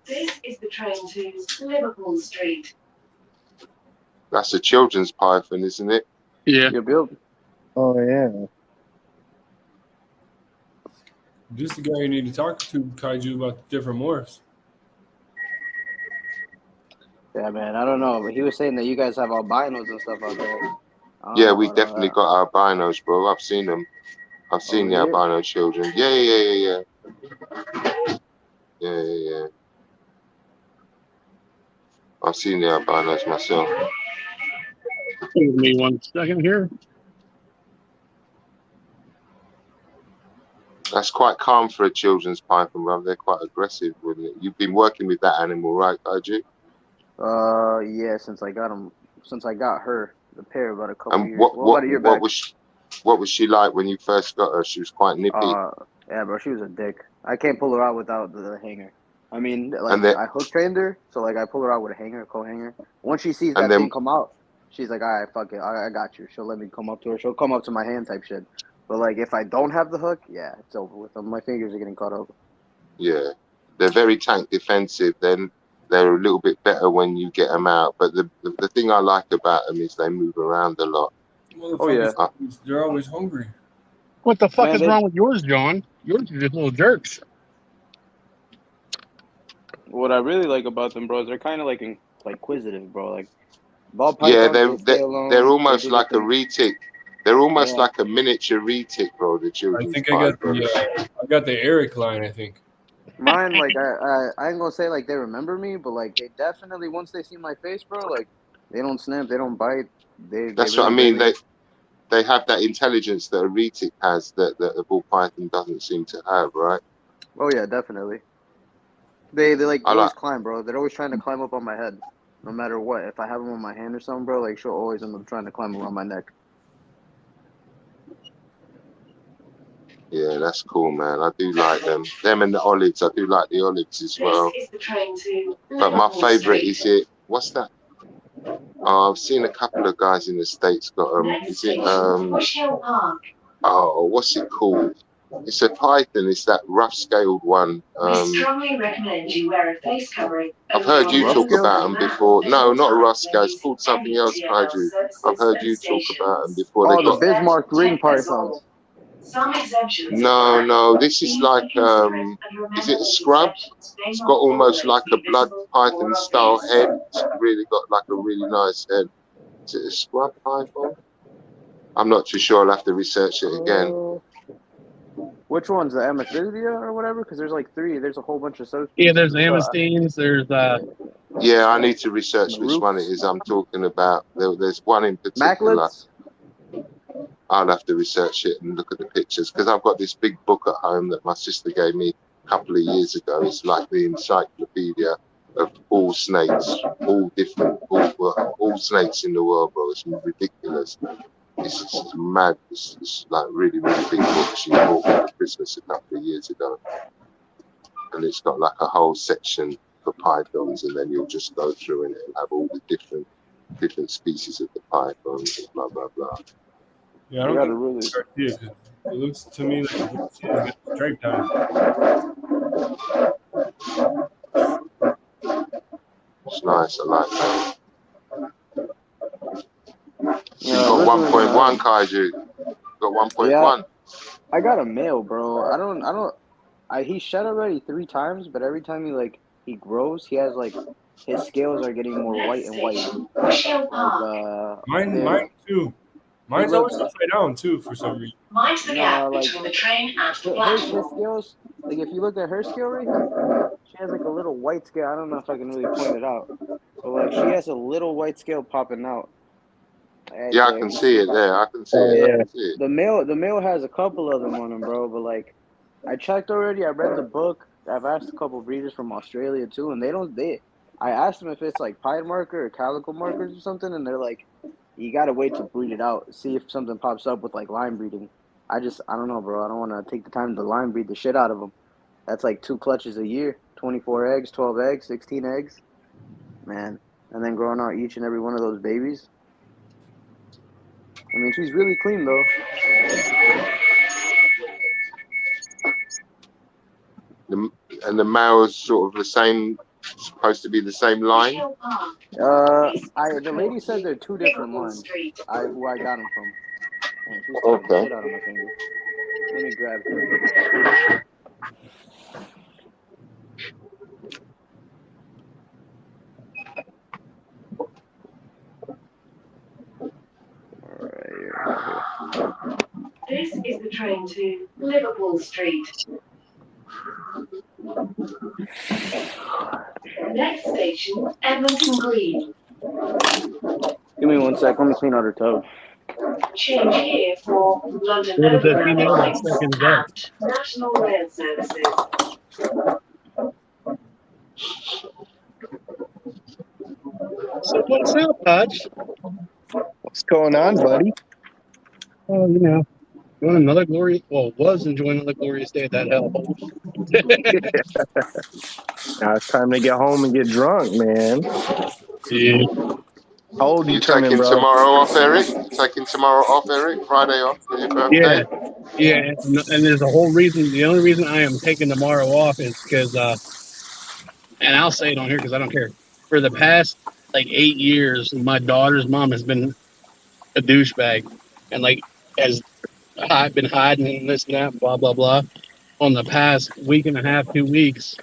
This is the train to Liverpool Street. That's a children's python, isn't it? Yeah. Oh yeah. This is the guy you need to talk to, Kaiju, about the different morphs. Yeah, man, I don't know, but he was saying that you guys have albinos and stuff out there. Yeah, we definitely got albinos, bro. I've seen them. I've seen the albino children. Yeah. I've seen the albinos myself. Give me 1 second here. That's quite calm for a children's python, bro. They're quite aggressive, wouldn't it? You've been working with that animal, right, Kaiju? Yeah, since I got her, the pair, about a couple And years. what about a year back. what was she like when you first got her? She was quite nippy. Yeah, bro, she was a dick. I can't pull her out without the hanger. I mean, like, And then- I hook trained her, so like I pull her out with a hanger, a co-hanger. Once she sees And that then- thing come out, she's like, all right, fuck it, I got you. She'll let me come up to her. She'll come up to my hand type shit. But like, if I don't have the hook, yeah, it's over with them. My fingers are getting caught up. Yeah, they're very tank defensive. Then they're a little bit better when you get them out. But the thing I like about them is they move around a lot. Oh yeah, they're always hungry. What the fuck Man, is wrong with yours, John? Yours are just little jerks. What I really like about them, bro, is they're kind of like inquisitive, bro. Like, ball Yeah, pythons, they stay alone, they're they almost do like their a thing. retic. They're almost Yeah. like a miniature retic, bro. The I children's think I got python. I got the Eric line. I think. Mine, like, I ain't gonna say like they remember me, but like they definitely, once they see my face, bro, like they don't snap, they don't bite. That's they what I really mean. They have that intelligence that a retic has that a ball python doesn't seem to have, right? Oh yeah, definitely. They I always like. climb, bro. They're always trying to climb up on my head, no matter what. If I have them on my hand or something, bro, like she'll always end up trying to climb around my neck. Yeah, that's cool, man. I do like them. Them and the olives. I do like the olives as well. This is the train to But my Liverpool favorite Street. is it. What's that? I've seen a couple of guys in the States got Next is it station, Bush Hill Park. oh, what's it called? It's a python. It's that rough scaled one. We strongly recommend you wear a face covering. I've heard you talk about them before. No, not a rough scale. It's called something else, Kaiju. I've heard you talk about them before. Oh, They the got Bismarck ring pythons. Some exemptions. No, this is like is it a scrub? It's got almost like a blood python style head. It's really got like a really nice head. Is it a scrub python? I'm not too sure. I'll have to research it again. Which one's the Thirzdy or whatever? Because there's like 3. There's a whole bunch of subspecies. Yeah, there's amistines. There's Yeah, I need to research which one it is I'm talking about. There's one in particular. Macklets? I'll have to research it and look at the pictures because I've got this big book at home that my sister gave me a couple of years ago. It's like the encyclopedia of all snakes, all different, all snakes in the world, bro. It's ridiculous. It's mad. It's like really, really big book. She bought me for Christmas a couple of years ago, and it's got like a whole section for pythons, and then you'll just go through and it'll have all the different species of the pythons, blah blah blah. Yeah, I don't think really start here because it looks to me like it's straight time. It's nice. I like that. You got 1.1, Kaiju. Got 1.1. Yeah, I got a male, bro. He shed already 3 times, but every time he grows, he has his scales are getting more white and white. Mine too. Mine's always upside down too for some reason. Mine's the gap between the train and the platform. Her scales, if you look at her scale right here, she has a little white scale. I don't know if I can really point it out, but she has a little white scale popping out. Yeah, I can see it there. I can see it. I can see it. The male has a couple of them on him, bro. But I checked already. I read the book. I've asked a couple breeders from Australia too, and I asked them if it's pied marker or calico markers or something, and they're like, you gotta wait to breed it out, see if something pops up with line breeding. I don't know, bro. I don't want to take the time to line breed the shit out of them. That's 2 clutches a year, 24 eggs, 12 eggs, 16 eggs, man. And then growing out each and every one of those babies. I mean, she's really clean though. And the male's sort of the same, supposed to be the same line. The lady said they're 2 different lines. Who I got them from. Man, she's taking the shit out of my finger. Let me grab her. This is the train to Liverpool Street. Next station, Edmonton Green. Give me 1 sec. Let me clean out her tub. Change here for London Overground lines and National Rail Services. So what's up, Hodge? What's going on, buddy? Oh, enjoying another was enjoying another glorious day at that hellhole. Now it's time to get home and get drunk, man. Yeah. How old are you taking bro? tomorrow off, Eric? Taking tomorrow off, Eric? Friday off for your birthday? Yeah. And there's a whole reason. The only reason I am taking tomorrow off is because, and I'll say it on here because I don't care. For the past 8 years, my daughter's mom has been a douchebag, and as I've been hiding and this and that, blah blah blah. On the past week and a half, 2 weeks,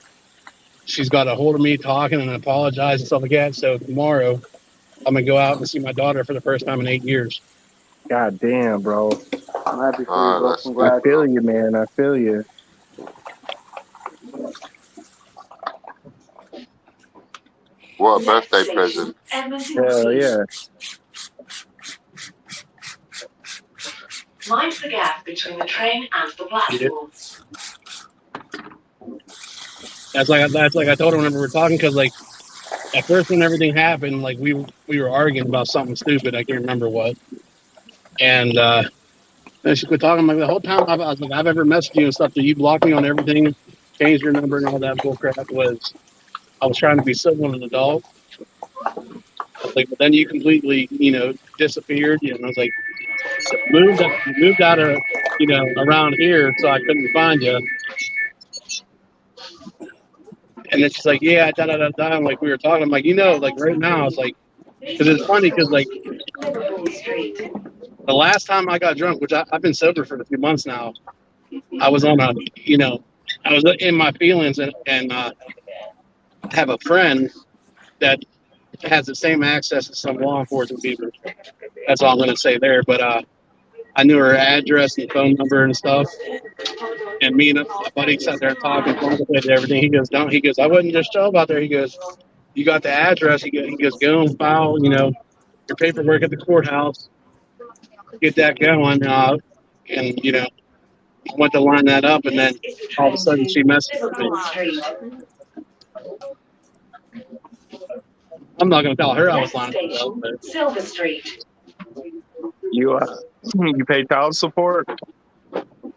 she's got a hold of me talking and apologize and stuff like that. So tomorrow, I'm gonna go out and see my daughter for the first time in 8 years. God damn, bro. I'm happy for you, bro. Congrats. I feel you, man. I feel you. What a birthday present. Hell yeah. Mind's the gap between the train and the platform. That's like I told her whenever we were talking, because at first when everything happened, we were arguing about something stupid. I can't remember what. And then she quit talking. The whole time I've ever messaged you and stuff, that you blocked me on everything, changed your number and all that bullcrap. I was trying to be civil and an adult. But then you completely, disappeared. And I was like, moved out of, around here, so I couldn't find you. And then she's like, yeah, I'm like, we were talking. I'm like, right now, I was like, because it's funny, because The last time I got drunk, which I've been sober for a few months now, I was on a, I was in my feelings and have a friend that has the same access as some law enforcement people. That's all I'm going to say there. But I knew her address and phone number and stuff. And me and my buddy sat there talking, contemplated everything. He goes, "Don't." He goes, "I wouldn't just show up out there." He goes, "You got the address." He goes, "Go and file, your paperwork at the courthouse. Get that going." And I went to line that up, and then all of a sudden she messaged me. I'm not going to tell her I was lining it up. But... Silver Street. You pay child support?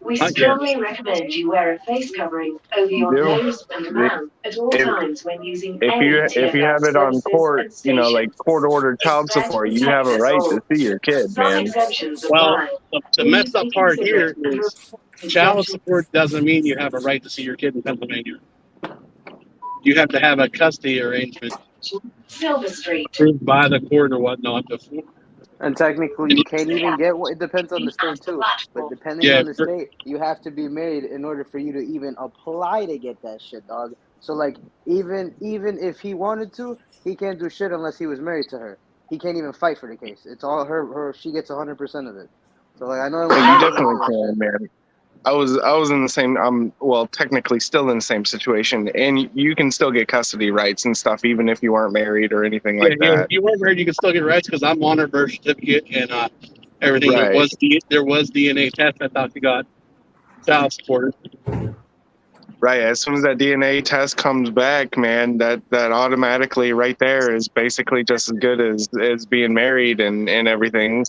We strongly recommend you wear a face covering over your nose and mouth at all times when using if you have it on court, like court ordered child support, you have a right to see your kid, man. Well, the messed up part here is child support doesn't mean you have a right to see your kid in Pennsylvania. You have to have a custody arrangement Silver Street approved by the court or whatnot before. And technically, you can't even get one. It depends on the state too. But depending on the state, you have to be married in order for you to even apply to get that shit, dog. So like, even if he wanted to, he can't do shit unless he was married to her. He can't even fight for the case. It's all her. She gets 100% of it. So like, I know. You definitely can, man. I was in the same. Technically still in the same situation, and you can still get custody rights and stuff, even if you weren't married or anything like that. If you weren't married, you can still get rights because I'm on her birth certificate and everything. Right. There was DNA test. I thought she got child support. Right. As soon as that DNA test comes back, man, that automatically right there is basically just as good as being married and everything.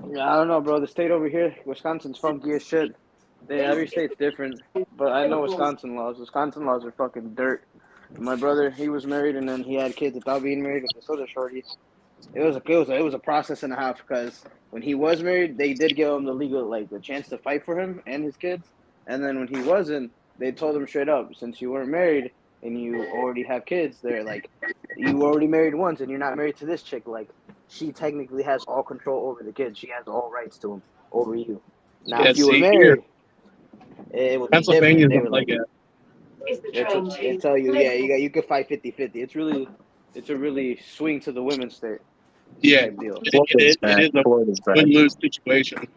Yeah, I don't know, bro. The state over here, Wisconsin's funky as shit. Every state's different, but I know Wisconsin laws. Wisconsin laws are fucking dirt. My brother, he was married and then he had kids without being married with this other shorty. It was a process and a half because when he was married, they did give him the chance to fight for him and his kids. And then when he wasn't, they told him straight up, since you weren't married and you already have kids, they're like, you already married once and you're not married to this chick, like. She technically has all control over the kids. She has all rights to them over you. Now, if you were married, it would be Pennsylvania different. like it. They tell you, you could fight 50-50. It's a really swing to the women's state. Yeah, it is a win-lose situation.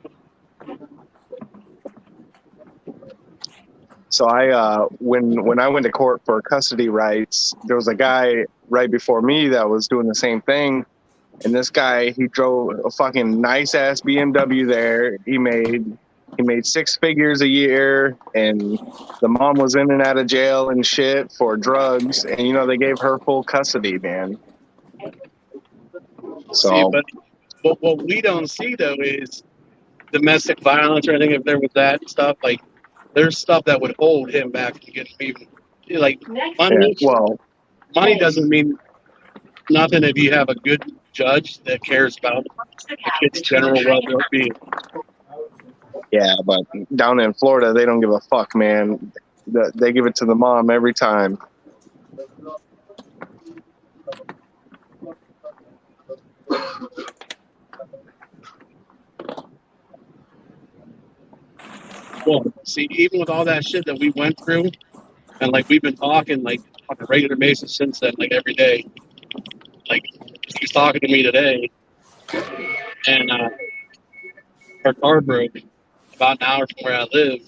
So I when I went to court for custody rights, there was a guy right before me that was doing the same thing. And this guy, he drove a fucking nice ass BMW there. He made 6 figures a year, and the mom was in and out of jail and shit for drugs. And they gave her full custody, man. So, see, but what we don't see though is domestic violence or anything. If there was that stuff, like there's stuff that would hold him back to get even like money. Yeah, money doesn't mean nothing if you have a good judge that cares about the kid's general well-being. Yeah, but down in Florida, they don't give a fuck, man. They give it to the mom every time. Well, see, even with all that shit that we went through, and like we've been talking like on a regular basis since then, like every day. Like she's talking to me today, and her car broke about an hour from where I live,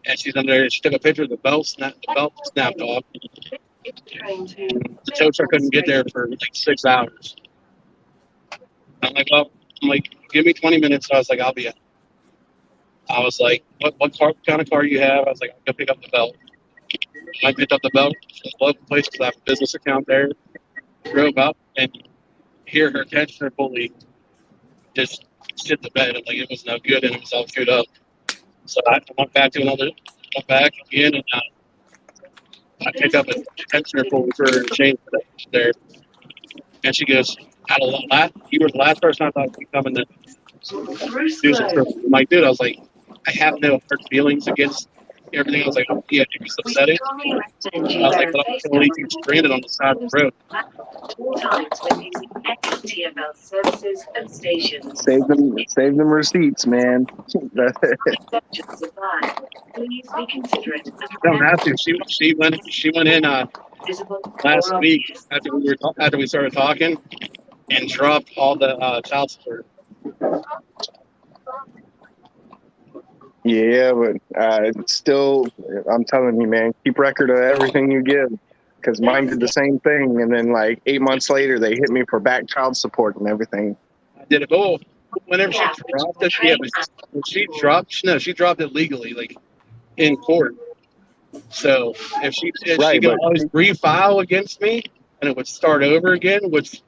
and she's under there. She took a picture of the belt snapped off. The tow truck couldn't get there for like 6 hours. I'm like, give me 20 minutes. So I was like, I'll be out. I was like, what kind of car do you have? I was like, I'll go pick up the belt. I picked up the belt from the local place because I have a business account there. Drove up and hear her tensioner pulley just shit the bed. Like it was no good and it was all screwed up. So I went back again and I picked up a tensioner pulley for her and changed it there. And she goes, you were the last person I thought would be coming to do something. I'm like, dude, I was like, I have no hurt feelings against everything. I was like, oh, yeah, it was upsetting. I was like, but I'm going to leave you stranded on the side of the road. TFL services and stations. Save them receipts, man. Sections apply. Please be considerate. Don't have to. She went in last week after we started talking and dropped all the child support. Yeah, but still, I'm telling you, man, keep record of everything you give. Because mine did the same thing, and then like 8 months later, they hit me for back child support and everything. I did it both. Whenever she dropped it, she dropped it legally, like in court. So if she could always refile against me and it would start over again, which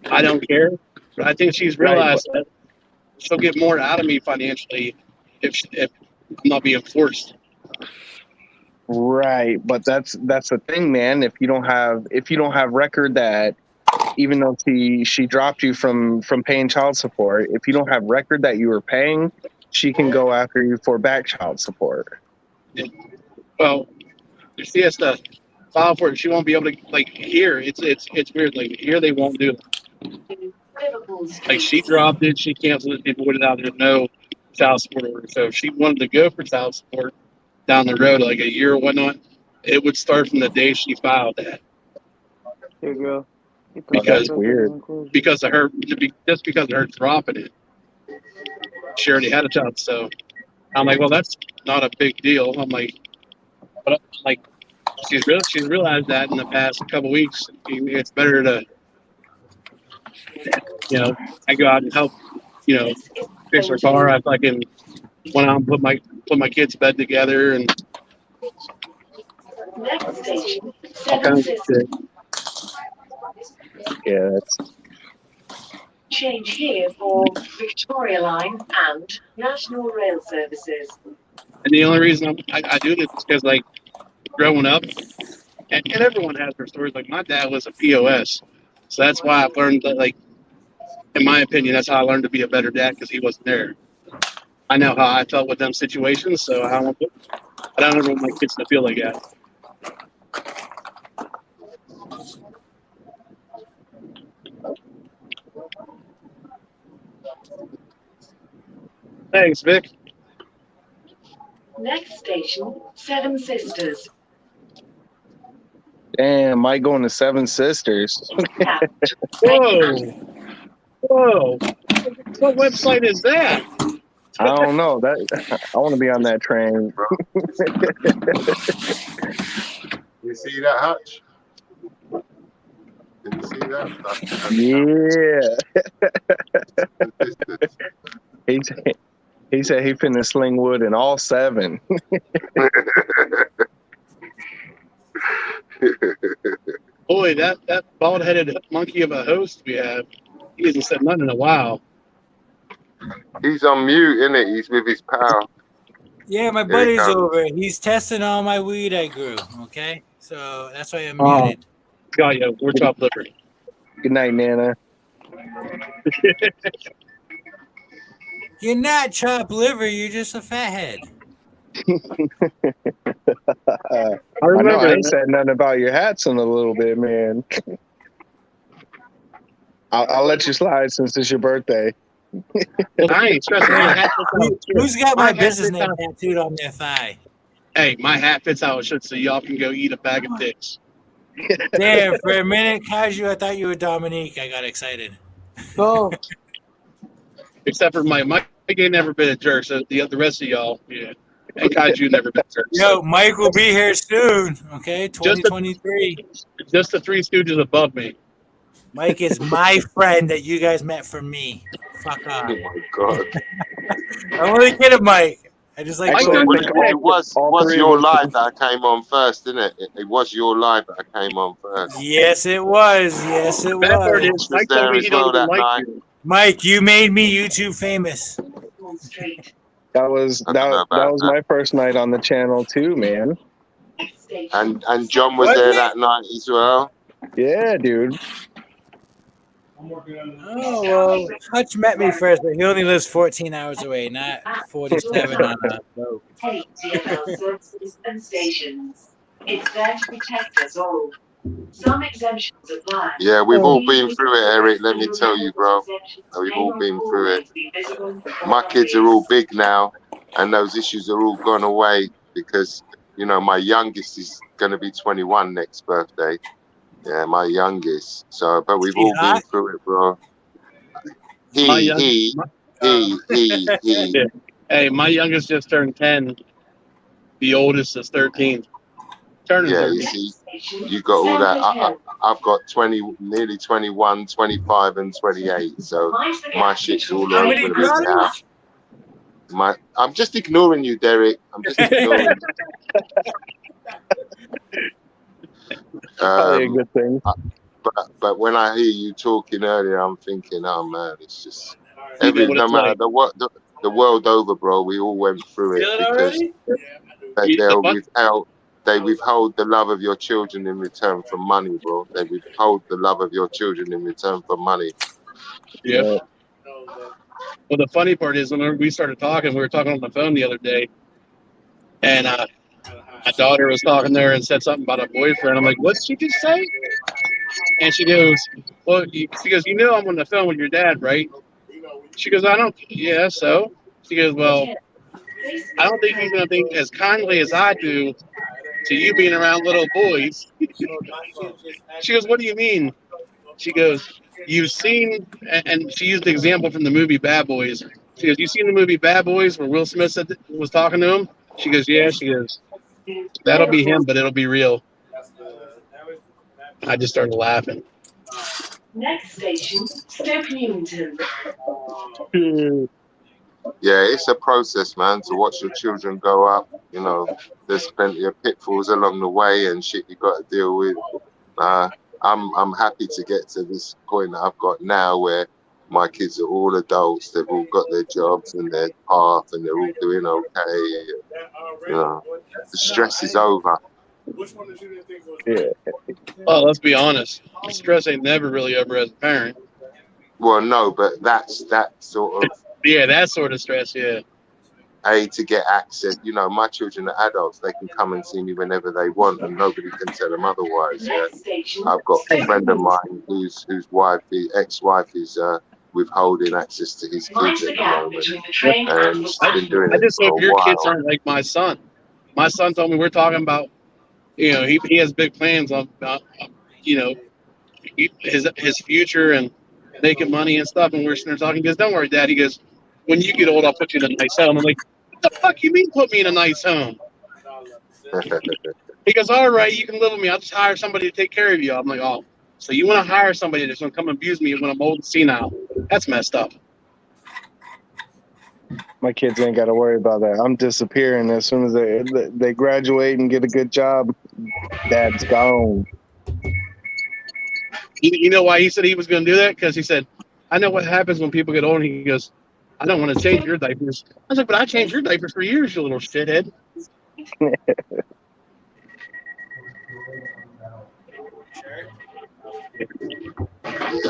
I don't care. But I think she's realized that she'll get more out of me financially if I'm not being forced. Right, but that's the thing, man. If you don't have record that, even though she dropped you from paying child support, if you don't have record that you were paying, she can go after you for back child support. Well, if she has to file for it, she won't be able to, like, here. It's weird. Like, here they won't do it. Like, she dropped it, she canceled it, people went out there, no child support order. So if she wanted to go for child support down the road, like a year or whatnot, it would start from the day she filed that. Here you go. Because that's weird. Because of her dropping it. She already had a child, so I'm like, well, that's not a big deal. I'm like, but like, she's realized that in the past couple weeks. It's better to, I go out and help, fix her car. I fucking went out and put my kids' bed together and Next station, all kinds of shit. Yeah, that's change here for Victoria Line and National Rail Services. And the only reason I do this is because, like, growing up, and everyone has their stories. Like, my dad was a POS, so that's why I've learned that, like, in my opinion, that's how I learned to be a better dad, because he wasn't there. I know how I felt with them situations, so I don't ever want my kids to feel like that. Thanks, Vic. Next station, Seven Sisters. damn. Mike going to Seven Sisters. Whoa. What website is that? I don't know. I want to be on that train. You see that, Hutch? Did you see that? Yeah. He said he finna sling wood in all seven. Boy, that bald-headed monkey of a host we have, he hasn't said nothing in a while. He's on mute, isn't it? He's with his pal. Yeah, my buddy's over. He's testing all my weed I grew. Okay, so that's why I'm muted. Got you. We're top liver. Good night, Nana. You're not chopped liver. You're just a fathead. I remember. I ain't said nothing about your hats in a little bit, man. I'll let you slide since it's your birthday. Nice. Who's got my business name tattooed on their thigh? Hey, my hat fits how it should, so y'all can go eat a bag of dicks. There, for a minute, Kaiju, I thought you were Dominique. I got excited. Oh. Except for Mike ain't never been a jerk, so the rest of y'all, yeah. And Kaiju never been a jerk. Yo, Mike will be here soon, okay? 2023. Just the Three Stooges above me. Mike is my friend that you guys met from me. Fuck off. Oh my god. I'm only kidding, Mike. I just like it was your live that I came on first, didn't it? It was your live that I came on first. Yes, it was. Yes, it was. Mike told me he don't even like you. Mike, you made me YouTube famous. That was my first night on the channel too, man. And John was there that night as well. Yeah, dude. Oh, well, Hutch met me first, but he only lives 14 hours away, not 47 on a boat. TFL services and stations. It's there to protect us all. Some exemptions apply. Yeah, we've all been through it, Eric. Let me tell you, bro. We've all been through it. My kids are all big now, and those issues are all gone away because, you know, my youngest is going to be 21 next birthday. Yeah, my youngest. So, but we've all been through it, bro. He. Yeah. Hey, my youngest just turned 10. The oldest is 13. Turning 13. You see, you got all that. I've got 20, nearly 21, 25, and 28. So my shit's all over with now. I'm just ignoring you, Derek. I'm just ignoring you. Probably a good thing. But when I hear you talking earlier, I'm thinking, oh man, it's just no matter the world over, bro. We all went through it because they withhold the love of your children in return for money, bro. They withhold the love of your children in return for money. Yeah. Well, the funny part is when we started talking, we were talking on the phone the other day, and my daughter was talking there and said something about a boyfriend. I'm like, what did she just say? And she goes, well, you know I'm on the phone with your dad, right? She goes, I don't. Yeah, so? She goes, well, I don't think he's going to think as kindly as I do to you being around little boys. She goes, what do you mean? She goes, you've seen, and she used the example from the movie Bad Boys. She goes, you seen the movie Bad Boys where Will Smith was talking to him? She goes, yeah. She goes, that'll be him, but it'll be real. I just started laughing. Next station, Stoke Newington. Yeah, it's a process, man, to watch your children grow up. You know, there's plenty of pitfalls along the way and shit you got to deal with. I'm happy to get to this point that I've got now where my kids are all adults. They've all got their jobs and their path and they're all doing okay. You know, the stress is over. Yeah. Well, let's be honest. Stress ain't never really over as a parent. Well, no, but that's that sort of... Yeah, that sort of stress, yeah. To get access. You know, my children are adults. They can come and see me whenever they want and nobody can tell them otherwise. Yeah. I've got a friend of mine whose ex-wife is withholding access to his kids at the moment. And she's been doing I it just for hope a your while. kids aren't like my son. My son told me we're talking about, you know, he has big plans on, you know, his future and making money and stuff. And we're sitting there talking. He goes, don't worry, Dad. He goes, when you get old, I'll put you in a nice home. I'm like, what the fuck you mean put me in a nice home? He goes, all right, you can live with me. I'll just hire somebody to take care of you. I'm like, oh, so you want to hire somebody that's going to come abuse me when I'm old and senile? That's messed up. My kids ain't got to worry about that. I'm disappearing as soon as they graduate and get a good job. Dad's gone. You know why he said he was going to do that? Because he said, I know what happens when people get old. And he goes, I don't want to change your diapers. I was like, but I changed your diapers for years, you little shithead. Yeah,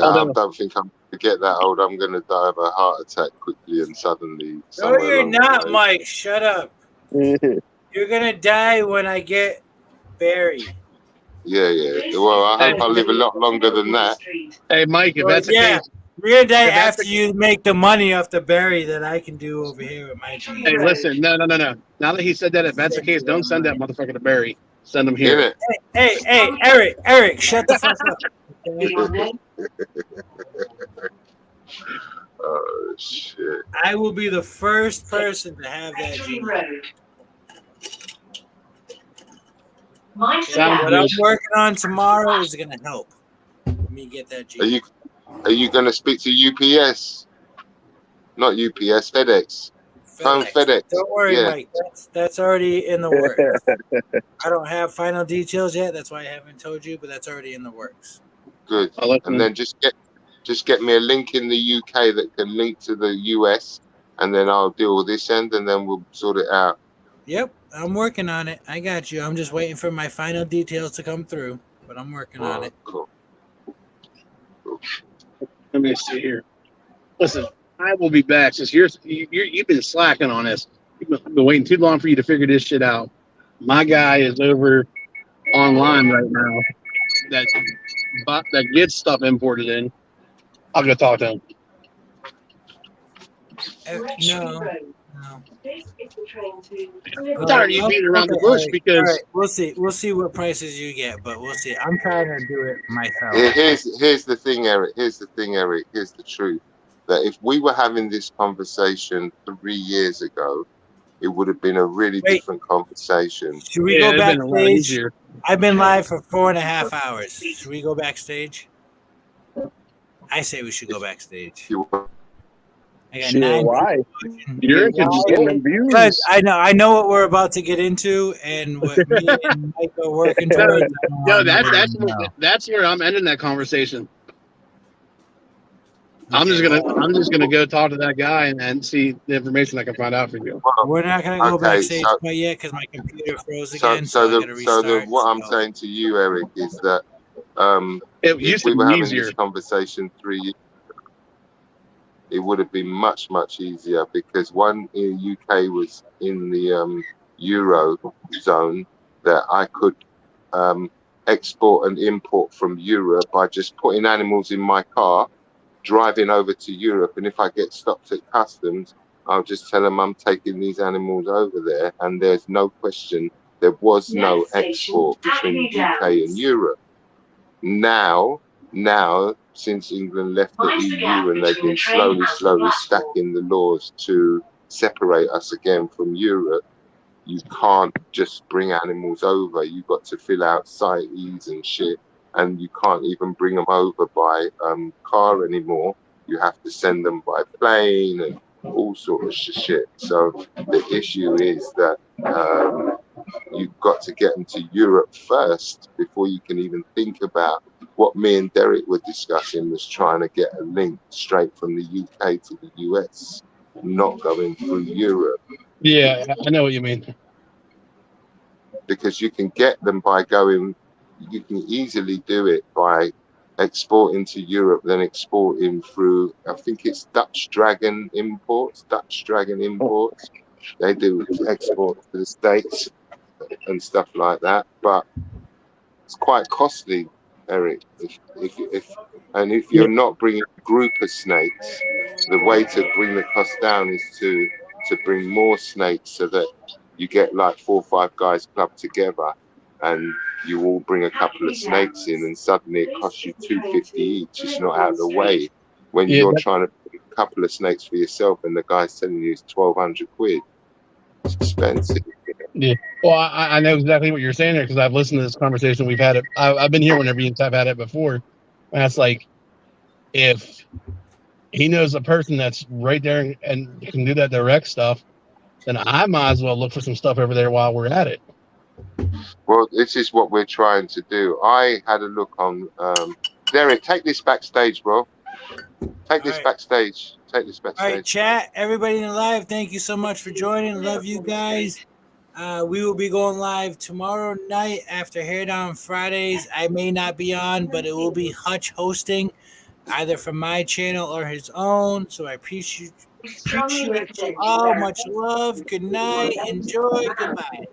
I don't think I'm going to get that old. I'm going to die of a heart attack quickly and suddenly. No, you're not, Mike. Shut up. You're going to die when I get buried. Yeah. Well, I hope I live a lot longer than that. Hey, Mike, if that's the case. We're going to die after you make the money off the bury that I can do over here with my team. Hey, listen, no. Now that he said that, if that's the case, don't send that motherfucker to Barry. Send him here. Hey, Eric, shut the fuck up. Oh, shit. I will be the first person to have that gene. What I'm working on tomorrow is going to help me get that gene. Are you going to speak to UPS? Not UPS, FedEx. Phone FedEx. Don't worry, Mike. That's already in the works. I don't have final details yet. That's why I haven't told you, but that's already in the works. Good. And then just get me a link in the UK that can link to the US, and then I'll deal with this end, and then we'll sort it out. Yep, I'm working on it. I got you. I'm just waiting for my final details to come through, but I'm working on it. Cool. Let me see here. Listen, I will be back. Since you've been slacking on this. I've been waiting too long for you to figure this shit out. My guy is over online right now. that gets stuff imported in, I'll go talk to him. No. I'm tired of you beating around the bush because. All right, we'll see. We'll see what prices you get, but we'll see. I'm trying to do it myself. Here's the thing, Eric. Here's the truth. That if we were having this conversation 3 years ago, it would have been a really different conversation. Should we go backstage? I've been live for 4.5 hours. Should we go backstage? I say we should go backstage. I got 9 why? people. You're interested in views. Because I know what we're about to get into, and what me and Mike are working towards. No, that's where I'm ending that conversation. I'm just gonna go talk to that guy and see the information I can find out for you. We're not gonna go backstage quite yet because my computer froze again. What I'm saying to you, Eric, is that if we were having this conversation 3 years ago, it would have been much easier because one in the UK was in the Euro zone that I could export and import from Europe by just putting animals in my car, driving over to Europe, and if I get stopped at customs, I'll just tell them I'm taking these animals over there, and there's no question there was no export between the UK and Europe. Now, since England left the EU and they've been slowly stacking the laws to separate us again from Europe, you can't just bring animals over. You've got to fill out CITES and shit. And you can't even bring them over by car anymore. You have to send them by plane and all sorts of shit. So the issue is that you've got to get them to Europe first before you can even think about what me and Derek were discussing, was trying to get a link straight from the UK to the US, not going through Europe. Yeah, I know what you mean. Because you can get them by going. You can easily do it by exporting to Europe, then exporting through, I think it's Dutch Dragon Imports. They do export to the States and stuff like that, but it's quite costly, Eric. If you're not bringing a group of snakes, the way to bring the cost down is to bring more snakes so that you get like 4 or 5 guys clubbed together and you all bring a couple of snakes in, and suddenly it costs you $250 each. It's not out of the way when you're trying to bring a couple of snakes for yourself, and the guy's telling you it's 1,200 quid. It's expensive. Yeah. Well, I know exactly what you're saying there because I've listened to this conversation. We've had it. I've been here whenever I've had it before. And that's like, if he knows a person that's right there and can do that direct stuff, then I might as well look for some stuff over there while we're at it. Well, this is what we're trying to do. I had a look on Derek, take this backstage, bro. Take this backstage. All right, chat, everybody in the live, thank you so much for joining. Love you guys. We will be going live tomorrow night after Hair Down Fridays. I may not be on, but it will be Hutch hosting, either from my channel or his own. So I appreciate you all. Much love. Good night. Enjoy. Goodbye.